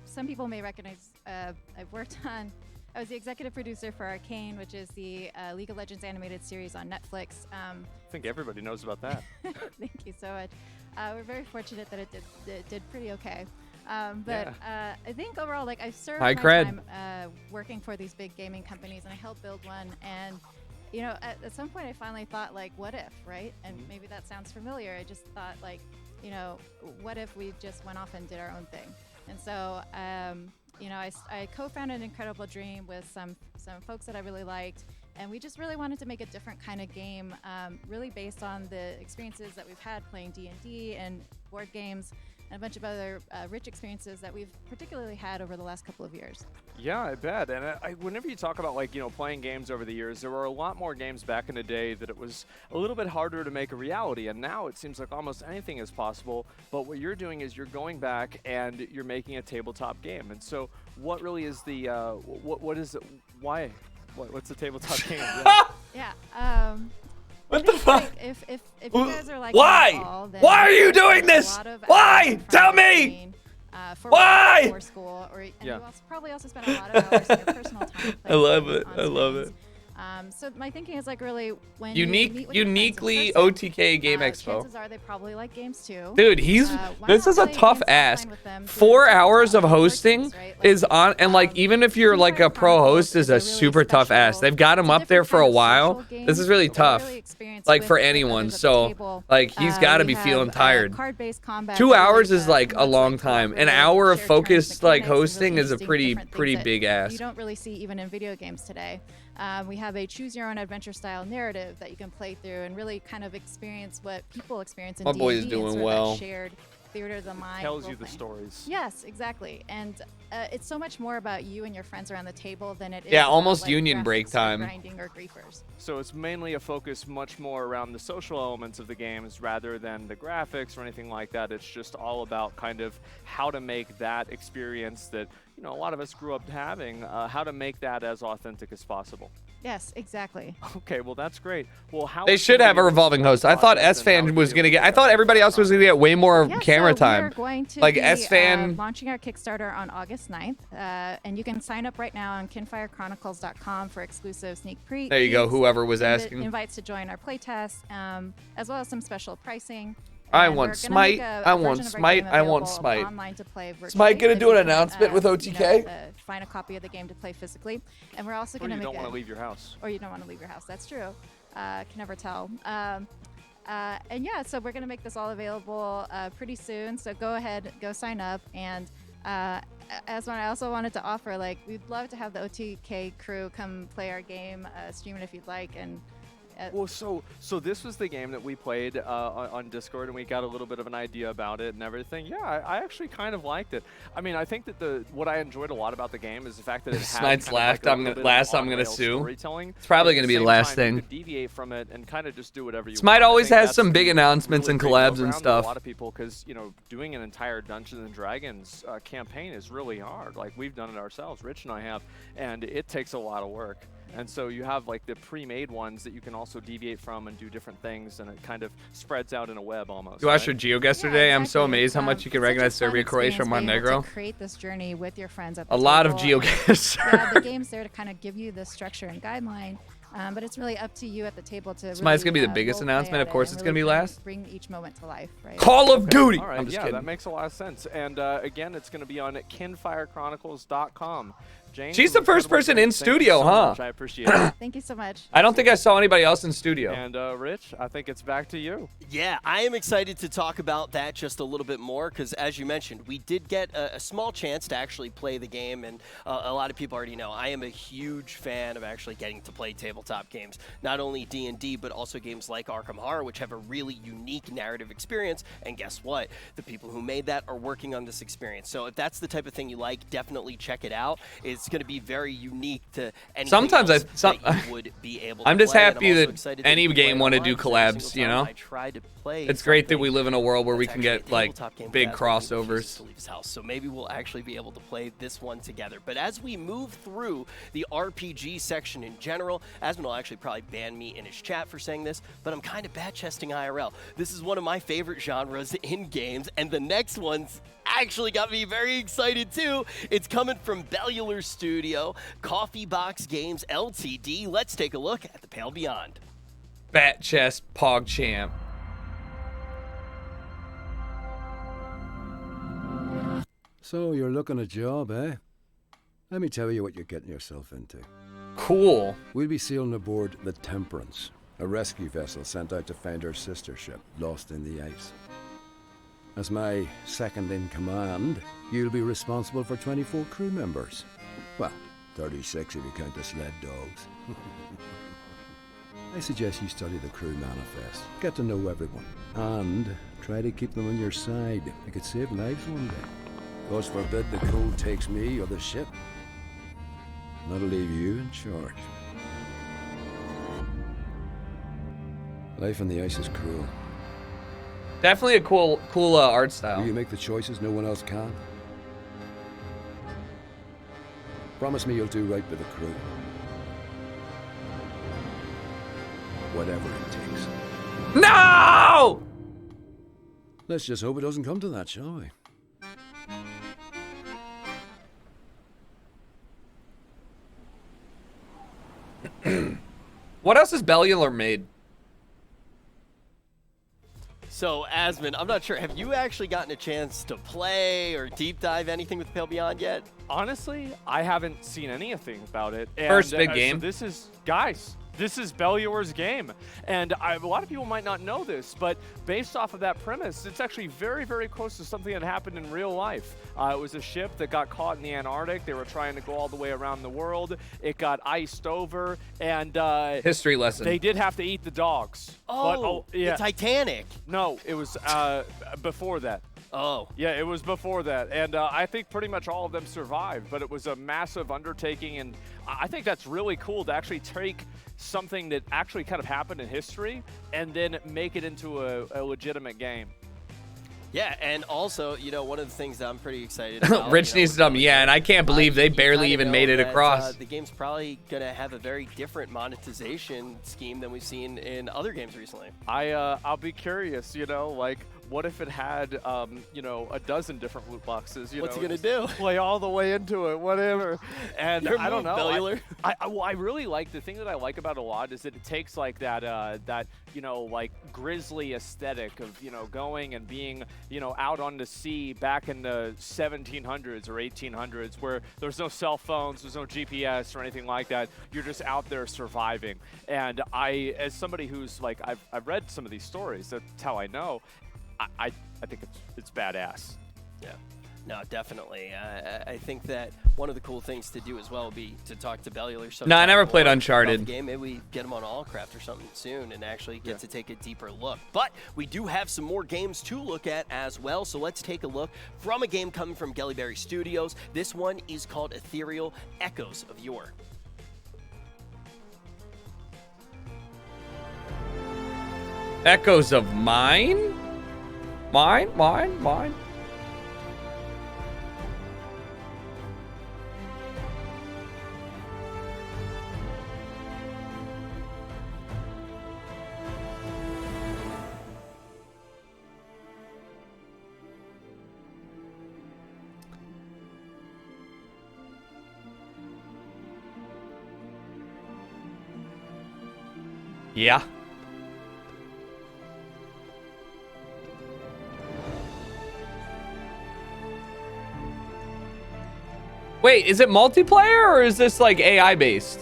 some people may recognize. I've worked on. I was the executive producer for Arcane, which is the League of Legends animated series on Netflix. I think everybody knows about that. Thank you so much. We're very fortunate that it did pretty okay. I think overall, like I've served my time working for these big gaming companies, and I helped build one. And you know, at some point, I finally thought, like, what if, right? And maybe that sounds familiar. I just thought, like, you know, what if we just went off and did our own thing? And so, you know, I co-founded Incredible Dream with some folks that I really liked. And we just really wanted to make a different kind of game, really based on the experiences that we've had playing D&D and board games and a bunch of other rich experiences that we've particularly had over the last couple of years. Yeah, I bet. And whenever you talk about, like, you know, playing games over the years, there were a lot more games back in the day that it was a little bit harder to make a reality. And now it seems like almost anything is possible. But what you're doing is you're going back and you're making a tabletop game. And so what really is the, what is it, why? What's the tabletop game? Yeah. What the fuck? If you guys are like why? Why are you doing this? Why? Tell me. Why? For school, and you probably also spend a lot of hours in your personal time. I love it. I love it. So my thinking is like really when uniquely OTK Game Expo. Chances are they probably like games too. Dude, this is a tough ask. 4 hours of hosting is on, and like even if you're like a pro host, is a super tough ask. They've got him up there for a while. This is really tough, like for anyone. So like he's got to be feeling tired. 2 hours is like a long time. An hour of focused like hosting is a pretty big ask. You don't really see even in video games today. We have a choose your own adventure style narrative that you can play through and really kind of experience what people experience in D&D. My boy is doing well. Shared theater of the mind. Tells you the stories. Yes, exactly. And it's so much more about you and your friends around the table than it is almost about, like, union break time. Grinding or griefers. So it's mainly a focus much more around the social elements of the games rather than the graphics or anything like that. It's just all about kind of how to make that experience that a lot of us grew up having, how to make that as authentic as possible. Yes, exactly. Okay, well that's great. Well, how they should have a revolving host. I thought S-Fan was gonna get. I thought everybody else was gonna get way more camera time. We're going to like be, S-Fan launching our Kickstarter on August 9th, and you can sign up right now on kinfirechronicles.com for exclusive sneak previews. There you go. Whoever was asking. Invites to join our playtest, as well as some special pricing. I want Smite. I want Smite. I want Smite. Online to play virtually. Smite gonna do an announcement with OTK? Find a copy of the game to play physically, and we're also gonna make. Or you don't want to leave your house. Or you don't want to leave your house. That's true. Can never tell. And yeah, so we're gonna make this all available pretty soon. So go ahead, go sign up. And as I also wanted to offer, like, we'd love to have the OTK crew come play our game, stream it if you'd like, and. Well, so this was the game that we played on Discord, and we got a little bit of an idea about it and everything. Yeah, I actually kind of liked it. I mean, I think that what I enjoyed a lot about the game is the fact that it had Smite's last. Like I'm gonna sue. Storytelling. It's probably gonna be the last thing. You could deviate from it and kind of just do whatever you Smite want. always has some big announcements and collabs and stuff. A lot of people, because doing an entire Dungeons and Dragons campaign is really hard. Like, we've done it ourselves. Rich and I have, and it takes a lot of work. And so you have like the pre-made ones that you can also deviate from and do different things, and it kind of spreads out in a web almost. You watched your GeoGuessr today? Yeah, exactly. I'm so amazed how much you can recognize Serbia, Croatia, Montenegro. Create this journey with your friends at a the lot table. of GeoGuessr. Yeah, the game's there to kind of give you the structure and guideline, but it's really up to you at the table to. Smite's really, gonna be the biggest announcement. Of course, it's gonna be last. Bring each moment to life, right? Call of Duty. All right, I'm just yeah, kidding. That makes a lot of sense. And again, it's gonna be on kinfirechronicles.com. James, she's the first person in studio, huh? I appreciate it. Thank you so much. I don't think I saw anybody else in studio. And Rich, I think it's back to you. Yeah, I am excited to talk about that just a little bit more because, as you mentioned, we did get a small chance to actually play the game, and a lot of people already know I am a huge fan of actually getting to play tabletop games. Not only D&D, but also games like Arkham Horror, which have a really unique narrative experience. And guess what? The people who made that are working on this experience. So if that's the type of thing you like, definitely check it out. It's going to be very unique to anything sometimes else that you would be able to I'm just play, happy that any game want to do collabs, you know? It's great that we live in a world where we can get like big crossovers. To leave his house. So maybe we'll actually be able to play this one together. But as we move through the RPG section in general, Asmund will actually probably ban me in his chat for saying this, but I'm kind of bad chesting IRL. This is one of my favorite genres in games, and the next one's actually got me very excited too. It's coming from Bellular Studio, Coffee Box Games Ltd. Let's take a look at the Pale Beyond. Bat Chest PogChamp. So you're looking a job, eh? Let me tell you what you're getting yourself into. Cool. We'll be sailing aboard the Temperance, a rescue vessel sent out to find her sister ship, lost in the ice. As my second-in-command, you'll be responsible for 24 crew members. Well, 36 if you count the sled dogs. I suggest you study the crew manifest, get to know everyone, and try to keep them on your side. It could save lives one day. God forbid the code takes me or the ship. That'll leave you in charge. Life on the ice is cruel. Definitely a cool art style. Will you make the choices no one else can? Promise me you'll do right by the crew. Whatever it takes. No! Let's just hope it doesn't come to that, shall we? What else has Bellular made? So, Asmon, I'm not sure. Have you actually gotten a chance to play or deep dive anything with Pale Beyond yet? Honestly, I haven't seen anything about it. And, First big game. So this is, guys, this is Bellular's game. And a lot of people might not know this, but based off of that premise, it's actually very, very close to something that happened in real life. It was a ship that got caught in the Antarctic. They were trying to go all the way around the world. It got iced over, and history lesson. They did have to eat the dogs. Oh, yeah. the Titanic. No, it was before that. Oh. Yeah, it was before that. And I think pretty much all of them survived, but it was a massive undertaking. And I think that's really cool to actually take something that actually kind of happened in history and then make it into a legitimate game. Yeah, and also, you know, one of the things that I'm pretty excited about. Rich needs them, yeah, and I can't believe they barely even made it across. The game's probably going to have a very different monetization scheme than we've seen in other games recently. I'll be curious, you know, like, what if it had, you know, a dozen different loot boxes? What's it gonna do? Play all the way into it, whatever. And Your I don't know. Bellular. I really like, the thing that I like about it a lot is that it takes like that you know, like grisly aesthetic of, you know, going and being, you know, out on the sea back in the 1700s or 1800s, where there's no cell phones, there's no GPS or anything like that. You're just out there surviving. And I, as somebody who's like, I've read some of these stories, that's how I know. I think it's badass. Yeah, no, definitely. I think that one of the cool things to do as well would be to talk to Bellular. No, I never played Uncharted. Game. Maybe we get him on Allcraft or something soon and actually get to take a deeper look. But we do have some more games to look at as well, so let's take a look from a game coming from Gellyberry Studios. This one is called Ethereal Echoes of Yore. Echoes of mine? Mine. Yeah. Wait, is it multiplayer or is this like AI based?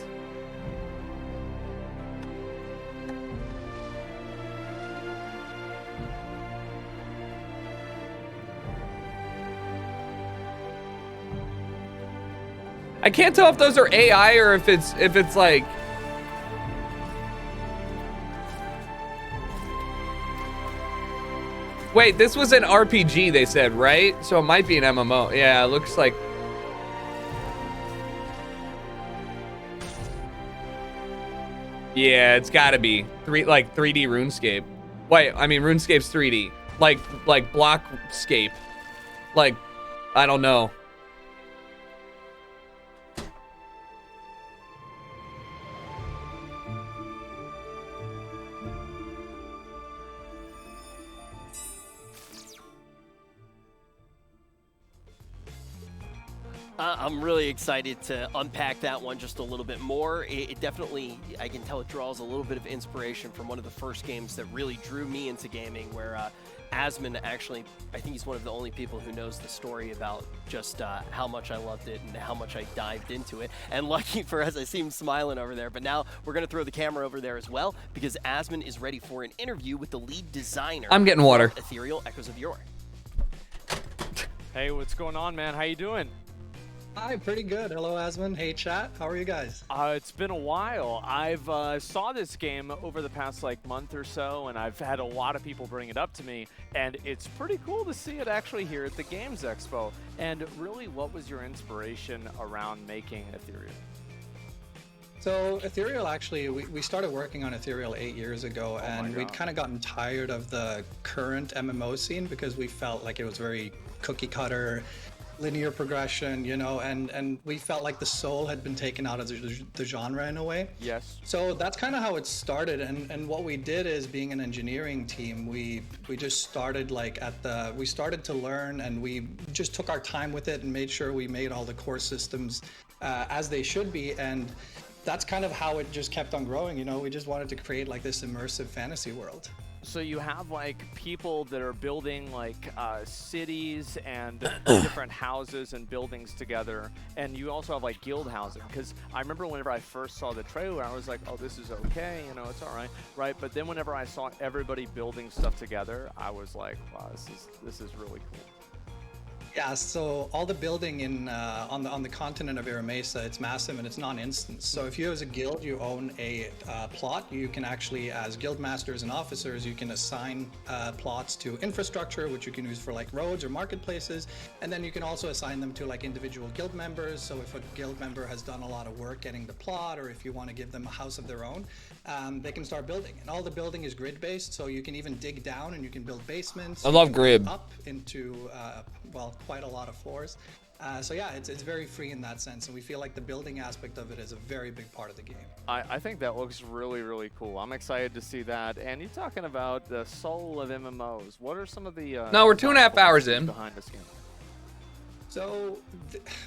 I can't tell if those are AI or if it's like Wait, this was an RPG they said, right? So it might be an MMO. Yeah, it looks like yeah, it's gotta be 3D RuneScape. Wait, I mean RuneScape's 3D. Like Blockscape. Like, I don't know. I'm really excited to unpack that one just a little bit more. It definitely, I can tell it draws a little bit of inspiration from one of the first games that really drew me into gaming, where Asmon actually, I think he's one of the only people who knows the story about just how much I loved it and how much I dived into it. And lucky for us, I see him smiling over there, but now we're going to throw the camera over there as well, because Asmon is ready for an interview with the lead designer. I'm getting water. Ethereal Echoes of Yore. Hey, what's going on, man? How you doing? Hi, pretty good. Hello, Asmon. Hey, chat. How are you guys? It's been a while. I've saw this game over the past month or so, and I've had a lot of people bring it up to me, and it's pretty cool to see it actually here at the Games Expo. And really, what was your inspiration around making Ethereal? So Ethereal, actually, we started working on Ethereal 8 years ago, and we'd kind of gotten tired of the current MMO scene because we felt like it was very cookie cutter. linear progression, you know, and we felt like the soul had been taken out of the genre in a way. Yes. So that's kind of how it started, and what we did is, being an engineering team, we just started we started to learn, and we just took our time with it and made sure we made all the core systems as they should be, and that's kind of how it just kept on growing. You know, we just wanted to create like this immersive fantasy world. So you have like people that are building like cities and different houses and buildings together, and you also have like guild housing. Because I remember whenever I first saw the trailer, I was like, oh, this is okay, you know, it's all right, right? But then whenever I saw everybody building stuff together, I was like, wow, this is really cool. Yeah, so all the building in on the continent of Ira Mesa, it's massive and it's non-instance. So if you as a guild, you own a plot, you can actually, as guild masters and officers, you can assign plots to infrastructure, which you can use for like roads or marketplaces, and then you can also assign them to like individual guild members. So if a guild member has done a lot of work getting the plot, or if you want to give them a house of their own, they can start building. And all the building is grid-based, so you can even dig down and you can build basements. I love grid. Up into well, quite a lot of floors. So yeah, it's very free in that sense, and we feel like the building aspect of it is a very big part of the game. I think that looks really, really cool. I'm excited to see that. And you're talking about the soul of MMOs. What are some of the No, we're 2.5 hours in behind this game? So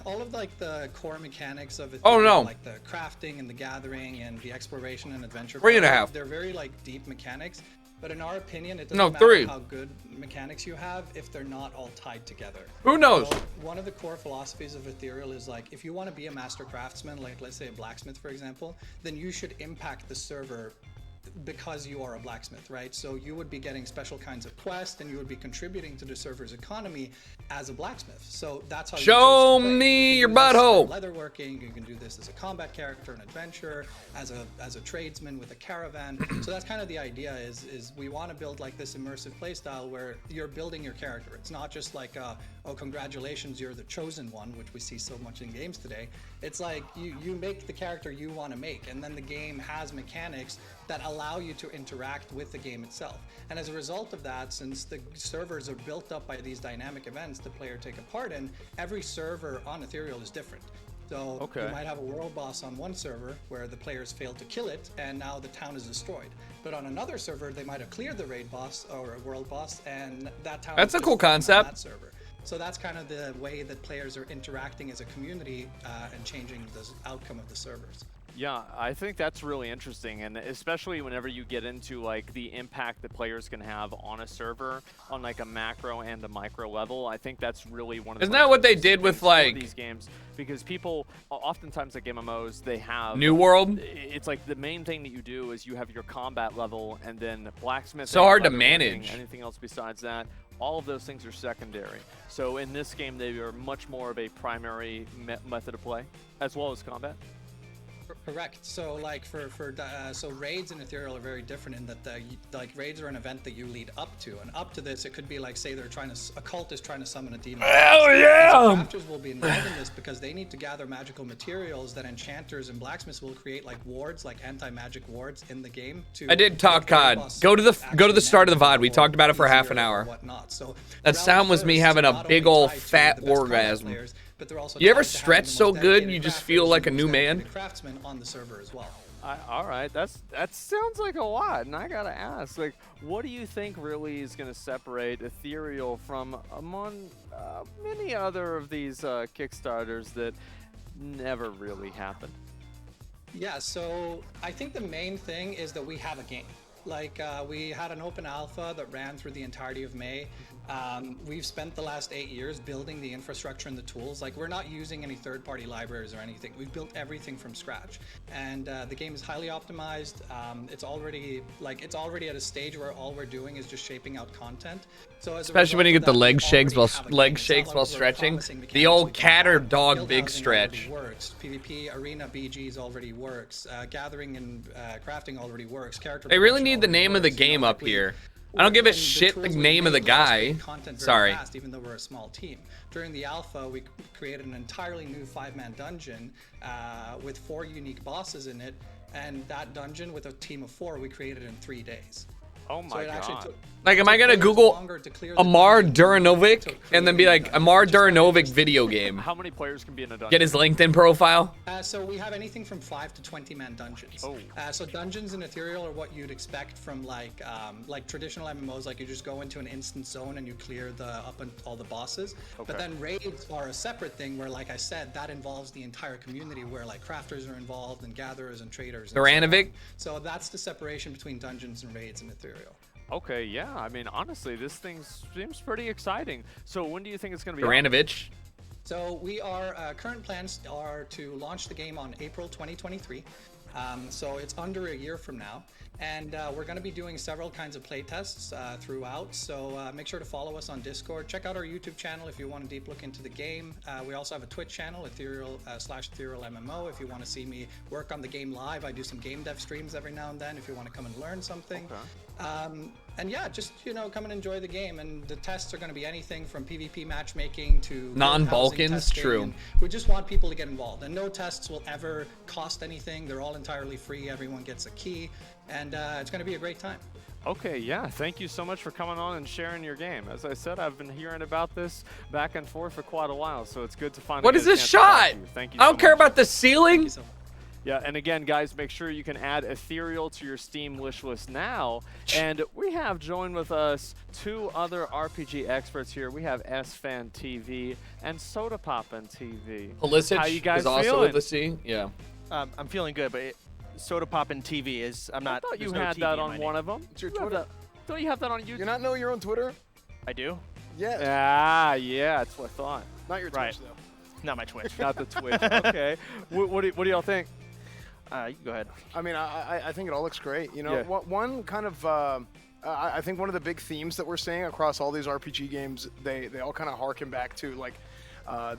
all of like the core mechanics of it, like the crafting and the gathering and the exploration and adventure, 3.5. they're very like deep mechanics. But in our opinion, it doesn't matter how good mechanics you have if they're not all tied together. Who knows? So one of the core philosophies of Ethereal is like, if you want to be a master craftsman, like let's say a blacksmith, for example, then you should impact the server because you are a blacksmith, right? So you would be getting special kinds of quests, and you would be contributing to the server's economy as a blacksmith. So that's how show me your butthole. Leatherworking. You can do this as a combat character, an adventurer, as a tradesman with a caravan. So that's kind of the idea. Is we want to build like this immersive playstyle where you're building your character. It's not just like oh, congratulations, you're the chosen one, which we see so much in games today. It's like you make the character you want to make, and then the game has mechanics that allow you to interact with the game itself. And as a result of that, since the servers are built up by these dynamic events the player take a part in, every server on Ethereal is different. So you might have a world boss on one server where the players failed to kill it, and now the town is destroyed. But on another server, they might have cleared the raid boss or a world boss, and that town That's is a cool destroyed on concept. that server. So that's kind of the way that players are interacting as a community and changing the outcome of the servers. Yeah, I think that's really interesting, and especially whenever you get into like the impact that players can have on a server on like a macro and a micro level. I think that's really one of the Isn't that what they did with like these games, because people oftentimes like MMOs, they have New World? It's like the main thing that you do is you have your combat level, and then blacksmith. So hard to manage. Anything else besides that, all of those things are secondary. So in this game, they are much more of a primary method of play, as well as combat. Correct. So like so raids in Ethereal are very different in that like raids are an event that you lead up to, and up to this it could be like, say a cult is trying to summon a demon. Hell yeah! So crafters will be involved in this because they need to gather magical materials that enchanters and blacksmiths will create like wards, like anti-magic wards in the game. I did talk COD. Go to the start of the VOD. We talked about it for half an hour. So that sound was me having a big old fat orgasm. You ever stretch so good you just feel like a new man? Craftsmen on the server as well. All right, that sounds like a lot, and I gotta ask, like, what do you think really is gonna separate Ethereal from among many other of these Kickstarters that never really happened? Yeah, so I think the main thing is that we have a game. Like we had an open alpha that ran through the entirety of May. We've spent the last 8 years building the infrastructure and the tools. Like, we're not using any third-party libraries or anything. We've built everything from scratch, and the game is highly optimized. It's already at a stage where all we're doing is just shaping out content. So especially when you get the leg shakes while stretching, the old cat or dog big stretch. Works. PvP arena BGs already works. Gathering and crafting already works. Character. They really need the name of the game up here. I don't give a shit the name of the guy. Sorry. Fast, even though we're a small team. During the alpha, we created an entirely new 5-man dungeon with 4 unique bosses in it, and that dungeon with a team of 4 we created in 3 days. Oh my god! Like, am I gonna Google Amar Duranovic and then be like, Amar Duranovic video game? How many players can be in a dungeon? Get his LinkedIn profile? So we have anything from 5 to 20-man dungeons. Oh. So dungeons in Ethereal are what you'd expect from like traditional MMOs. Like you just go into an instant zone and you clear all the bosses. Okay. But then raids are a separate thing where, like I said, that involves the entire community where like crafters are involved and gatherers and traders. Duranovic? So that's the separation between dungeons and raids in Ethereal. Okay, yeah. I mean, honestly, this thing seems pretty exciting. So when do you think it's going to be Duranovic? So we are, current plans are to launch the game on April 2023. So it's under a year from now. And we're going to be doing several kinds of playtests throughout. So make sure to follow us on Discord. Check out our YouTube channel if you want a deep look into the game. We also have a Twitch channel, Ethereal /Ethereal MMO. If you want to see me work on the game live, I do some game dev streams every now and then. If you want to come and learn something. Okay. And yeah, just come and enjoy the game. And the tests are going to be anything from PvP matchmaking to non-Balkans. True. And we just want people to get involved. And no tests will ever cost anything. They're all entirely free. Everyone gets a key. And it's going to be a great time. Okay, yeah. Thank you so much for coming on and sharing your game. As I said, I've been hearing about this back and forth for quite a while, so it's good to finally What is this shot? Thank you I don't care about the ceiling. Yeah, and again, guys, make sure you can add Ethereal to your Steam wish list now. And we have joined with us 2 other RPG experts here. We have SFan TV and Soda Poppin' TV. Pulisic How you guys is also feeling? with the C. Yeah. I'm feeling good, but Soda Poppin' TV is. I'm not. I thought you there's no had TV that in on my one name. of them. It's your Twitter. Don't you have that on YouTube? You not know your own Twitter? I do. Yeah. Ah, yeah, that's what I thought. Not your Twitch, Right. though. Not my Twitch. Not the Twitch. Okay. What do y'all think? You go ahead. I mean, I think it all looks great. You know, Yeah. one kind of I think one of the big themes that we're seeing across all these RPG games, they all kind of harken back to like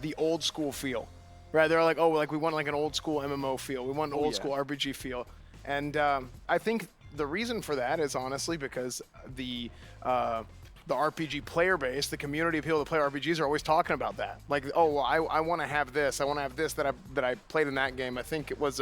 the old school feel, right? They're like, oh, like we want like an old school MMO feel, we want an old school RPG feel, and I think the reason for that is honestly because the RPG player base, the community of people that play RPGs are always talking about that. Like, oh, well, I want to have this. I want to have this that I played in that game. I think it was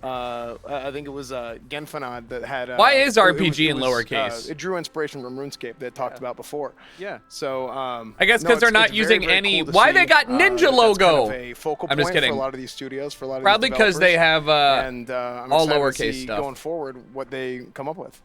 Genfanad that had. Why is RPG in lowercase? It drew inspiration from RuneScape that talked about before. Yeah. So I guess because they're not using very any. cool to Why see, they got Ninja logo? That's kind of a focal I'm point just kidding. for a lot of these studios, for a lot of Probably these because they have and I'm all excited to lowercase see stuff. going forward what they come up with.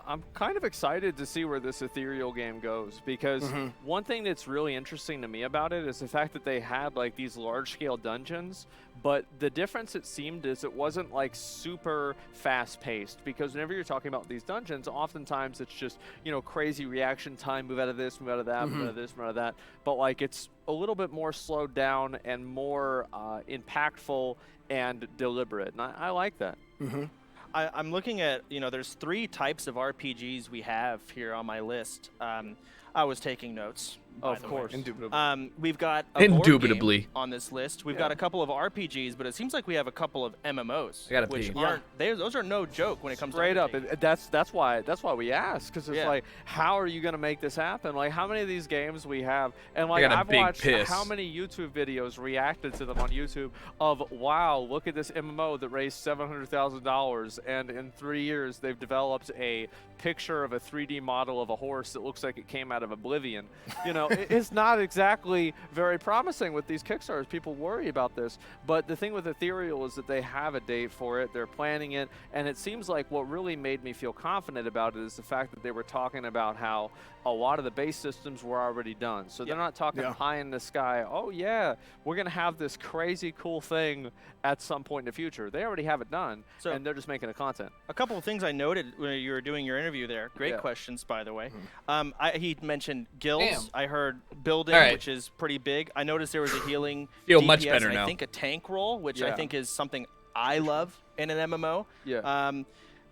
I'm kind of excited to see where this Ethereal game goes because one thing that's really interesting to me about it is the fact that they had like these large-scale dungeons, but the difference it seemed is it wasn't like super fast-paced because whenever you're talking about these dungeons, oftentimes it's just, crazy reaction time, move out of this, move out of that, move out of this, move out of that, but like it's a little bit more slowed down and more impactful and deliberate, and I like that. I'm looking at, there's 3 types of RPGs we have here on my list. I was taking notes. Of course. Indubitably. We've got a board Indubitably. game on this list. We've got a couple of RPGs, but it seems like we have a couple of MMOs, I gotta which pee. aren't. Those are no joke when it comes Straight to up, that's why we asked because it's Yeah. like, how are you gonna make this happen? Like, how many of these games we have, and like got a I've big watched piss. how many YouTube videos reacted to them on YouTube of wow, look at this MMO that raised $700,000, and in 3 years they've developed a picture of a 3D model of a horse that looks like it came out of Oblivion. It's not exactly very promising with these Kickstarters. People worry about this, but the thing with Ethereal is that they have a date for it, they're planning it, and it seems like what really made me feel confident about it is the fact that they were talking about how a lot of the base systems were already done. So they're not talking pie in the sky, oh yeah, we're going to have this crazy cool thing at some point in the future. They already have it done, and they're just making the content. A couple of things I noted when you were doing your interview there. Great questions, by the way. He mentioned guilds. Damn. I heard building, All right. which is pretty big. I noticed there was a healing Feel DPS, much better and now. I think a tank role, which I Yeah. think is something I love in an MMO. Yeah.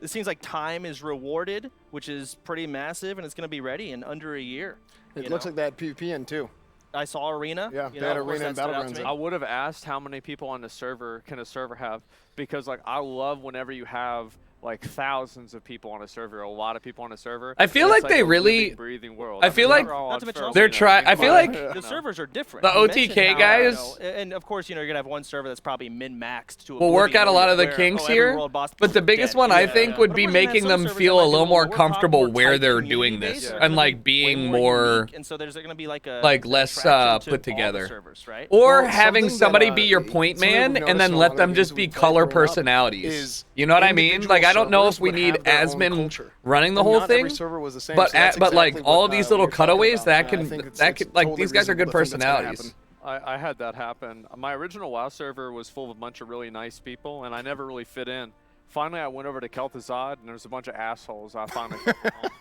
It seems like time is rewarded, which is pretty massive, and it's going to be ready in under a year. It looks like that PvP in too. I saw Arena. Yeah, you they had know, of course Arena and that stood out to Battlegrounds me. in. I would have asked how many people on the server can a server have, because like I love whenever you have like thousands of people on a server, a lot of people on a server. I feel and like it's they a really. living, breathing world. I feel like they're trying. I feel like the servers are different. The You mentioned OTK how, guys and of course, you're gonna have one server that's probably min-maxed to. will work out a lot of the where, kinks every here, world boss but the biggest dead. one I think would But be of course, you're gonna have making some them servers that feel might a be little more more comfortable tight where they're community doing based, this that are and gonna like be way being more more unique, and so there's gonna be like less attraction to put all the together. servers, right? Or Well, having something somebody that, be your point something man we've and then noticed in a let lot of them games just that be we've played color growing up personalities. is You know what I mean? individual Like I don't know if servers we would need have their own admin culture. running the And whole not thing. every server was the same, But so that's but like exactly all what, of these what little you're talking cutaways about. that I can think it's like totally these guys are good reasonable to think that's gonna personalities. I had that happen. My original WoW server was full of a bunch of really nice people, and I never really fit in. Finally, I went over to Kel'Thuzad, and there was a bunch of assholes. I finally fit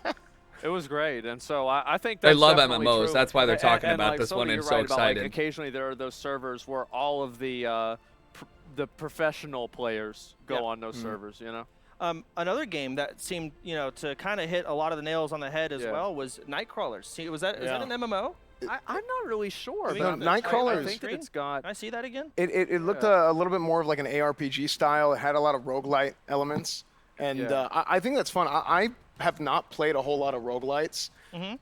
in. It was great, and so I think that's They love definitely MMOs. true. That's why they're talking and about like, this Soda, one and you're so right about, like, excited. occasionally there are those servers where all of the professional players go on those servers. You know. Another game that seemed, to kind of hit a lot of the nails on the head as well was Nightcrawlers. See, is that an MMO? I'm not really sure. No, But Nightcrawlers. I think that it's got. Can I see that again? It looked a little bit more of like an ARPG style. It had a lot of roguelite elements, and I think that's fun. I have not played a whole lot of roguelites,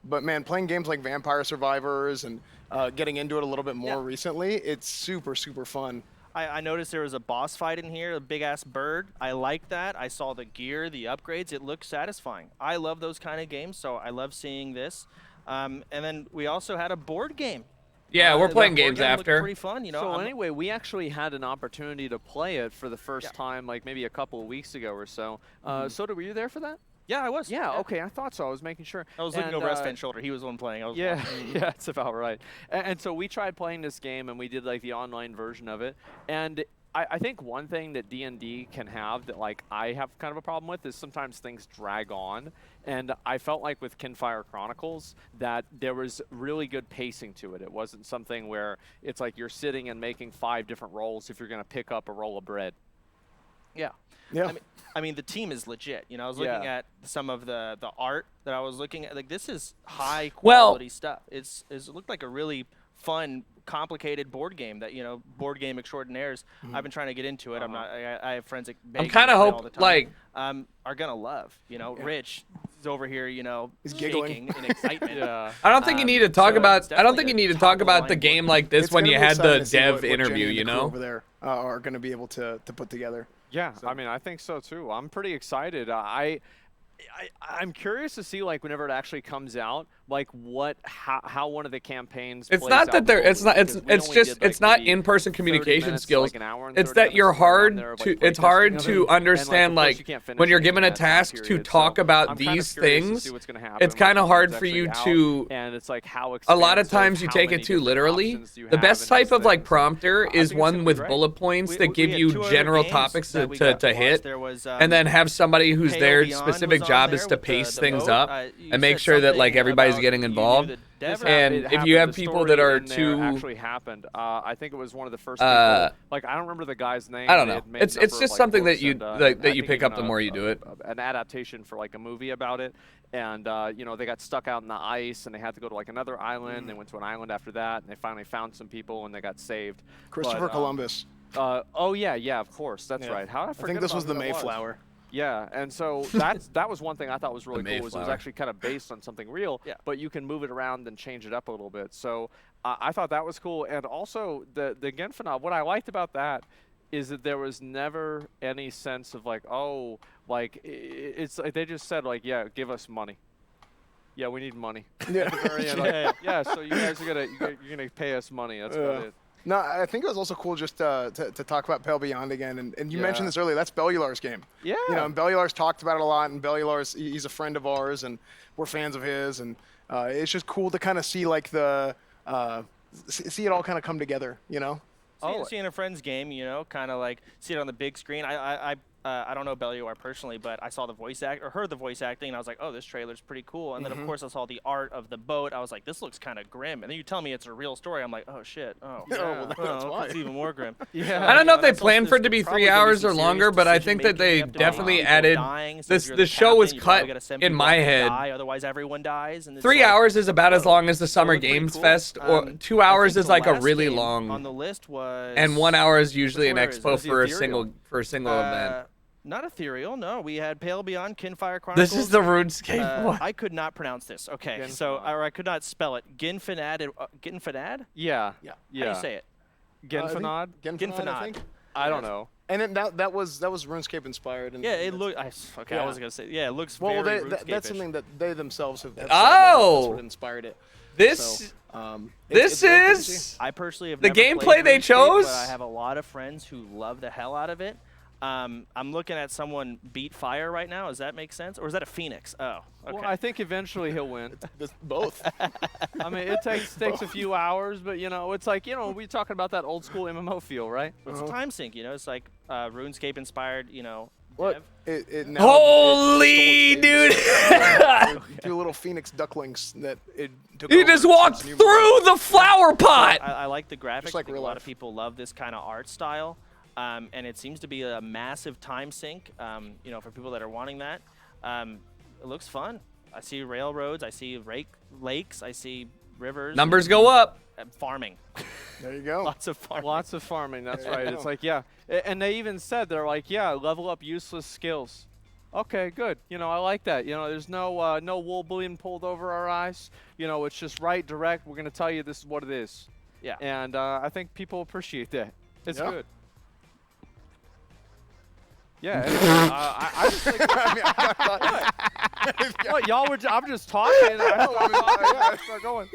but man, playing games like Vampire Survivors and getting into it a little bit more recently, it's super fun. I noticed there was a boss fight in here, a big-ass bird. I like that. I saw the gear, the upgrades. It looked satisfying. I love those kind of games, so I love seeing this. And then we also had a board game. Yeah, we're playing the board games game looked after. Pretty fun, So anyway, we actually had an opportunity to play it for the first time, like maybe a couple of weeks ago or so. Soda, were you there for that? Yeah, I was. Yeah, okay, I thought so. I was making sure. I was looking over Restfan's shoulder. He was the one playing. I was watching. Yeah, that's about right. And so we tried playing this game, and we did like the online version of it. And I think one thing that D&D can have that like I have kind of a problem with is sometimes things drag on. And I felt like with Kinfire Chronicles that there was really good pacing to it. It wasn't something where it's like you're sitting and making 5 different rolls if you're going to pick up a roll of bread. Yeah. Yeah. I mean, the team is legit. I was looking at some of the art that I was looking at. Like, this is high quality stuff. It looked like a really fun, complicated board game that board game extraordinaires. I've been trying to get into it. I have friends that I'm kind of hope like are gonna love. Rich is over here. He's giggling in excitement. I don't think you need to talk about. I don't think definitely you need to a talk about the top-of-the-line game like this It's when gonna you be had the exciting to see dev what Jenny interview. and the You crew know, over there are going to be able to put together. Yeah, I mean, I think so too. I'm pretty excited. I'm curious to see like whenever it actually comes out, like how one of the campaigns. it's plays not that out they're. It's not. because It's we it's only just. did, like, It's not maybe in-person 30 communication minutes, skills. like an hour and It's 30 that you're minutes around hard there of, to. like, It's hard playtesting to of it. understand And, like, of course, like you can't finish when you're anything given in a that time task to period, talk so about I'm kinda these curious to things. see what's gonna happen It's when kind the of hard game's for you actually to. out, and it's like how A lot of expansive, times you how take many it too different literally. options do you The have best in type these of like things. prompter I is think it's gonna one be with great. bullet points that we give had you 2 other general games topics that to, we to, got to to hit, watch. There was, and then have somebody who's Pale their Beyond specific was on job there is to with pace the things boat. up You and make said sure that like something everybody's about getting you knew involved. the dev- And It if you happened. have The people story that are in there too, actually happened. I think it was one of the first people. Like I don't remember the guy's name. I don't They know. had made a It's number of, just like, something that books you and, that I you think pick up even the more you do it. An adaptation for like a movie about it, and they got stuck out in the ice and they had to go to like another island. They went to an island after that, and they finally found some people and they got saved. Christopher Columbus. Oh yeah, of course, that's Yeah. right. How did I I forget think this about was the who that Mayflower. Yeah, and so that was one thing I thought was really cool. Was it was actually kind of based on something real, but you can move it around and change it up a little bit. So I thought that was cool, and also the Genfenov. What I liked about that is that there was never any sense of like, oh, like it's like they just said like, yeah, give us money. Yeah, we need money. Yeah. At the very end, like, yeah. So you guys are you're gonna pay us money. That's about it. No, I think it was also cool just to talk about Pale Beyond again. And you mentioned this earlier. That's Bellular's game. Yeah. And Bellular's talked about it a lot. And Bellular's, he's a friend of ours, and we're fans of his. And it's just cool to kind of see like see it all kind of come together, Seeing a friend's game, kind of like see it on the big screen. I don't know Bellular personally, but I saw the voice act or heard the voice acting, and I was like, oh, this trailer's pretty cool. And then of course I saw the art of the boat. I was like, this looks kind of grim. And then you tell me it's a real story. I'm like, oh shit. Oh, well, that's why. It's even more grim. I don't know if they planned for it to be 3 hours or longer, but I think that they definitely added. The show was cut in my head. Otherwise, everyone dies. And 3 hours is about as long as the Summer Games Fest, or 2 hours is like a really long. On the list was. And 1 hour is usually an where is it? expo Was the for a Ethereal? single event. Not Ethereal, no. We had Pale Beyond, Kinfire Chronicles. This is the RuneScape one. I could not pronounce this. Okay, or I could not spell it. Ginfinad? Ginfinad? Yeah. How do you say it? Ginfinad? Ginfinad. I don't know. And then that was RuneScape inspired. And Yeah, it looked. Okay, I wasn't gonna say. Yeah, it looks very RuneScape-ish. that's something that they themselves have. Said, Oh! That's what inspired it. This. So, This is. I personally have the never gameplay played they RuneScape, chose. But I have a lot of friends who love the hell out of it. I'm looking at someone beat fire right now. Does that make sense? Or is that a phoenix? Oh, okay. Well, I think eventually he'll win. Both. I mean, it takes a few hours, but it's like we're talking about that old school MMO feel, right? It's a time sink, it's like RuneScape inspired, What? dev. Holy dude! Two little phoenix ducklings that it took. He just walked through the flower pot. I like the graphics. Just like I think real a lot life. of people love this kind of art style. And it seems to be a massive time sink, for people that are wanting that. It looks fun. I see railroads, I see lakes, I see rivers. Numbers go up. Farming. There you go. Lots of farming. Lots of farming, that's There you right. go. It's like, and they even said, they're like, level up useless skills. Okay, good. I like that. There's no wool being pulled over our eyes. It's just right, direct. We're going to tell you this is what it is. Yeah. And I think people appreciate that. It's good. Yeah, I just think. What, y'all were? I'm just talking. I start going.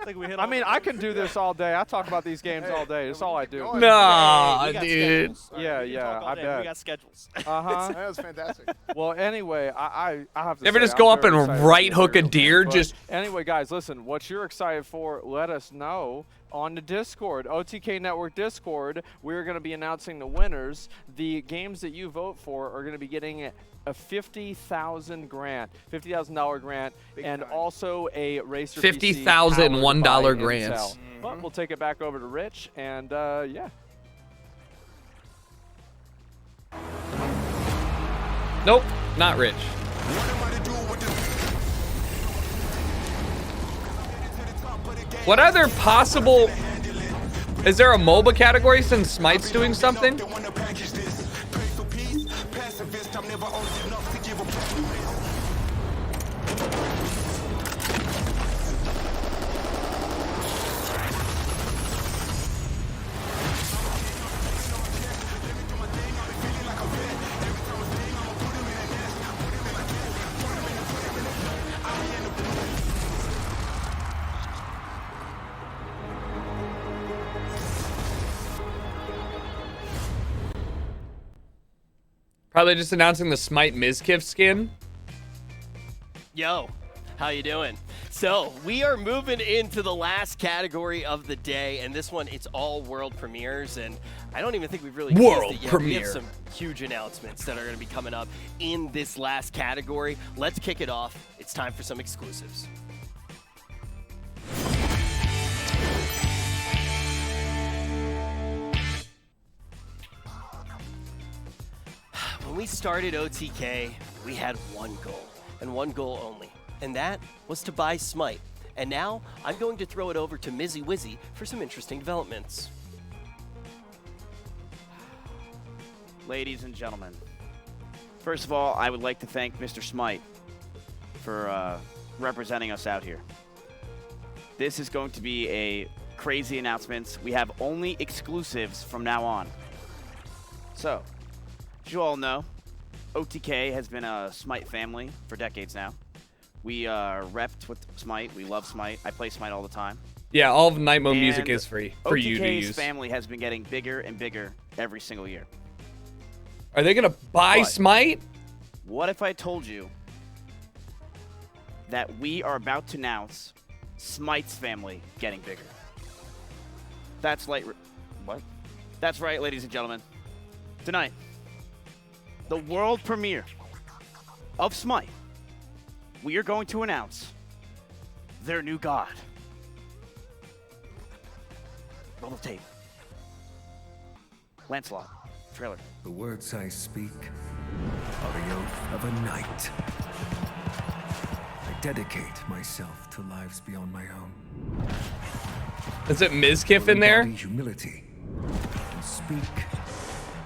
I can do this all day. I talk about these games all day. That's all I do. Nah, dude. Yeah, I bet. We got schedules. That was fantastic. Well, anyway, I have to. You ever say, just go I'm up and very excited right for hook a this deer? game, Just anyway, guys, listen. What you're excited for? Let us know on the Discord, OTK Network Discord. We're going to be announcing the winners. The games that you vote for are going to be getting a $50,000 grant, $50,000 grant, and also a Racer PC $50,000 powered $1 by grants. Intel. But we'll take it back over to Rich, and yeah. nope, not rich. What other possible? Is there a MOBA category since Smite's doing something? Probably just announcing the Smite Mizkif skin. Yo, how you doing? So we are moving into the last category of the day, and this one, it's all world premieres, and I don't even think we've really World teased it yet. premiere. We have some huge announcements that are going to be coming up in this last category. Let's kick it off. It's time for some exclusives. When we started OTK, we had one goal, and one goal only, and that was to buy Smite. And now, I'm going to throw it over to Mizzy Wizzy for some interesting developments. Ladies and gentlemen, first of all, I would like to thank Mr. Smite for representing us out here. This is going to be a crazy announcement. We have only exclusives from now on. So, as you all know, OTK has been a Smite family for decades now. We are repped with Smite. We love Smite. I play Smite all the time. Yeah, all of Night Mode And music is free for you to OTK's use. family has been getting bigger and bigger every single year. Are they gonna buy But Smite? What if I told you that we are about to announce Smite's family getting bigger? That's like, what? That's right, ladies and gentlemen. Tonight, the world premiere of Smite, we are going to announce their new god. Roll the tape. Lancelot, trailer. The words I speak are the oath of a knight. I dedicate myself to lives beyond my own. Is it Mizkif in there? Humility and speak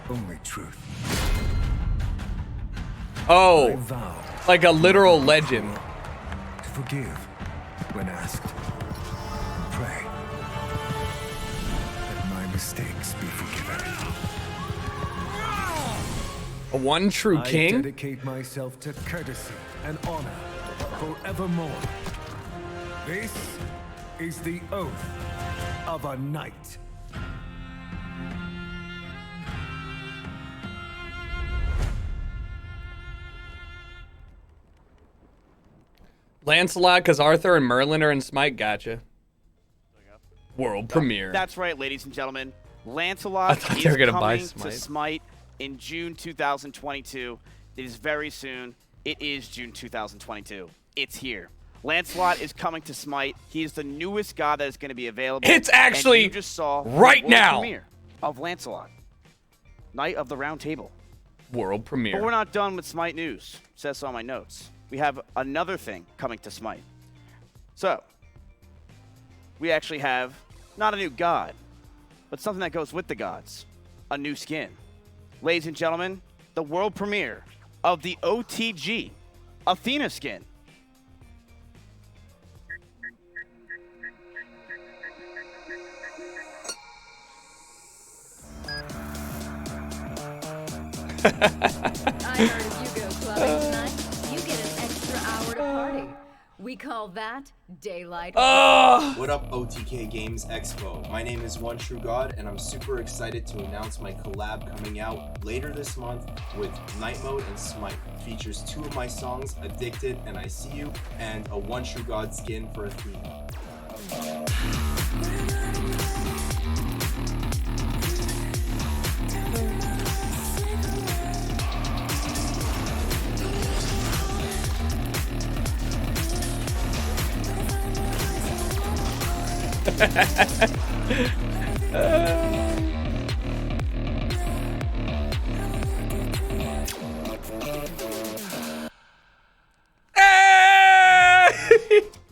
only truth. Oh, like a literal legend. To forgive when asked. Pray that my mistakes be forgiven. A one true king? I dedicate myself to courtesy and honor forevermore. This is the oath of a knight. Lancelot, because Arthur and Merlin are in Smite. Gotcha. World premiere. That's right, ladies and gentlemen. Lancelot I thought is they were gonna buy coming to Smite. Smite in June 2022. It is very soon. It is June 2022. It's here. Lancelot is coming to Smite. He is the newest god that is going to be available. It's actually and you just saw right the world now. premiere of Lancelot, Knight of the Round Table. World premiere. But we're not done with Smite news. It says so on my notes. We have another thing coming to Smite. So, we actually have not a new god, but something that goes with the gods. A new skin. Ladies and gentlemen, the world premiere of the OTG Athena skin. I heard if you go clubbing tonight, you get an extra hour to party. We call that daylight. What up, OTK Games Expo? My name is One True God, and I'm super excited to announce my collab coming out later this month with Night Mode and Smite. Features 2 of my songs, Addicted and I See You, and a One True God skin for Athena.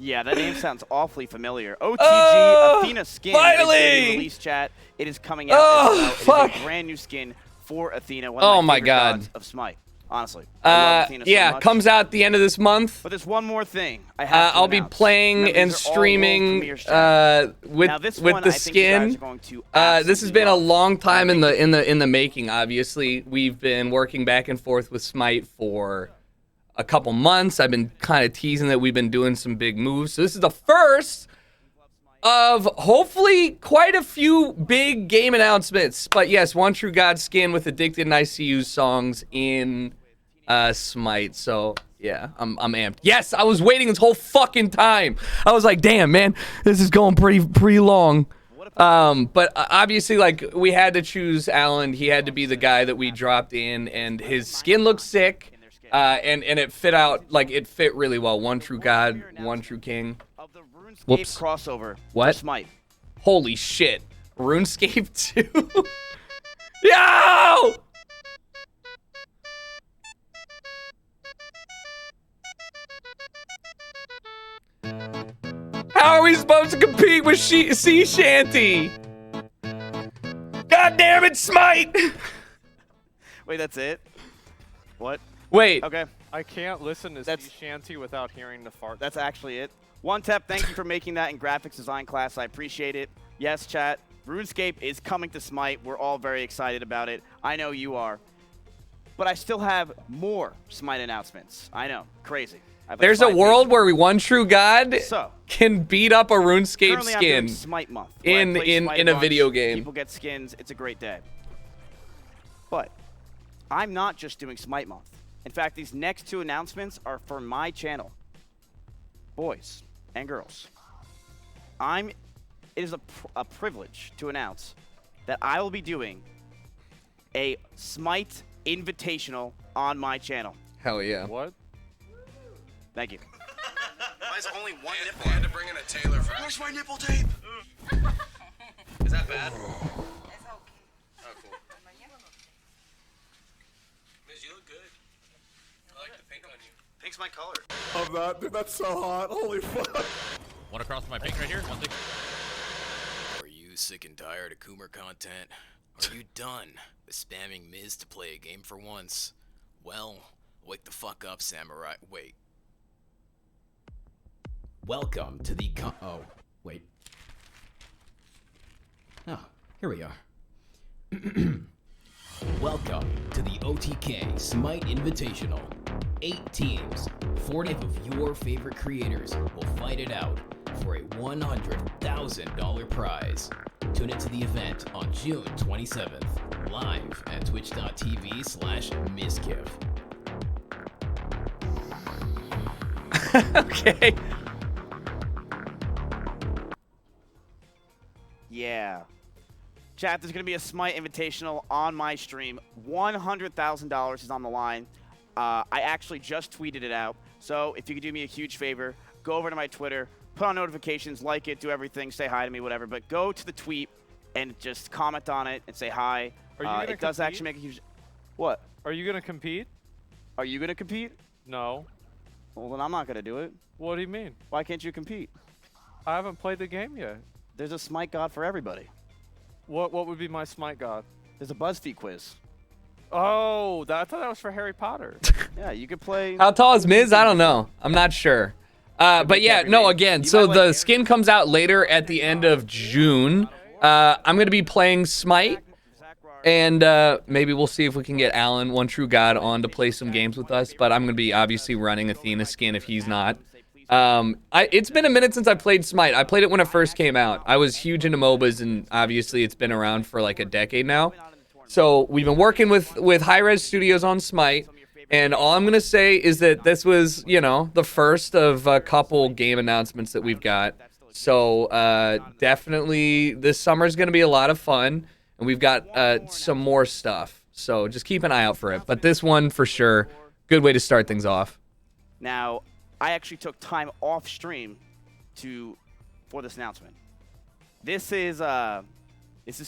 Yeah, that name sounds awfully familiar. OTG Athena skin finally! is going to be released, chat. It is coming out as well. It is a brand new skin for Athena, one of Oh my my favorite God. gods of Smite. Honestly, I love Athena so yeah, much. comes out the end of this month. But there's one more thing I have to I'll be announce. playing Remember, and these are all world streaming premieres, chat. with Now, this with one, the I think you guys skin. are going to This has been a long time in the making. Obviously, we've been working back and forth with Smite for a couple months. I've been kind of teasing that we've been doing some big moves. So this is the first of hopefully quite a few big game announcements. But yes, One True God skin with Addicted and ICU songs in Smite. So yeah, I'm amped. Yes, I was waiting this whole fucking time. I was like, damn, man, this is going pretty long. But obviously, like, we had to choose Alan. He had to be the guy that we dropped in, and his skin looks sick. And it fit out, like, it fit really well. One True God, One True King. Whoops. Crossover. What? Smite. Holy shit. RuneScape 2? Yo! How are we supposed to compete with Sea Shanty? God damn it, Smite! Wait, that's it? What? Wait. Okay. I can't listen to Sea Shanty without hearing the fart. That's actually it. One Tap, thank you for making that in graphics design class. I appreciate it. Yes, chat. RuneScape is coming to Smite. We're all very excited about it. I know you are. But I still have more Smite announcements. I know. Crazy. There's a world where One True God can beat up a RuneScape Currently, I'm doing skin Smite month, where I play Smite in a bunch. video game. People get skins. It's a great day. But I'm not just doing Smite month. In fact, these next 2 announcements are for my channel. Boys and girls. It is a privilege to announce that I will be doing a Smite Invitational on my channel. Hell yeah. What? Thank you. Why is only one nipple? I had to bring in a tailor for Where's my nipple tape? Is that bad? Oh, cool. Miz, you look good. I like the pink on you. Pink's my color. Of that, dude, that's so hot. Holy fuck. One across my pink right here. One thing. Are you sick and tired of Coomer content? Are you done with spamming Miz to play a game for once? Well, Wake the fuck up, samurai. Wait. Welcome to the oh, wait. Oh, here we are. Welcome to the OTK Smite Invitational. 8 teams, 40 of your favorite creators will fight it out for a $100,000 prize. Tune into the event on June 27th, live at twitch.tv/Miskiff. Okay. Yeah. Chat, there's going to be a Smite Invitational on my stream. $100,000 is on the line. I actually just tweeted it out. So if you could do me a huge favor, go over to my Twitter, put on notifications, like it, do everything, say hi to me, whatever. But go to the tweet and just comment on it and say hi. Are you gonna it does actually make a huge... What? Are you going to compete? Are you going to compete? No. Well, then I'm not going to do it. What do you mean? Why can't you compete? I haven't played the game yet. There's a Smite God for everybody. What would be my Smite God? There's a BuzzFeed quiz. Oh, I thought that was for Harry Potter. Yeah, you could play... How tall is Miz? I don't know. I'm not sure. But yeah, no, again, so the skin comes out later at the end of June. I'm going to be playing Smite. And maybe we'll see if we can get Alan, One True God, on to play some games with us. But I'm going to be obviously running Athena skin if he's not. It's been a minute since I played Smite. I played it when it first came out. I was huge into MOBAs, and obviously it's been around for like a decade now. So we've been working with Hi-Res Studios on Smite, and all I'm going to say is that this was, you know, the first of a couple game announcements that we've got. So definitely this summer is going to be a lot of fun, and we've got some more stuff. So just keep an eye out for it. But this one, for sure, good way to start things off. Now, I actually took time off stream for this announcement. This is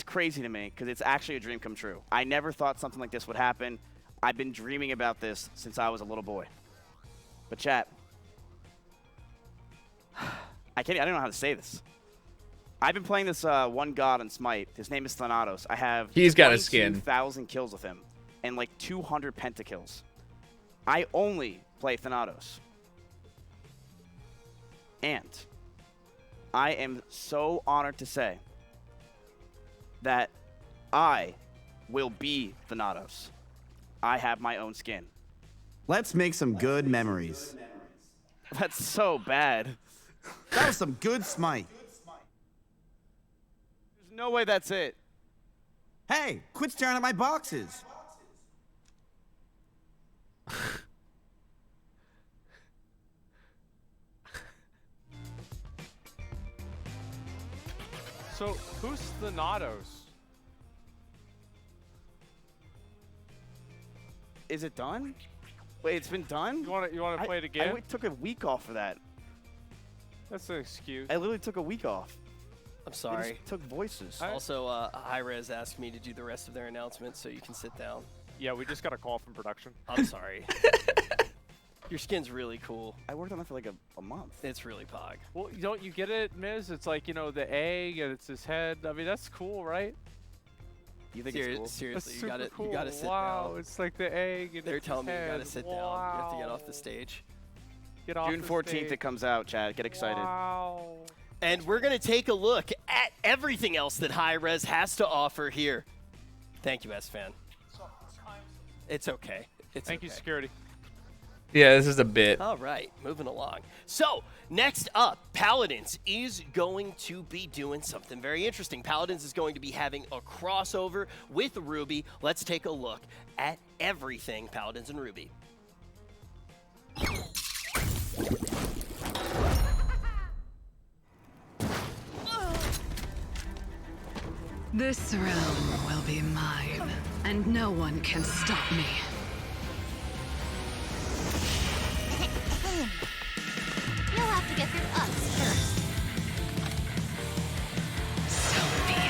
crazy to me because it's actually a dream come true. I never thought something like this would happen. I've been dreaming about this since I was a little boy. But chat, I don't know how to say this. I've been playing this one god on Smite. His name is Thanatos. I have He's got a skin. 22,000 kills with him and like 200 pentakills. I only play Thanatos. And I am so honored to say that I will be Thanatos. I have my own skin. Let's make some good memories. That's so bad. That was some good Smite. There's no way that's it. Hey, quit staring at my boxes. So, who's Thanatos? Is it done? Wait, it's been done? You want to play it again? I took a week off for that. That's an excuse. I literally took a week off. I'm sorry. They just took voices. Also, Hi-Res asked me to do the rest of their announcements, so you can sit down. Yeah, we just got a call from production. I'm sorry. Your skin's really cool. I worked on it for like a month. It's really pog. Well, don't you get it, Miz? It's like, you know, the egg and it's his head. I mean, that's cool, right? You think it's cool? Seriously, that's you gotta cool. You gotta sit wow, down. it's like the egg and They're it's telling me his you head. gotta sit wow. down. You have to get off the stage. Get off June the 14th stage. it comes out, Chad. Get excited. Wow. And we're gonna take a look at everything else that Hi-Res has to offer here. Thank you, S-Fan. It's okay. Thank you, security. Yeah, this is a bit. All right, moving along. So, next up, Paladins is going to be doing something very interesting. Paladins is going to be having a crossover with Ruby. Let's take a look at everything Paladins and Ruby. This realm will be mine, and no one can stop me. You'll have to get through us first. So be it.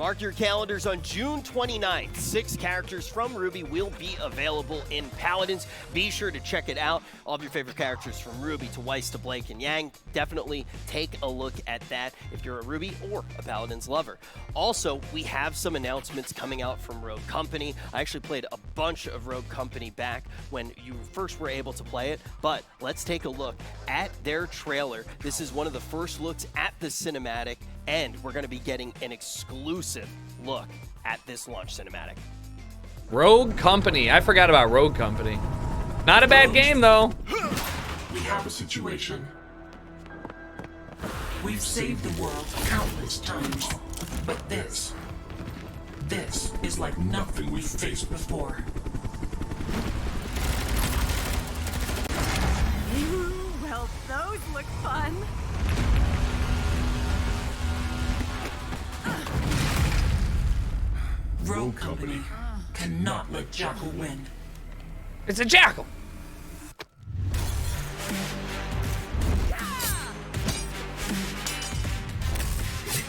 Mark your calendars on June 29th. 6 characters from RWBY will be available in Paladins. Be sure to check it out. All of your favorite characters from RWBY to Weiss to Blake and Yang. Definitely take a look at that if you're a RWBY or a Paladins lover. Also, we have some announcements coming out from Rogue Company. I actually played a bunch of Rogue Company back when you first were able to play it, but let's take a look at their trailer. This is one of the first looks at the cinematic, and we're going to be getting an exclusive look at this launch cinematic. Rogue Company. I forgot about Rogue Company. Not a bad game, though. We have a situation. We've saved the world countless times, but this is like nothing we've faced before. Well, those look fun. Rogue Company cannot let Jackal win. It's a Jackal.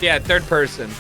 Yeah, third person.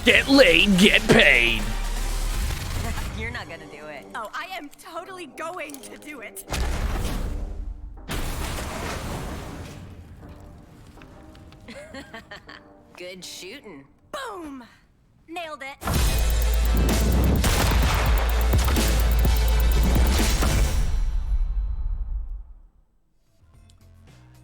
Get laid, get paid. You're not gonna do it. Oh, I am totally going to do it. Good shooting. Boom! Nailed it.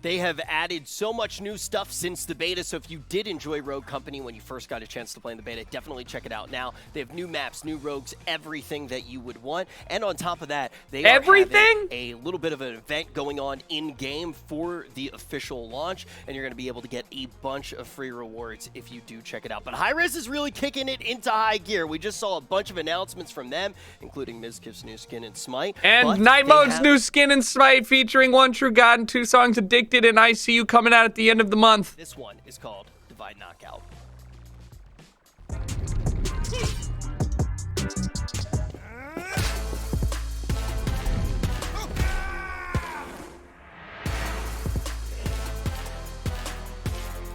They have added so much new stuff since the beta, so if you did enjoy Rogue Company when you first got a chance to play in the beta, definitely check it out now. They have new maps, new rogues, everything that you would want. And on top of that, they are having a little bit of an event going on in-game for the official launch, and you're going to be able to get a bunch of free rewards if you do check it out. But Hi-Rez is really kicking it into high gear. We just saw a bunch of announcements from them, including Mizkif's new skin in Smite. And Night Mode's new skin in Smite featuring One True God and 2 songs Addicted and ICU coming out at the end of the month. This one is called Divide Knockout.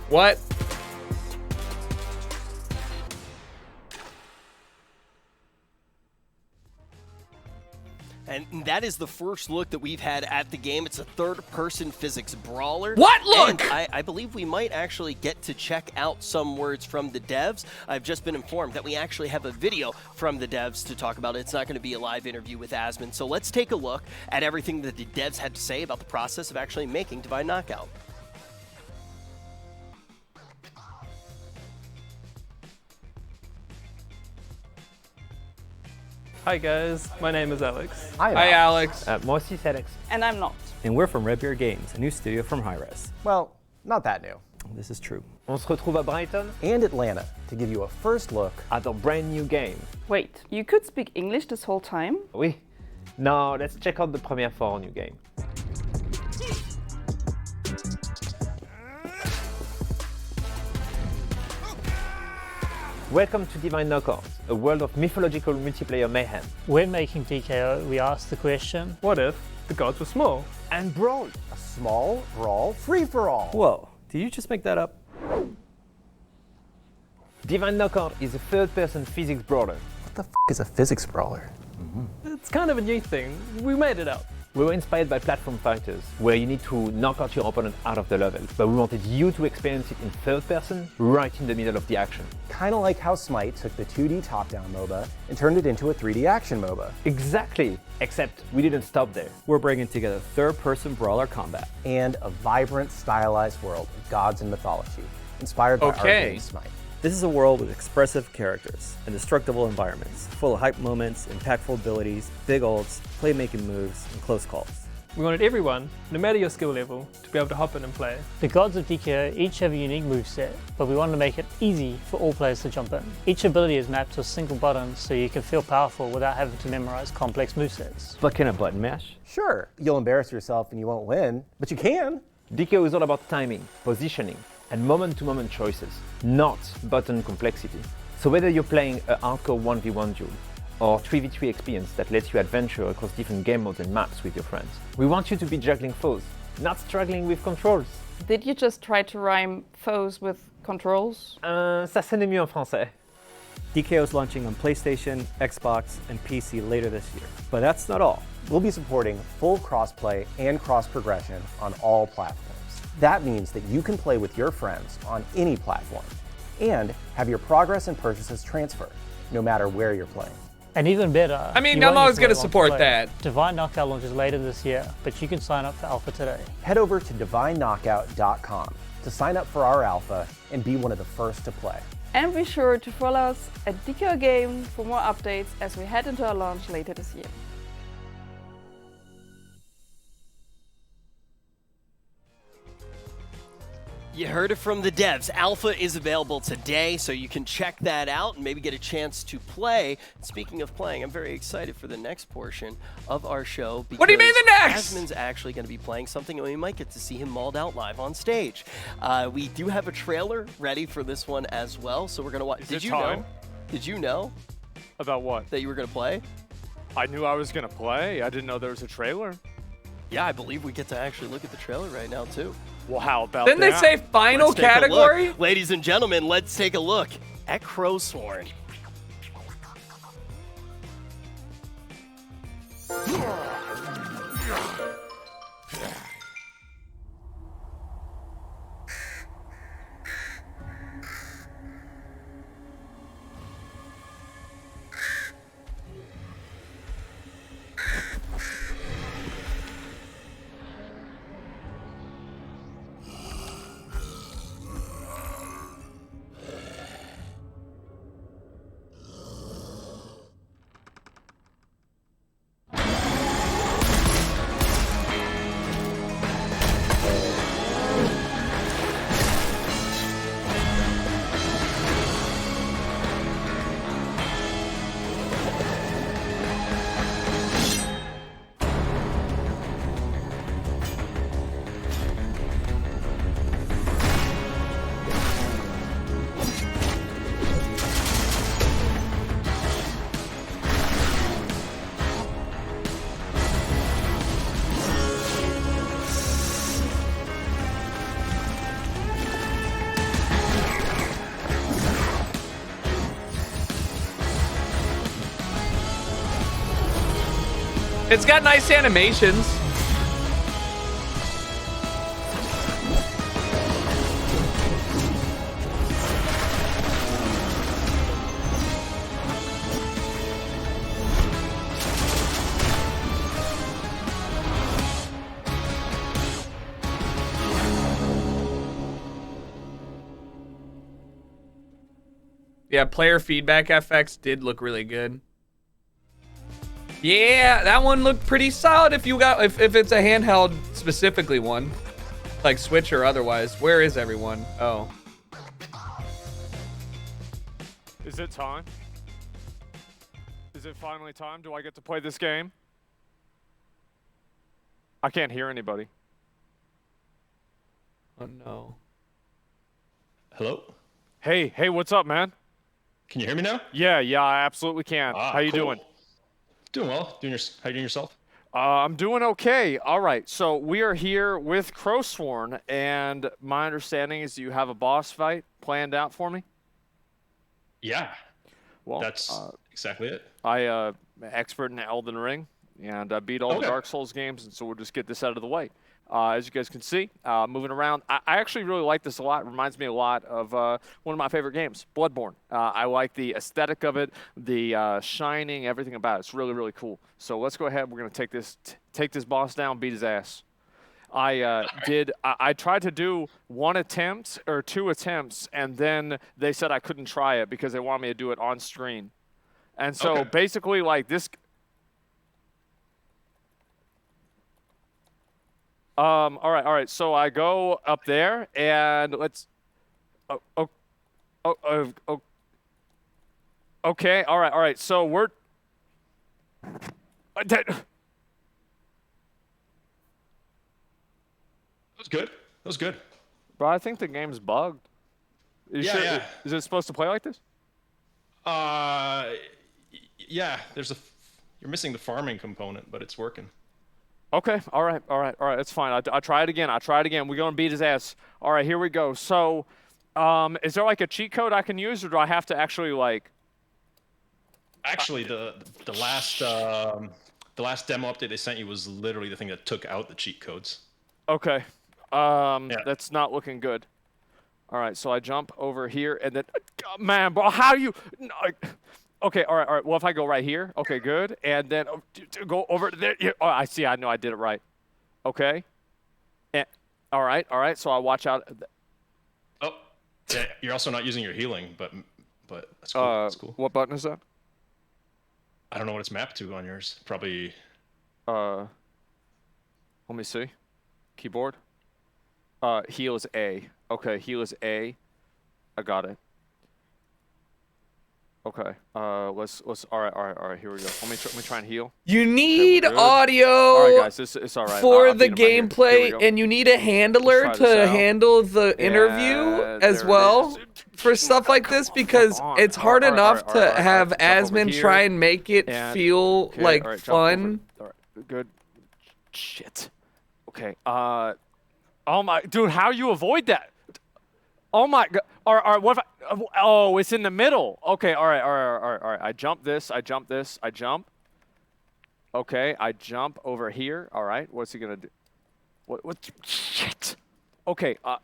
What? And that is the first look that we've had at the game. It's a third-person physics brawler. What look? And I believe we might actually get to check out some words from the devs. I've just been informed that we actually have a video from the devs to talk about it. It's not going to be a live interview with Asmon. So let's take a look at everything that the devs had to say about the process of actually making Divide Knockout. Hi guys, my name is Alex. Hi Alex. Moi aussi c'est Alex. And I'm not. And we're from Red Beer Games, a new studio from Hi-Rez. Well, not that new. This is true. On se retrouve à Brighton and Atlanta to give you a first look at our brand new game. Wait, you could speak English this whole time? Oui. Now let's check out the premiere for our new game. Welcome to Divine Knockout, a world of mythological multiplayer mayhem. When making DKO, we asked the question, what if the gods were small? And brawl. A small brawl free-for-all. Whoa, did you just make that up? Divine Knockout is a third-person physics brawler. What the f is a physics brawler? It's kind of a new thing. We made it up. We were inspired by platform fighters, where you need to knock out your opponent out of the level, but we wanted you to experience it in third person, right in the middle of the action. Kind of like how Smite took the 2D top-down MOBA and turned it into a 3D action MOBA. Exactly, except we didn't stop there. We're bringing together third-person brawler combat. And a vibrant, stylized world of gods and mythology, inspired by our game Smite. This is a world with expressive characters, indestructible environments, full of hype moments, impactful abilities, big ults, playmaking moves, and close calls. We wanted everyone, no matter your skill level, to be able to hop in and play. The gods of DKO each have a unique moveset, but we wanted to make it easy for all players to jump in. Each ability is mapped to a single button so you can feel powerful without having to memorize complex movesets. But can a button mash? Sure, you'll embarrass yourself and you won't win, but you can. DKO is all about timing, positioning, and moment-to-moment choices, not button complexity. So whether you're playing a hardcore 1v1 duel, or 3v3 experience that lets you adventure across different game modes and maps with your friends, we want you to be juggling foes, not struggling with controls. Did you just try to rhyme foes with controls? Ça sonne mieux en français. DKO is launching on PlayStation, Xbox, and PC later this year. But that's not all. We'll be supporting full crossplay and cross-progression on all platforms. That means that you can play with your friends on any platform and have your progress and purchases transfer, no matter where you're playing. And even better, I mean, you I'm won't always need going to wait support long play. that. Divine Knockout launches later this year, but you can sign up for Alpha today. Head over to divineknockout.com to sign up for our alpha and be one of the first to play. And be sure to follow us at DKO Game for more updates as we head into our launch later this year. You heard it from the devs. Alpha is available today, so you can check that out and maybe get a chance to play. Speaking of playing, I'm very excited for the next portion of our show. What do you mean the next? Asmon's actually going to be playing something, and we might get to see him mauled out live on stage. We do have a trailer ready for this one as well, so we're going to watch. Did you know? Did you know? About what? That you were going to play? I knew I was going to play. I didn't know there was a trailer. Yeah, I believe we get to actually look at the trailer right now, too. Well, how about Didn't that? they say final Let's take a category? look. Ladies and gentlemen, let's take a look at Crowsworn. It's got nice animations. Yeah, player feedback FX did look really good. Yeah, that one looked pretty solid if you got if it's a handheld specifically one. Like Switch or otherwise. Where is everyone? Oh. Is it time? Is it finally time? Do I get to play this game? I can't hear anybody. Oh no. Hello? Hey, what's up, man? Can you hear me now? Yeah, I absolutely can. How you cool. doing? Doing well. How you doing yourself? I'm doing okay. All right, so we are here with Crowsworn, and my understanding is you have a boss fight planned out for me? Yeah. Well, that's exactly it. I expert in Elden Ring, and I beat all the Dark Souls games, and so we'll just get this out of the way. As you guys can see, moving around, I actually really like this a lot. It reminds me a lot of one of my favorite games, Bloodborne. I like the aesthetic of it, the shining, everything about it. It's really, really cool. So let's go ahead. We're going to take this boss down, beat his ass. I tried to do 1 attempt or 2 attempts, and then they said I couldn't try it because they wanted me to do it on screen. And so basically, like this. All right. So I go up there, and let's. Okay. All right. So we're. That was good. Bro, I think the game's bugged. Yeah. Is it supposed to play like this? Yeah. You're missing the farming component, but it's working. Okay. All right. That's fine. I try it again. We're gonna beat his ass. All right. Here we go. So, is there like a cheat code I can use, or do I have to actually like? Actually, the last demo update they sent you was literally the thing that took out the cheat codes. Okay. That's not looking good. All right. So I jump over here, and then, man, bro, how you? No, okay. All right. Well, if I go right here, okay, good, and then go over there. Oh, I see. I know I did it right. Okay. And, all right. So I watch out. Oh, yeah. You're also not using your healing, but that's cool. That's cool. What button is that? I don't know what it's mapped to on yours. Probably. Let me see. Keyboard. Heal is A. Okay, heal is A. I got it. Okay. Let's. All right. Here we go. Let me try and heal. You need audio. All right, guys. It's all right. For the gameplay, and you need a handler to handle the interview as well for stuff like this, because it's hard enough to have admin try and make it feel like fun. All right, good. Shit. Okay. Oh my, dude, how you avoid that? Oh my god. All right, what if I, oh, it's in the middle. Okay, all right. I jump this, I jump. Okay, I jump over here. All right, what's he gonna do? What, shit. Okay, all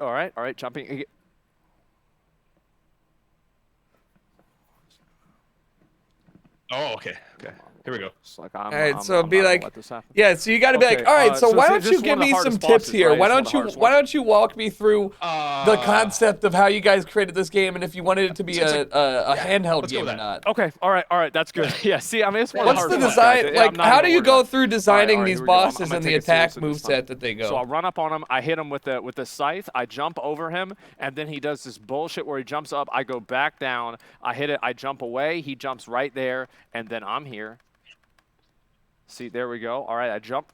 right, jumping. Oh, okay. Here we go. It's like All right, so be like, yeah. So you got to be like, all right. So why don't you give me some tips here? Why don't you walk me through the concept of how you guys created this game, and if you wanted it to be a handheld game or not? Okay, all right, that's good. Yeah, see, I mean, it's one of the What's the design? Like, how do you go through designing these bosses and the attack moveset that they go? So I run up on him, I hit him with the scythe, I jump over him, and then he does this bullshit where he jumps up, I go back down, I hit it, I jump away, he jumps right there, and then I'm here. See, there we go. All right, I jump.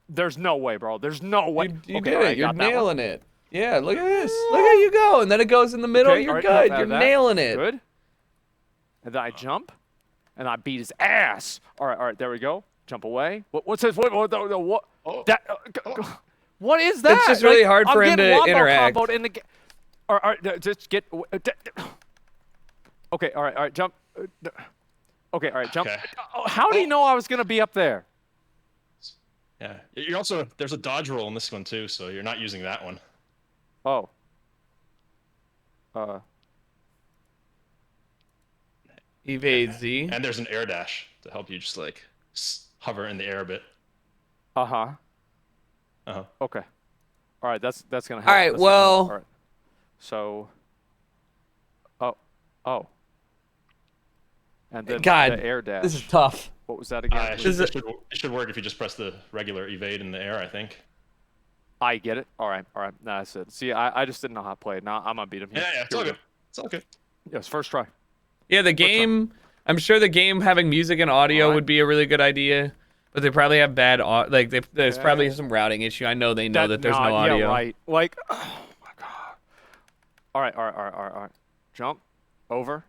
There's no way, bro. There's no way. You did it. You're nailing it. Yeah, look at this. Look how you go. And then it goes in the middle. You're good. You're nailing it. Good. And then I jump, and I beat his ass. All right, there we go. Jump away. What's this? What is that? It's just really hard for him to interact. In the all right, just get. Okay, all right, jump. Okay, all right, jump. Okay. How do you know I was going to be up there? Yeah. You're also, there's a dodge roll in this one too, so you're not using that one. Oh. Evade Z. And there's an air dash to help you just like hover in the air a bit. Okay. All right, that's going to help. All right, well. All right. So. Oh. And then the air dash. This is tough. What was that again? It should work if you just press the regular evade in the air, I think. I get it. All right. No, that's it. See, I just didn't know how to play it. Now I'm going to beat him here. Yeah, it's all good. It's all good. Yes, first try. Yeah, the game, I'm sure the game having music and audio would be a really good idea, but they probably have bad, there's probably some routing issue. I know they know that there's no audio. Yeah, right. Like, oh my God. All right. Jump over.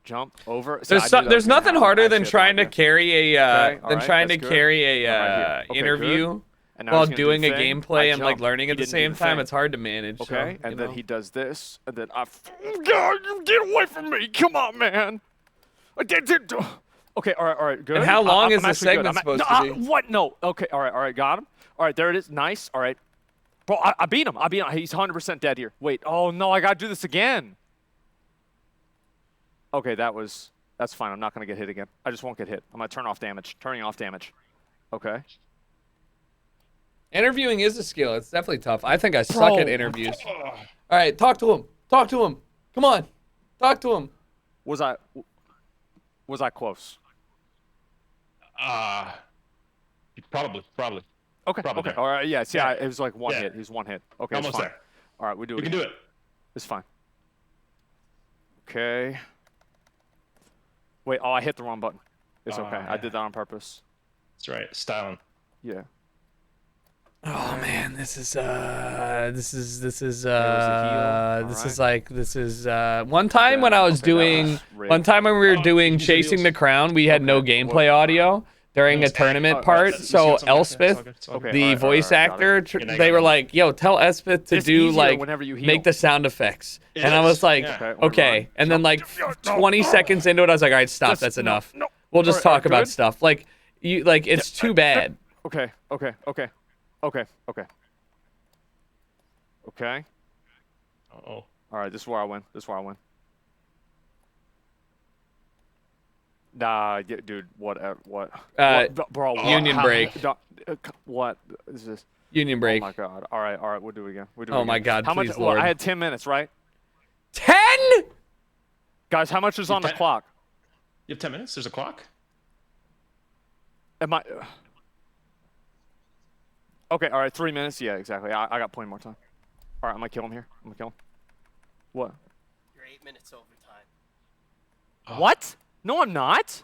Jump over. There's nothing harder than trying to carry a interview while doing a gameplay and like learning at the same time. It's hard to manage. Okay, and then he does this, and then God, get away from me! Come on, man. Okay, all right, good. And how long is the segment supposed to be? What? No. Okay, all right, got him. All right, there it is. Nice. All right, bro, I beat him. He's 100% dead here. Wait. Oh no, I gotta do this again. Okay, that's fine. I'm not going to get hit again. I just won't get hit. I'm going to turn off damage. Turning off damage. Okay. Interviewing is a skill. It's definitely tough. I think I suck at interviews. All right, talk to him. Talk to him. Come on, talk to him. Was I close? Probably. Okay. Probably Okay. there. All right. Yeah. See, Yeah. it was like one Yeah. hit. He was one hit. Okay. Almost it's fine. there. All right. We do it. You can do it. It's fine. Okay. Wait. Oh, I hit the wrong button. It's okay. I did that on purpose. That's right. Styling. Yeah. Oh man, this is one time when I was doing one time when we were doing Chasing the Crown, we had no gameplay audio during a tournament part. So Elspeth, the voice actor, they were like, "Yo, tell Elspeth to do like make the sound effects," and I was like, "Okay," and then like 20 seconds into it, I was like, "All right, stop. That's enough. We'll just talk about stuff." Like you, like it's too bad. Okay. Uh-oh. All right, this is where I win. Nah, dude, whatever. What? Bro, what? Union break. What is this? Union break. Oh my god. All right, we'll do it again. Oh my god, how please, much? Lord. Well, I had 10 minutes, right? 10? Guys, how much is on the clock? You have 10 minutes? There's a clock? Am I? Okay, all right, 3 minutes. Yeah, exactly. I got plenty more time. All right, I'm gonna kill him here. What? You're 8 minutes over time. What? No, I'm not.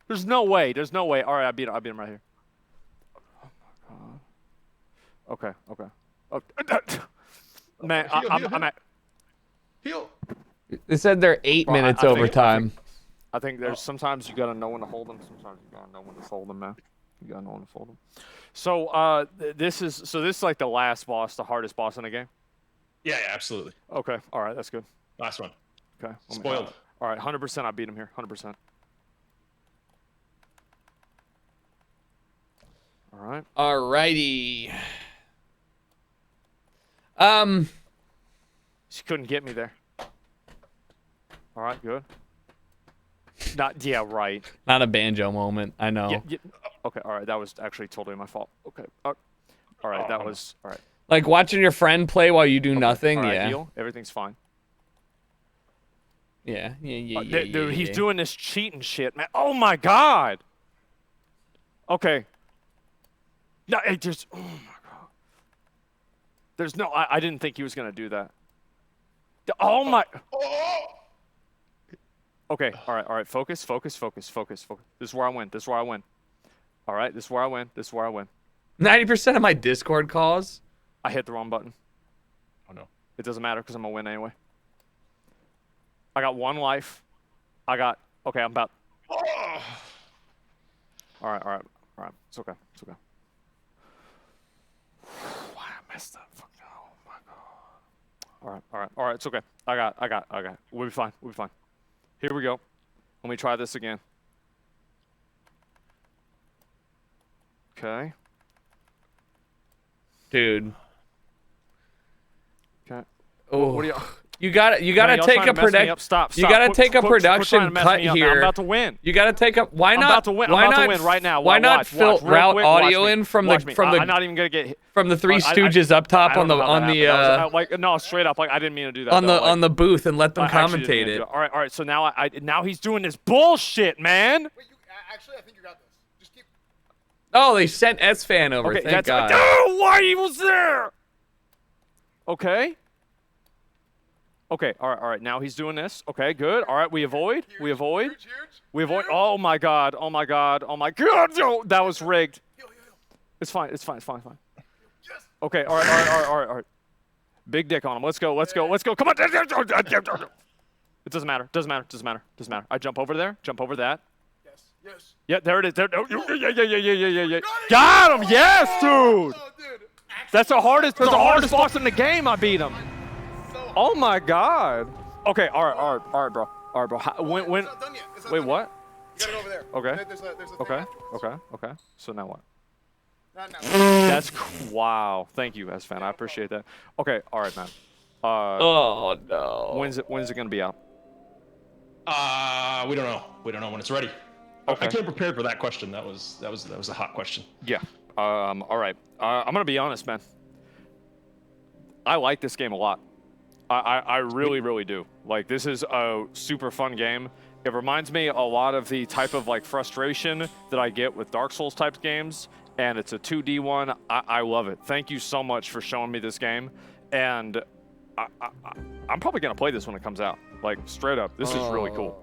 There's no way. All right, I beat him right here. Oh my god. Okay. Man, I'm at. Heal. They said they're 8 minutes overtime. I think there's sometimes you gotta know when to hold them. Sometimes you gotta know when to fold them, man. You gotta know when to fold them. So this is like the last boss, the hardest boss in the game. Yeah, absolutely. Okay. All right, that's good. Last one. Okay. Spoiled. All right, 100%. I beat him here. 100%. All right. Alrighty. She couldn't get me there. All right, good. Right. Not a banjo moment. I know. Yeah. Okay, all right. That was actually totally my fault. Okay. All right, that was all right. Like watching your friend play while you do nothing. All right, yeah. Heal. Everything's fine. Yeah. Dude, he's doing this cheating shit, man. Oh my god. Okay. No, it just. Oh my god. There's no. I didn't think he was gonna do that. Oh my. Okay. All right. Focus. This is where I win. All right. This is where I win. 90% of my Discord calls. I hit the wrong button. Oh no. It doesn't matter because I'm gonna win anyway. I got 1 life. Okay, I'm about. All right. It's okay. Why I messed up? Oh my god. All right. It's okay. I got. We'll be fine. Here we go. Let me try this again. Okay. Dude. Okay. Oh. What do you? You gotta take a production. Stop. You gotta take a production cut here. I'm about to win. You gotta take a. Why not? I'm about to win. Why I'm about not to win right now. Why not route audio in from the I'm not even gonna get from the Three Stooges up top on the no, straight up, like I didn't mean to do that. on the booth and let them commentate it. All right. So now he's doing this bullshit, man. Wait, actually, I think you got this. Just keep. Oh, they sent S-Fan over. Okay, Thank God. Oh, why he was there? Okay. Okay, all right. Now he's doing this. Okay, good. All right, we avoid. Oh my god. Oh, that was rigged. It's fine. Okay, all right. Big dick on him. Let's go. Come on. It doesn't matter. I jump over there. Jump over that. Yes. Yeah, there it is. Yeah. Got him. Yes, dude. That's the hardest boss in the game. I beat him. Oh my god. Okay, all right, bro. When? Wait, what? You gotta go over there. Okay. There's a Okay. So now what? Not now. That's wow. Thank you, S-Fan. I appreciate that. Okay, all right, man. Oh no. When's it gonna be out? We don't know when it's ready. Okay. I came prepared for that question. That was a hot question. Yeah. All right. I'm gonna be honest, man. I like this game a lot. I really, really do. Like, this is a super fun game. It reminds me a lot of the type of like frustration that I get with Dark Souls type games, and it's a 2D one. I love it. Thank you so much for showing me this game, and I'm probably gonna play this when it comes out. Like, straight up, this is really cool.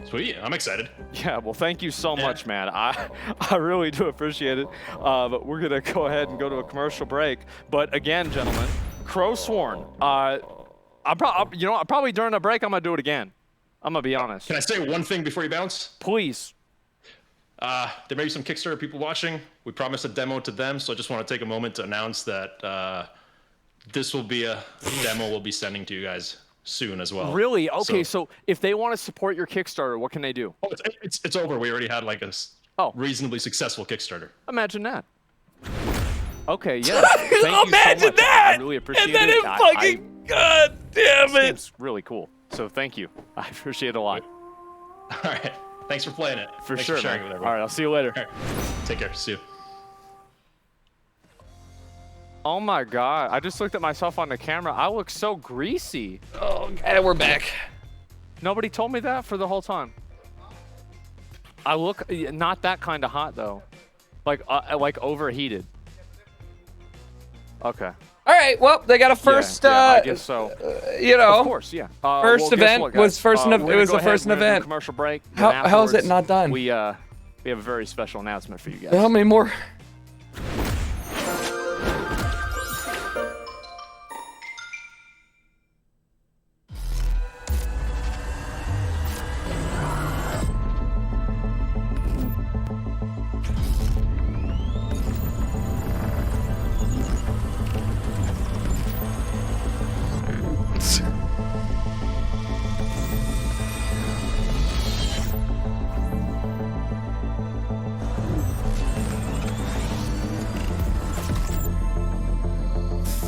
Sweet, I'm excited. Yeah, well, thank you so much, man. I really do appreciate it. But we're gonna go ahead and go to a commercial break. But again, gentlemen, Crowsworn. Probably during the break, I'm gonna do it again. I'm gonna be honest. Can I say one thing before you bounce? Please. There may be some Kickstarter people watching. We promised a demo to them, so I just want to take a moment to announce that this will be a demo we'll be sending to you guys soon as well. Really? Okay, so if they want to support your Kickstarter, what can they do? Oh, it's over. We already had like a reasonably successful Kickstarter. Imagine that. Okay, yeah. Thank you so much. I really appreciate it. And then it fucking, god damn it. It's really cool. So thank you. I appreciate it a lot. All right. Thanks for playing it. For Thanks sure, for sharing man. it with everyone. All right, I'll see you later. All right. Take care. See you. Oh my god, I just looked at myself on the camera. I look so greasy. Oh, and we're back. Nobody told me that for the whole time. I look not that kind of hot though. Like overheated. Okay. All right, well, they got a first, I guess so. Of course, yeah. First event was first. It was the first event. Commercial break. How is it not done? We have a very special announcement for you guys. How many more?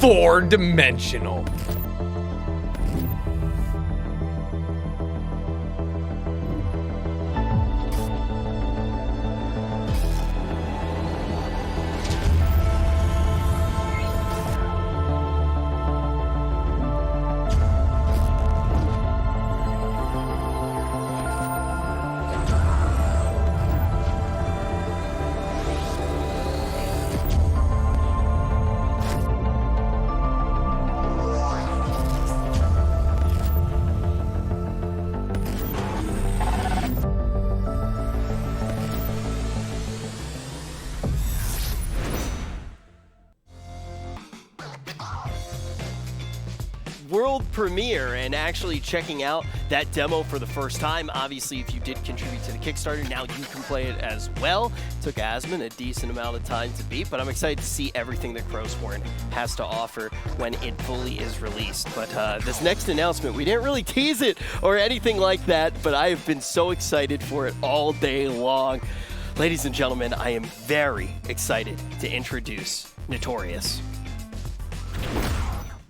Four-dimensional. World premiere and actually checking out that demo for the first time. Obviously, if you did contribute to the Kickstarter, now you can play it as well. Took Asmon a decent amount of time to beat, but I'm excited to see everything that Crowsworn has to offer when it fully is released. But this next announcement, we didn't really tease it or anything like that, but I have been so excited for it all day long. Ladies and gentlemen, I am very excited to introduce Notorious.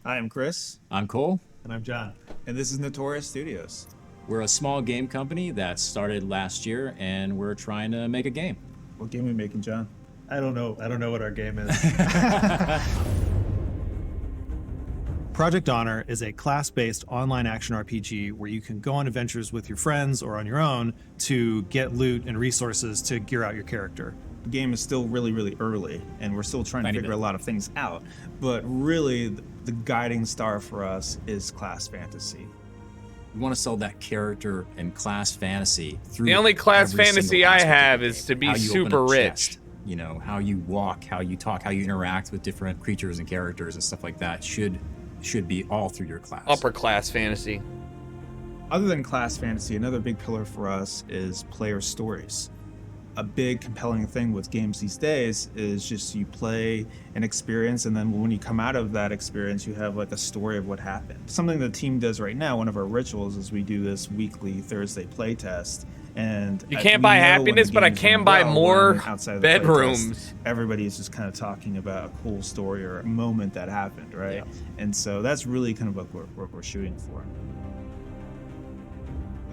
Hi, I'm Chris. I'm Cole. And I'm John. And this is Notorious Studios. We're a small game company that started last year, and we're trying to make a game. What game are we making, John? I don't know what our game is. Project Honor is a class-based online action RPG where you can go on adventures with your friends or on your own to get loot and resources to gear out your character. The game is still really, really early, and we're still trying to figure a lot of things out. But really, the guiding star for us is class fantasy. We want to sell that character and class fantasy through. The only class every fantasy single I aspect have of the is game. to be How you open super a rich. chest, you know, how you walk, how you talk, how you interact with different creatures and characters and stuff like that should be all through your class. Upper class fantasy. Other than class fantasy, another big pillar for us is player stories. A big compelling thing with games these days is just you play an experience, and then when you come out of that experience, you have like a story of what happened. Something the team does right now, one of our rituals, is we do this weekly Thursday play test. And You can't buy happiness, but I can buy more bedrooms. Test, everybody is just kind of talking about a cool story or a moment that happened, right? Yeah. And so that's really kind of what we're shooting for.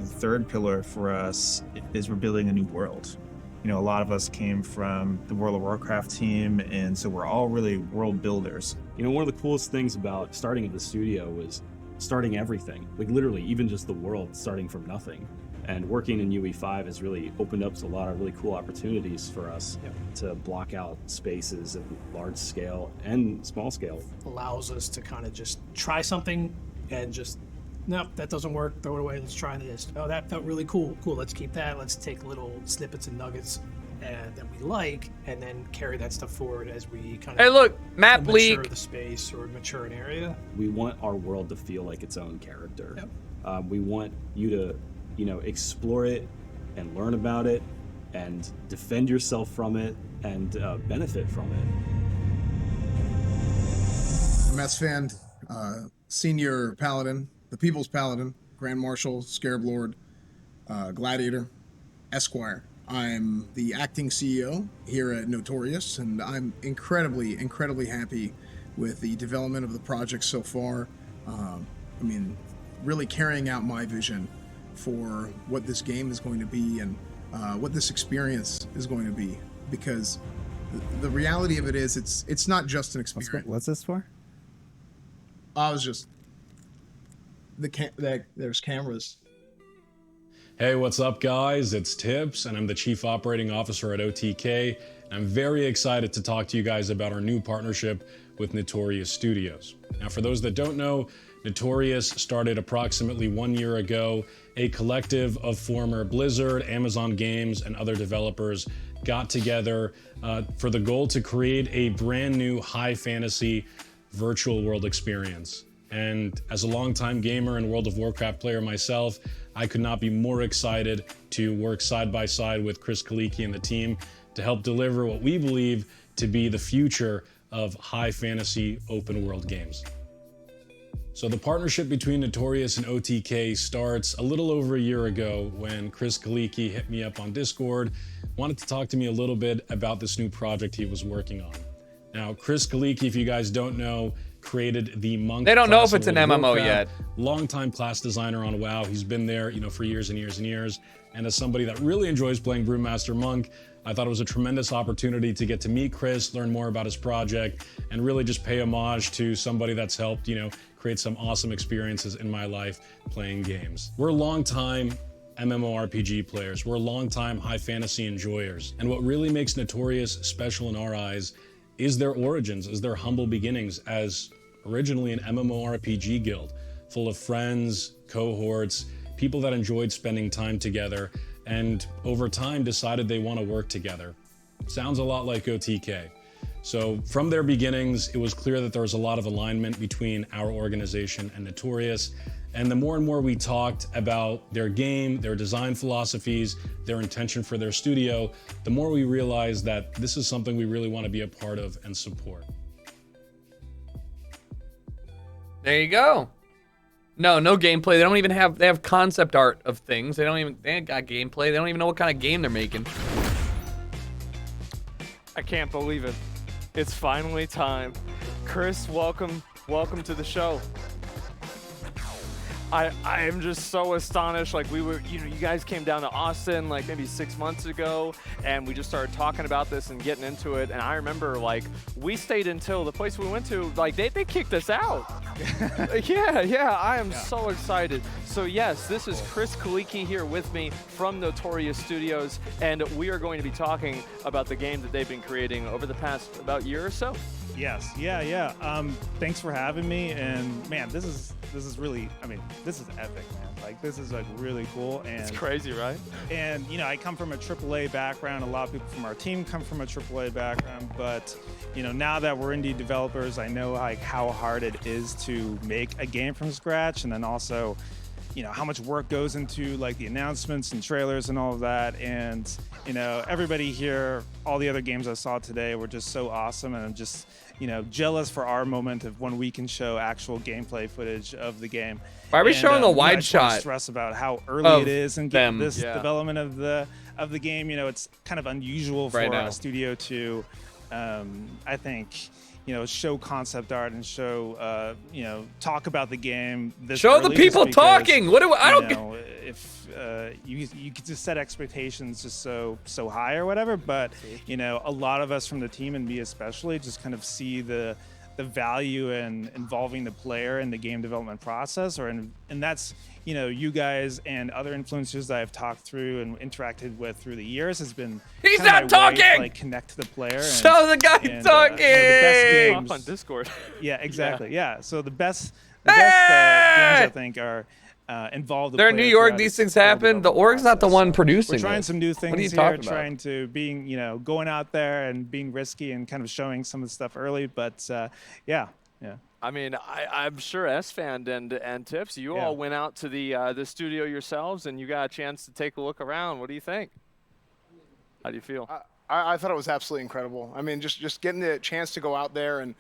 The third pillar for us is we're building a new world. You know, a lot of us came from the World of Warcraft team, and so we're all really world builders. You know, one of the coolest things about starting at the studio was starting everything, like literally even just the world starting from nothing. And working in UE5 has really opened up a lot of really cool opportunities for us to block out spaces at large scale and small scale. Allows us to kind of just try something and just, nope, that doesn't work, throw it away, let's try this. Oh, that felt really cool. Cool, let's keep that. Let's take little snippets and nuggets that we like, and then carry that stuff forward as we kind of Hey, look, map mature leak. the space or mature an area. We want our world to feel like its own character. We want you to, you know, explore it and learn about it and defend yourself from it and benefit from it. Mess fan, Senior Paladin, the People's Paladin, Grand Marshal, Scarab Lord, Gladiator, Esquire. I'm the acting CEO here at Notorious, and I'm incredibly happy with the development of the project so far. I mean, really carrying out my vision for what this game is going to be and what this experience is going to be, because the reality of it is it's not just an experience. What's this for? I was just there's cameras. Hey, what's up, guys? It's Tips, and I'm the Chief Operating Officer at OTK. And I'm very excited to talk to you guys about our new partnership with Notorious Studios. Now, for those that don't know, Notorious started approximately 1 year ago. A collective of former Blizzard, Amazon Games, and other developers got together for the goal to create a brand new high fantasy virtual world experience. And as a longtime gamer and World of Warcraft player myself, I could not be more excited to work side by side with Chris Kaliki and the team to help deliver what we believe to be the future of high fantasy open world games. So the partnership between Notorious and OTK starts a little over a year ago when Chris Kaliki hit me up on Discord, wanted to talk to me a little bit about this new project he was working on. Now, Chris Kaliki, if you guys don't know, created the Monk. They don't know class if it's in an World of MMO Warcraft. yet. Longtime class designer on WoW. He's been there, you know, for years and years and years. And as somebody that really enjoys playing Brewmaster Monk, I thought it was a tremendous opportunity to get to meet Chris, learn more about his project, and really just pay homage to somebody that's helped, you know, create some awesome experiences in my life playing games. We're longtime MMORPG players. We're longtime high fantasy enjoyers. And what really makes Notorious special in our eyes is their origins, is their humble beginnings as originally an MMORPG guild, full of friends, cohorts, people that enjoyed spending time together, and over time decided they want to work together. Sounds a lot like OTK. So from their beginnings, it was clear that there was a lot of alignment between our organization and Notorious. And the more and more we talked about their game, their design philosophies, their intention for their studio, the more we realized that this is something we really want to be a part of and support. There you go. No gameplay. They don't even have, they have concept art of things. They ain't got gameplay. They don't even know what kind of game they're making. I can't believe it. It's finally time. Chris, welcome to the show. I am just so astonished. Like, we were, you guys came down to Austin like maybe 6 months ago, and we just started talking about this and getting into it. And I remember, like, we stayed until the place we went to, like, they kicked us out. Yeah, I am so excited. So yes, this is Chris Kaliki here with me from Notorious Studios, and we are going to be talking about the game that they've been creating over the past about year or so. Yes, yeah. Thanks for having me, and man, this is really, I mean, this is epic, man. Like, this is like really cool, and it's crazy, right? And I come from a AAA background. A lot of people from our team come from a AAA background, but now that we're indie developers, I know like how hard it is to make a game from scratch, and then also how much work goes into like the announcements and trailers and all of that. And everybody here, all the other games I saw today were just so awesome, and I'm just jealous for our moment of when we can show actual gameplay footage of the game. Why are we showing a wide I just wanna shot? Stress about how early it is and this Yeah. development of the game. It's kind of unusual for Right now. a studio to I think, show concept art and show, talk about the game. Show the people talking. What do I don't? If you could just set expectations just so high or whatever, but a lot of us from the team, and me especially, just kind of see the value in involving the player in the game development process, and that's you guys and other influencers that I've talked through and interacted with through the years has been he's kinda not my talking way to, like, connect to the player. Show the guy talking. One of the best games on Discord. Yeah, exactly. Yeah. So the best games I think are involved. They're in New York. These things happen. The org's not the one producing. We're trying this. some new things What are you here. talking about? Trying to going out there and being risky and kind of showing some of the stuff early. But yeah. I mean, I'm sure S-Fan and Tips, you all went out to the studio yourselves and you got a chance to take a look around. What do you think? How do you feel? I thought it was absolutely incredible. I mean, just getting the chance to go out there and,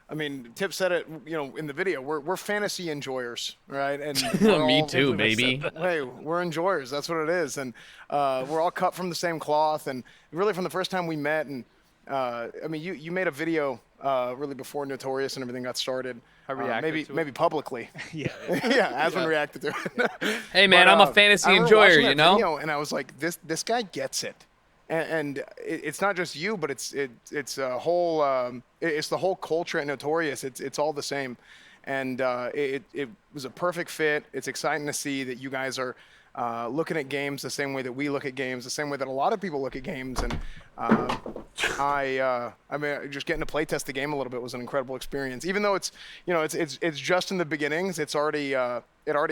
I mean, Tip said it, in the video. We're fantasy enjoyers, right? And Me too, baby. Hey, we're enjoyers. That's what it is, and we're all cut from the same cloth. And really, from the first time we met, and I mean, you made a video really before Notorious and everything got started. I reacted to it. maybe publicly. Yeah, Aswin reacted to it. Hey man, I'm a fantasy I remember enjoyer, watching that you know. video, and I was like, this guy gets it. And it's not just you, but it's a whole it's the whole culture at Notorious. It's all the same, and it was a perfect fit. It's exciting to see that you guys are looking at games the same way that we look at games, the same way that a lot of people look at games. And I mean, just getting to play test the game a little bit was an incredible experience. Even though it's it's just in the beginnings, it already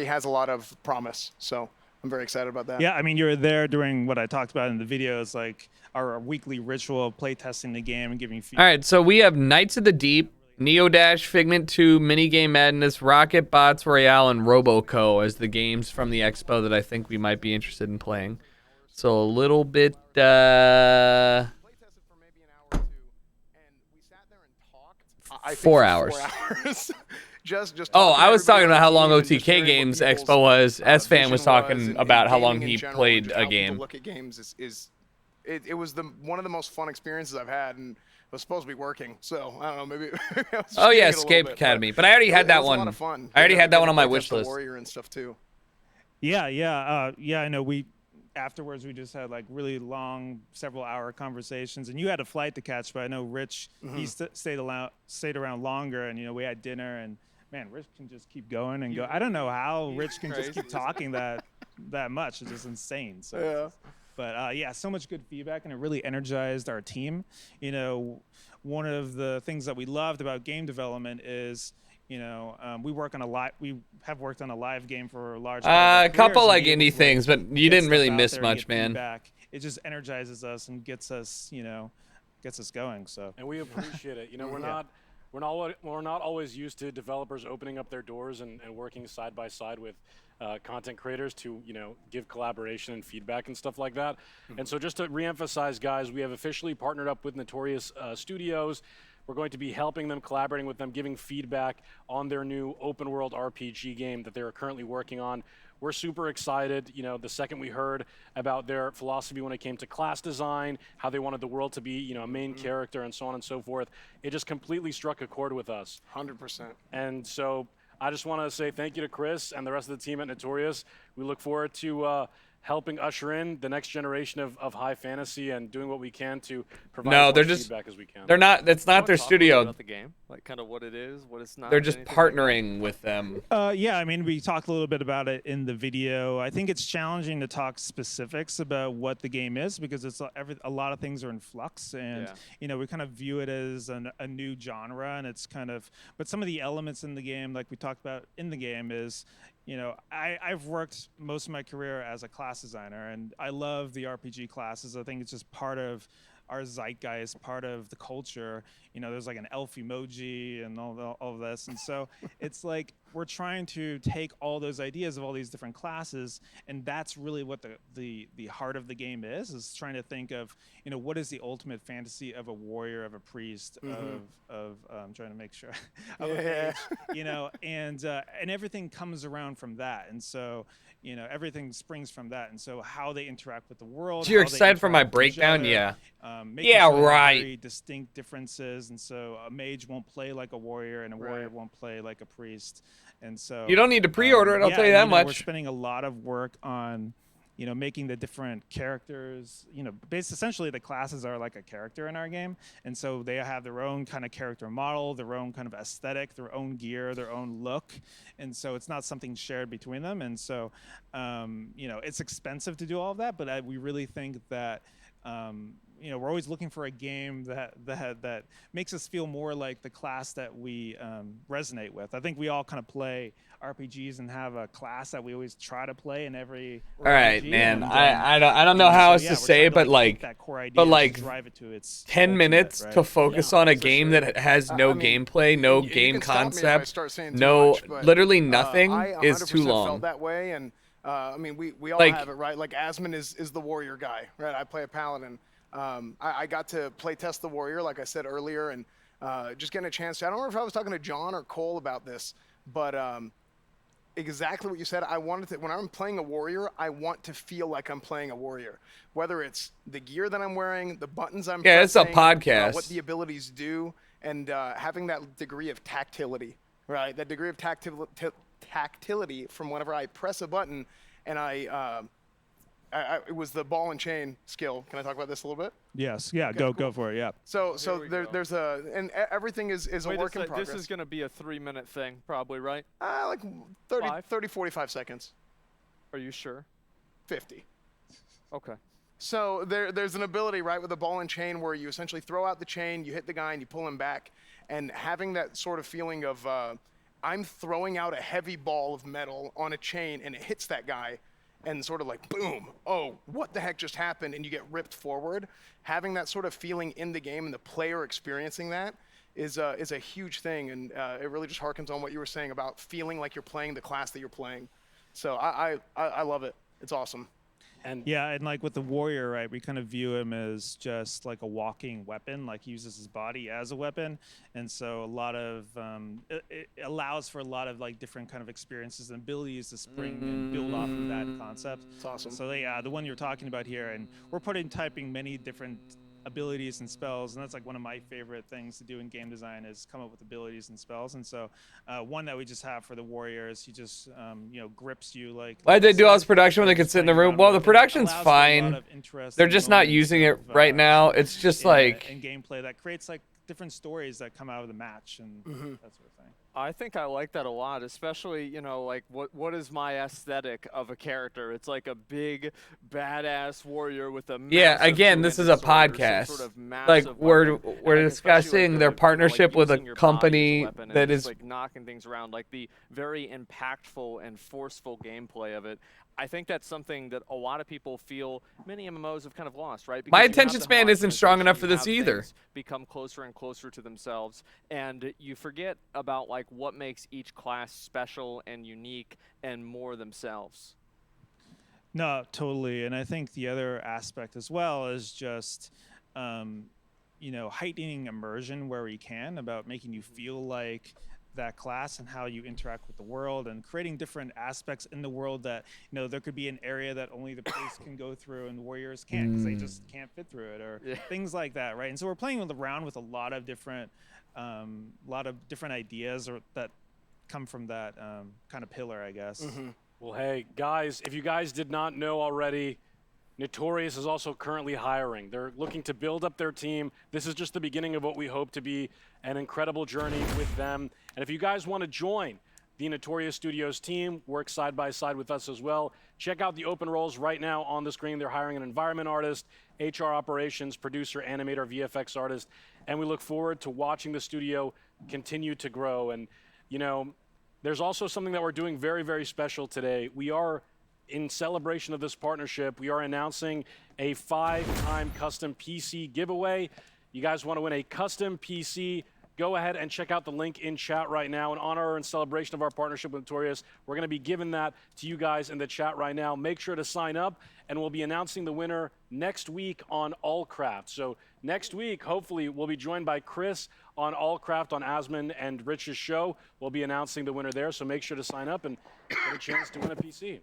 has a lot of promise. So I'm very excited about that. Yeah, I mean, you were there during what I talked about in the videos, like our weekly ritual of play testing the game and giving feedback. All right, so we have Knights of the Deep, Neo Dash, Figment 2, Minigame Madness, Rocket Bots Royale, and Roboco as the games from the expo that I think we might be interested in playing. So a little bit. I think 4 for hours. 4 hours. just Oh, talking to I was talking everybody about how on long the team and just OTK hearing what Games people's, Expo was. S-Fan was vision talking and about how gaming long in he general, played just a how people game. look at games it was one of the most fun experiences I've had, and it was supposed to be working. So I don't know, maybe. I was just Oh yeah, getting it a little Escape bit, Academy. But I already had it that was one. A lot of fun. I already had that one on my Getting to wish play test list. the Warrior and stuff too. Yeah, I know afterwards we just had like really long, several-hour conversations, and you had a flight to catch, but I know Rich he stayed around longer, and we had dinner, and man, Rich can just keep going and go. I don't know how Rich can just keep talking that much. It's just insane. So. Yeah. But yeah, so much good feedback, and it really energized our team. One of the things that we loved about game development is, we have worked on a live game for a large. A couple like indie things, but you didn't really out miss there and much, get man. feedback. It just energizes us and gets us going. So. And we appreciate it. We're not always used to developers opening up their doors and working side by side with content creators to give collaboration and feedback and stuff like that. And so just to reemphasize, guys, we have officially partnered up with Notorious Studios. We're going to be helping them, collaborating with them, giving feedback on their new open world RPG game that they're currently working on. We're super excited, the second we heard about their philosophy when it came to class design, how they wanted the world to be, a main character and so on and so forth. It just completely struck a chord with us. 100%. And so I just want to say thank you to Chris and the rest of the team at Notorious. We look forward to helping usher in the next generation of high fantasy and doing what we can to provide as much feedback as we can. They're not. That's not their studio. About the game, like kind of what it is, what it's not. They're just anything partnering with them. Yeah, I mean, we talked a little bit about it in the video. I think it's challenging to talk specifics about what the game is because it's a lot of things are in flux, and we kind of view it as a new genre, and it's kind of. But some of the elements in the game, like we talked about in the game, is. I've worked most of my career as a class designer, and I love the RPG classes. I think it's just part of our zeitgeist, part of the culture. There's like an elf emoji and all of this, and so it's like we're trying to take all those ideas of all these different classes, and that's really what the heart of the game is trying to think of, what is the ultimate fantasy of a warrior, of a priest, of I'm trying to make sure of a mage, and everything comes around from that, and so everything springs from that, and so how they interact with the world. So you're how they excited for my interact with each breakdown? other, Yeah. making Yeah, sure they have right. very distinct differences, and so a mage won't play like a warrior, and a warrior won't play like a priest, and so You don't need to pre-order it, I'll tell you that much. We're spending a lot of work on making the different characters, essentially the classes are like a character in our game, and so they have their own kind of character model, their own kind of aesthetic, their own gear, their own look, and so it's not something shared between them, and so it's expensive to do all of that, but we really think that we're always looking for a game that makes us feel more like the class that we resonate with. I think we all kind of play RPGs and have a class that we always try to play in every All right, RPG, man. and, I don't know how else to we're say trying it, but take that core idea and drive it to its 10 ultimate, minutes right? to focus on a game that has no gameplay, no game concept, literally nothing I is too 100% long. felt that way, and we all Like- have it, right? Like Asmon is the warrior guy, right? I play a paladin. I got to play test the warrior, like I said earlier, and just getting a chance to. I don't know if I was talking to John or Cole about this, but exactly what you said. I wanted to, when I'm playing a warrior, I want to feel like I'm playing a warrior. Whether it's the gear that I'm wearing, the buttons I'm Yeah, it's a pressing, podcast. what the abilities do, and having that degree of tactility, right? That degree of tactility from whenever I press a button, and it was the ball and chain skill. Can I talk about this a little bit? Yes, yeah, Okay, go for it, yeah. So there's everything is a Wait work in sec, progress. This is going to be a 3-minute thing, probably, right? Like 30, 45 seconds. Are you sure? 50. Okay. So there's an ability, right, with the ball and chain where you essentially throw out the chain, you hit the guy, and you pull him back. And having that sort of feeling of I'm throwing out a heavy ball of metal on a chain, and it hits that guy, and sort of like, boom, oh, what the heck just happened? And you get ripped forward. Having that sort of feeling in the game and the player experiencing that is a huge thing. And it really just harkens on what you were saying about feeling like you're playing the class that you're playing. So I love it. It's awesome. And like with the warrior, right, we kind of view him as just like a walking weapon, like he uses his body as a weapon, and so a lot of it allows for a lot of like different kind of experiences and abilities to spring and build off of that concept. It's awesome. So the one you're talking about here, and we're typing many different abilities and spells, and that's like one of my favorite things to do in game design is come up with abilities and spells. And so one that we just have for the warriors, he just grips you like. Why'd they do all this production when they could sit in the room? Well, the production's fine. They're just not using it right now. It's just like in gameplay that creates like different stories that come out of the match and that sort of thing. I think I like that a lot, especially, like what is my aesthetic of a character? It's like a big, badass warrior with a massive again, this is a two-handed sword or some podcast. sort of Like massive we're weapon. And discussing especially, like, their the, partnership with a using your body as company weapon and that just, is like knocking things around, like the very impactful and forceful gameplay of it. I think that's something that a lot of people feel many MMOs have kind of lost, right? My Because you have attention the span isn't strong homogenization, enough for you this have either. things become closer and closer to themselves, and you forget about like what makes each class special and unique and more themselves. No, totally. And I think the other aspect as well is just, heightening immersion where we can, about making you feel like that class and how you interact with the world, and creating different aspects in the world that, there could be an area that only the priests can go through and the warriors can't because they just can't fit through it, or things like that, right? And so we're playing around with a lot of different ideas that come from that kind of pillar, I guess. Well, hey, guys, if you guys did not know already, Notorious is also currently hiring. They're looking to build up their team. This is just the beginning of what we hope to be an incredible journey with them. And if you guys want to join the Notorious Studios team, work side by side with us as well, check out the open roles right now on the screen. They're hiring an environment artist, HR operations, producer, animator, VFX artist, and we look forward to watching the studio continue to grow. And, there's also something that we're doing very, very special today. We are, in celebration of this partnership, we are announcing a 5-time custom PC giveaway. You guys want to win a custom PC go ahead and check out the link in chat right now. In honor and celebration of our partnership with Notorious, we're going to be giving that to you guys in the chat right now. Make sure to sign up, and we'll be announcing the winner next week on Allcraft. So next week, hopefully, we'll be joined by Chris on Allcraft on Asmund and Rich's show. We'll be announcing the winner there, so make sure to sign up and get a chance to win a PC.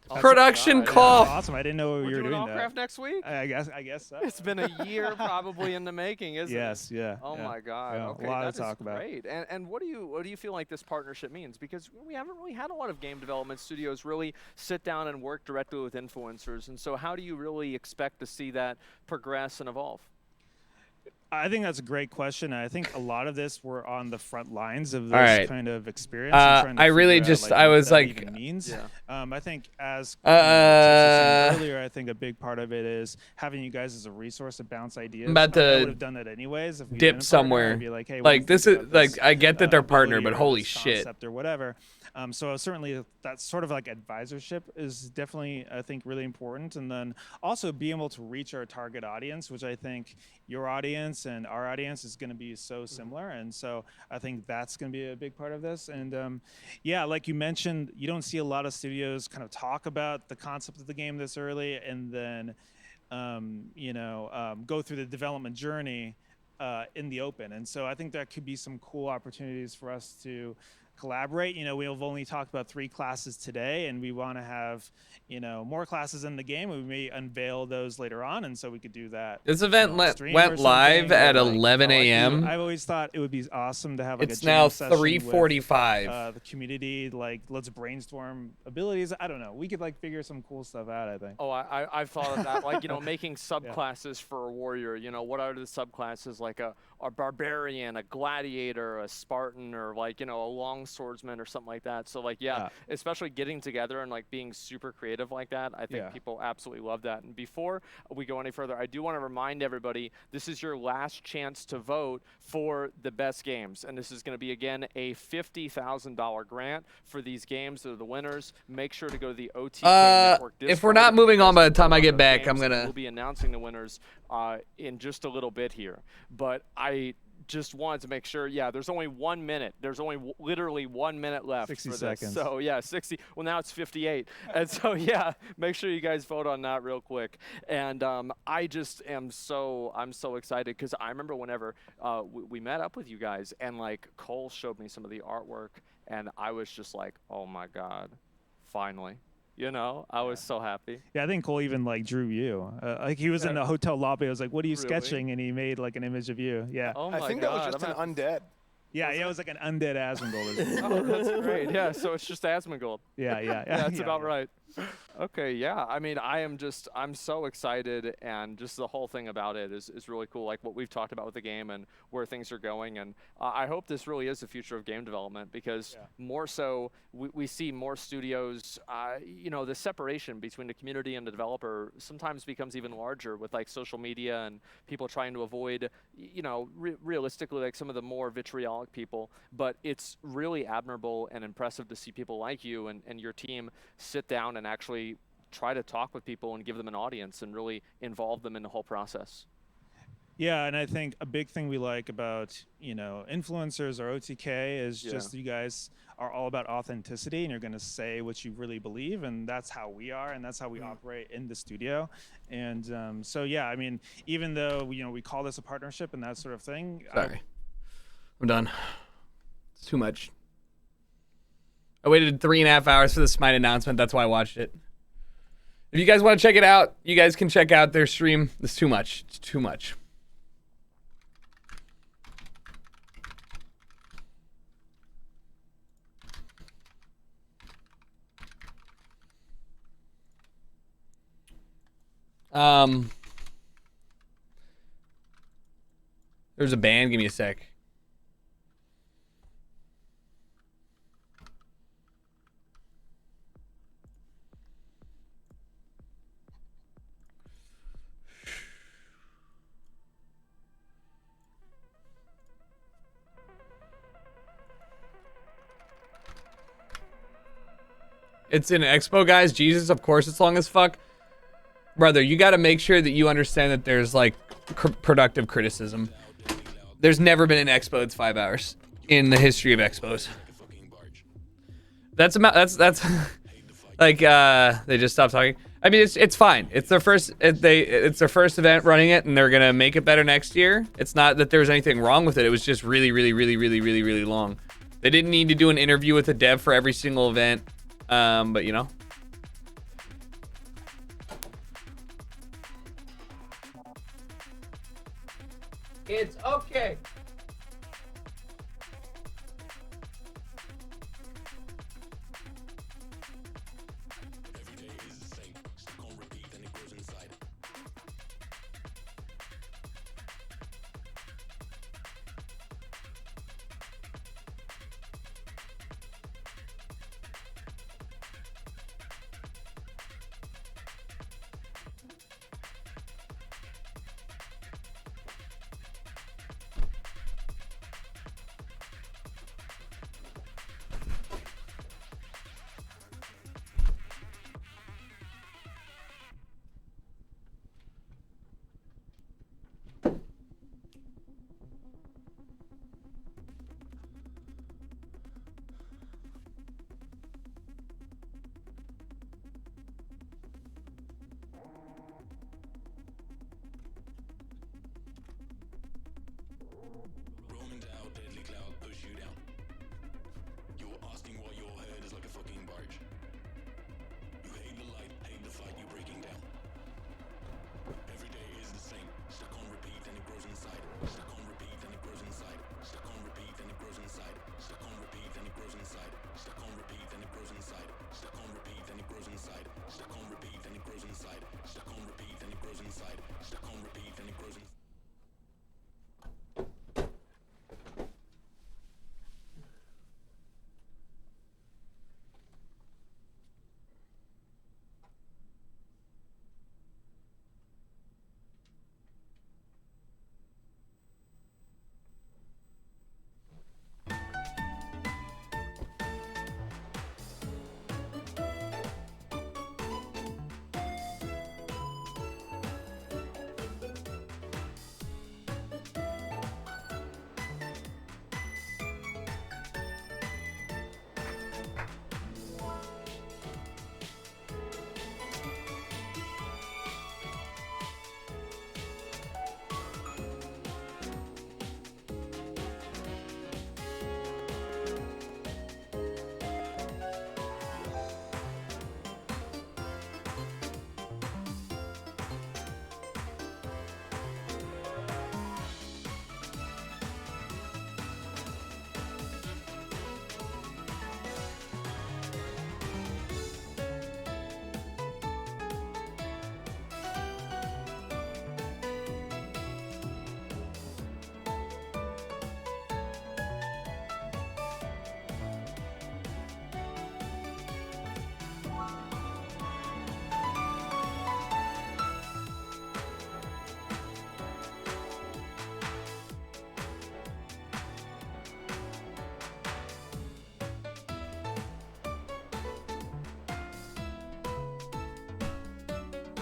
Production call. Awesome. I didn't know you were doing Allcraft that. next week? I guess so. It's been a year probably in the making, isn't it? Yes, yeah. Oh my God. Yeah, Okay, a lot that to talk is about. great. And what do you feel like this partnership means? Because we haven't really had a lot of game development studios really sit down and work directly with influencers. And so how do you really expect to see that progress and evolve? I think that's a great question. I think a lot of this we're on the front lines of this right. kind of experience. and trying to I really figure out, just I what was that like even means. Yeah. I think as you know, Tips was saying earlier, I think a big part of it is having you guys as a resource to bounce ideas. I'm about I would to have done that anyways. If we dip didn't partner, somewhere. I'd be like, hey, what do like you this think is about like this, I get that they're partner, ability but or holy this shit. concept or whatever. So certainly that sort of like advisorship is definitely, I think, really important. And then also being able to reach our target audience, which I think your audience and our audience is going to be so similar. And so I think that's going to be a big part of this. And yeah, like you mentioned, you don't see a lot of studios kind of talk about the concept of the game this early and then, go through the development journey in the open. And so I think that could be some cool opportunities for us to collaborate. We've only talked about 3 classes today, and we want to have, more classes in the game. We may unveil those later on, and so we could do that. This event stream or went live something, at or, like, 11 a.m. I've always thought it would be awesome to have like It's a jam now session 3:45. with, the community, like let's brainstorm abilities. I don't know. We could like figure some cool stuff out, I think. Oh, I've thought of that, like, making subclasses for a warrior. What are the subclasses, like a barbarian, a gladiator, a Spartan, or like, a long swordsman or something like that. So like, yeah, especially getting together and like being super creative like that, I think people absolutely love that. And before we go any further, I do want to remind everybody, this is your last chance to vote for the best games. And this is going to be, again, a $50,000 grant for these games that are the winners. Make sure to go to the OTK Network Discord. If we're not moving on by the time I get back, I'm gonna. We'll be announcing the winners in just a little bit here. But I just wanted to make sure, there's only 1 minute. There's only literally 1 minute left 60 for seconds. this. So, 60. Well, now it's 58. And so, make sure you guys vote on that real quick. And I just am I'm so excited because I remember whenever we met up with you guys and, like, Cole showed me some of the artwork, and I was just like, oh, my God, finally. I was so happy. Yeah, I think Cole even like drew you. Like he was in the hotel lobby. I was like, "What are you sketching?" And he made like an image of you. Yeah. Oh my God. I think that was just an undead. Yeah, it was like an undead Asmongold. Oh, that's great. Yeah, so it's just Asmongold. Yeah. That's about right. Okay, yeah. I mean, I'm so excited, and just the whole thing about it is really cool, like what we've talked about with the game and where things are going. And I hope this really is the future of game development because more so we see more studios, the separation between the community and the developer sometimes becomes even larger with like social media and people trying to avoid, realistically, like some of the more vitriolic people. But it's really admirable and impressive to see people like you and your team sit down and actually try to talk with people and give them an audience and really involve them in the whole process. Yeah, and I think a big thing we like about, influencers or OTK is just you guys are all about authenticity and you're going to say what you really believe, and that's how we are and that's how we operate in the studio. And so, yeah, I mean, even though, we call this a partnership and that sort of thing. Sorry. I'm done. It's too much. I waited 3.5 hours for the Smite announcement. That's why I watched it. If you guys want to check it out, you guys can check out their stream. It's too much. It's too much. There's a band. Give me a sec. It's in Expo, guys. Jesus, of course it's long as fuck. Brother, you got to make sure that you understand that there's like productive criticism. There's never been an expo that's 5 hours in the history of expos. That's like they just stopped talking. I mean, it's fine. It's their first it's their first event running it, and they're gonna make it better next year. It's not that there's anything wrong with it. It was just really long. They didn't need to do an interview with a dev for every single event, but you know. It's okay.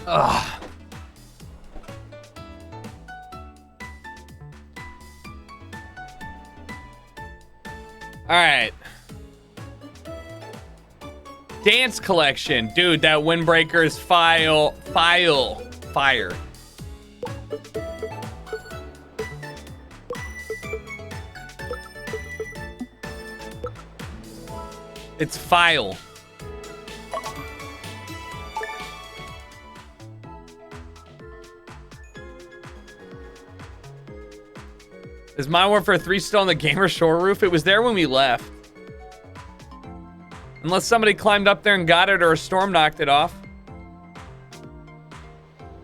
Ugh. All right. Dance collection. Dude, that Windbreaker's fire. It's file. Is Modern Warfare 3 still on the Gamer Shore roof? It was there when we left. Unless somebody climbed up there and got it or a storm knocked it off.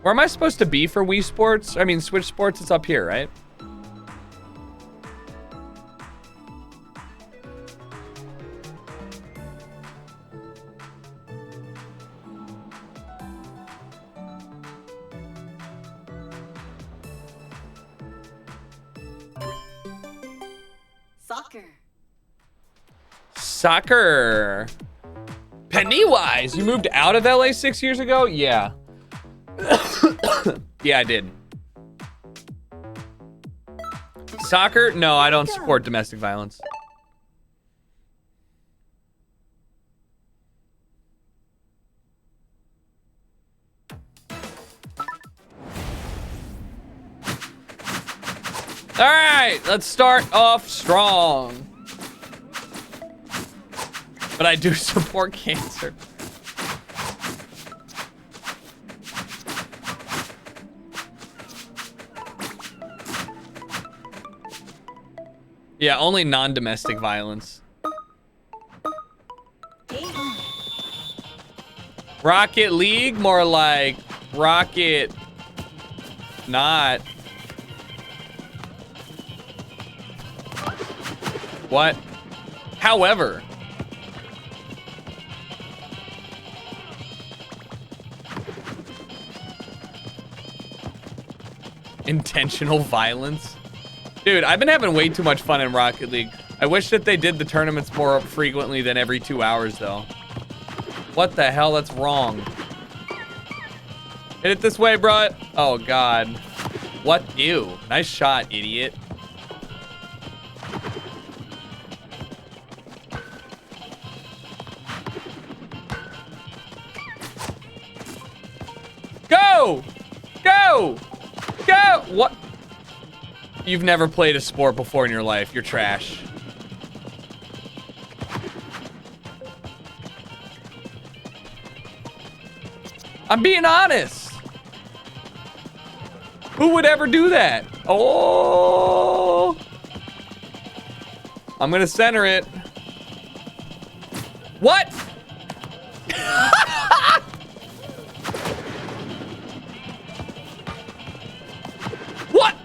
Where am I supposed to be for Wii Sports? I mean, Switch Sports, it's up here, right? Soccer. Pennywise, you moved out of LA 6 years ago? Yeah. Yeah, I did. Soccer? No, I don't support domestic violence. All right, let's start off strong. But I do support cancer. Yeah, only non-domestic violence. Rocket League, more like Rocket not. What? However. Intentional violence? Dude, I've been having way too much fun in Rocket League. I wish that they did the tournaments more frequently than every 2 hours, though. What the hell? That's wrong. Hit it this way, bro. Oh, God. What? Ew. Nice shot, idiot. Go! Go! Go! What? You've never played a sport before in your life. You're trash. I'm being honest. Who would ever do that? Oh! I'm gonna center it. What? What?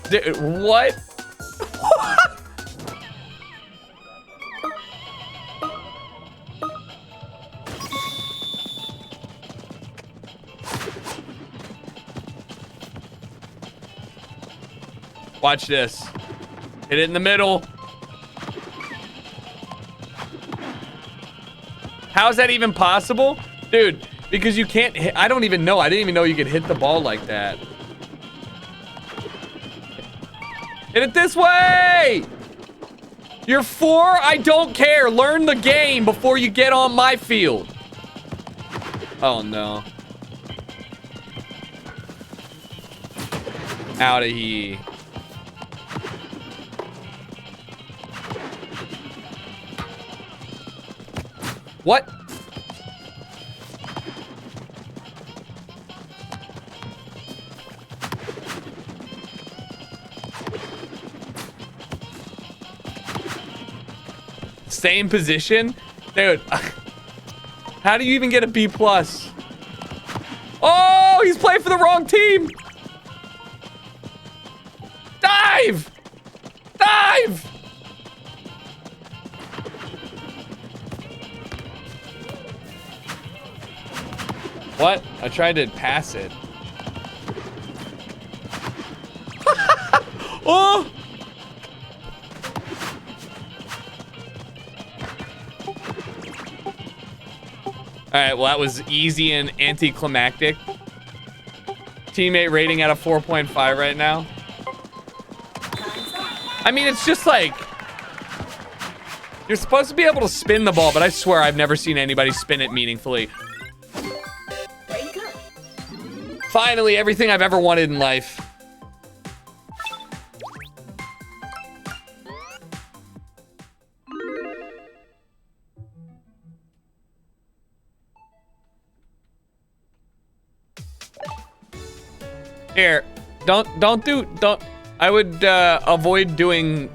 Dude, what? Watch this. Hit it in the middle. How is that even possible? Dude, because you can't hit. I don't even know. I didn't even know you could hit the ball like that. Hit it this way! You're 4? I don't care. Learn the game before you get on my field. Oh, no. Out of here. What? Same position? Dude. How do you even get a B+? Oh, he's playing for the wrong team. Dive! Dive! What? I tried to pass it. Oh! Alright, well that was easy and anticlimactic. Teammate rating out of 4.5 right now. I mean, it's just like... You're supposed to be able to spin the ball, but I swear I've never seen anybody spin it meaningfully. Finally, everything I've ever wanted in life. Here, don't. I would avoid doing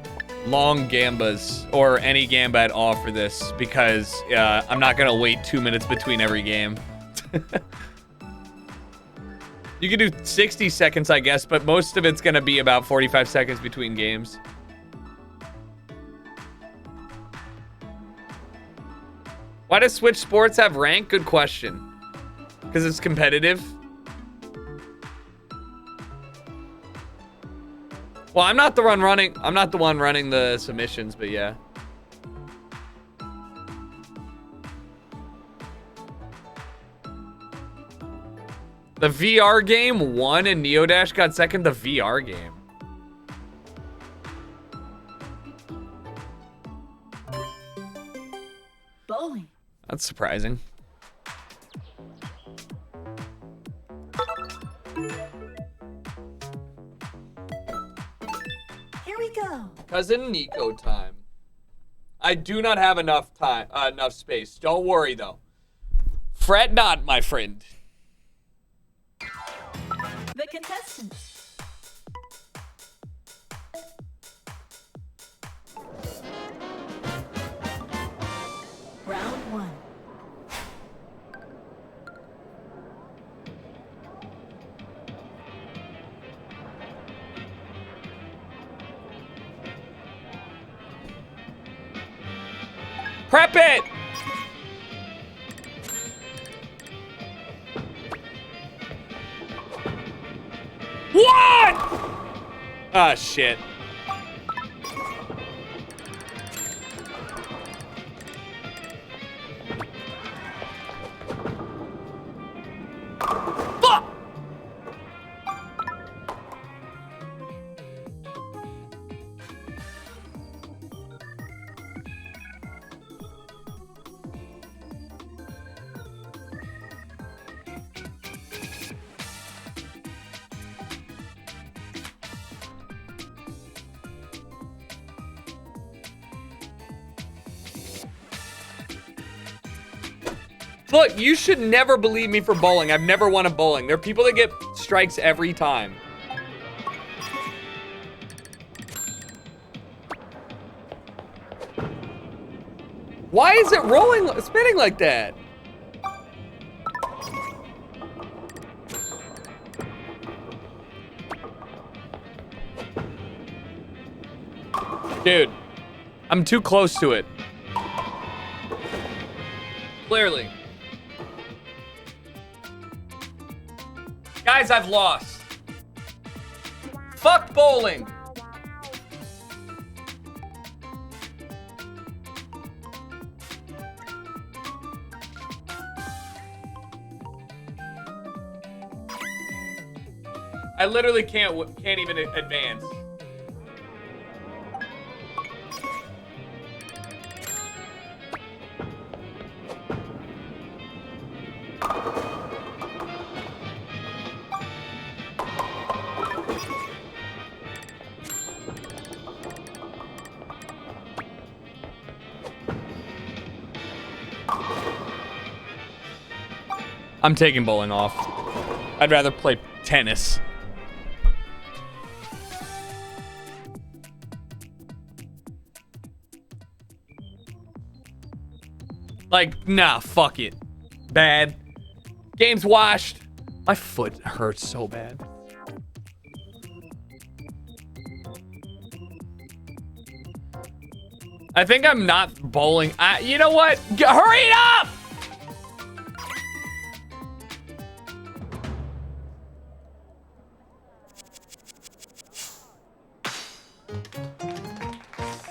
long gambas or any gamba at all for this because I'm not gonna wait 2 minutes between every game. You could do 60 seconds, I guess, but most of it's gonna be about 45 seconds between games. Why does Switch Sports have rank? Good question. Because it's competitive. Well, I'm not the one running the submissions, but yeah. The VR game won and Neodash got second. The VR game. Bowling. That's surprising. Here we go. Cousin Nico time. I do not have enough time, enough space. Don't worry though. Fret not, my friend. The contestants. Round 1. Prep it! What? Ah, shit. Fuck! Look, you should never believe me for bowling. I've never won a bowling. There are people that get strikes every time. Why is it rolling, spinning like that? Dude, I'm too close to it. Clearly. Guys, I've lost. Fuck bowling. I literally can't even advance. I'm taking bowling off. I'd rather play tennis. Like, nah, fuck it. Bad. Game's washed. My foot hurts so bad. I think I'm not bowling. You know what? Hurry it up!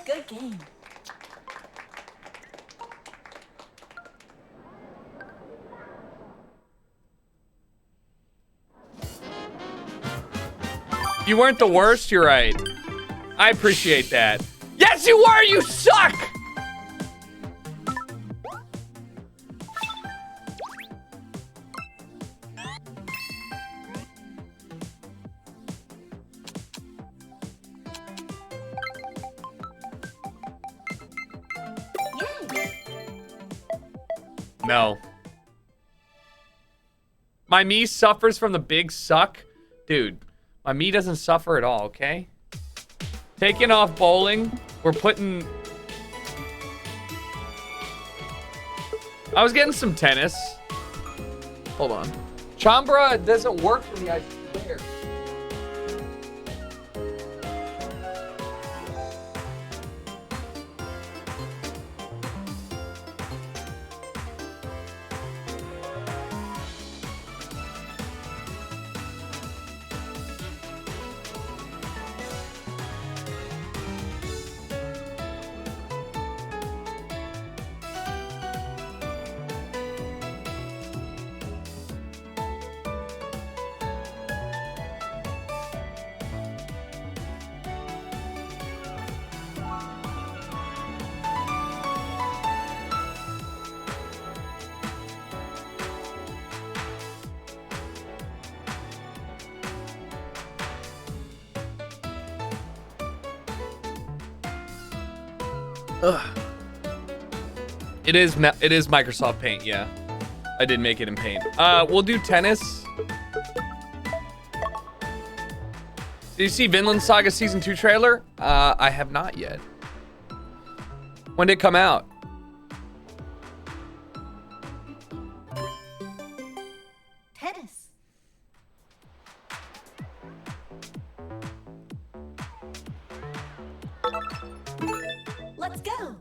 Good game. You weren't the worst, you're right. I appreciate that. Yes, you were! You suck! No. My me suffers from the big suck? Dude, my me doesn't suffer at all, okay? Taking off bowling. We're putting... I was getting some tennis. Hold on. Chambra doesn't work for me, I swear. Ugh. It is Microsoft Paint, yeah. I did make it in Paint. We'll do tennis. Did you see Vinland Saga Season 2 trailer? I have not yet. When did it come out? Tennis. Let's go.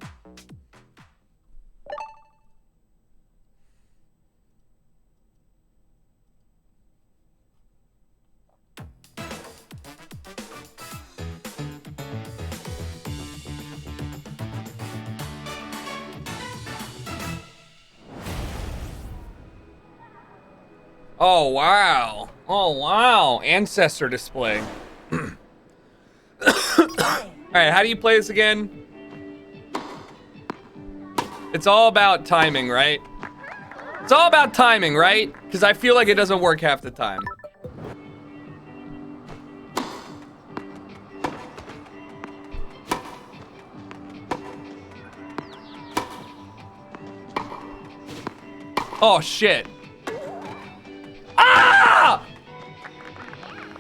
Oh, wow. Oh, wow. Ancestor display. Alright, how do you play this again? It's all about timing, right? It's all about timing, right? Because I feel like it doesn't work half the time. Oh, shit. Ah!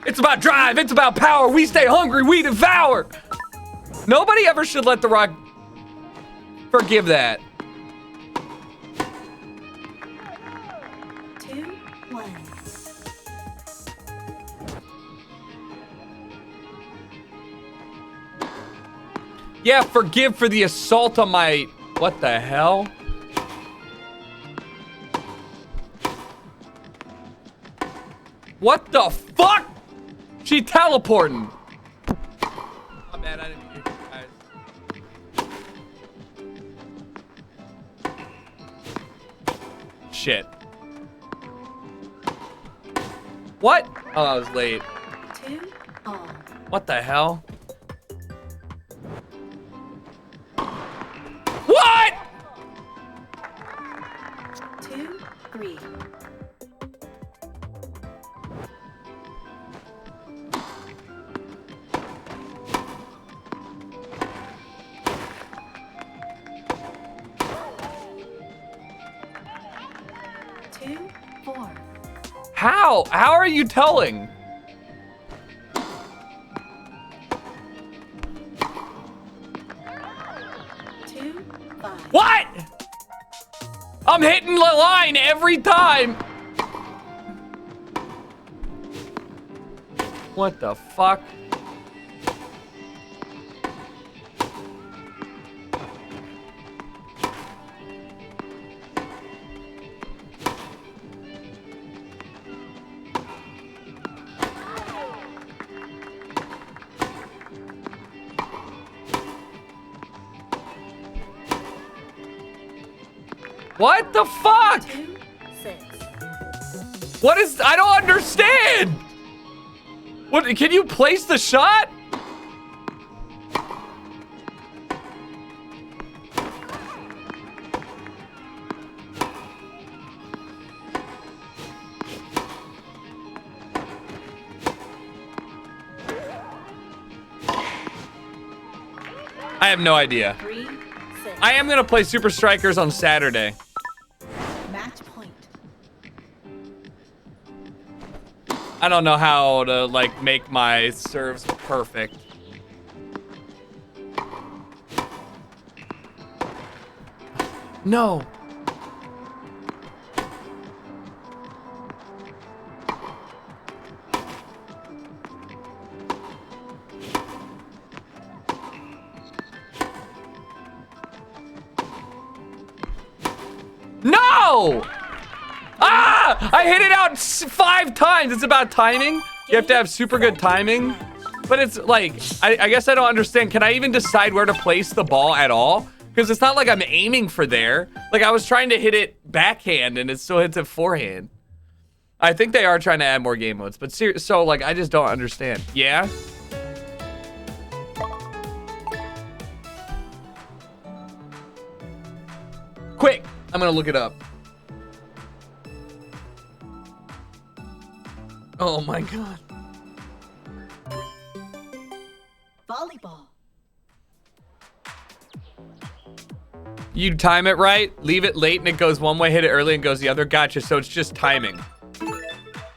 It's about drive. It's about power. We stay hungry. We devour. Nobody ever should let The Rock forgive that. 2, 1. Yeah, forgive for the assault on my... What the hell? What the fuck? She teleporting. Oh, man, I didn't hear you guys. Shit. What? Oh, I was late. 2 all. What the hell? What? 2, 3. How? How are you telling? What? I'm hitting the line every time. What the fuck? What the fuck? 2, 6. What is... I don't understand. What? Can you place the shot? I have no idea. 3, 6. I am gonna play Super Strikers on Saturday. Match point. I don't know how to like make my serves perfect. No. No! Ah! I hit it out 5 times. It's about timing. You have to have super good timing. But it's like, I guess I don't understand. Can I even decide where to place the ball at all? Because it's not like I'm aiming for there. Like I was trying to hit it backhand and it still hits it forehand. I think they are trying to add more game modes. But so like, I just don't understand. Yeah? Quick, I'm gonna look it up. Oh my God. Volleyball. You time it right, leave it late and it goes one way, hit it early and goes the other. Gotcha, so it's just timing.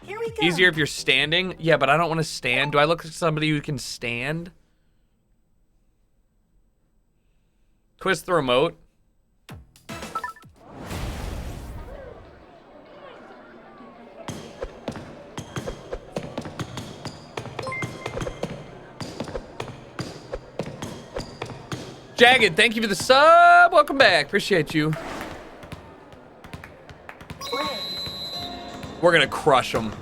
Here we go. Easier if you're standing. Yeah, but I don't want to stand. Do I look like somebody who can stand? Twist the remote. Jagged, thank you for the sub. Welcome back. Appreciate you. We're gonna crush them.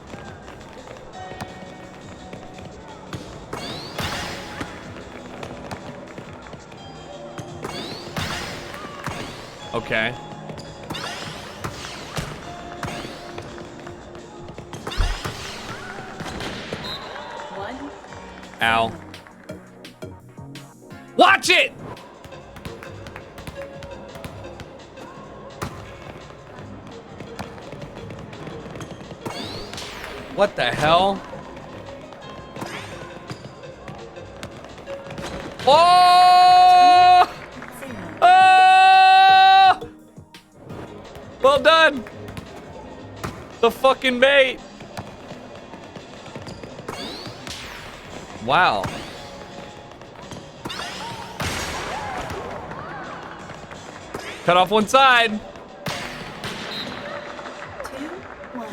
Okay. Ow. Watch it! What the hell? Oh! Oh! Well done. The fucking bait. Wow. Cut off one side. 2, 1.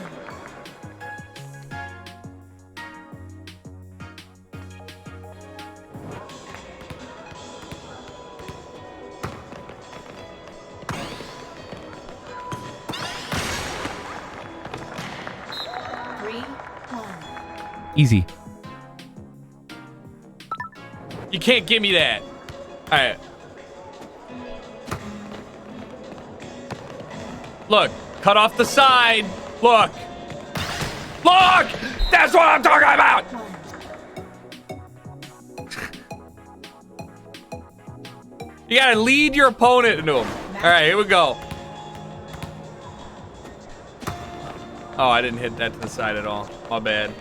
Easy. You can't give me that. All right. Look, cut off the side. Look. Look! That's what I'm talking about! You gotta lead your opponent into him. All right, here we go. Oh, I didn't hit that to the side at all. My bad.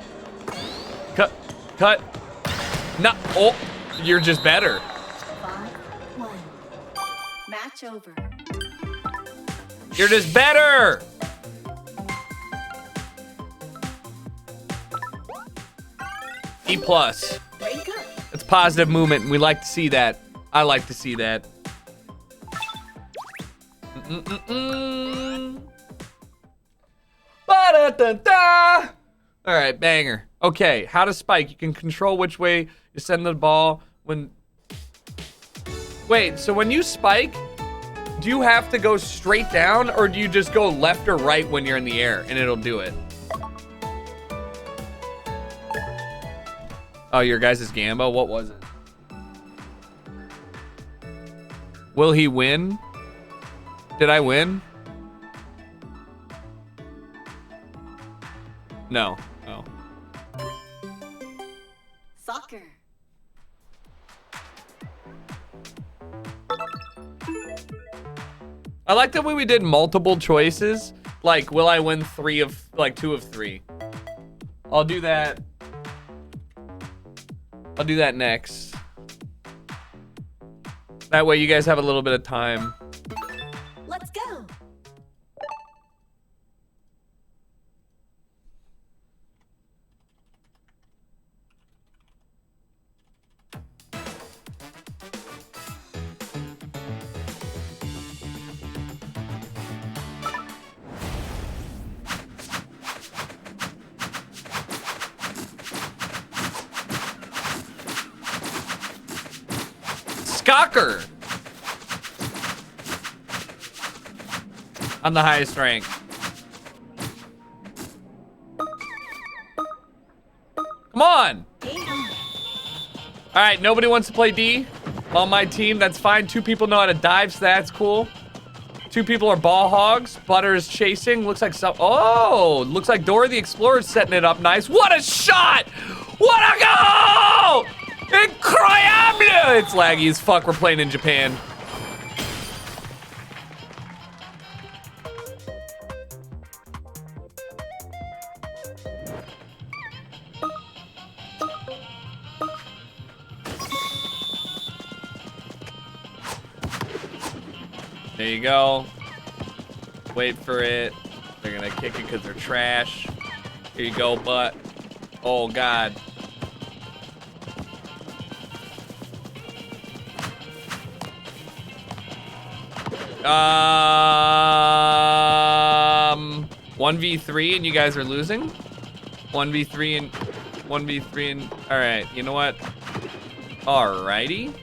Cut. Cut. No. Oh, you're just better. 5-1. Match over. You're just better. E+. Break up. It's positive movement, and we like to see that. I like to see that. Ba-da-da-da. All right, banger. Okay, how to spike. You can control which way you send the ball when... Wait, so when you spike, do you have to go straight down, or do you just go left or right when you're in the air, and it'll do it? Oh, your guys' Gambo? What was it? Will he win? Did I win? No. Oh. Soccer. I like the way we did multiple choices. Like, will I win 2 of 3? I'll do that. I'll do that next. That way you guys have a little bit of time. Let's go. Scocker! I'm the highest rank. Come on! Alright, nobody wants to play D on my team. That's fine. 2 people know how to dive, so that's cool. 2 people are ball hogs. Butter is chasing. Looks like some... Oh! Looks like Dora the Explorer is setting it up nice. What a shot! What a goal! Incroyable! It's laggy as fuck. We're playing in Japan. There you go. Wait for it. They're gonna kick it because they're trash. Here you go, butt. Oh, God. Um, 1v3 and you guys are losing? 1v3 and 1v3 and all right, you know what? Alrighty.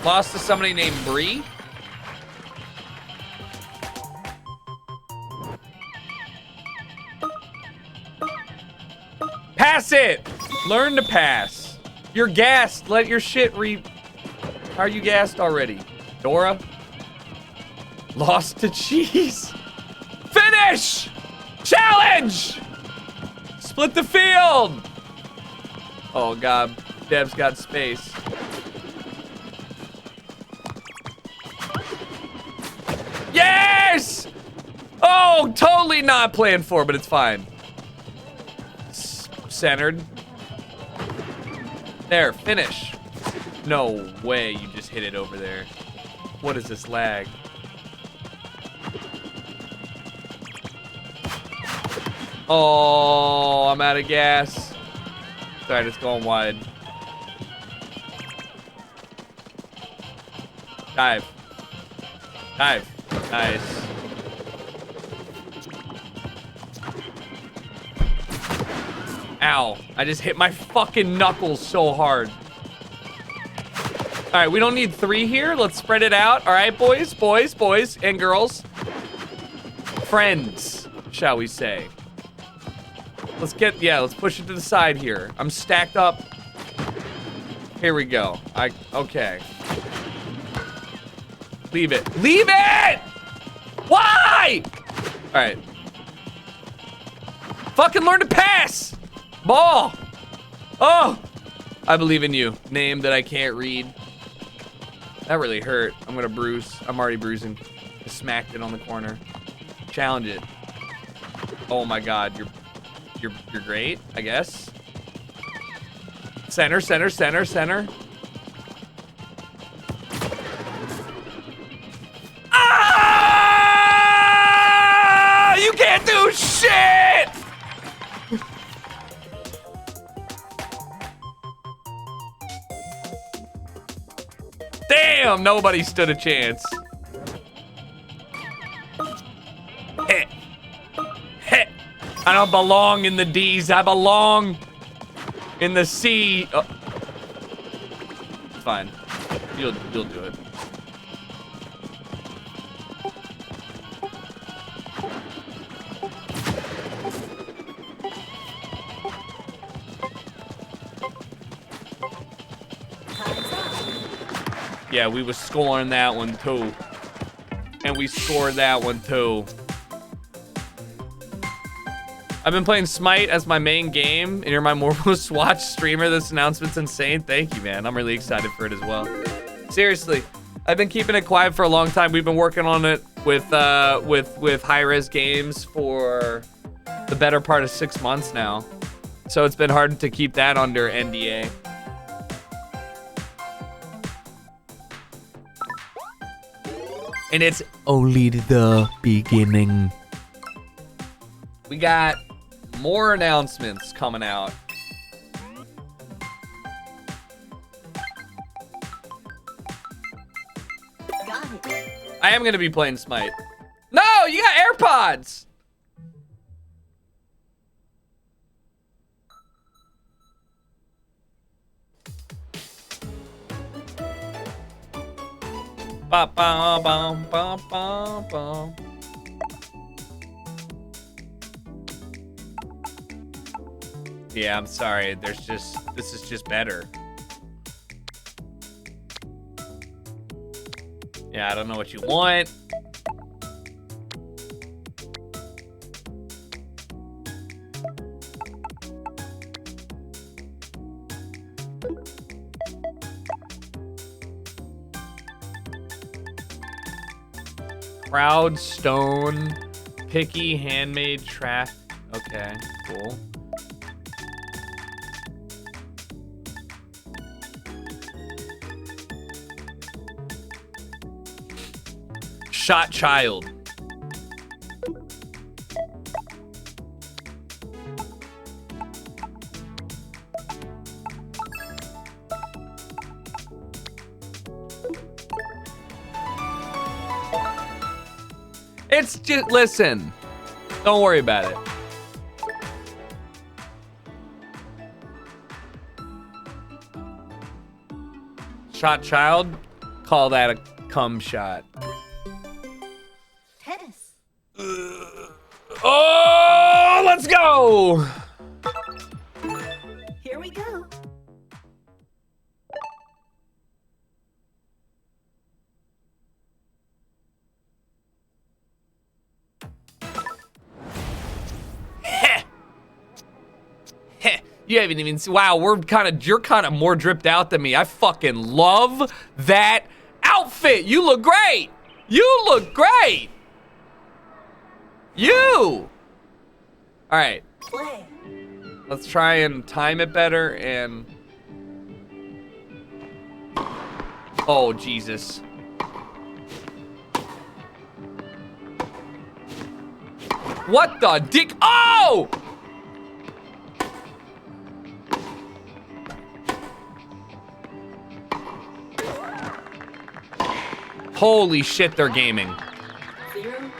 Lost to somebody named Bree. Pass it! Learn to pass. You're gassed. Let your shit How are you gassed already? Dora? Lost to cheese. Finish! Challenge! Split the field! Oh, God. Dev's got space. Yes! Oh, totally not planned for, but it's fine. Centered. There, finish. No way you just hit it over there. What is this lag? Oh, I'm out of gas. Sorry, it's going wide. Dive. Dive. Nice. Ow. I just hit my fucking knuckles so hard. All right, we don't need 3 here. Let's spread it out. All right, boys, and girls. Friends, shall we say. Let's push it to the side here. I'm stacked up. Here we go. Okay. Leave it. Leave it! Why? All right. Fucking learn to pass. Ball. Oh, I believe in you. Name that I can't read. That really hurt. I'm gonna bruise. I'm already bruising. Just smacked it on the corner. Challenge it. Oh my God, you're great, I guess. Center. Ah! You can't do shit! Damn, nobody stood a chance. Hit. Hit. I don't belong in the D's. I belong in the C. Oh. Fine. You'll do it. Yeah, we was scoring that one too. And we scored that one too. I've been playing Smite as my main game, and you're my most watched streamer. This announcement's insane. Thank you, man. I'm really excited for it as well. Seriously, I've been keeping it quiet for a long time. We've been working on it with high-res games for the better part of 6 months now. So it's been hard to keep that under NDA. And it's only the beginning. We got more announcements coming out. I am gonna be playing Smite. No, you got AirPods. Ba ba ba ba ba ba. Yeah, I'm sorry. This is just better. Yeah, I don't know what you want. Proud stone, picky handmade trap. Okay, cool. Shot child. It's just, listen, don't worry about it. Shot child, call that a cum shot. Tennis. Oh, let's go. Here we go. You haven't even seen, wow, you're kind of more dripped out than me. I fucking love that outfit. You look great. You look great. You. All right. Play. Let's try and time it better and. Oh, Jesus. What the dick? Oh! Holy shit, they're gaming. 0-1.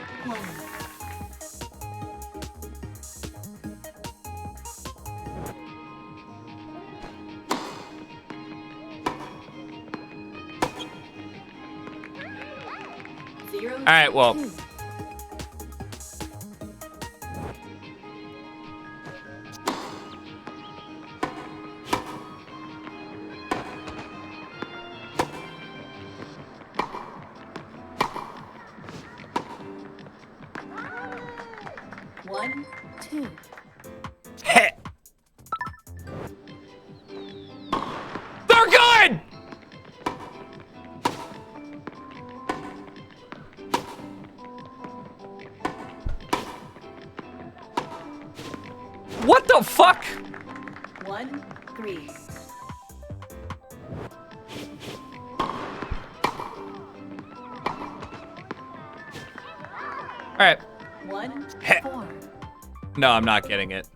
All right, well. One, two. They're good! What the fuck? 1-3. All right. 1-4. No, I'm not getting it.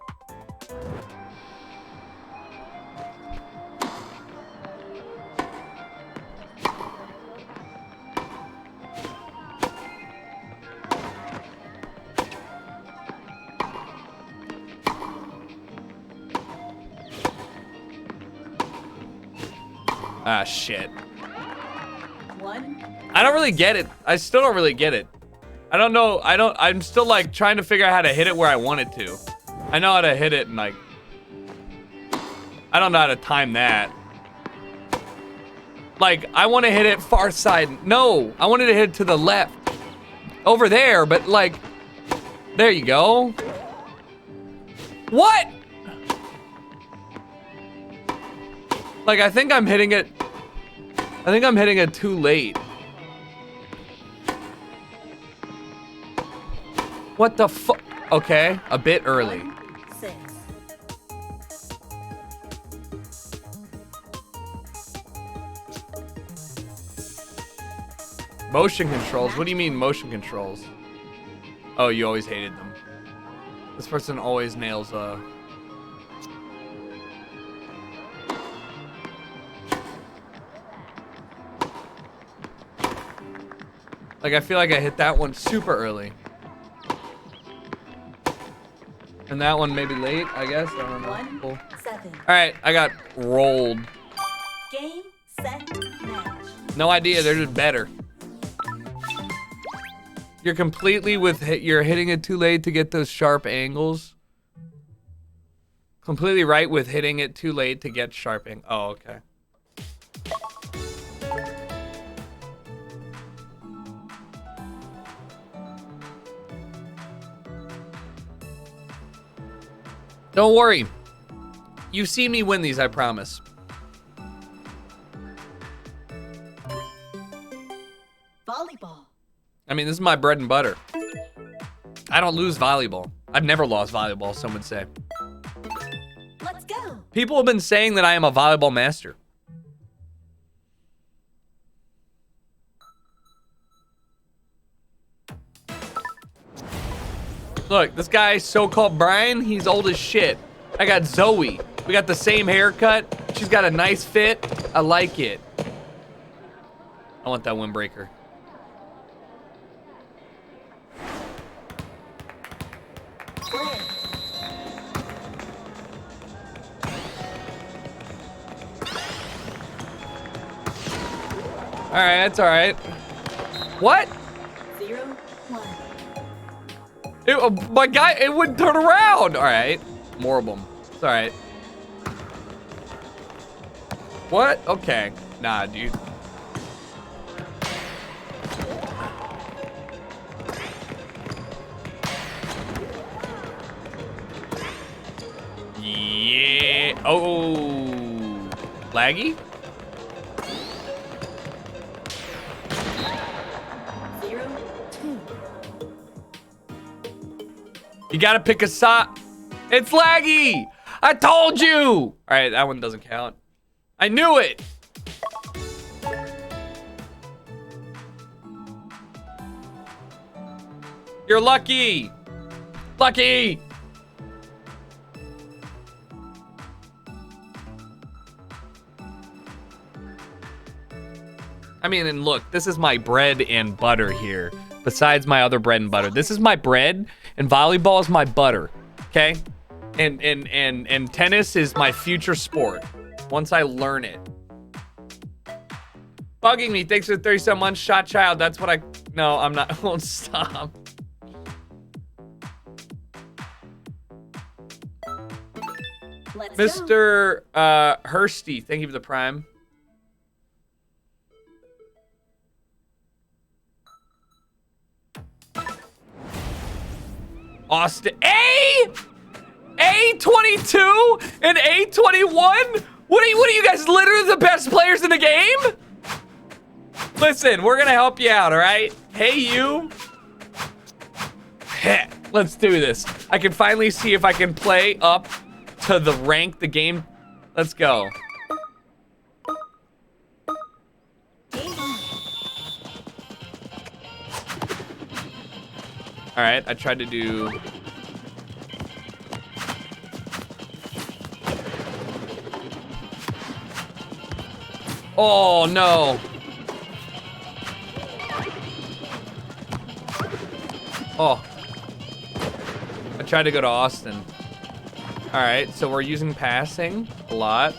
Ah, shit. I don't really get it. I still don't really get it. I don't know. I'm still like trying to figure out how to hit it where I want it to. I know how to hit it and like, I don't know how to time that. Like, I want to hit it far side. No, I wanted to hit it to the left. Over there, but like, there you go. What? Like, I think I'm hitting it too late. What the fuck? Okay, a bit early. 6. Motion controls? What do you mean motion controls? Oh, you always hated them. This person always nails like, I feel like I hit that one super early. And that one maybe late, I guess. I don't know. Cool. 1-7. All right, I got rolled. Game, set, match. No idea, they're just better. You're completely you're hitting it too late to get those sharp angles. Completely right with hitting it too late to get sharp angles. Oh, okay. Don't worry. You've seen me win these, I promise. Volleyball. I mean, this is my bread and butter. I don't lose volleyball. I've never lost volleyball, some would say. Let's go. People have been saying that I am a volleyball master. Look, this guy, so-called Brian, he's old as shit. I got Zoe. We got the same haircut. She's got a nice fit. I like it. I want that windbreaker. All right, that's all right. What? 0, 1. My guy, it wouldn't turn around. All right, more of them. It's all right. What? Okay. Nah, dude. Yeah. Oh. Laggy? 0, 2. You gotta pick a side. It's laggy. I told you. All right, that one doesn't count. I knew it. You're lucky. Lucky. I mean, and look, this is my bread and butter here. Besides my other bread and butter. This is my bread, and volleyball is my butter. Okay? And tennis is my future sport. Once I learn it. Bugging me. Thanks for the 37 months. Shot child. That's what I... No, I'm not. I won't stop. Let's Mr. Hursty, thank you for the prime. Austin. A22 and A21? What are you guys literally the best players in the game? Listen, we're gonna help you out, all right? Hey, you. Let's do this. I can finally see if I can play up to the rank the game. Let's go. All right, I tried to do... Oh, no. Oh. I tried to go to Austin. All right, so we're using passing a lot.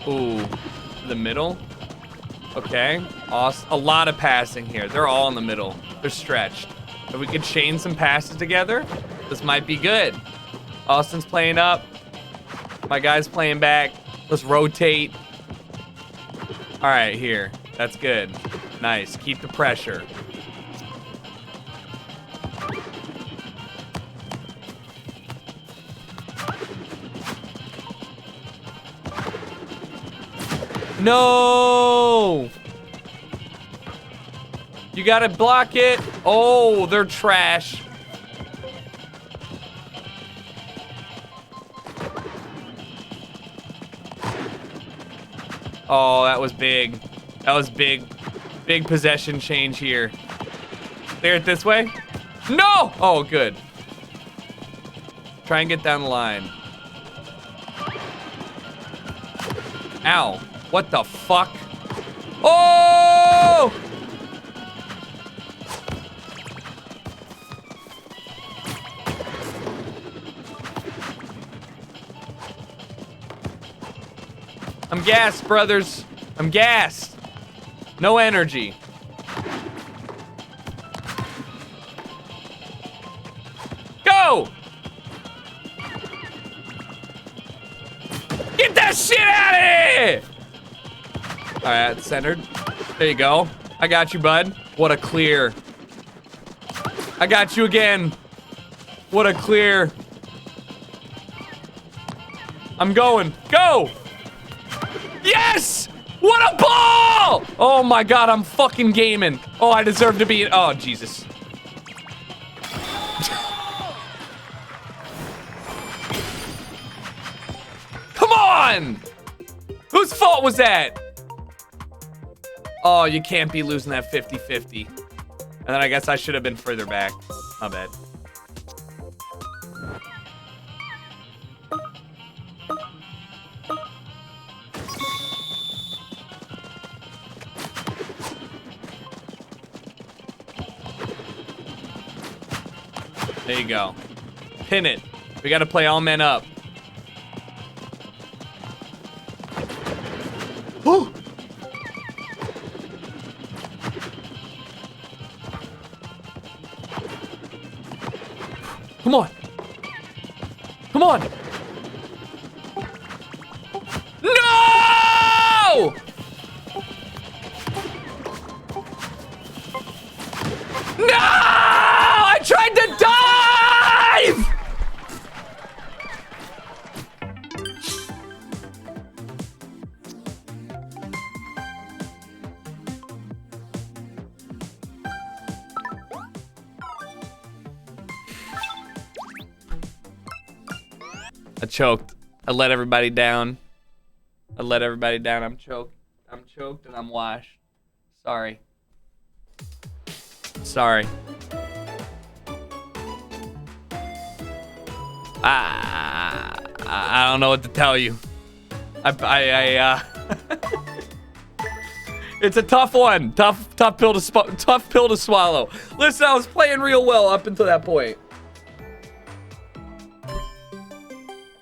Ooh, the middle. Okay, awesome. A lot of passing here. They're all in the middle. They're stretched. If we could chain some passes together, this might be good. Austin's playing up. My guy's playing back. Let's rotate. All right, here. That's good. Nice. Keep the pressure. No! You gotta block it. Oh, they're trash. Oh, that was big. That was big. Big possession change here. Clear it this way. No! Oh, good. Try and get down the line. Ow. What the fuck? Oh! I'm gassed, brothers. I'm gassed. No energy. Go! Get that shit out of here! All right, centered. There you go. I got you, bud. What a clear. I got you again. What a clear. I'm going. Go! Yes! What a ball! Oh my god, I'm fucking gaming. Oh, I deserve to be in. Oh, Jesus. Come on! Whose fault was that? Oh, you can't be losing that 50-50. And then I guess I should have been further back. My bad. There you go. Pin it. We got to play all men up. Woo! Come on. Come on. No! No! I tried to dive! I choked. I let everybody down. I let everybody down. I'm choked. I'm choked and I'm washed. Sorry. Sorry. I don't know what to tell you. It's a tough one. Tough pill to swallow. Listen, I was playing real well up until that point.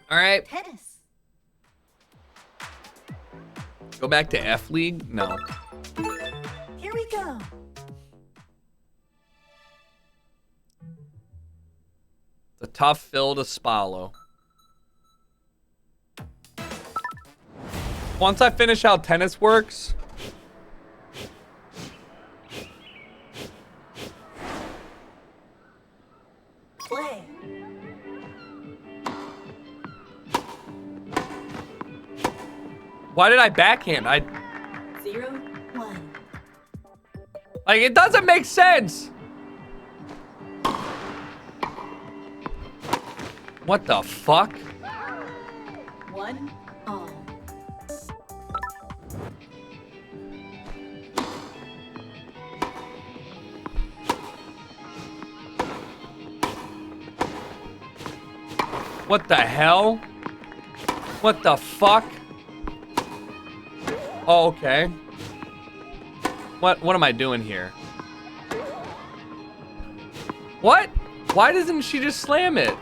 All right. Tennis. Go back to F League? No. Here we go. The tough pill to swallow. Once I finish how tennis works, Play. why did I backhand? 0-1. Like, it doesn't make sense. What the fuck? 1 all. What the hell? What the fuck? Oh, okay. What am I doing here? What? Why doesn't she just slam it?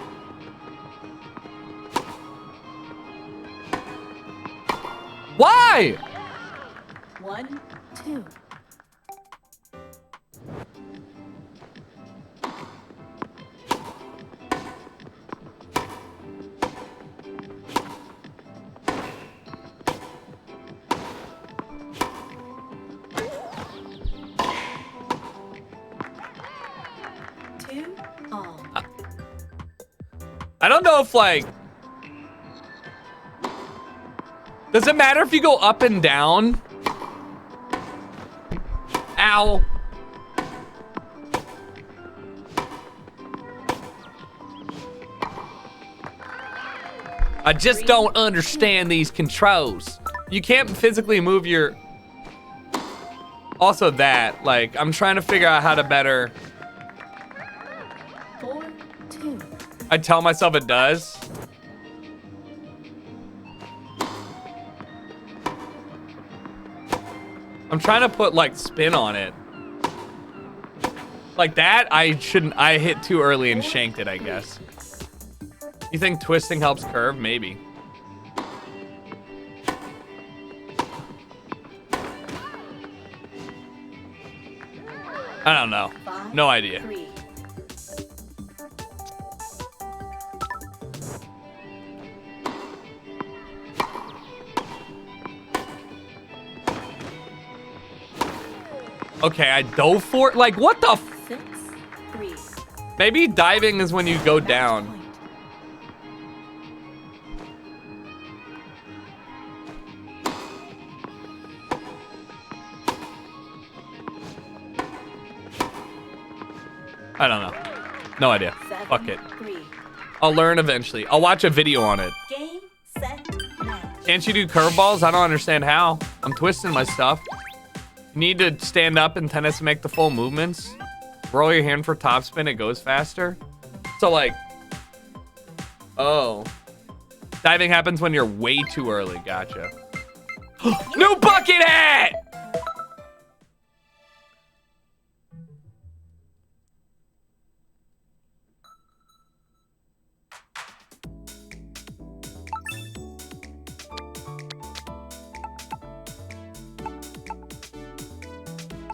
Why? 1-2. I don't know if, like... Does it matter if you go up and down? Ow. I just don't understand these controls. You can't physically move your... Also that, like, I'm trying to figure out how to better... 4-2. I tell myself it does. I'm trying to put, like, spin on it. Like that, I hit too early and shanked it, I guess. You think twisting helps curve? Maybe. I don't know. No idea. 3. Okay, I dove for it. Like, what the? 6-3. Maybe diving is when you go down. I don't know. No idea. Fuck it. 3. I'll learn eventually. I'll watch a video on it. Game, set, match. Can't you do curveballs? I don't understand how. I'm twisting my stuff. You need to stand up in tennis to make the full movements. Roll your hand for topspin, it goes faster. So like, oh. Diving happens when you're way too early, gotcha. New bucket hat!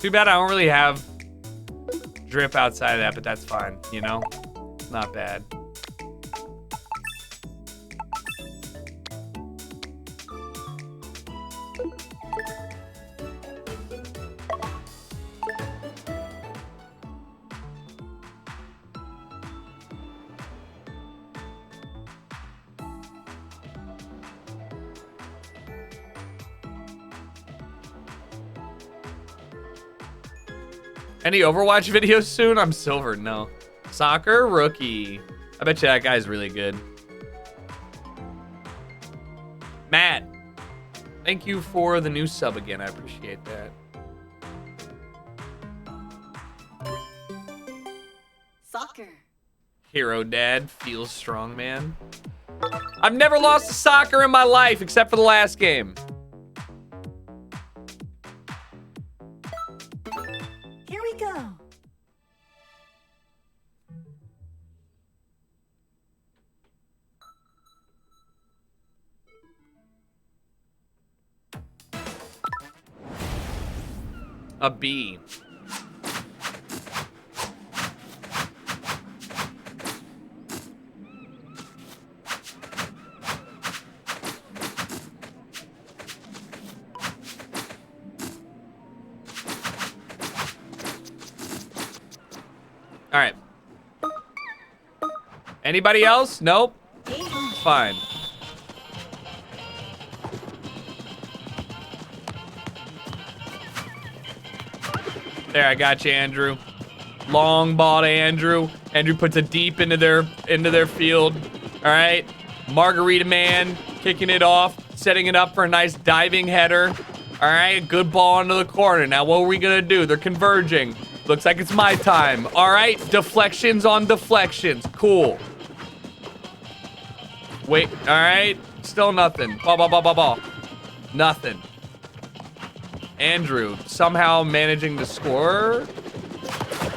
Too bad I don't really have drip outside of that, but that's fine, you know? Not bad. Any Overwatch videos soon? I'm silver, no. Soccer rookie. I bet you that guy's really good. Matt, thank you for the new sub again. I appreciate that. Soccer. Hero dad feels strong, man. I've never lost to soccer in my life except for the last game. Here we go. A B. All right. Anybody else? Nope. Fine. There, I got you, Andrew. Long ball to Andrew. Andrew puts it deep into their field. All right. Margarita man kicking it off, setting it up for a nice diving header. All right, good ball into the corner. Now what are we gonna do? They're converging. Looks like it's my time. All right, deflections on deflections. Cool. Wait, all right. Still nothing. Ball. Nothing. Andrew somehow managing to score.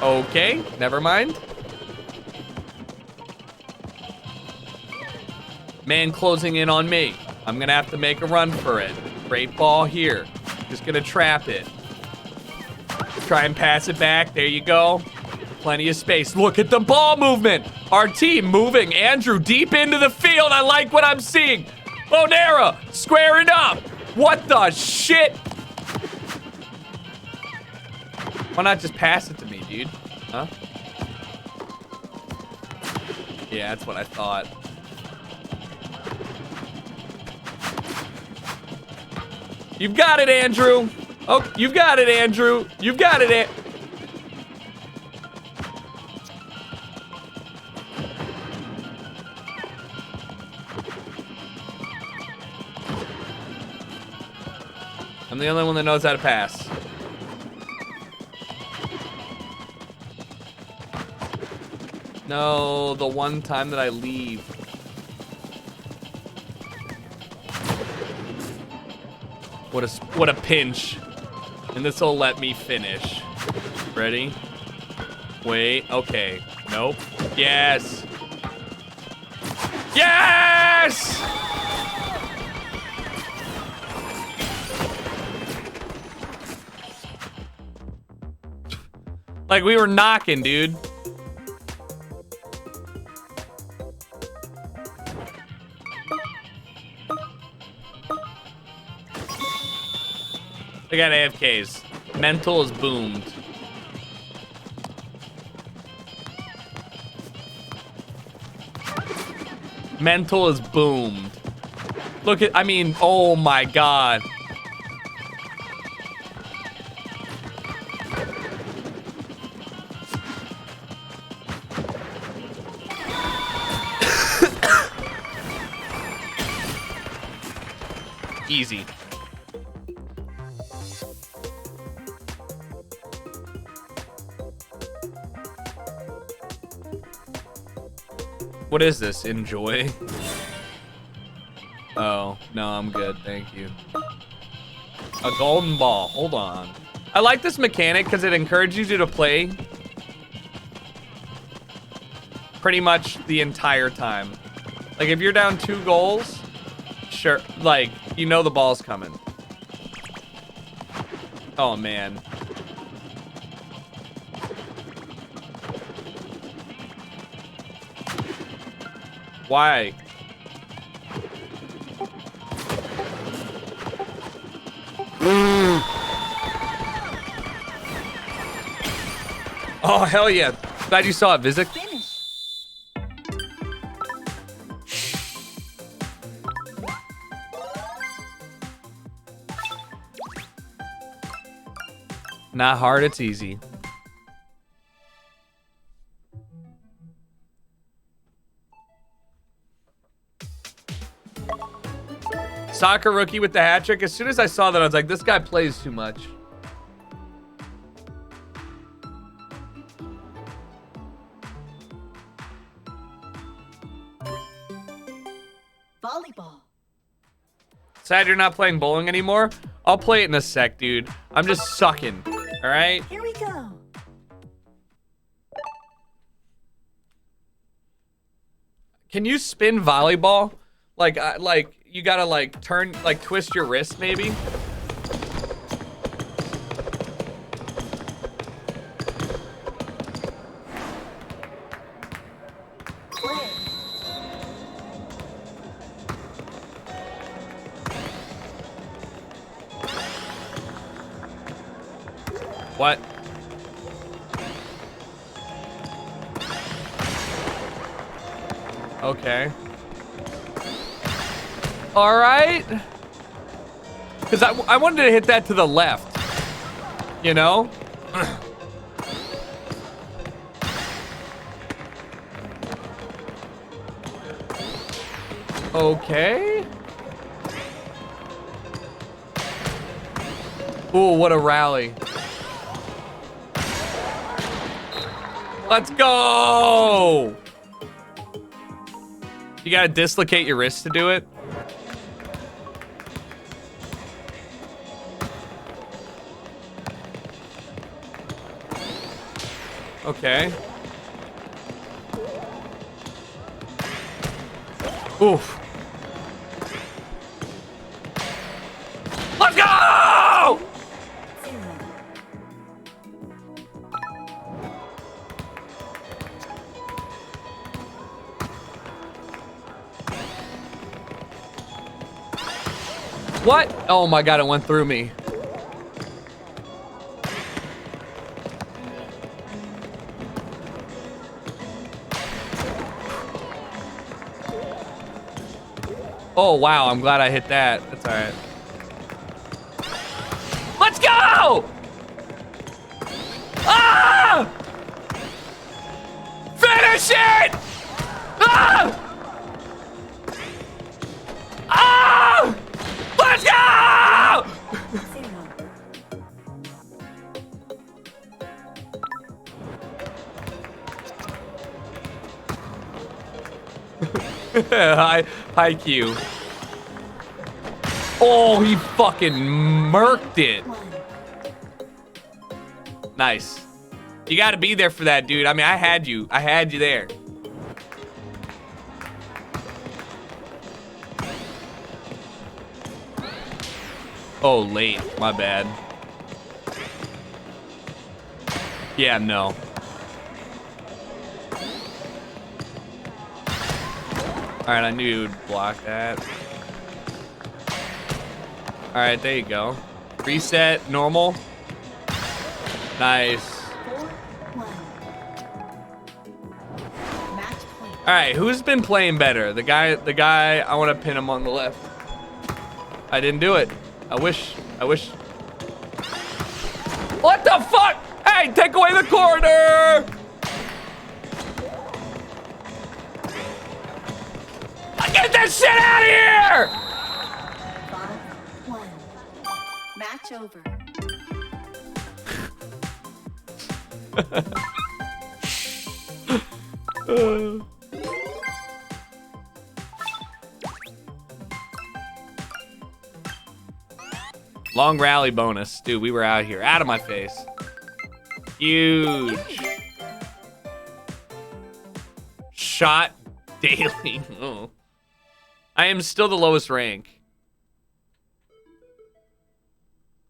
Okay, never mind. Man closing in on me. I'm gonna have to make a run for it. Great ball here. Just gonna trap it. Try and pass it back. There you go. Plenty of space. Look at the ball movement. Our team moving. Andrew deep into the field. I like what I'm seeing. Bonera squaring up. What the shit? Why not just pass it to me, dude? Huh? Yeah, that's what I thought. You've got it, Andrew. Oh, you've got it, Andrew. You've got it, I'm the only one that knows how to pass. No, the one time that I leave. What a pinch. And this will let me finish. Ready? Wait, okay. Nope. Yes! Yes! Like we were knocking, dude. They got AFKs. Mental is boomed. Mental is boomed. Look at, I mean, oh my god. Easy. What is this? Enjoy? Oh, no, I'm good. Thank you. A golden ball. Hold on. I like this mechanic because it encourages you to play pretty much the entire time. Like, if you're down 2 goals, sure, like, you know the ball's coming. Oh, man. Why? Oh, hell yeah. Glad you saw it, Vizik. Not hard, it's easy. Soccer rookie with the hat trick. As soon as I saw that, I was like, this guy plays too much. Volleyball. Sad you're not playing bowling anymore? I'll play it in a sec, dude. I'm just sucking. All right? Here we go. Can you spin volleyball? Like you gotta like turn, like twist your wrist maybe? What? Okay. All right. Because I wanted to hit that to the left. You know? Okay. Ooh, what a rally. Let's go! You gotta dislocate your wrist to do it. Okay. Oof. Let's go! What? Oh my god, it went through me. Oh wow, I'm glad I hit that. That's all right. Let's go! Ah! Finish it! Ah! Ah! Let's go! Hi Q. Oh, he fucking murked it. Nice. You gotta be there for that, dude. I mean, I had you there. Oh, late. My bad. Yeah, no. Alright, I knew you would block that. Alright, there you go. Reset, normal. Nice. Alright, who's been playing better? The guy, I want to pin him on the left. I didn't do it. I wish. What the fuck? Hey, take away the corner! Get that shit out of here! 5-1. Match over. Long rally bonus. Dude, we were out here. Out of my face. Huge. Shot daily. Oh. I am still the lowest rank.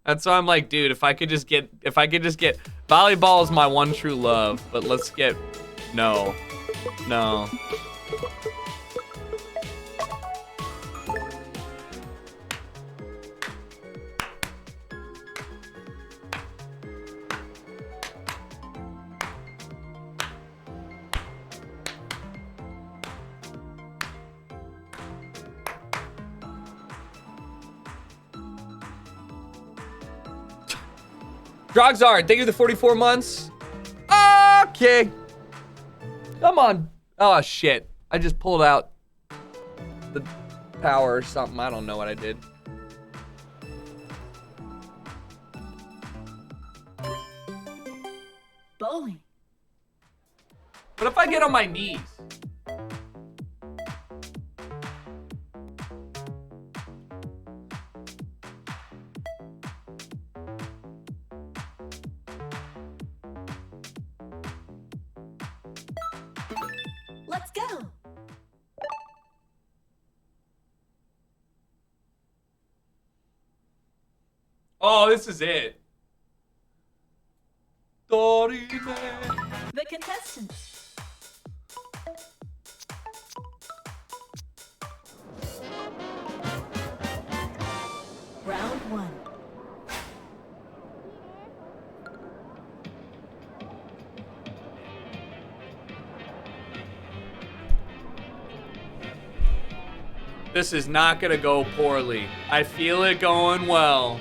That's why I'm like, dude, if I could just get volleyball is my one true love, but let's get, no. Drogzard, thank you for the 44 months. Okay. Come on. Oh, shit. I just pulled out the power or something. I don't know what I did. Bowling. What if I get on my knees? Let's go. Oh, this is it. The contestants. Round 1. This is not gonna go poorly. I feel it going well.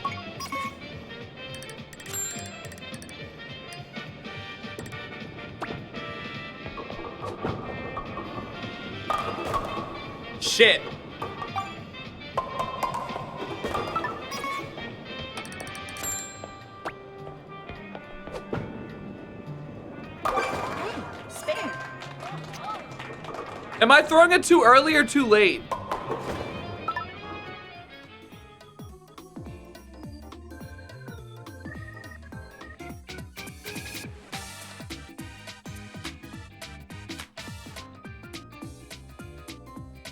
Shit. Spare. Am I throwing it too early or too late?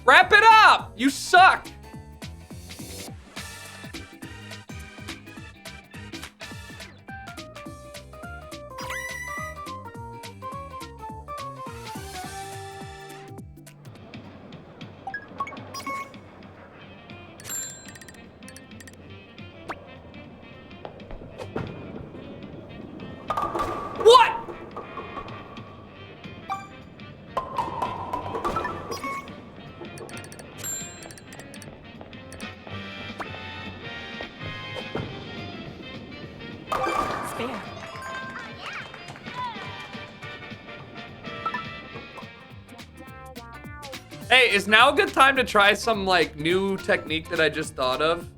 Wrap it up! You suck! What? Spare. Hey, is now a good time to try some like new technique that I just thought of?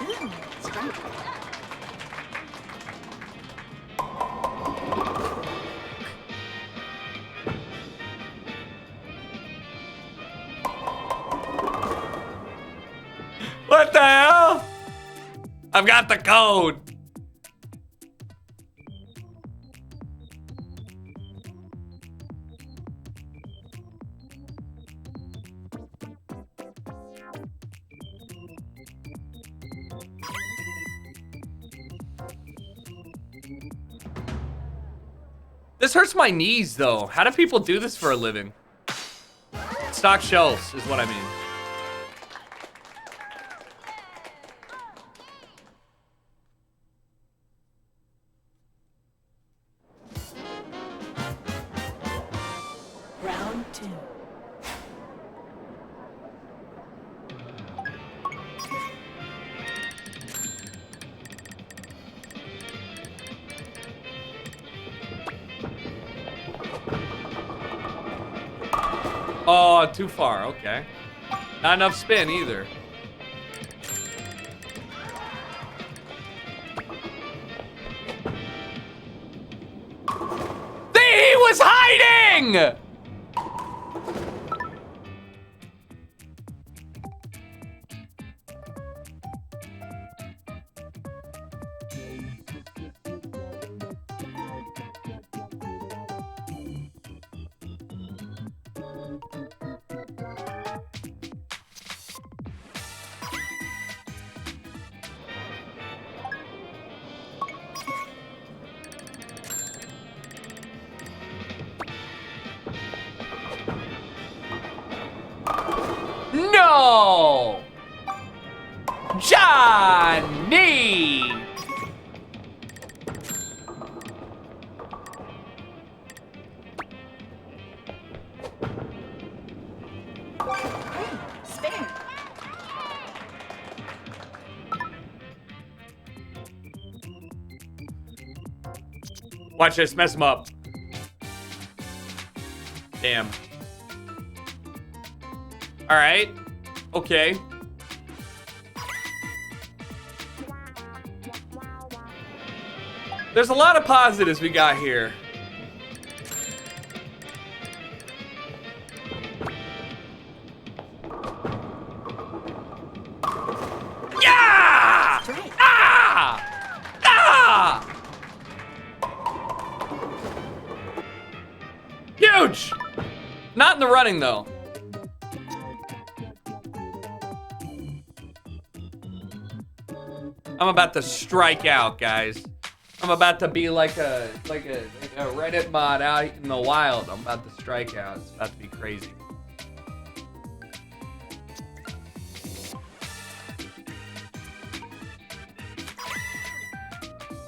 Ooh, strike. What the hell? I've got the code. This hurts my knees, though. How do people do this for a living? Stock shelves is what I mean. Round 2. Oh, too far. Okay. Not enough spin either. He was hiding! No! Johnny! Spin. Watch this, mess him up. Damn. All right. Okay. There's a lot of positives we got here. Yeah! Ah! Ah! Huge! Not in the running, though. I'm about to strike out, guys. I'm about to be like a Reddit mod out in the wild. I'm about to strike out. It's about to be crazy.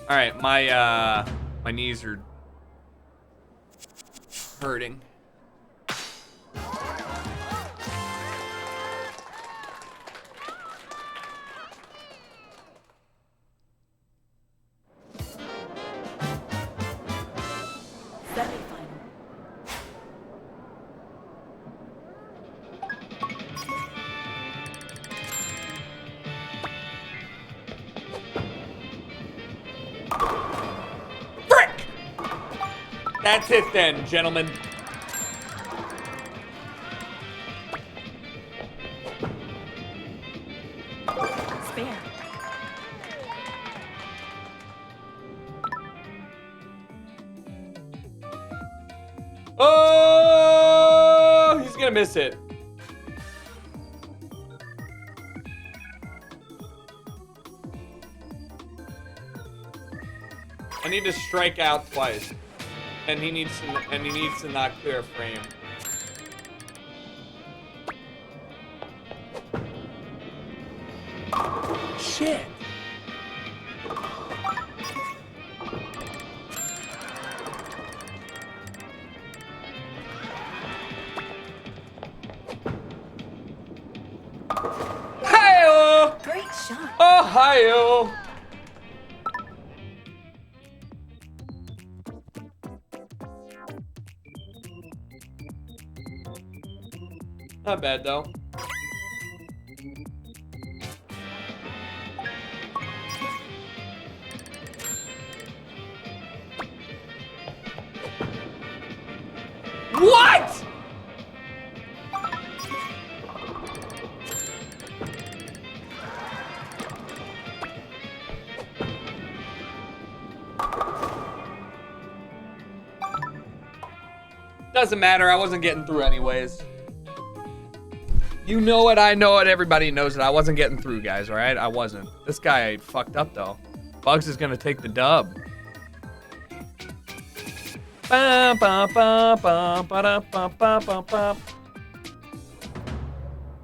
All right, my knees are hurting. That's it then, gentlemen. Spare. Oh, he's gonna miss it. I need to strike out twice. And he needs to not clear a frame. Shit. Hi-oh! Great shot. Oh, hi-oh! Not bad, though. What? Doesn't matter. I wasn't getting through anyways. You know it, I know it, everybody knows it. I wasn't getting through, guys, all right? I wasn't. This guy fucked up, though. Bugs is gonna take the dub. I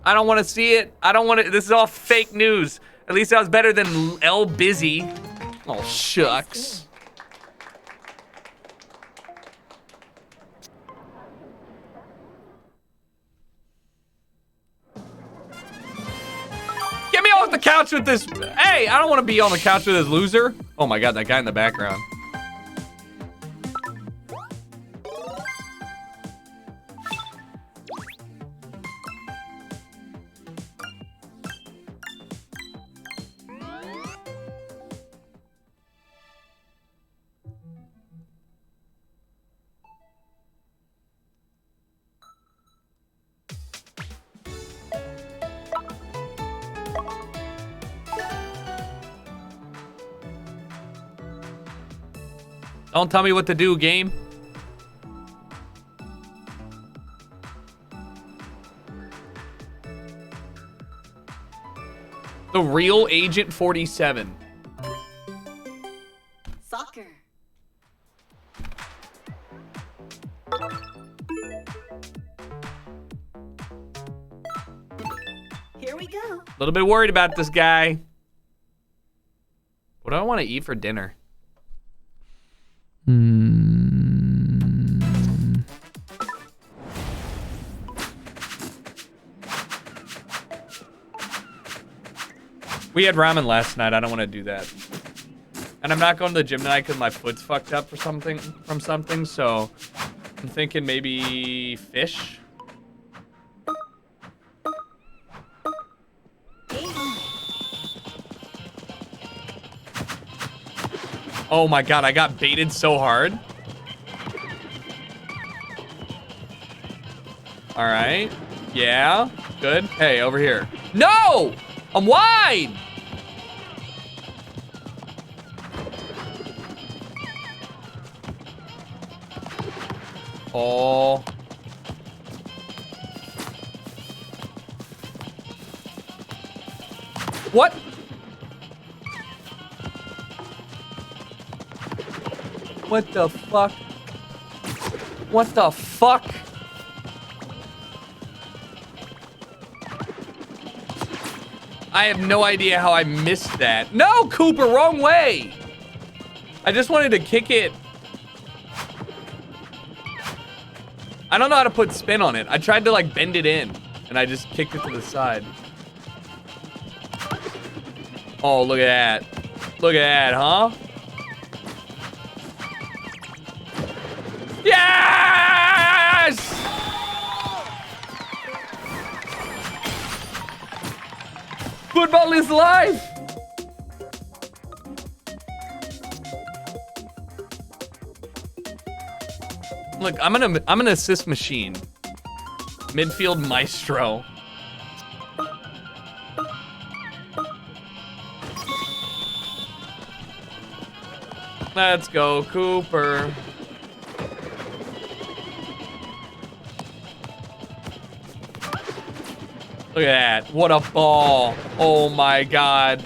don't want to see it. I don't want to. This is all fake news. At least that was better than L Busy. Oh, shucks. Get me off the couch with this. Hey, I don't want to be on the couch with this loser. Oh my God, that guy in the background. Don't tell me what to do, game. The real Agent 47. Soccer. Here we go. A little bit worried about this guy. What do I want to eat for dinner? We had ramen last night. I don't want to do that. And I'm not going to the gym tonight because my foot's fucked up or something from something. So I'm thinking maybe fish. Oh my god, I got baited so hard. All right. Yeah. Good. Hey, over here. No! I'm wide! Oh. What? What the fuck? What the fuck? I have no idea how I missed that. No, Cooper, wrong way. I just wanted to kick it. I don't know how to put spin on it. I tried to like bend it in and I just kicked it to the side. Oh, look at that. Look at that, huh? Yes! Football is life! Look, I'm an assist machine. Midfield maestro. Let's go, Cooper. Look at that. What a ball. Oh my god.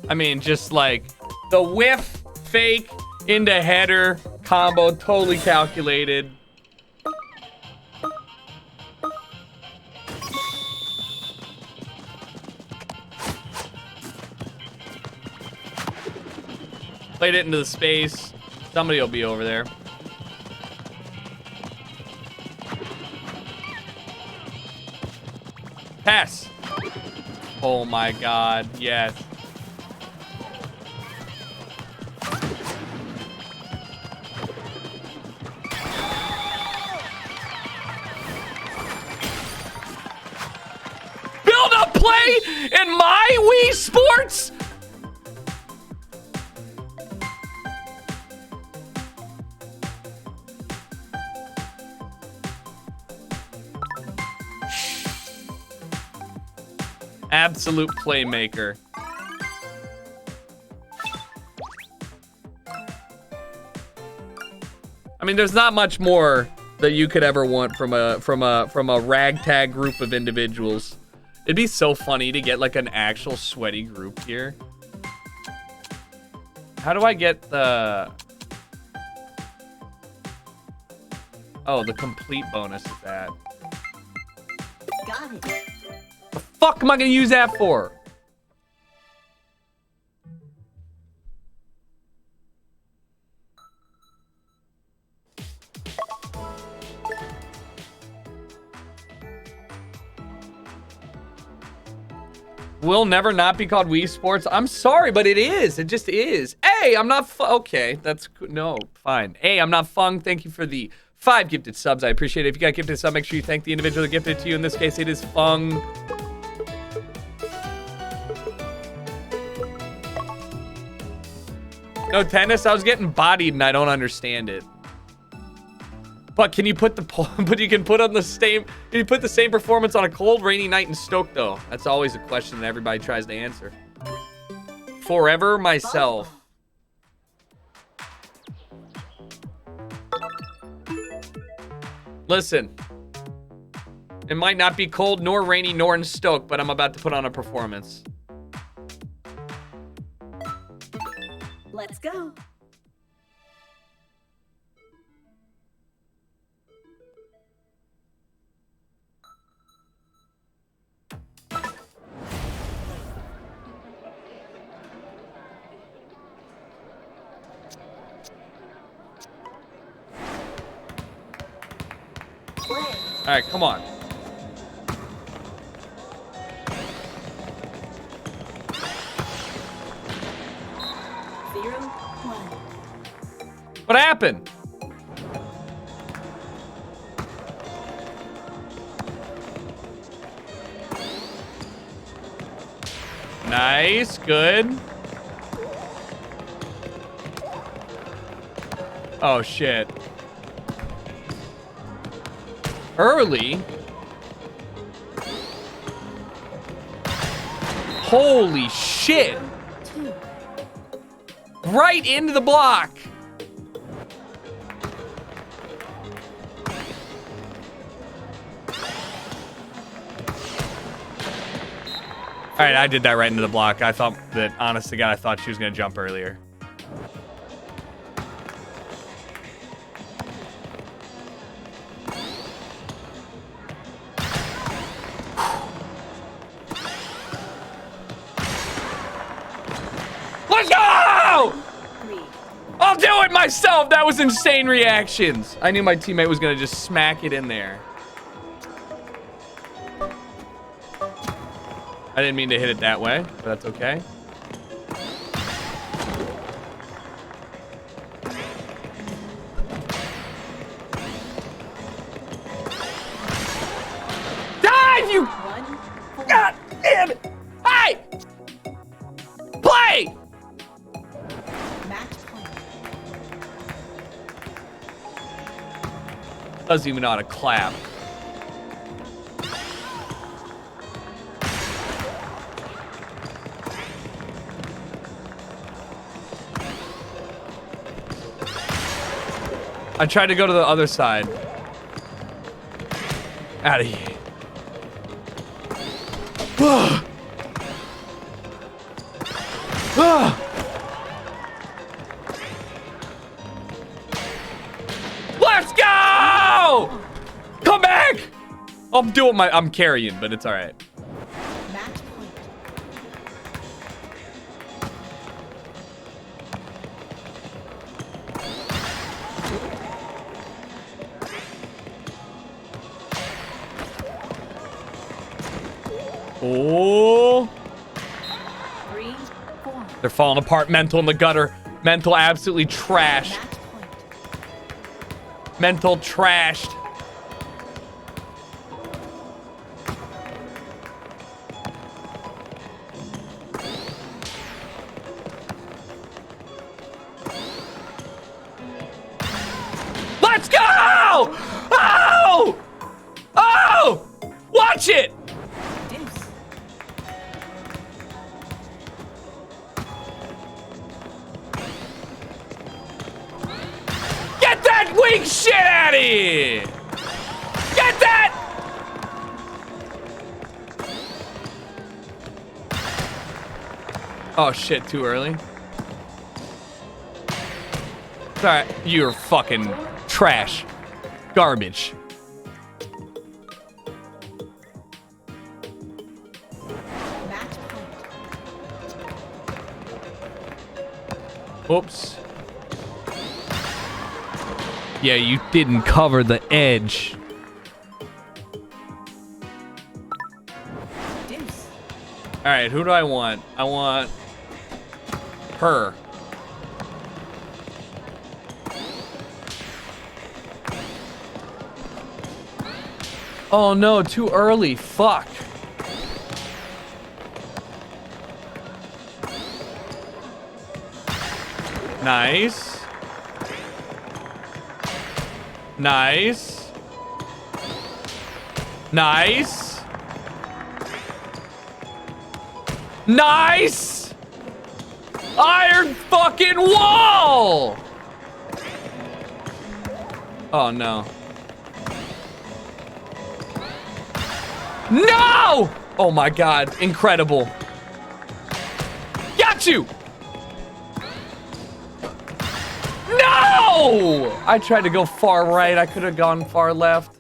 I mean, just like the whiff, fake, into header combo, totally calculated. Played it into the space. Somebody will be over there. Pass. Oh my god, yes. Build up play in my Wii Sports? Absolute playmaker. I mean, there's not much more that you could ever want from a ragtag group of individuals. It'd be so funny to get like an actual sweaty group here. How do I get the... Oh, the complete bonus is that. Got it. The fuck am I gonna use that for? Will never not be called Wii Sports. I'm sorry, but it is. It just is. Hey, I'm not okay. That's no, fine. Hey, I'm not Fung. Thank you for the 5 gifted subs. I appreciate it. If you got gifted sub, make sure you thank the individual that gifted it to you. In this case, it is Fung. No tennis. I was getting bodied and I don't understand it. But can you put but you can put on the same, can you put the same performance on a cold, rainy night in Stoke though? That's always a question that everybody tries to answer. Forever myself. Listen. It might not be cold nor rainy nor in Stoke, but I'm about to put on a performance. Let's go. All right, come on. What happened? Nice, good. Oh shit. Early? Holy shit. Right into the block. All right, I did that right into the block. I thought that, honest to God, I thought she was going to jump earlier. Let's go! I'll do it myself. That was insane reactions. I knew my teammate was going to just smack it in there. I didn't mean to hit it that way, but that's okay. Dive, you! God damn it! Hey! Play! Doesn't even know how to clap. I tried to go to the other side. Out of here. Let's go! Come back! I'm doing I'm carrying, but it's all right. Oh. They're falling apart. Mental in the gutter. Mental absolutely trashed. Mental trashed. Let's go! Oh! Oh! Watch it! Get that weak shit out of here! Get that! Oh shit, too early. Sorry, you're fucking trash. Garbage. Oops. Yeah, you didn't cover the edge. All right, who do I want? I want her. Oh no, too early. Fuck. Nice. Nice. Nice. Nice. Iron fucking wall. Oh, no. No! Oh, my God. Incredible. Got you! No! I tried to go far right. I could have gone far left.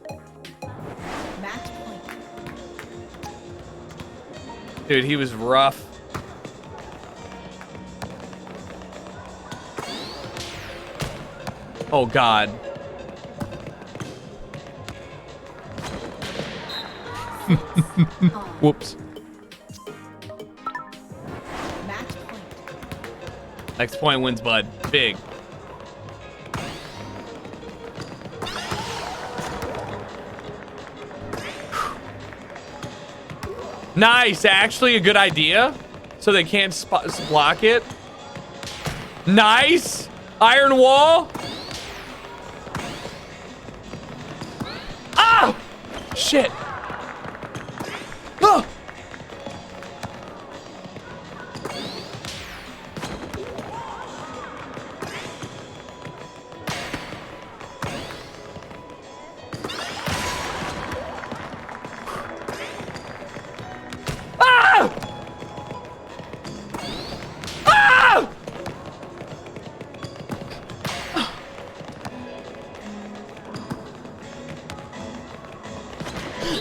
Dude, he was rough. Oh, God. Whoops. Next point wins, bud. Big. Nice. Actually, a good idea. So they can't block it. Nice. Iron wall. Ah! Shit. Oh! Ah! Ah!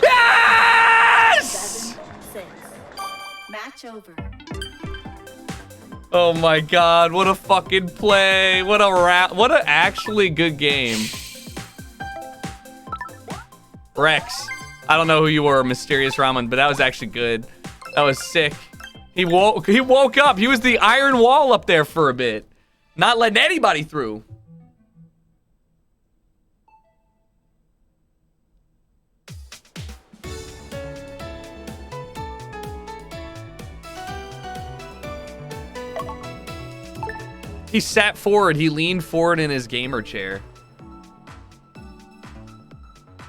Yes! 7-6. Match over. Oh my God, what a fucking play. What a actually good game. Rex, I don't know who you were, Mysterious Ramen, but that was actually good. That was sick. He woke up. He was the iron wall up there for a bit. Not letting anybody through. He sat forward. He leaned forward in his gamer chair.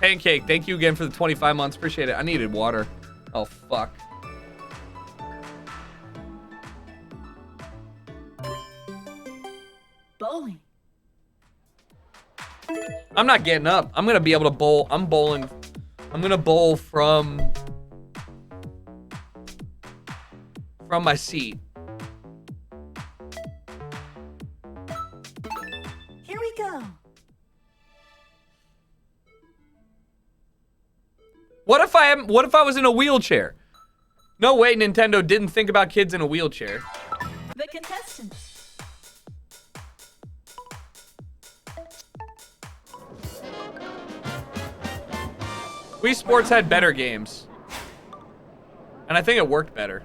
Pancake, thank you again for the 25 months. Appreciate it. I needed water. Oh, fuck. Bowling. I'm not getting up. I'm going to be able to bowl. I'm bowling. I'm going to bowl from my seat. Here we go. What if I was in a wheelchair? No way, Nintendo didn't think about kids in a wheelchair. The contestants. Wii Sports had better games. And I think it worked better.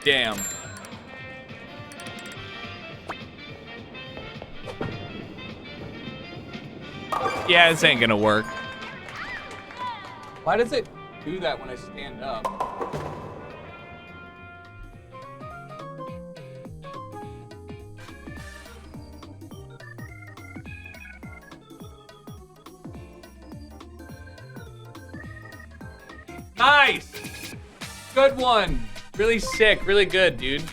Damn. Yeah, this ain't gonna work. Why does it do that when I stand up? Nice! Good one. Really sick, really good, dude.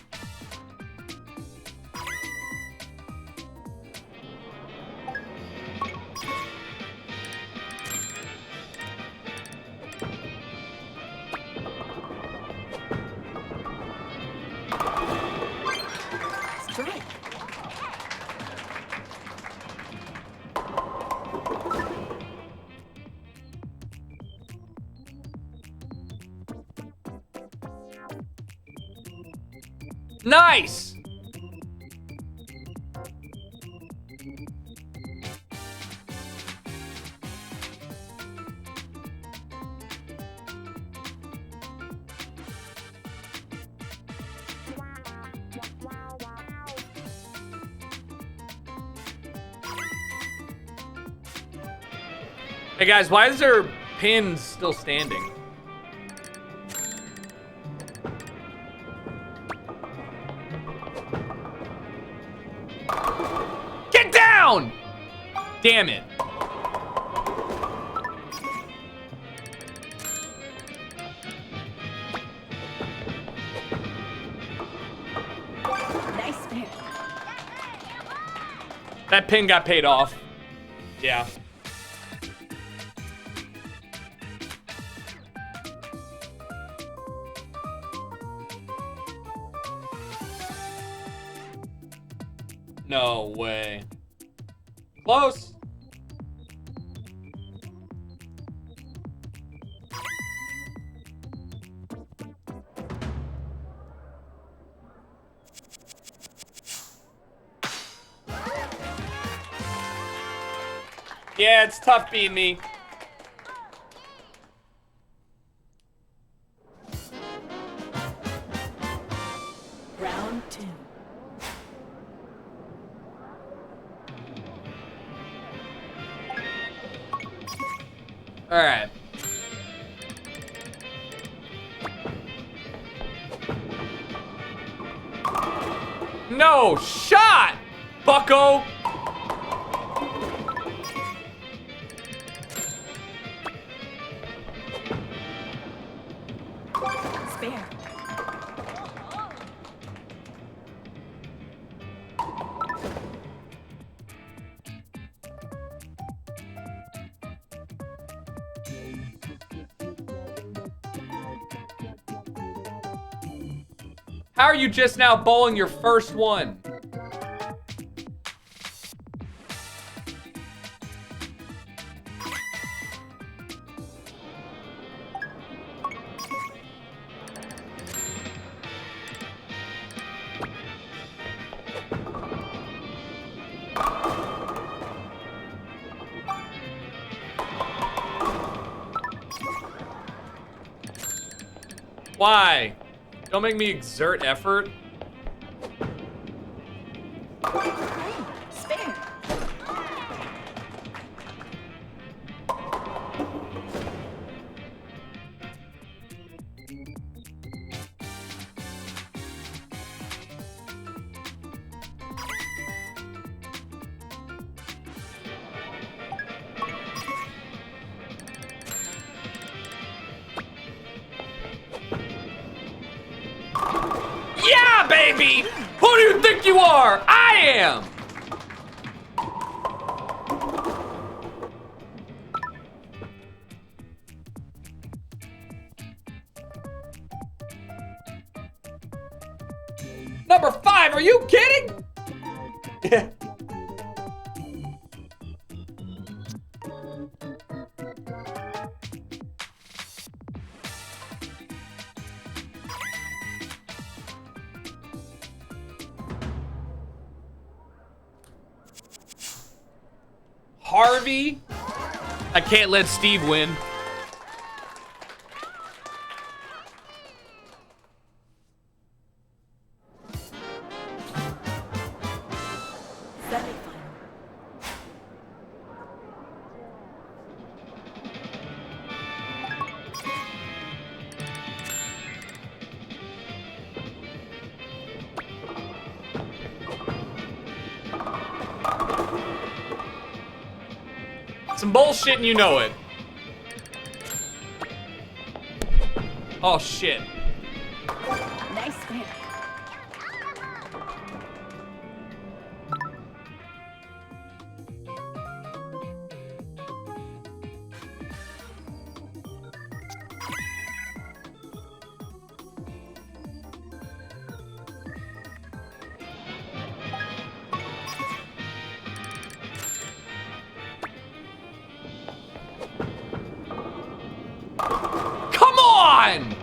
Strike. Nice! Hey guys, why is there pins still standing? Get down! Damn it. Nice spin. That pin got paid off. Yeah. No way. Close. Yeah, it's tough being me. Round 2. All right. No shot, bucko. Spare. How are you just now bowling your first one? Why? Don't make me exert effort. Spare. Yeah, baby! Who do you think you are? I am! Number 5, are you kidding? Yeah. Harvey? I can't let Steve win. Some bullshit and you know it. Oh shit. Nice spin. Come on!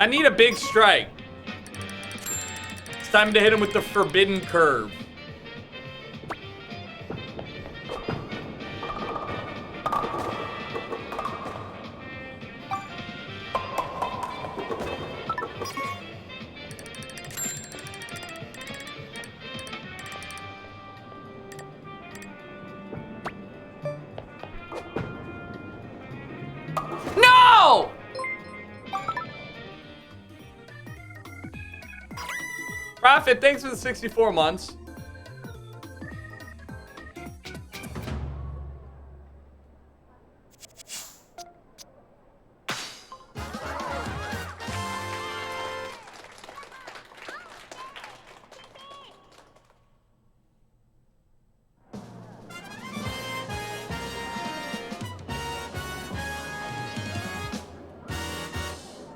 I need a big strike. It's time to hit him with the forbidden curve. No! Prophet, thanks for the 64 months.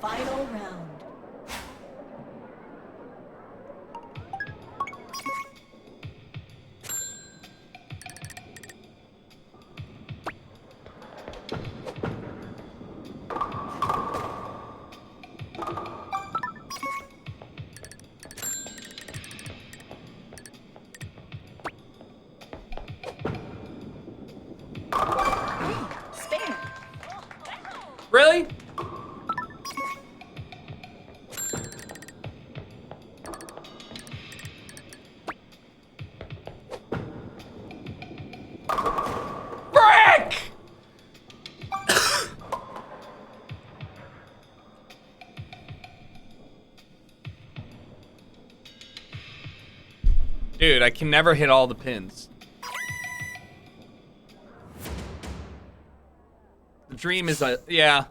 Final round. Spare. Really? Frick! Dude, I can never hit all the pins. The dream is yeah.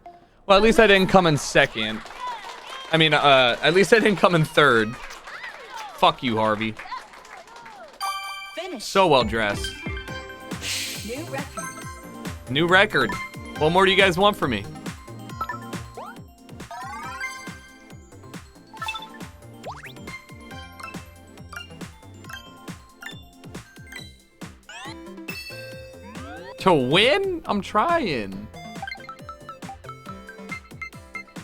Well, at least I didn't come in second. I mean, at least I didn't come in third. Fuck you, Harvey. Finish. So well dressed. New record. New record. What more do you guys want from me? To win? I'm trying.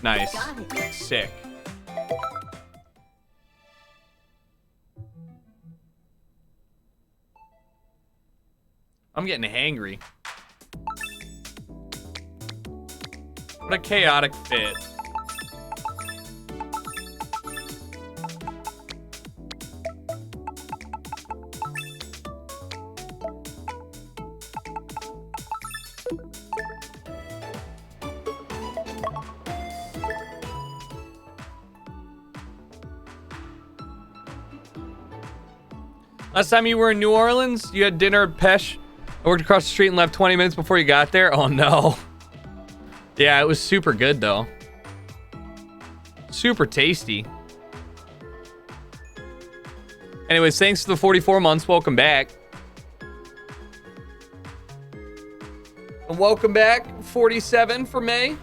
Nice. Sick. I'm getting hangry. What a chaotic fit. Last time you were in New Orleans, you had dinner at Pesh. I worked across the street and left 20 minutes before you got there. Oh no. Yeah, it was super good though. Super tasty. Anyways, thanks for the 44 months. Welcome back. And welcome back, 47 for May.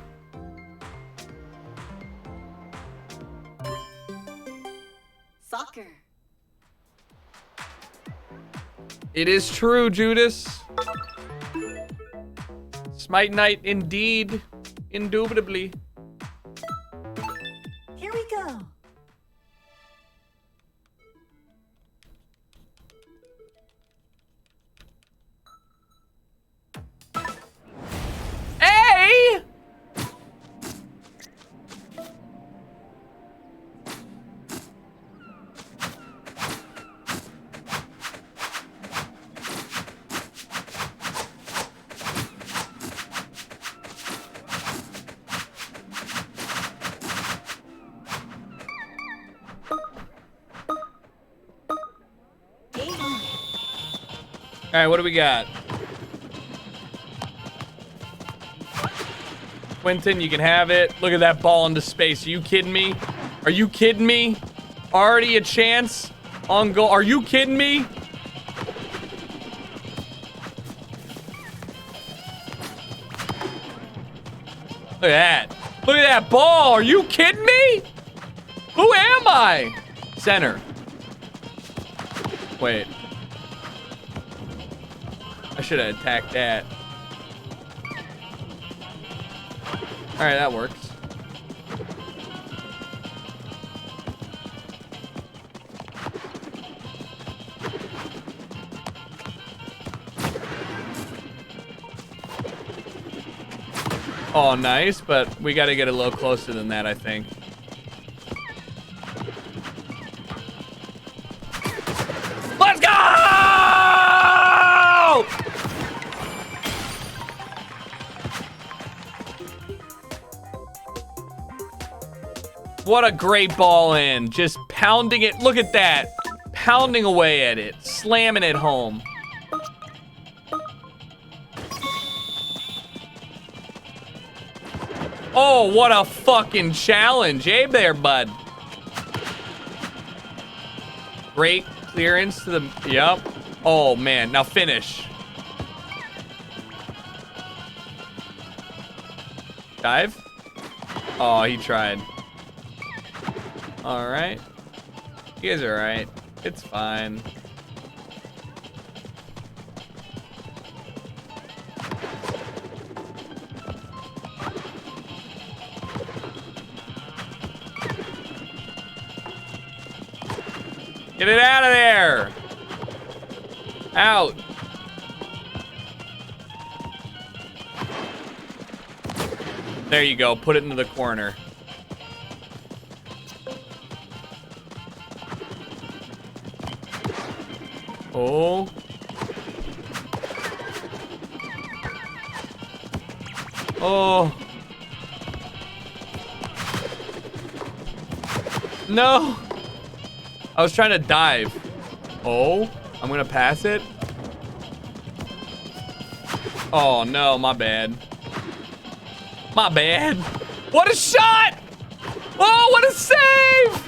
Soccer. It is true, Judas. Smite Knight indeed. Indubitably. Here we go. Hey! All right, what do we got? Quentin, you can have it. Look at that ball into space. Are you kidding me? Are you kidding me? Already a chance on goal. Are you kidding me? Look at that. Look at that ball. Are you kidding me? Who am I? Center. Wait. I should have attacked that. All right, that works. Oh, nice, but we got to get a little closer than that, I think. Let's go! What a great ball in. Just pounding it. Look at that. Pounding away at it. Slamming it home. Oh, what a fucking challenge, eh there, bud? Great clearance to the... Yep. Oh, man. Now finish. Dive? Oh, he tried. All right. You guys are all right. It's fine. Get it out of there! Out! There you go. Put it into the corner. Oh. Oh. No. I was trying to dive. Oh, I'm gonna pass it. Oh no, my bad. My bad. What a shot! Oh, what a save!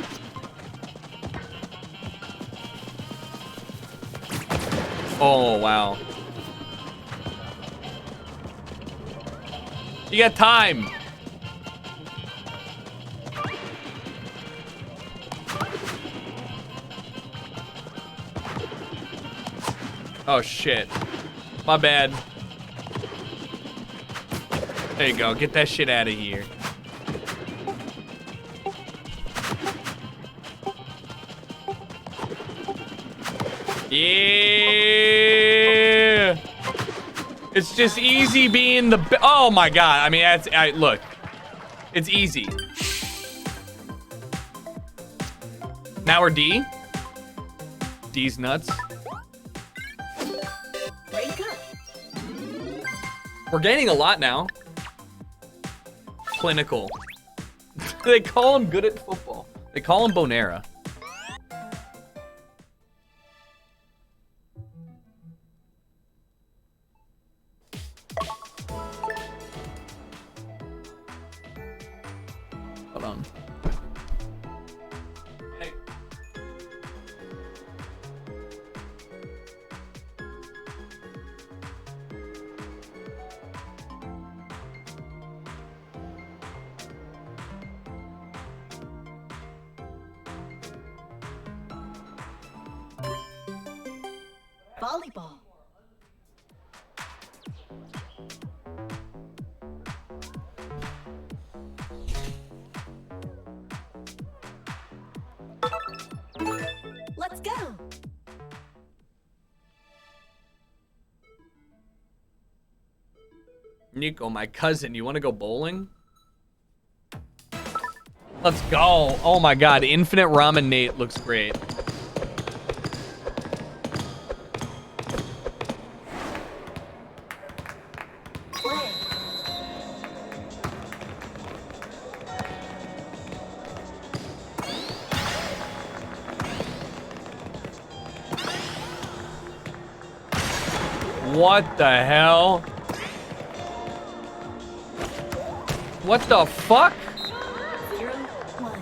Oh, wow. You got time. Oh, shit. My bad. There you go. Get that shit out of here. Yeah. It's just easy being the... Oh, my God. I mean, that's... look. It's easy. Now we're D. D's nuts. We're gaining a lot now. Clinical. They call him good at football. They call him Bonera. Hold on. Hey. Volleyball. Let's go. Nico, my cousin, you want to go bowling? Let's go. Oh my God, Infinite Ramen Nate looks great. What the hell? What the fuck? 0-1.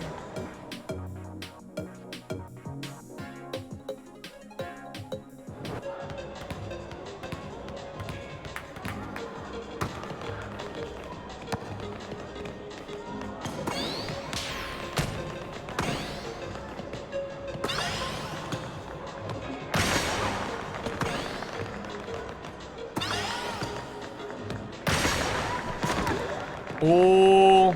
Oh.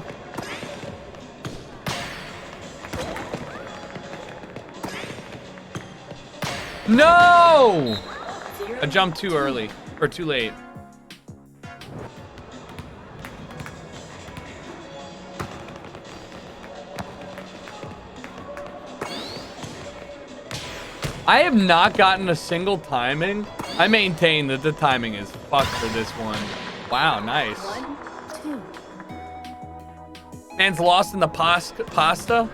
No! I jumped too early, or too late. I have not gotten a single timing. I maintain that the timing is fucked for this one. Wow, nice. 1, 2. Man's lost in the pasta.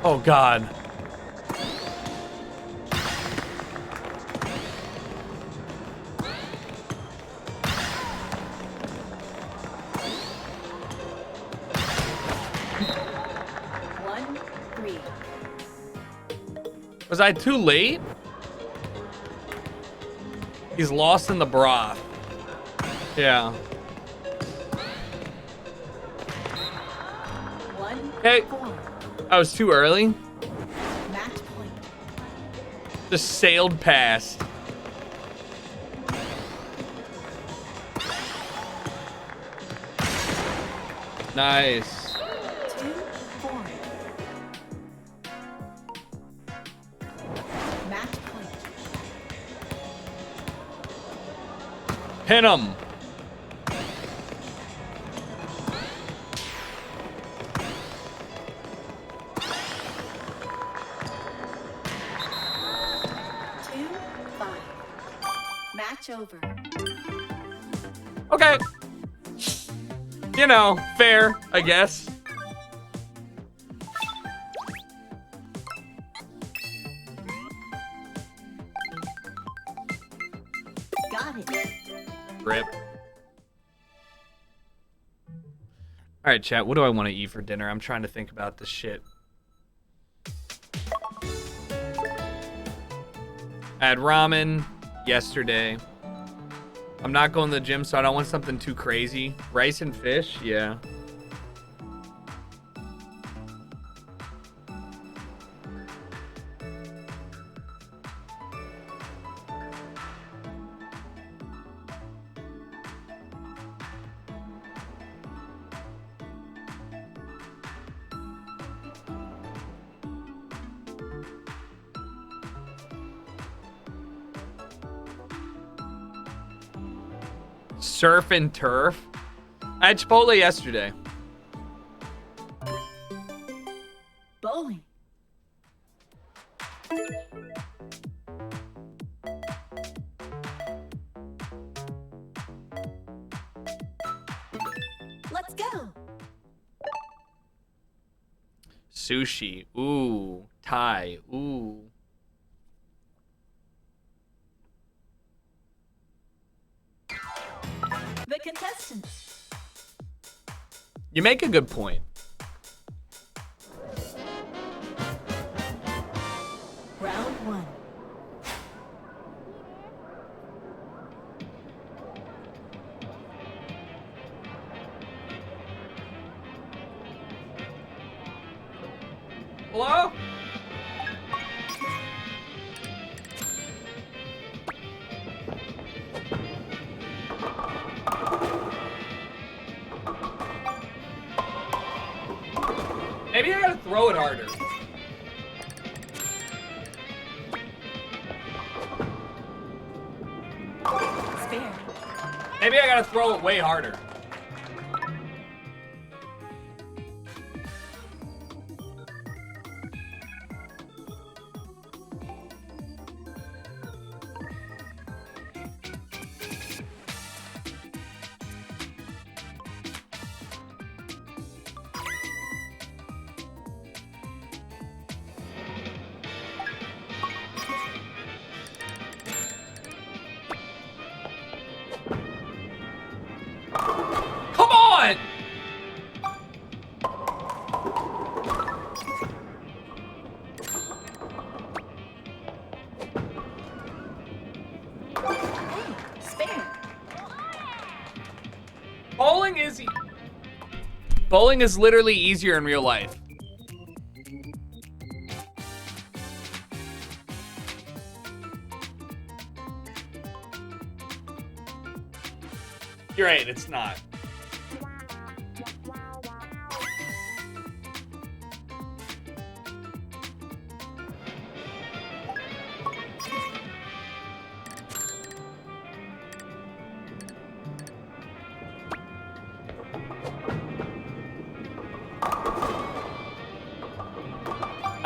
Oh God. Was I too late? He's lost in the broth. Yeah. Okay. I was too early. Match point. Just sailed past. Nice. 2, 4. Match point. Pin him. Over. Okay. You know, fair, I guess. Got it. Rip. All right, chat. What do I want to eat for dinner? I'm trying to think about this shit. I had ramen yesterday. I'm not going to the gym, so I don't want something too crazy. Rice and fish, yeah. Surf and turf. I had Chipotle yesterday. Bowling. Let's go. Sushi. Ooh. Thai. Ooh. The contestants. You make a good point. Round 1. Hello? Maybe I gotta throw it harder. Spare. Maybe I gotta throw it way harder. Come on! Bowling is literally easier in real life. You're right, it's not.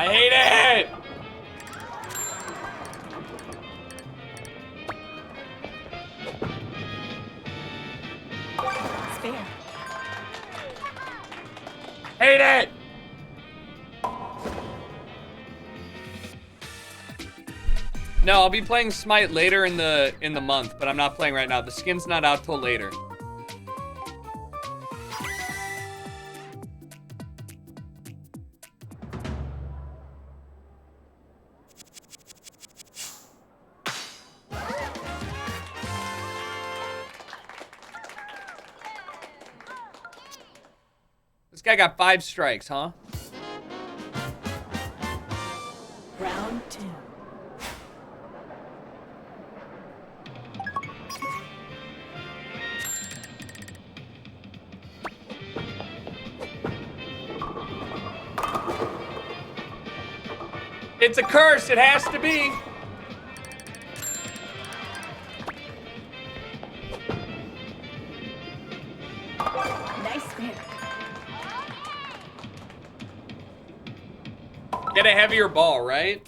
I hate it! Spare. Hate it! No, I'll be playing Smite later in the month, but I'm not playing right now. The skin's not out till later. This guy got 5 strikes, huh? Round 2. It's a curse. It has to be. Nice spare. Get a heavier ball, right?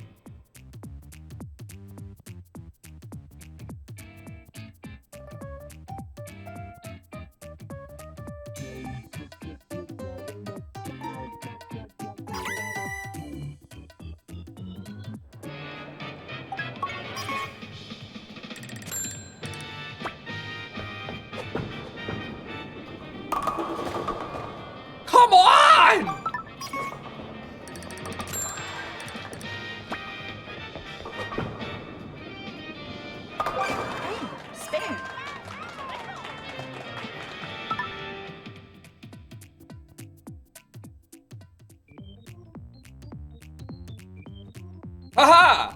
Come on! Hey, spare. Haha!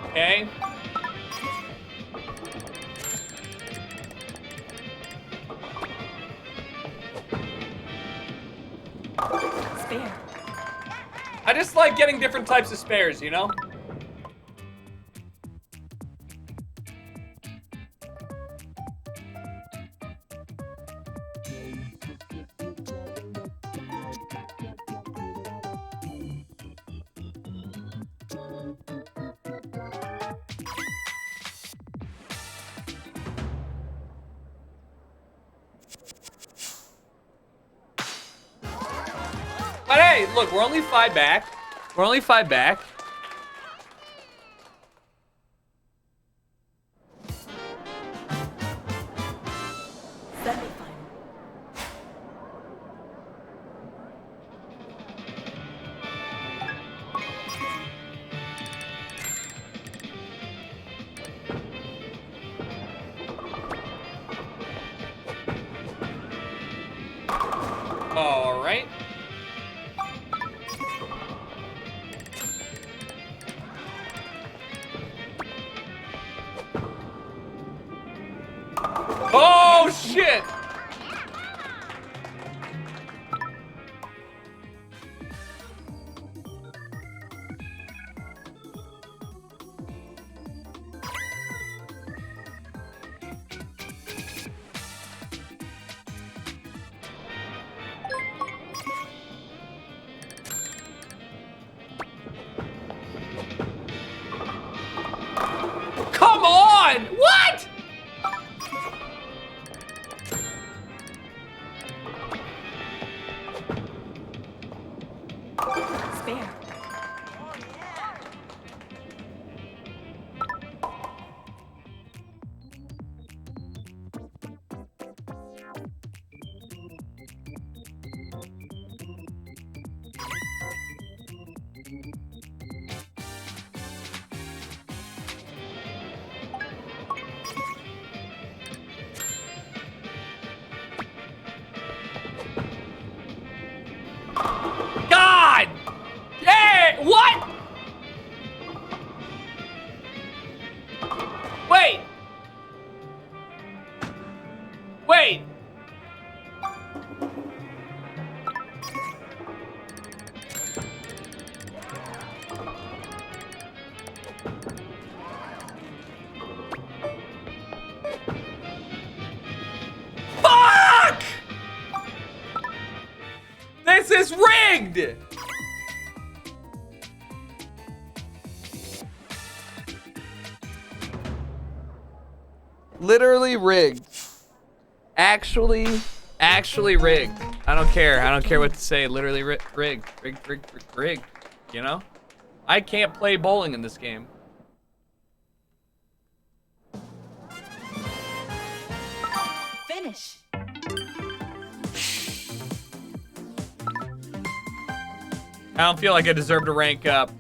Okay. Spare. I just like getting different types of spares, you know? But hey, look, we're only 5 back. We're only 5 back. Semi-final. All right. Oh, shit! Come on! What? Spare. God! Yeah! What? Wait! Wait! rigged! Literally rigged. Actually rigged. I don't care. I don't care what to say. Literally rigged. Rigged. You know? I can't play bowling in this game. Finish. I don't feel like I deserve to rank up,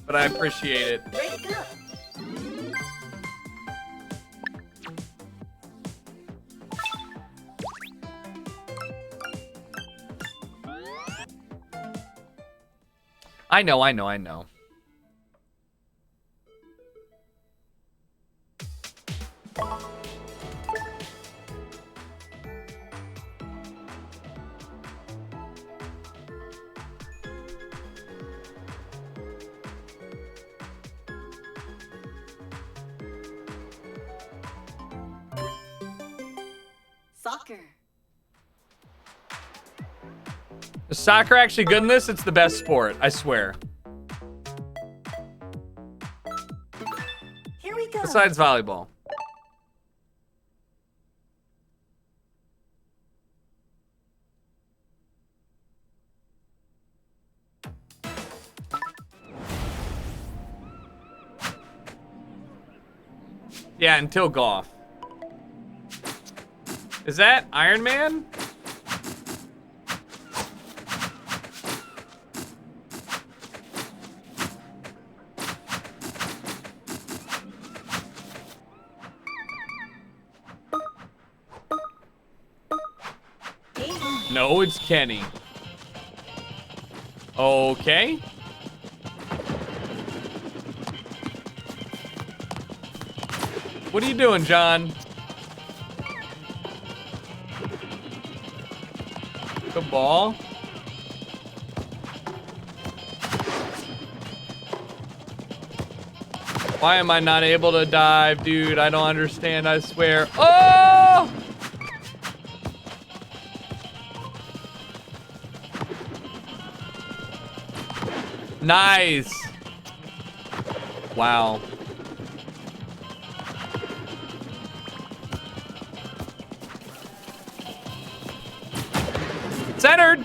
but I appreciate it. Rank up. I know. Soccer. Is soccer actually good in this? It's the best sport, I swear. Here we go. Besides volleyball. Yeah, until golf. Is that Iron Man? No, it's Kenny. Okay. What are you doing, John? Good ball. Why am I not able to dive, dude? I don't understand, I swear. Oh! Nice. Wow. Centered.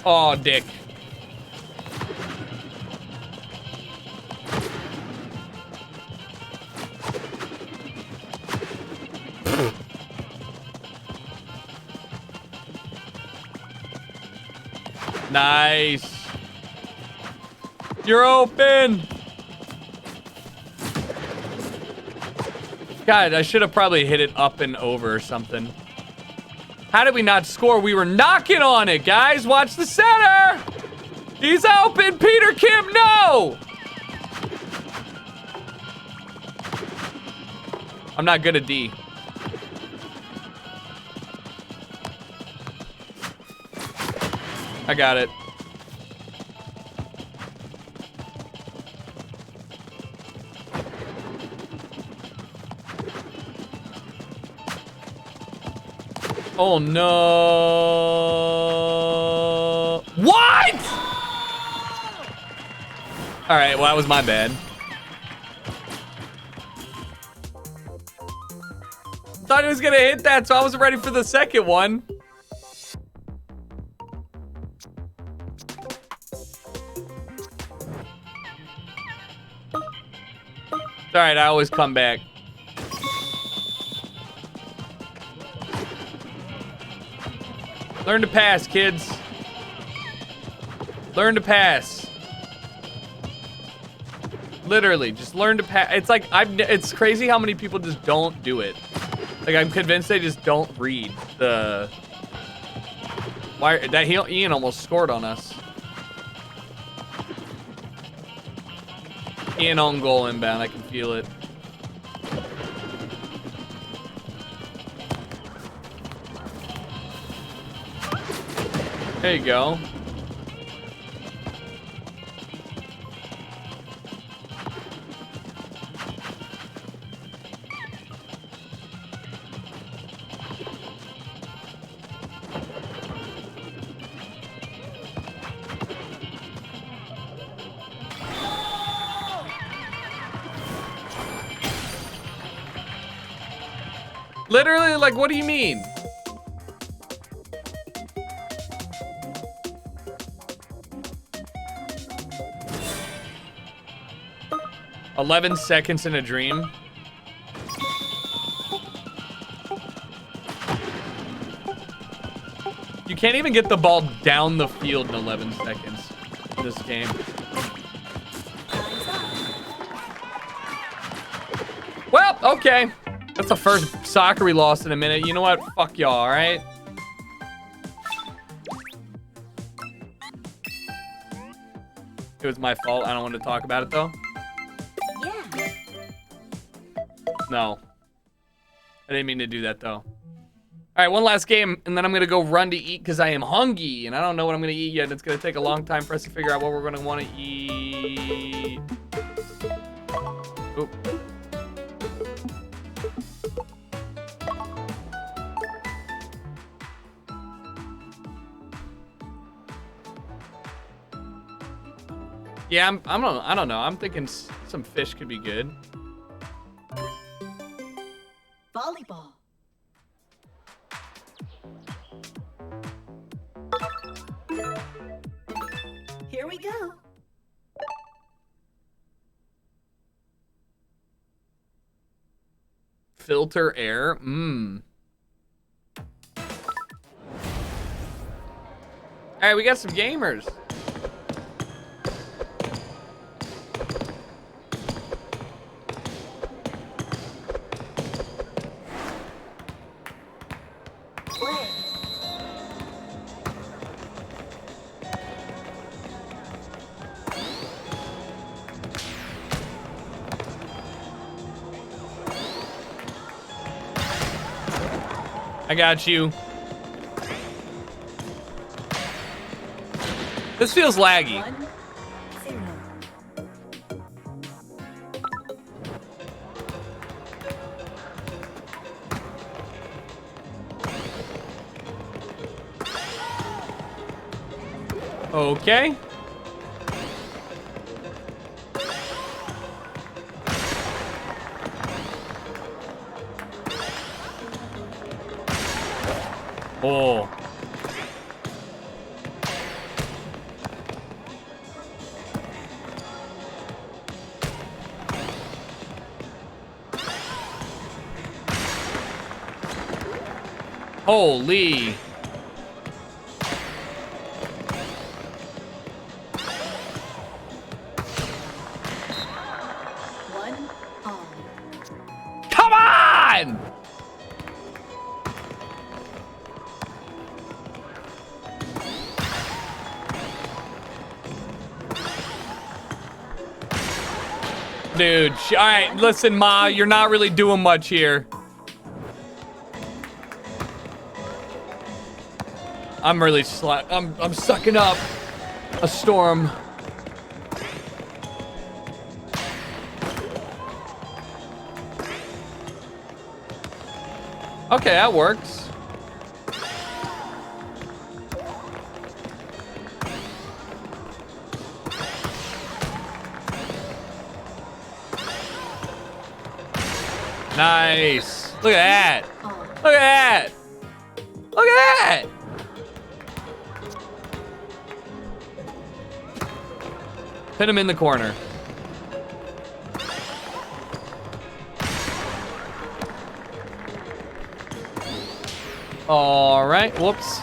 Oh, dick. Nice. You're open. God, I should have probably hit it up and over or something. How did we not score? We were knocking on it, guys. Watch the center. He's open. Peter Kim, no. I'm not good at D. I got it. Oh no. What? All right, well, that was my bad. Thought he was gonna hit that, so I wasn't ready for the second one. It's all right, I always come back. Learn to pass, kids. Learn to pass. Literally, just learn to pass. It's like, it's crazy how many people just don't do it. Like, I'm convinced they just don't read the... Why, that Ian almost scored on us. Ian on goal inbound, I can feel it. There you go. Literally, like, what do you mean? "11 seconds in a dream." You can't even get the ball down the field in 11 seconds in this game. Well, okay. That's the first soccer we lost in a minute. You know what? Fuck y'all, all right? It was my fault. I don't want to talk about it, though. Yeah. No. I didn't mean to do that, though. All right, one last game, and then I'm going to go run to eat because I am hungry, and I don't know what I'm going to eat yet. It's going to take a long time for us to figure out what we're going to want to eat. Oop. Yeah, I don't know. I'm thinking some fish could be good. Volleyball. Here we go. Filter air. Mmm. All right, we got some gamers. I got you. This feels laggy. Okay. Oh. Holy. Come on! Dude, all right, listen, Ma, you're not really doing much here. I'm really I'm sucking up a storm. Okay, that works. Nice. Look at that. Look at that. Look at that. Pin him in the corner. All right. Whoops.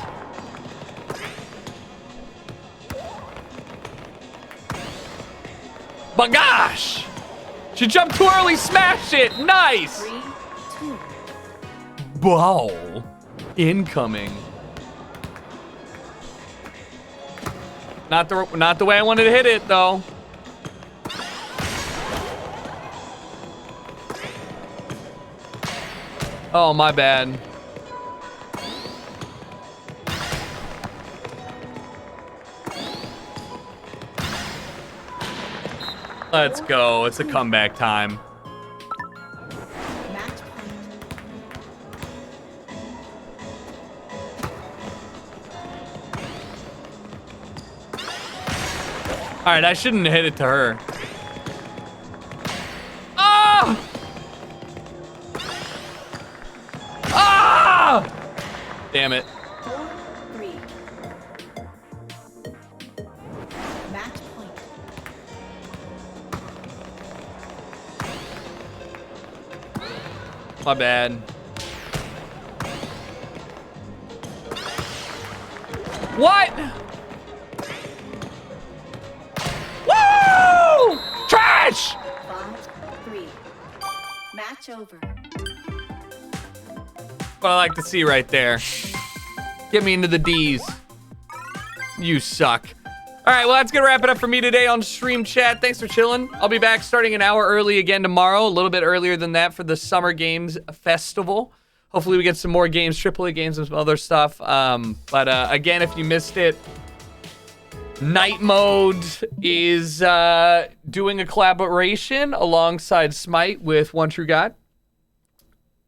But gosh! She jumped too early, smashed it! Nice! 3, 2. Ball. Incoming. Not the way I wanted to hit it, though. Oh, my bad. Let's go. It's a comeback time. All right, I shouldn't hit it to her. Oh! Damn it. 4-3. Match point. My bad. What? Woo! Trash! 5-3. Match over. What I like to see right there. Get me into the D's. You suck. All right, well, that's going to wrap it up for me today on Stream Chat. Thanks for chilling. I'll be back starting an hour early again tomorrow, a little bit earlier than that for the Summer Games Festival. Hopefully we get some more games, AAA games, and some other stuff. But again, if you missed it, Night Mode is doing a collaboration alongside Smite with One True God.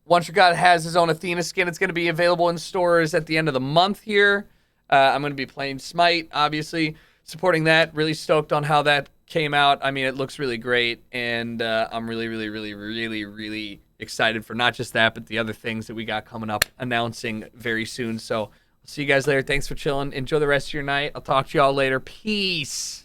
One True God has his own Athena skin. It's going to be available in stores at the end of the month here. I'm going to be playing Smite, obviously, supporting that. Really stoked on how that came out. I mean, it looks really great, and I'm really, really, really, really, really excited for not just that, but the other things that we got coming up, announcing very soon. So, see you guys later. Thanks for chilling. Enjoy the rest of your night. I'll talk to you all later. Peace.